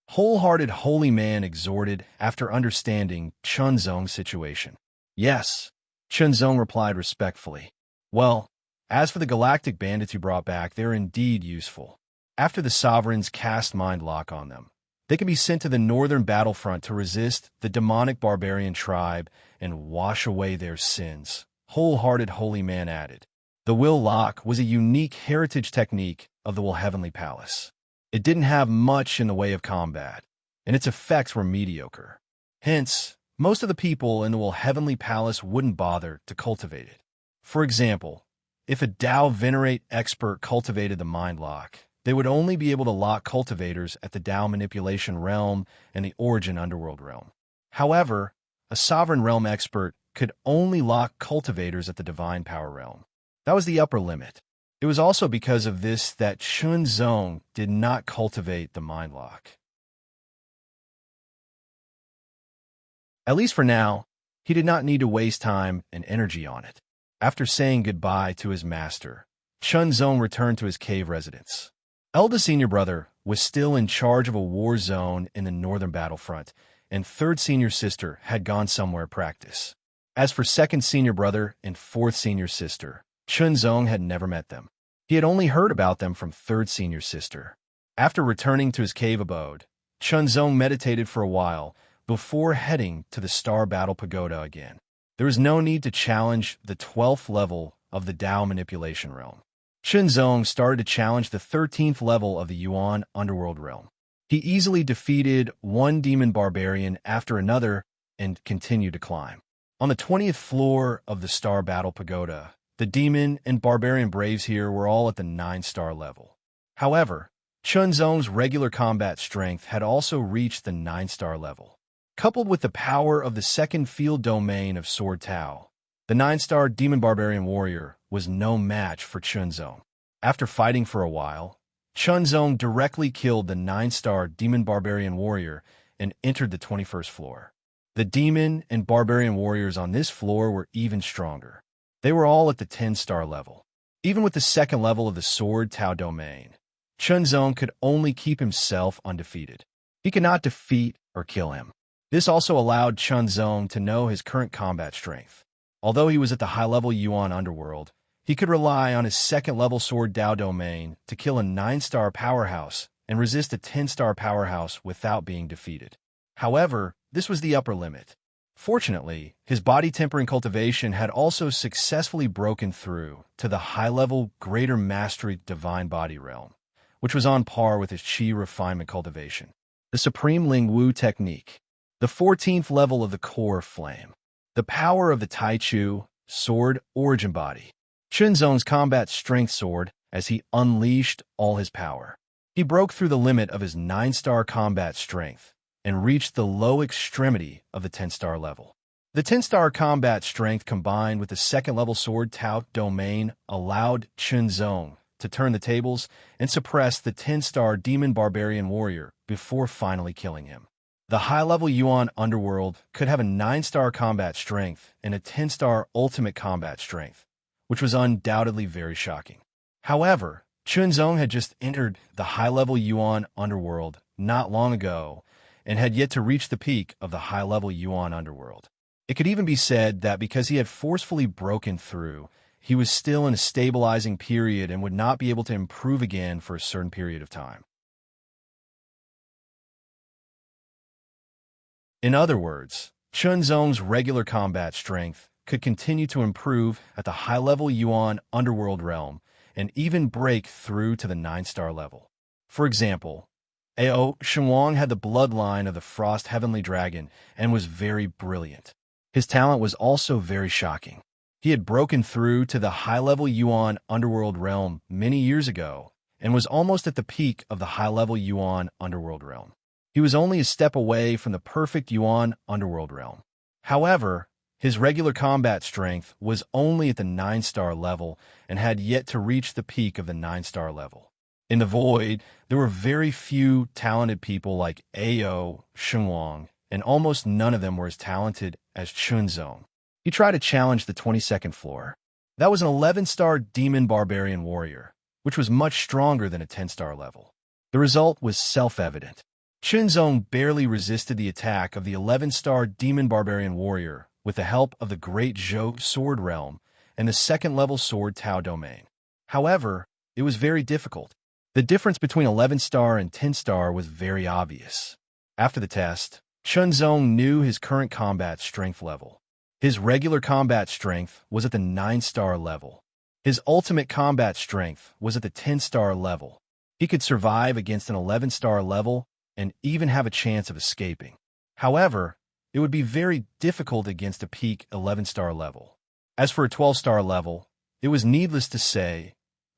Wholehearted Holy Man exhorted after understanding Chunzong's situation. Yes, Chunzong replied respectfully. Well, as for the galactic bandits you brought back, they're indeed useful. After the sovereigns cast mind lock on them, they can be sent to the northern battlefront to resist the demonic barbarian tribe and wash away their sins, Wholehearted Holy Man added. The Will Lock was a unique heritage technique of the Will Heavenly Palace. It didn't have much in the way of combat, and its effects were mediocre. Hence, most of the people in the Will Heavenly Palace wouldn't bother to cultivate it. For example, if a Dao Venerate expert cultivated the Mind Lock, they would only be able to lock cultivators at the Dao Manipulation Realm and the Origin Underworld Realm. However, a Sovereign Realm expert could only lock cultivators at the Divine Power Realm. That was the upper limit. It was also because of this that Chunzong did not cultivate the Mind Lock. At least for now, he did not need to waste time and energy on it. After saying goodbye to his master, Chunzong returned to his cave residence. Eldest senior brother was still in charge of a war zone in the northern battlefront, and third senior sister had gone somewhere to practice. As for second senior brother and fourth senior sister, Chunzong had never met them. He had only heard about them from third senior sister. After returning to his cave abode, Chunzong meditated for a while before heading to the Star Battle Pagoda again. There was no need to challenge the 12th level of the Dao Manipulation Realm. Chunzong started to challenge the 13th level of the Yuan Underworld Realm. He easily defeated one demon barbarian after another and continued to climb. On the 20th floor of the Star Battle Pagoda, the demon and barbarian braves here were all at the 9-star level. However, Chunzong's regular combat strength had also reached the 9-star level. Coupled with the power of the second field domain of Sword Tao, the 9-star demon barbarian warrior was no match for Chunzong. After fighting for a while, Chunzong directly killed the 9-star demon barbarian warrior and entered the 21st floor. The demon and barbarian warriors on this floor were even stronger. They were all at the 10-star level. Even with the second level of the Sword Tao domain, Chunzong could only keep himself undefeated. He could not defeat or kill him. This also allowed Chunzong to know his current combat strength. Although he was at the high-level Yuan Underworld, he could rely on his second-level Sword Dao domain to kill a 9-star powerhouse and resist a 10-star powerhouse without being defeated. However, this was the upper limit. Fortunately, his body tempering cultivation had also successfully broken through to the high-level Greater Mastery Divine Body Realm, which was on par with his Qi refinement cultivation. The Supreme Ling Wu Technique, the 14th level of the Core Flame, the power of the Tai Chu Sword Origin Body, Chunzong's combat strength sword as he unleashed all his power. He broke through the limit of his 9-star combat strength and reached the low extremity of the 10-star level. The 10-star combat strength combined with the second-level Sword Tao domain allowed Chunzong to turn the tables and suppress the 10-star demon barbarian warrior before finally killing him. The high-level Yuan Underworld could have a 9-star combat strength and a 10-star ultimate combat strength, which was undoubtedly very shocking. However, Chunzong had just entered the high-level Yuan Underworld not long ago and had yet to reach the peak of the high-level Yuan Underworld. It could even be said that because he had forcefully broken through, he was still in a stabilizing period and would not be able to improve again for a certain period of time. In other words, Chunzong's regular combat strength could continue to improve at the high-level Yuan Underworld realm and even break through to the 9-star level. For example, Ao Shenwang had the bloodline of the Frost Heavenly Dragon and was very brilliant. His talent was also very shocking. He had broken through to the high-level Yuan underworld realm many years ago and was almost at the peak of the high-level Yuan underworld realm. He was only a step away from the perfect Yuan underworld realm. However, his regular combat strength was only at the 9-star level and had yet to reach the peak of the 9-star level. In the Void, there were very few talented people like Ao Shenwang, and almost none of them were as talented as Chunzong. He tried to challenge the 22nd floor. That was an 11-star demon barbarian warrior, which was much stronger than a 10-star level. The result was self-evident. Chunzong barely resisted the attack of the 11-star demon barbarian warrior with the help of the Great Zhou Sword Realm and the 2nd-level Sword Tao domain. However, it was very difficult. The difference between 11-star and 10-star was very obvious. After the test, Chunzong knew his current combat strength level. His regular combat strength was at the 9-star level. His ultimate combat strength was at the 10-star level. He could survive against an 11-star level and even have a chance of escaping. However, it would be very difficult against a peak 11-star level. As for a 12-star level, it was needless to say,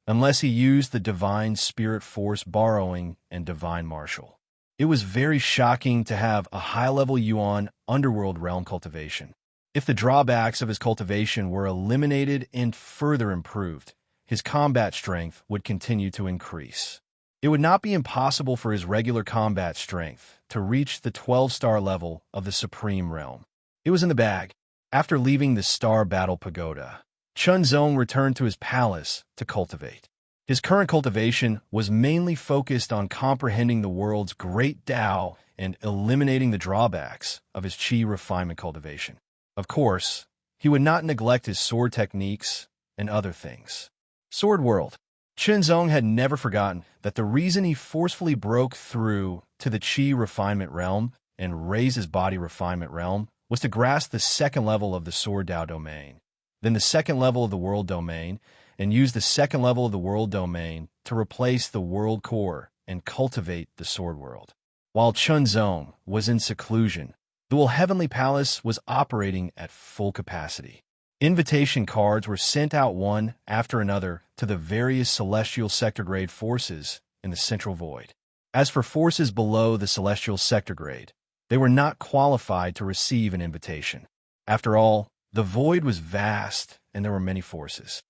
unless he used the Divine Spirit Force Borrowing and Divine Martial. It was very shocking to have a high-level Yuan underworld realm cultivation. If the drawbacks of his cultivation were eliminated and further improved, his combat strength would continue to increase. It would not be impossible for his regular combat strength to reach the 12-star level of the Supreme Realm. It was in the bag. After leaving the Star Battle Pagoda, Chunzong returned to his palace to cultivate. His current cultivation was mainly focused on comprehending the world's great Tao and eliminating the drawbacks of his Qi refinement cultivation. Of course, he would not neglect his sword techniques and other things. Sword World. Chunzong had never forgotten that the reason he forcefully broke through to the Qi refinement realm and raised his body refinement realm was to grasp the 2nd level of the Sword Tao domain, then the 2nd level of the World domain, and use the 2nd level of the World domain to replace the World core and cultivate the Sword World. While Chunzong was in seclusion, the Heavenly Palace was operating at full capacity. Invitation cards were sent out one after another to the various Celestial Sector Grade forces in the Central Void. As for forces below the Celestial Sector Grade, they were not qualified to receive an invitation. After all, the Void was vast and there were many forces.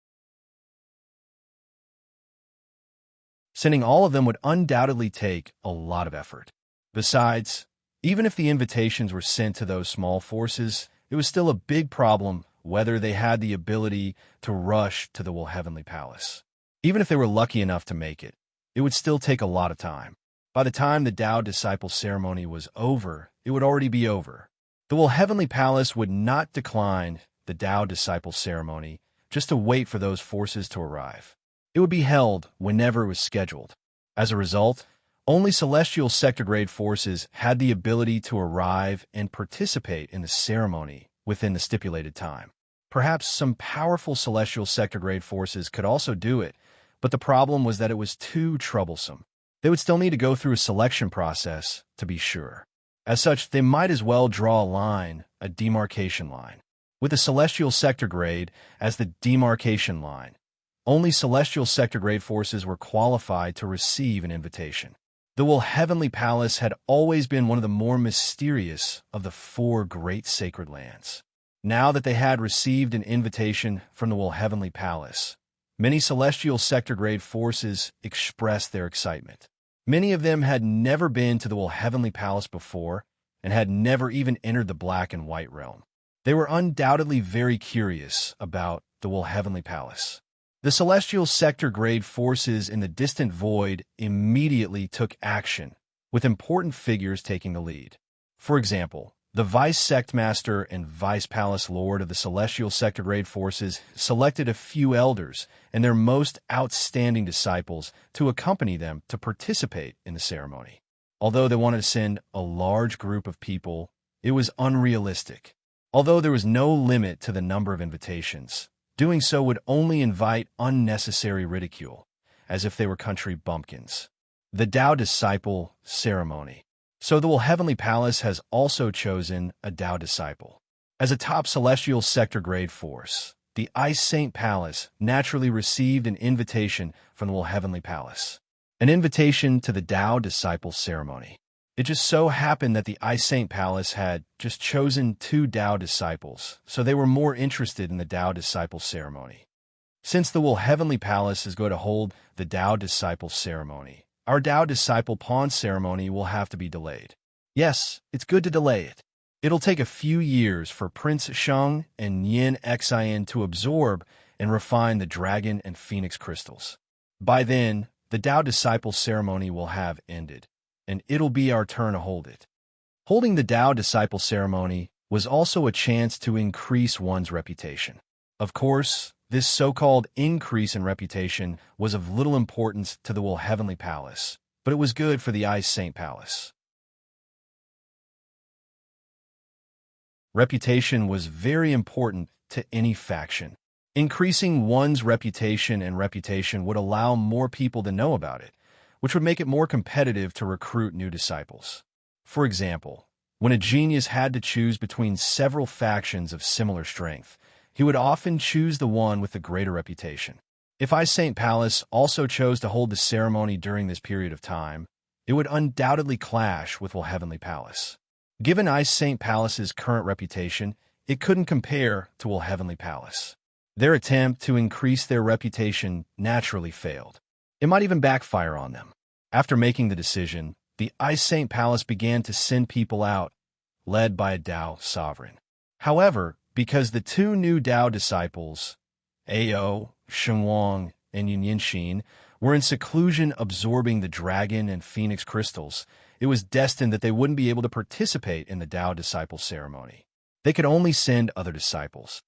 Sending all of them would undoubtedly take a lot of effort. Besides, even if the invitations were sent to those small forces, it was still a big problem whether they had the ability to rush to the Heavenly Palace. Even if they were lucky enough to make it, it would still take a lot of time. By the time the Tao Disciple ceremony was over, it would already be over. The Heavenly Palace would not decline the Tao Disciple ceremony just to wait for those forces to arrive. It would be held whenever it was scheduled. As a result, only Celestial Sector Grade forces had the ability to arrive and participate in the ceremony within the stipulated time. Perhaps some powerful Celestial Sector Grade forces could also do it, but the problem was that it was too troublesome. They would still need to go through a selection process to be sure. As such, they might as well draw a line, a demarcation line, with the Celestial Sector Grade as the demarcation line. Only Celestial Sector Grade forces were qualified to receive an invitation. The Heavenly Palace had always been one of the more mysterious of the 4 great sacred lands. Now that they had received an invitation from the Heavenly Palace, many Celestial Sector Grade forces expressed their excitement. Many of them had never been to the Heavenly Palace before and had never even entered the Black and White realm. They were undoubtedly very curious about the Heavenly Palace. The Celestial Sector Grade forces in the distant Void immediately took action, with important figures taking the lead. For example, the Vice Sect Master and Vice Palace Lord of the Celestial Sector Grade forces selected a few elders and their most outstanding disciples to accompany them to participate in the ceremony. Although they wanted to send a large group of people, it was unrealistic. Although there was no limit to the number of invitations, doing so would only invite unnecessary ridicule, as if they were country bumpkins. The Tao Disciple Ceremony. So the Heavenly Palace has also chosen a Tao disciple. As a top celestial sector grade force, the Ice Saint Palace naturally received an invitation from the Heavenly Palace. An invitation to the Tao Disciple Ceremony. It just so happened that the Ice Saint Palace had just chosen 2 Tao disciples, so they were more interested in the Tao Disciple Ceremony. Since the Heavenly Palace is going to hold the Tao Disciple Ceremony, our Tao Disciple Pawn Ceremony will have to be delayed. Yes, it's good to delay it. It'll take a few years for Prince Shang and Yin Xian to absorb and refine the dragon and phoenix crystals. By then, the Tao Disciple Ceremony will have ended, and it'll be our turn to hold it. Holding the Tao Disciple Ceremony was also a chance to increase one's reputation. Of course, this so-called increase in reputation was of little importance to the Heavenly Palace, but it was good for the Ice Saint Palace. Reputation was very important to any faction. Increasing one's reputation would allow more people to know about it, which would make it more competitive to recruit new disciples. For example, when a genius had to choose between several factions of similar strength, he would often choose the one with the greater reputation. If Ice Saint Palace also chose to hold the ceremony during this period of time, it would undoubtedly clash with Heavenly Palace. Given Ice Saint Palace's current reputation, it couldn't compare to Heavenly Palace. Their attempt to increase their reputation naturally failed. It might even backfire on them. After making the decision, the Ice Saint Palace began to send people out, led by a Tao sovereign. However, because the 2 new Tao disciples, Ao, Shenwang, and Yunyinshin, were in seclusion absorbing the dragon and phoenix crystals, it was destined that they wouldn't be able to participate in the Tao Disciple Ceremony. They could only send other disciples.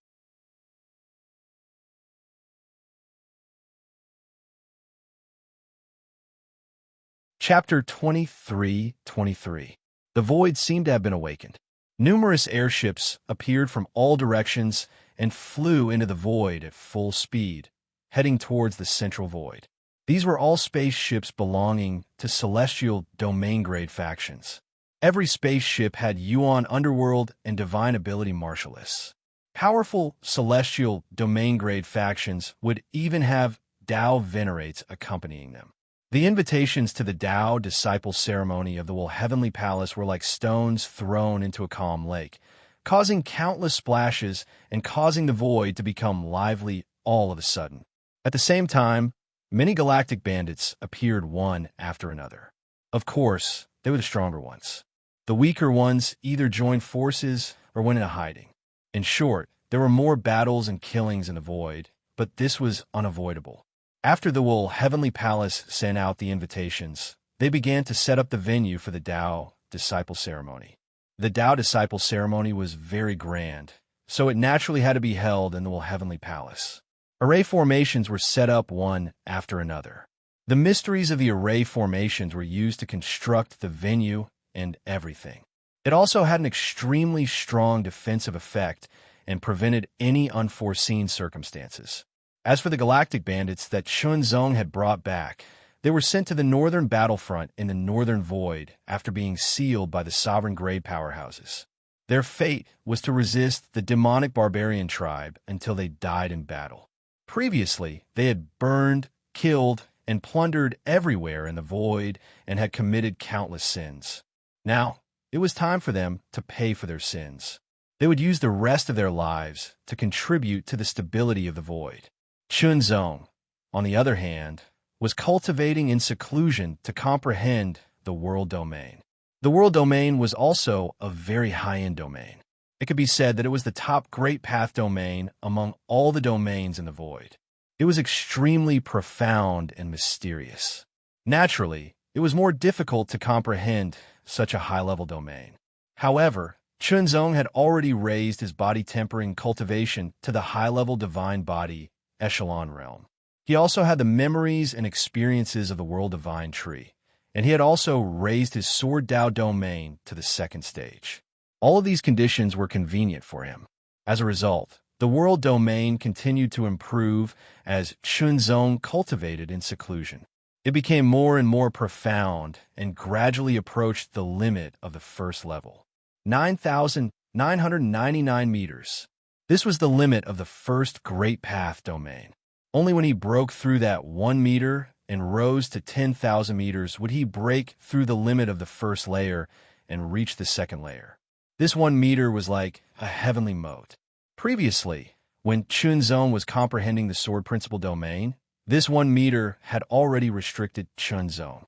Chapter 23:23. The void seemed to have been awakened. Numerous airships appeared from all directions and flew into the void at full speed, heading towards the central void. These were all spaceships belonging to celestial domain-grade factions. Every spaceship had Yuan Underworld and Divine Ability Martialists. Powerful celestial domain-grade factions would even have Tao Venerates accompanying them. The invitations to the Tao Disciple Ceremony of the Heavenly Palace were like stones thrown into a calm lake, causing countless splashes and causing the void to become lively all of a sudden. At the same time, many galactic bandits appeared one after another. Of course, they were the stronger ones. The weaker ones either joined forces or went into hiding. In short, there were more battles and killings in the void, but this was unavoidable. After the Heavenly Palace sent out the invitations, they began to set up the venue for the Tao Disciple Ceremony. The Tao Disciple Ceremony was very grand, so it naturally had to be held in the Heavenly Palace. Array formations were set up one after another. The mysteries of the array formations were used to construct the venue and everything. It also had an extremely strong defensive effect and prevented any unforeseen circumstances. As for the galactic bandits that Chunzong had brought back, they were sent to the northern battlefront in the northern void after being sealed by the sovereign grade powerhouses. Their fate was to resist the demonic barbarian tribe until they died in battle. Previously, they had burned, killed, and plundered everywhere in the void and had committed countless sins. Now, it was time for them to pay for their sins. They would use the rest of their lives to contribute to the stability of the void. Chunzong, on the other hand, was cultivating in seclusion to comprehend the world domain. The world domain was also a very high-end domain. It could be said that it was the top Great Path domain among all the domains in the void. It was extremely profound and mysterious. Naturally, it was more difficult to comprehend such a high-level domain. However, Chunzong had already raised his body tempering cultivation to the high-level divine body echelon realm. He also had the memories and experiences of the world divine tree, and he had also raised his sword Tao domain to the second stage. All of these conditions were convenient for him. As a result, the world domain continued to improve as Chunzong cultivated in seclusion. It became more and more profound and gradually approached the limit of the first level. 9,999 meters. This was the limit of the first Great Path domain. Only when he broke through that 1 meter and rose to 10,000 meters would he break through the limit of the first layer and reach the second layer. This 1 meter was like a heavenly moat. Previously, when Chunzong was comprehending the sword principle domain, this 1 meter had already restricted Chunzong.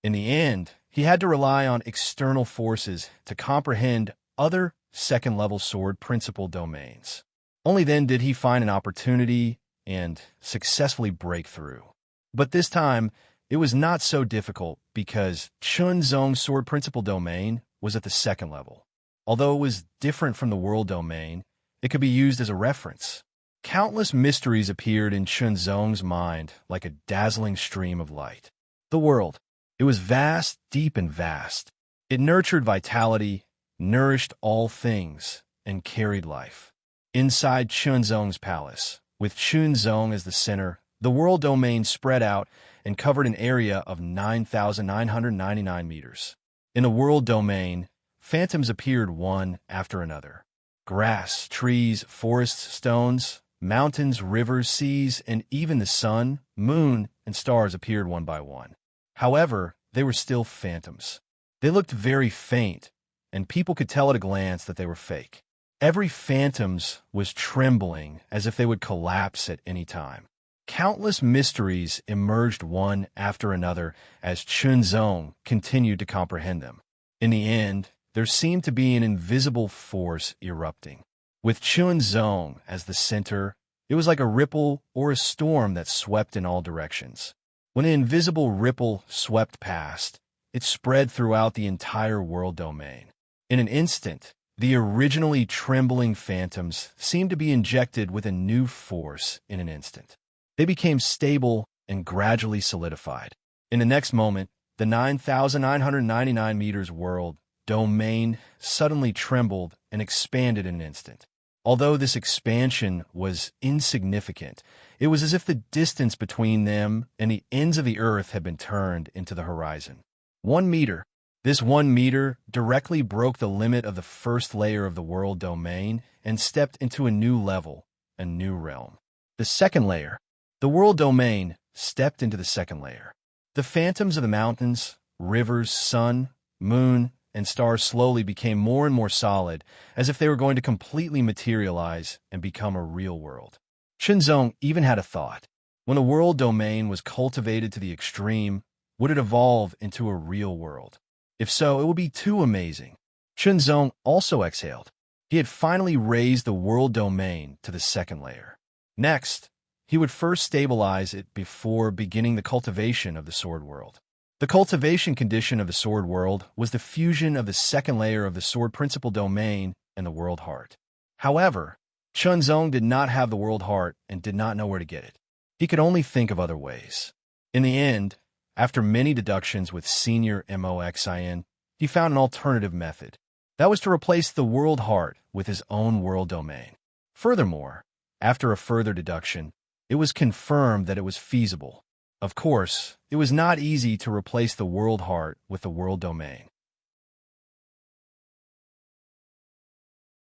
In the end, he had to rely on external forces to comprehend other second-level sword principle domains. Only then did he find an opportunity and successfully break through. But this time, it was not so difficult because Chunzong's sword principle domain was at the second level. Although it was different from the world domain, it could be used as a reference. Countless mysteries appeared in Chunzong's mind like a dazzling stream of light. The world. It was vast, deep and vast. It nurtured vitality, nourished all things, and carried life. Inside Chunzong's palace, with Chunzong as the center, the world domain spread out and covered an area of 9,999 meters. In the world domain, phantoms appeared one after another. Grass, trees, forests, stones, mountains, rivers, seas, and even the sun, moon, and stars appeared one by one. However, they were still phantoms. They looked very faint, and people could tell at a glance that they were fake. Every phantom was trembling as if they would collapse at any time. Countless mysteries emerged one after another as Chunzong continued to comprehend them. In the end, there seemed to be an invisible force erupting. With Chunzong as the center, it was like a ripple or a storm that swept in all directions. When the invisible ripple swept past, it spread throughout the entire world domain. In an instant, the originally trembling phantoms seemed to be injected with a new force in an instant. They became stable and gradually solidified. In the next moment, the 9,999 meters world domain suddenly trembled and expanded in an instant. Although this expansion was insignificant, it was as if the distance between them and the ends of the earth had been turned into the horizon. 1 meter. This 1 meter directly broke the limit of the first layer of the world domain and stepped into a new level, a new realm. The second layer. The world domain stepped into the second layer. The phantoms of the mountains, rivers, sun, moon, and stars slowly became more and more solid, as if they were going to completely materialize and become a real world. Chunzong even had a thought. When the world domain was cultivated to the extreme, would it evolve into a real world? If so, it would be too amazing. Chunzong also exhaled. He had finally raised the world domain to the second layer. Next, he would first stabilize it before beginning the cultivation of the sword world. The cultivation condition of the sword world was the fusion of the second layer of the sword principle domain and the world heart. However, Chunzong did not have the world heart and did not know where to get it. He could only think of other ways. In the end, after many deductions with senior MOXIN, he found an alternative method. That was to replace the world heart with his own world domain. Furthermore, after a further deduction, it was confirmed that it was feasible. Of course, it was not easy to replace the world heart with the world domain.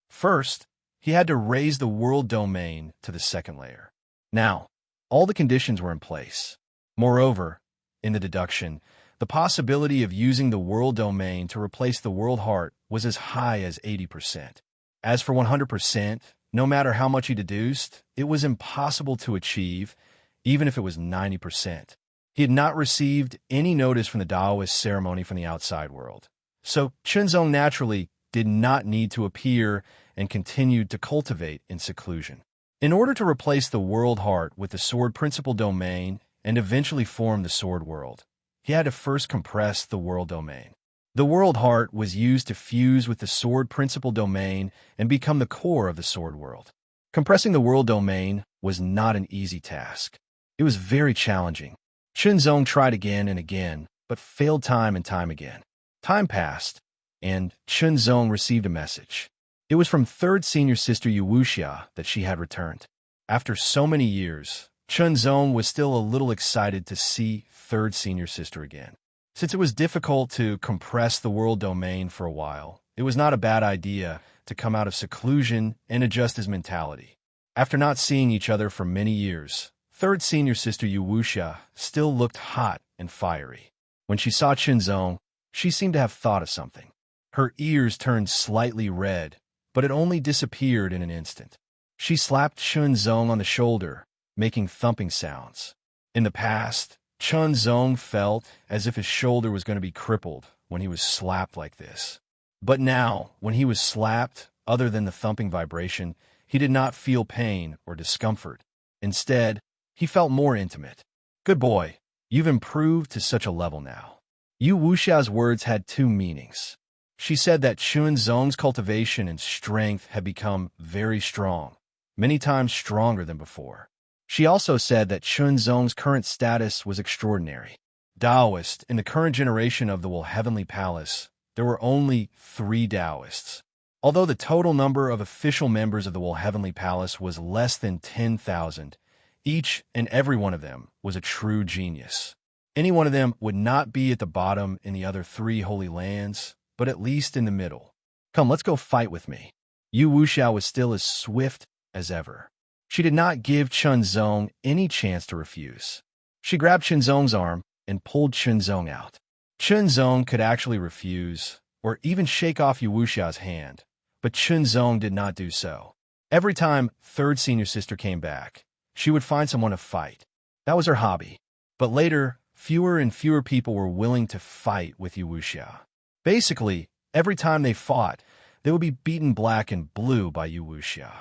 First, he had to raise the world domain to the second layer. Now, all the conditions were in place. Moreover, in the deduction, the possibility of using the world domain to replace the world heart was as high as 80%. As for 100%, no matter how much he deduced, it was impossible to achieve, even if it was 90%. He had not received any notice from the Taoist ceremony from the outside world. So Chunzong naturally did not need to appear and continued to cultivate in seclusion. In order to replace the world heart with the sword principle domain and eventually form the sword world, he had to first compress the world domain. The world heart was used to fuse with the sword principle domain and become the core of the sword world. Compressing the world domain was not an easy task. It was very challenging. Chunzong tried again and again, but failed time and time again. Time passed, and Chunzong received a message. It was from third senior sister Yuwuxia that she had returned. After so many years, Chunzong was still a little excited to see third senior sister again. Since it was difficult to compress the world domain for a while, it was not a bad idea to come out of seclusion and adjust his mentality. After not seeing each other for many years, third senior sister Yuwusha still looked hot and fiery. When she saw Chunzong, she seemed to have thought of something. Her ears turned slightly red, but it only disappeared in an instant. She slapped Chunzong on the shoulder, making thumping sounds. In the past, Chunzong felt as if his shoulder was going to be crippled when he was slapped like this. But now, when he was slapped, other than the thumping vibration, he did not feel pain or discomfort. Instead, he felt more intimate. Good boy, you've improved to such a level now. Yu Wuxia's words had two meanings. She said that Chunzong's cultivation and strength had become very strong, many times stronger than before. She also said that Chunzong's current status was extraordinary. Taoist, in the current generation of the Heavenly Palace, there were only 3 Taoists. Although the total number of official members of the Heavenly Palace was less than 10,000, each and every one of them was a true genius. Any one of them would not be at the bottom in the other 3 holy lands, but at least in the middle. Come, let's go fight with me. Yu Wuxia was still as swift as ever. She did not give Chunzong any chance to refuse. She grabbed Chunzong's arm and pulled Chunzong out. Chunzong could actually refuse, or even shake off Yu Wuxia's hand, but Chunzong did not do so. Every time third senior sister came back, she would find someone to fight. That was her hobby. But later, fewer and fewer people were willing to fight with Yu Wuxia. Basically, every time they fought, they would be beaten black and blue by Yu Wuxia.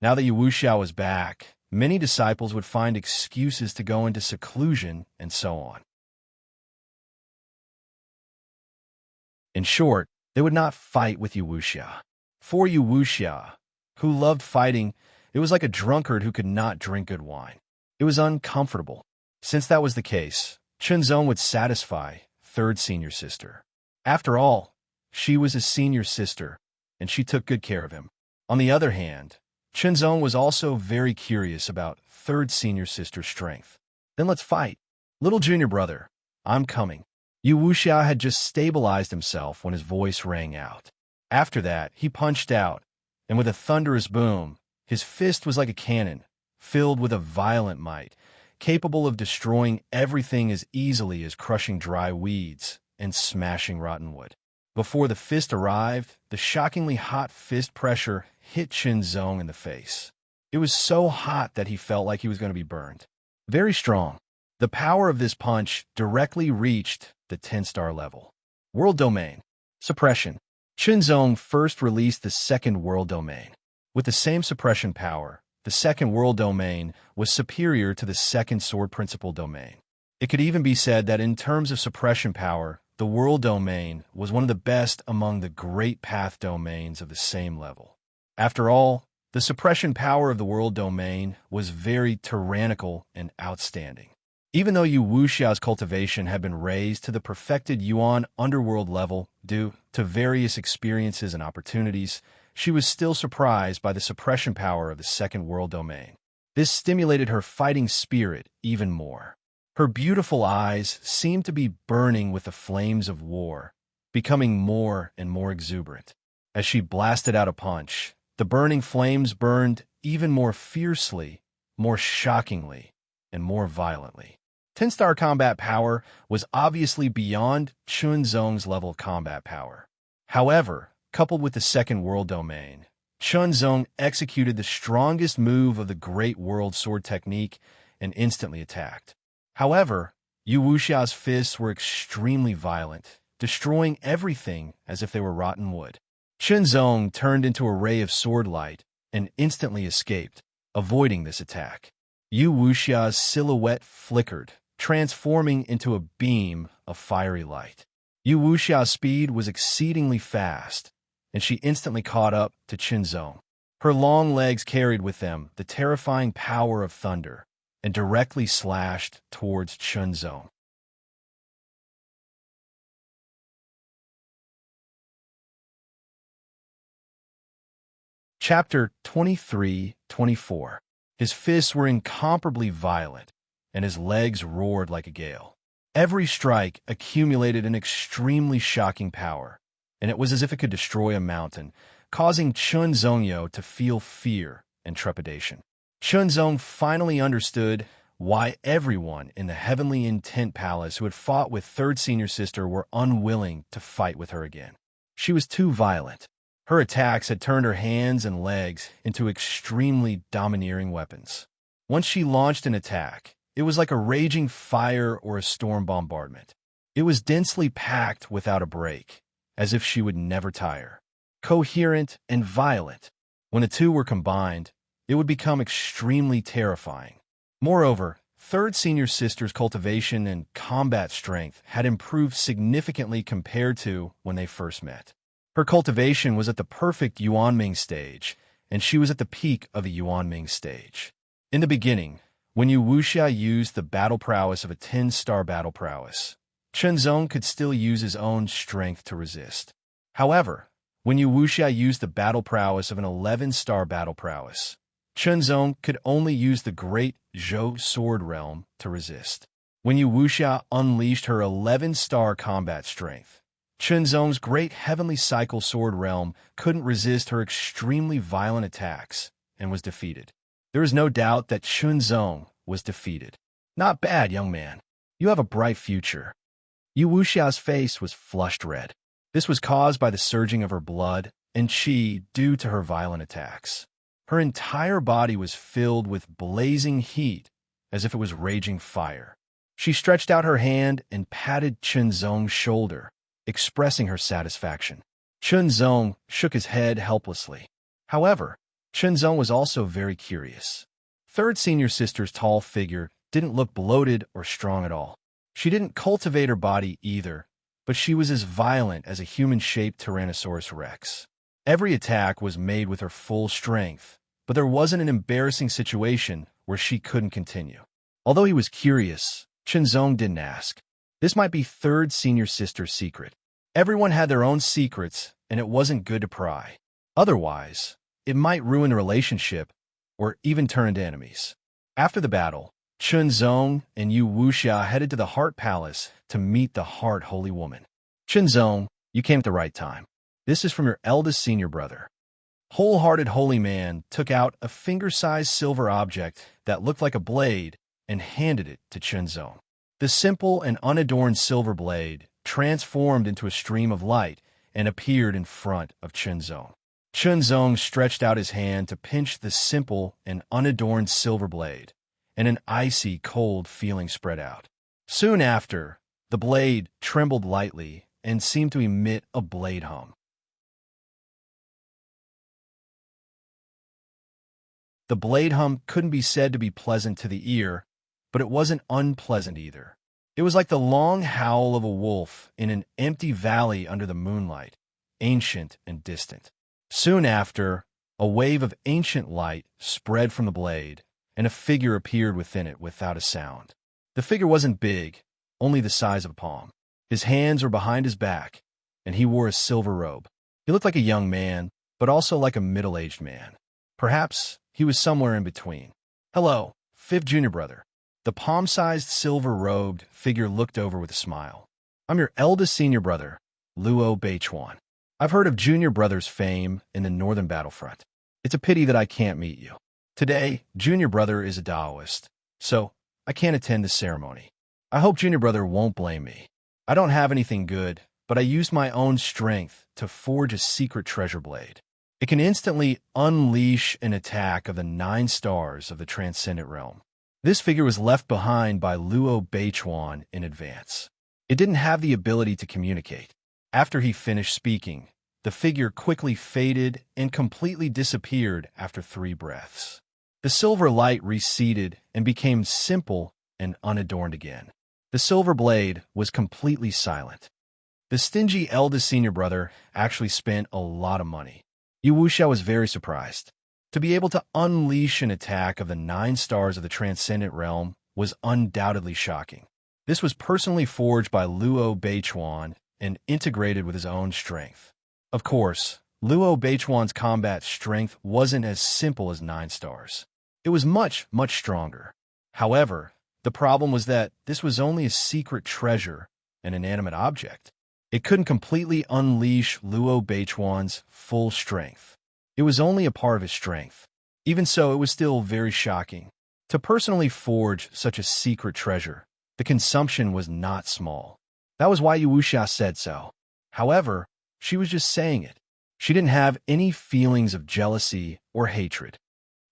Now that Yu Wuxia was back, many disciples would find excuses to go into seclusion and so on. In short, they would not fight with Yu Wuxia. For Yu Wuxia, who loved fighting, it was like a drunkard who could not drink good wine. It was uncomfortable. Since that was the case, Chunzong would satisfy third senior sister. After all, she was his senior sister, and she took good care of him. On the other hand, Chunzong was also very curious about third senior sister's strength. Then let's fight. Little junior brother, I'm coming. Yu Wuxia had just stabilized himself when his voice rang out. After that, he punched out, and with a thunderous boom, his fist was like a cannon, filled with a violent might, capable of destroying everything as easily as crushing dry weeds and smashing rotten wood. Before the fist arrived, the shockingly hot fist pressure hit Chunzong in the face. It was so hot that he felt like he was going to be burned. Very strong. The power of this punch directly reached the 10-star level. World Domain. Suppression. Chunzong first released the second world domain. With the same suppression power, the second world domain was superior to the second sword principle domain. It could even be said that in terms of suppression power, the world domain was one of the best among the great path domains of the same level. After all, the suppression power of the world domain was very tyrannical and outstanding. Even though Yu Wuxia's cultivation had been raised to the perfected Yuan underworld level due to various experiences and opportunities, she was still surprised by the suppression power of the second world domain. This stimulated her fighting spirit even more. Her beautiful eyes seemed to be burning with the flames of war, becoming more and more exuberant. As she blasted out a punch, the burning flames burned even more fiercely, more shockingly, and more violently. 10-star combat power was obviously beyond Chunzong's level of combat power. However, coupled with the second world domain, Chunzong executed the strongest move of the Great World Sword technique and instantly attacked. However, Yu Wuxia's fists were extremely violent, destroying everything as if they were rotten wood. Chunzong turned into a ray of sword light and instantly escaped, avoiding this attack. Yu Wuxia's silhouette flickered, transforming into a beam of fiery light. Yu Wuxia's speed was exceedingly fast, and she instantly caught up to Chunzong. Her long legs carried with them the terrifying power of thunder, and directly slashed towards Chunzong. Chapter 23-24. His fists were incomparably violent, and his legs roared like a gale. Every strike accumulated an extremely shocking power, and it was as if it could destroy a mountain, causing Chun Zongyo to feel fear and trepidation. Chun Zong finally understood why everyone in the Heavenly Intent Palace who had fought with Third Senior Sister were unwilling to fight with her again. She was too violent. Her attacks had turned her hands and legs into extremely domineering weapons. Once she launched an attack, it was like a raging fire or a storm bombardment. It was densely packed without a break, as if she would never tire. Coherent and violent. When the two were combined, it would become extremely terrifying. Moreover, Third Senior Sister's cultivation and combat strength had improved significantly compared to when they first met. Her cultivation was at the perfect Yuanming stage, and she was at the peak of the Yuanming stage. In the beginning, when Yu Wuxia used the battle prowess of a 10-star battle prowess, Chun Zong could still use his own strength to resist. However, when Yu Wuxia used the battle prowess of an 11-star battle prowess, Chun Zong could only use the great Zhou sword realm to resist. When Yu Wuxia unleashed her 11-star combat strength, Chun Zong's great heavenly cycle sword realm couldn't resist her extremely violent attacks and was defeated. There is no doubt that Chun Zong was defeated. Not bad, young man. You have a bright future. Yu Wuxia's face was flushed red. This was caused by the surging of her blood and qi due to her violent attacks. Her entire body was filled with blazing heat, as if it was raging fire. She stretched out her hand and patted Chun Zong's shoulder, expressing her satisfaction. Chun Zong shook his head helplessly. However, Chun Zong was also very curious. Third Senior Sister's tall figure didn't look bloated or strong at all. She didn't cultivate her body either, but she was as violent as a human-shaped Tyrannosaurus Rex. Every attack was made with her full strength, but there wasn't an embarrassing situation where she couldn't continue. Although he was curious, Chun Zong didn't ask. This might be Third Senior Sister's secret. Everyone had their own secrets, and it wasn't good to pry. Otherwise, it might ruin the relationship or even turn into enemies. After the battle, Chun Zong and Yu Wuxia headed to the Heart Palace to meet the Heart Holy Woman. Chun Zong, you came at the right time. This is from your eldest senior brother. Wholehearted Holy Man took out a finger-sized silver object that looked like a blade and handed it to Chun Zong. The simple and unadorned silver blade transformed into a stream of light and appeared in front of Chun Zong. Chun Zong stretched out his hand to pinch the simple and unadorned silver blade, and an icy cold feeling spread out. Soon after, the blade trembled lightly and seemed to emit a blade hum. The blade hum couldn't be said to be pleasant to the ear, but it wasn't unpleasant either. It was like the long howl of a wolf in an empty valley under the moonlight, ancient and distant. Soon after, a wave of ancient light spread from the blade, and a figure appeared within it without a sound. The figure wasn't big, only the size of a palm. His hands were behind his back, and he wore a silver robe. He looked like a young man, but also like a middle-aged man. Perhaps he was somewhere in between. Hello, fifth junior brother. The palm-sized silver-robed figure looked over with a smile. I'm your eldest senior brother, Luo Beichuan. I've heard of junior brother's fame in the northern battlefront. It's a pity that I can't meet you. Today, junior brother is a Taoist, so I can't attend the ceremony. I hope junior brother won't blame me. I don't have anything good, but I used my own strength to forge a secret treasure blade. It can instantly unleash an attack of the 9 stars of the Transcendent Realm. This figure was left behind by Luo Beichuan in advance. It didn't have the ability to communicate. After he finished speaking, the figure quickly faded and completely disappeared after 3 breaths. The silver light receded and became simple and unadorned again. The silver blade was completely silent. The stingy eldest senior brother actually spent a lot of money. Yu Wuxia was very surprised. To be able to unleash an attack of the 9 stars of the Transcendent Realm was undoubtedly shocking. This was personally forged by Luo Beichuan and integrated with his own strength. Of course, Luo Beichuan's combat strength wasn't as simple as 9 stars. It was much, much stronger. However, the problem was that this was only a secret treasure, an inanimate object. It couldn't completely unleash Luo Beichuan's full strength. It was only a part of his strength. Even so, it was still very shocking. To personally forge such a secret treasure, the consumption was not small. That was why Yu Wuxia said so. However, she was just saying it. She didn't have any feelings of jealousy or hatred.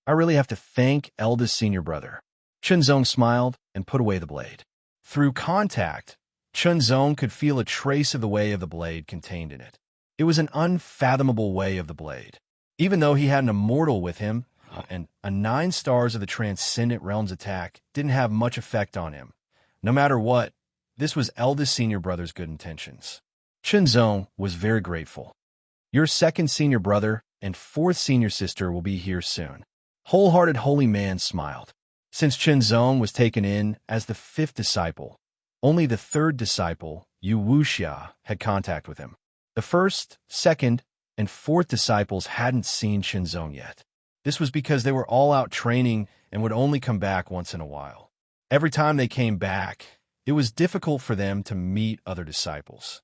I really have to thank eldest senior brother. Chunzong smiled and put away the blade. Through contact, Chunzong could feel a trace of the way of the blade contained in it. It was an unfathomable way of the blade. Even though he had an immortal with him, and a 9 stars of the Transcendent Realms attack didn't have much effect on him. No matter what, this was eldest senior brother's good intentions. Chunzong was very grateful. Your second senior brother and fourth senior sister will be here soon. Wholehearted holy man smiled. Since Chunzong was taken in as the 5th disciple, only the 3rd disciple, Yu Wuxia, had contact with him. The 1st, 2nd, and 4th disciples hadn't seen Chunzong yet. This was because they were all out training and would only come back once in a while. Every time they came back, it was difficult for them to meet other disciples.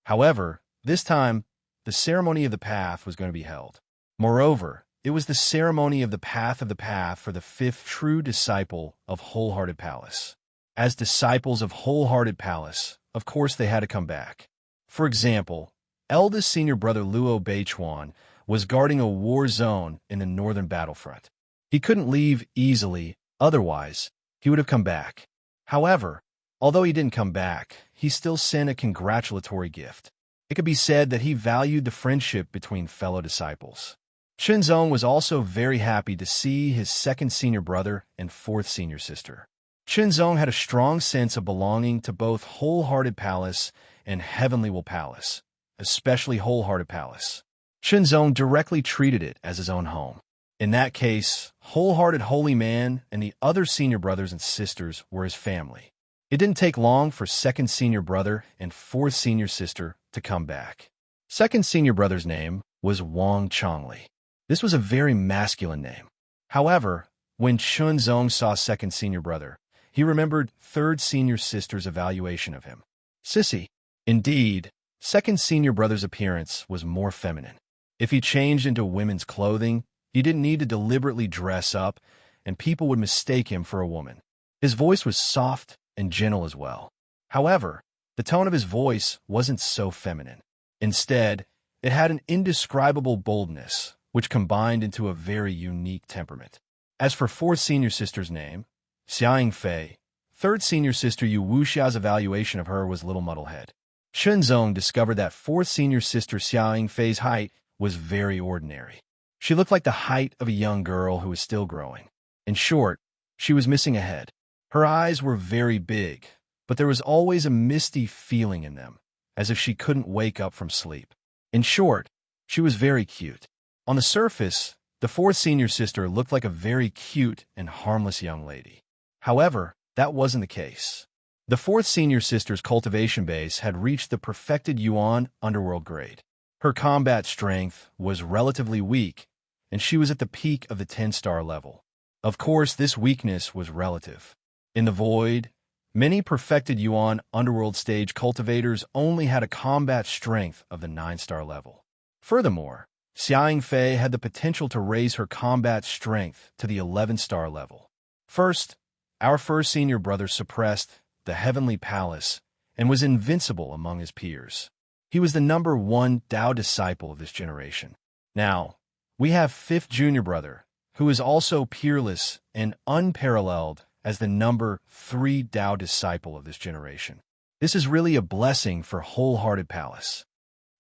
However, this time, the ceremony of the path was going to be held. Moreover, it was the ceremony of the path for the 5th true disciple of Wholehearted Palace. As disciples of Wholehearted Palace, of course they had to come back. For example, eldest senior brother Luo Beichuan was guarding a war zone in the northern battlefront. He couldn't leave easily, otherwise he would have come back. However, although he didn't come back, he still sent a congratulatory gift. It could be said that he valued the friendship between fellow disciples. Chunzong was also very happy to see his 2nd senior brother and 4th senior sister. Chunzong had a strong sense of belonging to both Wholehearted Palace and Heavenly Will Palace, especially Wholehearted Palace. Chunzong directly treated it as his own home. In that case, Wholehearted Holy Man and the other senior brothers and sisters were his family. It didn't take long for 2nd senior brother and 4th senior sister to come back. 2nd senior brother's name was Wang Chongli. This was a very masculine name. However, when Chunzong saw 2nd senior brother, he remembered 3rd senior sister's evaluation of him. Sissy. Indeed, 2nd senior brother's appearance was more feminine. If he changed into women's clothing, he didn't need to deliberately dress up, and people would mistake him for a woman. His voice was soft and gentle as well. However, the tone of his voice wasn't so feminine. Instead, it had an indescribable boldness, which combined into a very unique temperament. As for 4th senior sister's name, Xiaoying Fei, 3rd senior sister Yu Wuxia's evaluation of her was Little Muddlehead. Chunzong discovered that 4th senior sister Xiaoying Fei's height was very ordinary. She looked like the height of a young girl who was still growing. In short, she was missing a head. Her eyes were very big, but there was always a misty feeling in them, as if she couldn't wake up from sleep. In short, she was very cute. On the surface, the 4th senior sister looked like a very cute and harmless young lady. However, that wasn't the case. The 4th senior sister's cultivation base had reached the perfected Yuan underworld grade. Her combat strength was relatively weak, and she was at the peak of the 10-star level. Of course, this weakness was relative. In the void, many perfected Yuan underworld stage cultivators only had a combat strength of the 9-star level. Furthermore, Xiaoying Fei had the potential to raise her combat strength to the 11-star level. First, our 1st senior brother suppressed the Heavenly Palace and was invincible among his peers. He was the number 1 Dao disciple of this generation. Now, we have 5th junior brother, who is also peerless and unparalleled as the number 3 Dao disciple of this generation. This is really a blessing for Wholehearted Palace.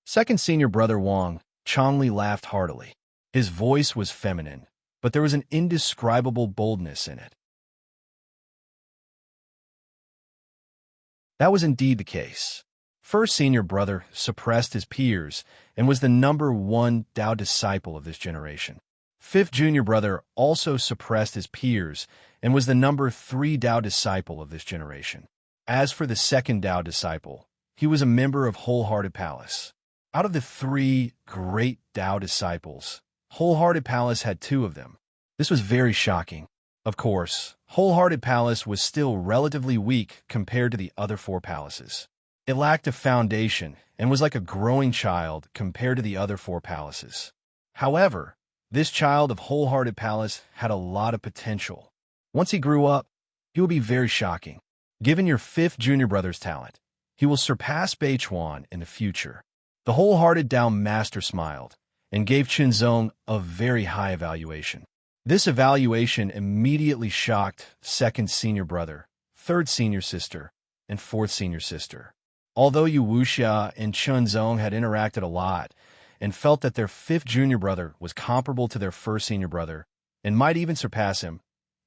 2nd senior brother Wang Chongli laughed heartily. His voice was feminine, but there was an indescribable boldness in it. That was indeed the case. 1st senior brother suppressed his peers and was the number 1 Dao disciple of this generation. 5th junior brother also suppressed his peers and was the number 3 Dao disciple of this generation. As for the 2nd Dao disciple, he was a member of Wholehearted Palace. Out of the 3 great Dao disciples, Wholehearted Palace had two of them. This was very shocking. Of course, Wholehearted Palace was still relatively weak compared to the other four palaces. It lacked a foundation and was like a growing child compared to the other four palaces. However, this child of Wholehearted Palace had a lot of potential. Once he grew up, he would be very shocking. Given your fifth junior brother's talent, he will surpass Beichuan in the future. The Wholehearted Dao Master smiled and gave Qinzong a very high evaluation. This evaluation immediately shocked second senior brother, third senior sister, and fourth senior sister. Although Yu Wuxia and Qinzong had interacted a lot and felt that their fifth junior brother was comparable to their first senior brother and might even surpass him,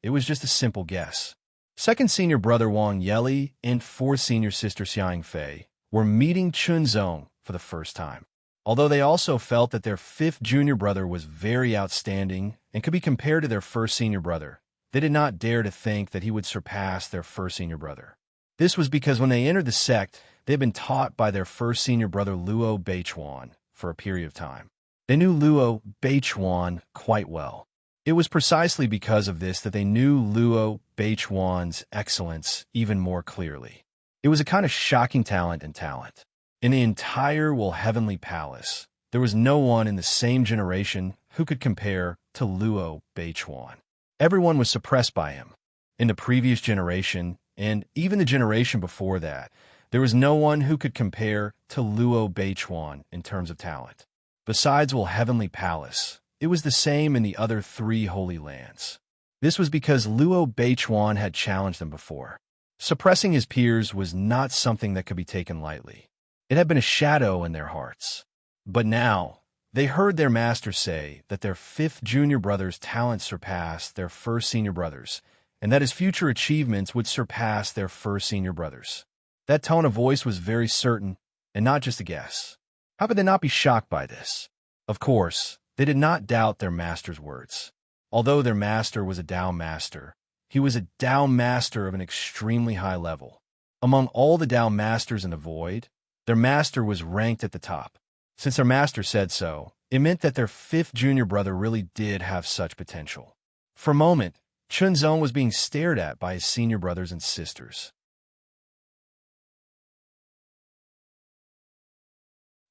it was just a simple guess. Second senior brother Wang Yeli and fourth senior sister Xiang Fei were meeting Qinzong for the first time. Although they also felt that their fifth junior brother was very outstanding and could be compared to their first senior brother, they did not dare to think that he would surpass their first senior brother. This was because when they entered the sect, they had been taught by their first senior brother Luo Beichuan for a period of time. They knew Luo Beichuan quite well. It was precisely because of this that they knew Luo Beichuan's excellence even more clearly. It was a kind of shocking talent and talent. In the entire Heavenly Palace, there was no one in the same generation who could compare to Luo Beichuan. Everyone was suppressed by him. In the previous generation, and even the generation before that, there was no one who could compare to Luo Beichuan in terms of talent. Besides Heavenly Palace, it was the same in the other three Holy Lands. This was because Luo Beichuan had challenged them before. Suppressing his peers was not something that could be taken lightly. It had been a shadow in their hearts. But now, they heard their master say that their fifth junior brother's talents surpassed their first senior brother's, and that his future achievements would surpass their first senior brother's. That tone of voice was very certain, and not just a guess. How could they not be shocked by this? Of course, they did not doubt their master's words. Although their master was a Dao master, he was a Dao master of an extremely high level. Among all the Dao masters in the void, their master was ranked at the top. Since their master said so, it meant that their fifth junior brother really did have such potential. For a moment, Qinzong was being stared at by his senior brothers and sisters.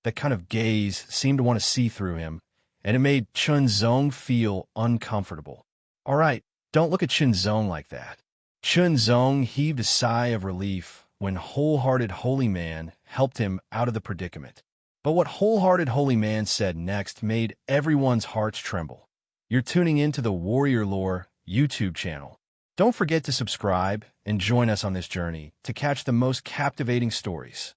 That kind of gaze seemed to want to see through him, and it made Qinzong feel uncomfortable. All right, don't look at Qinzong like that. Qinzong heaved a sigh of relief when Wholehearted Holy Man helped him out of the predicament. But what Wholehearted Holy Man said next made everyone's hearts tremble. You're tuning into the Warrior Lore YouTube channel. Don't forget to subscribe and join us on this journey to catch the most captivating stories.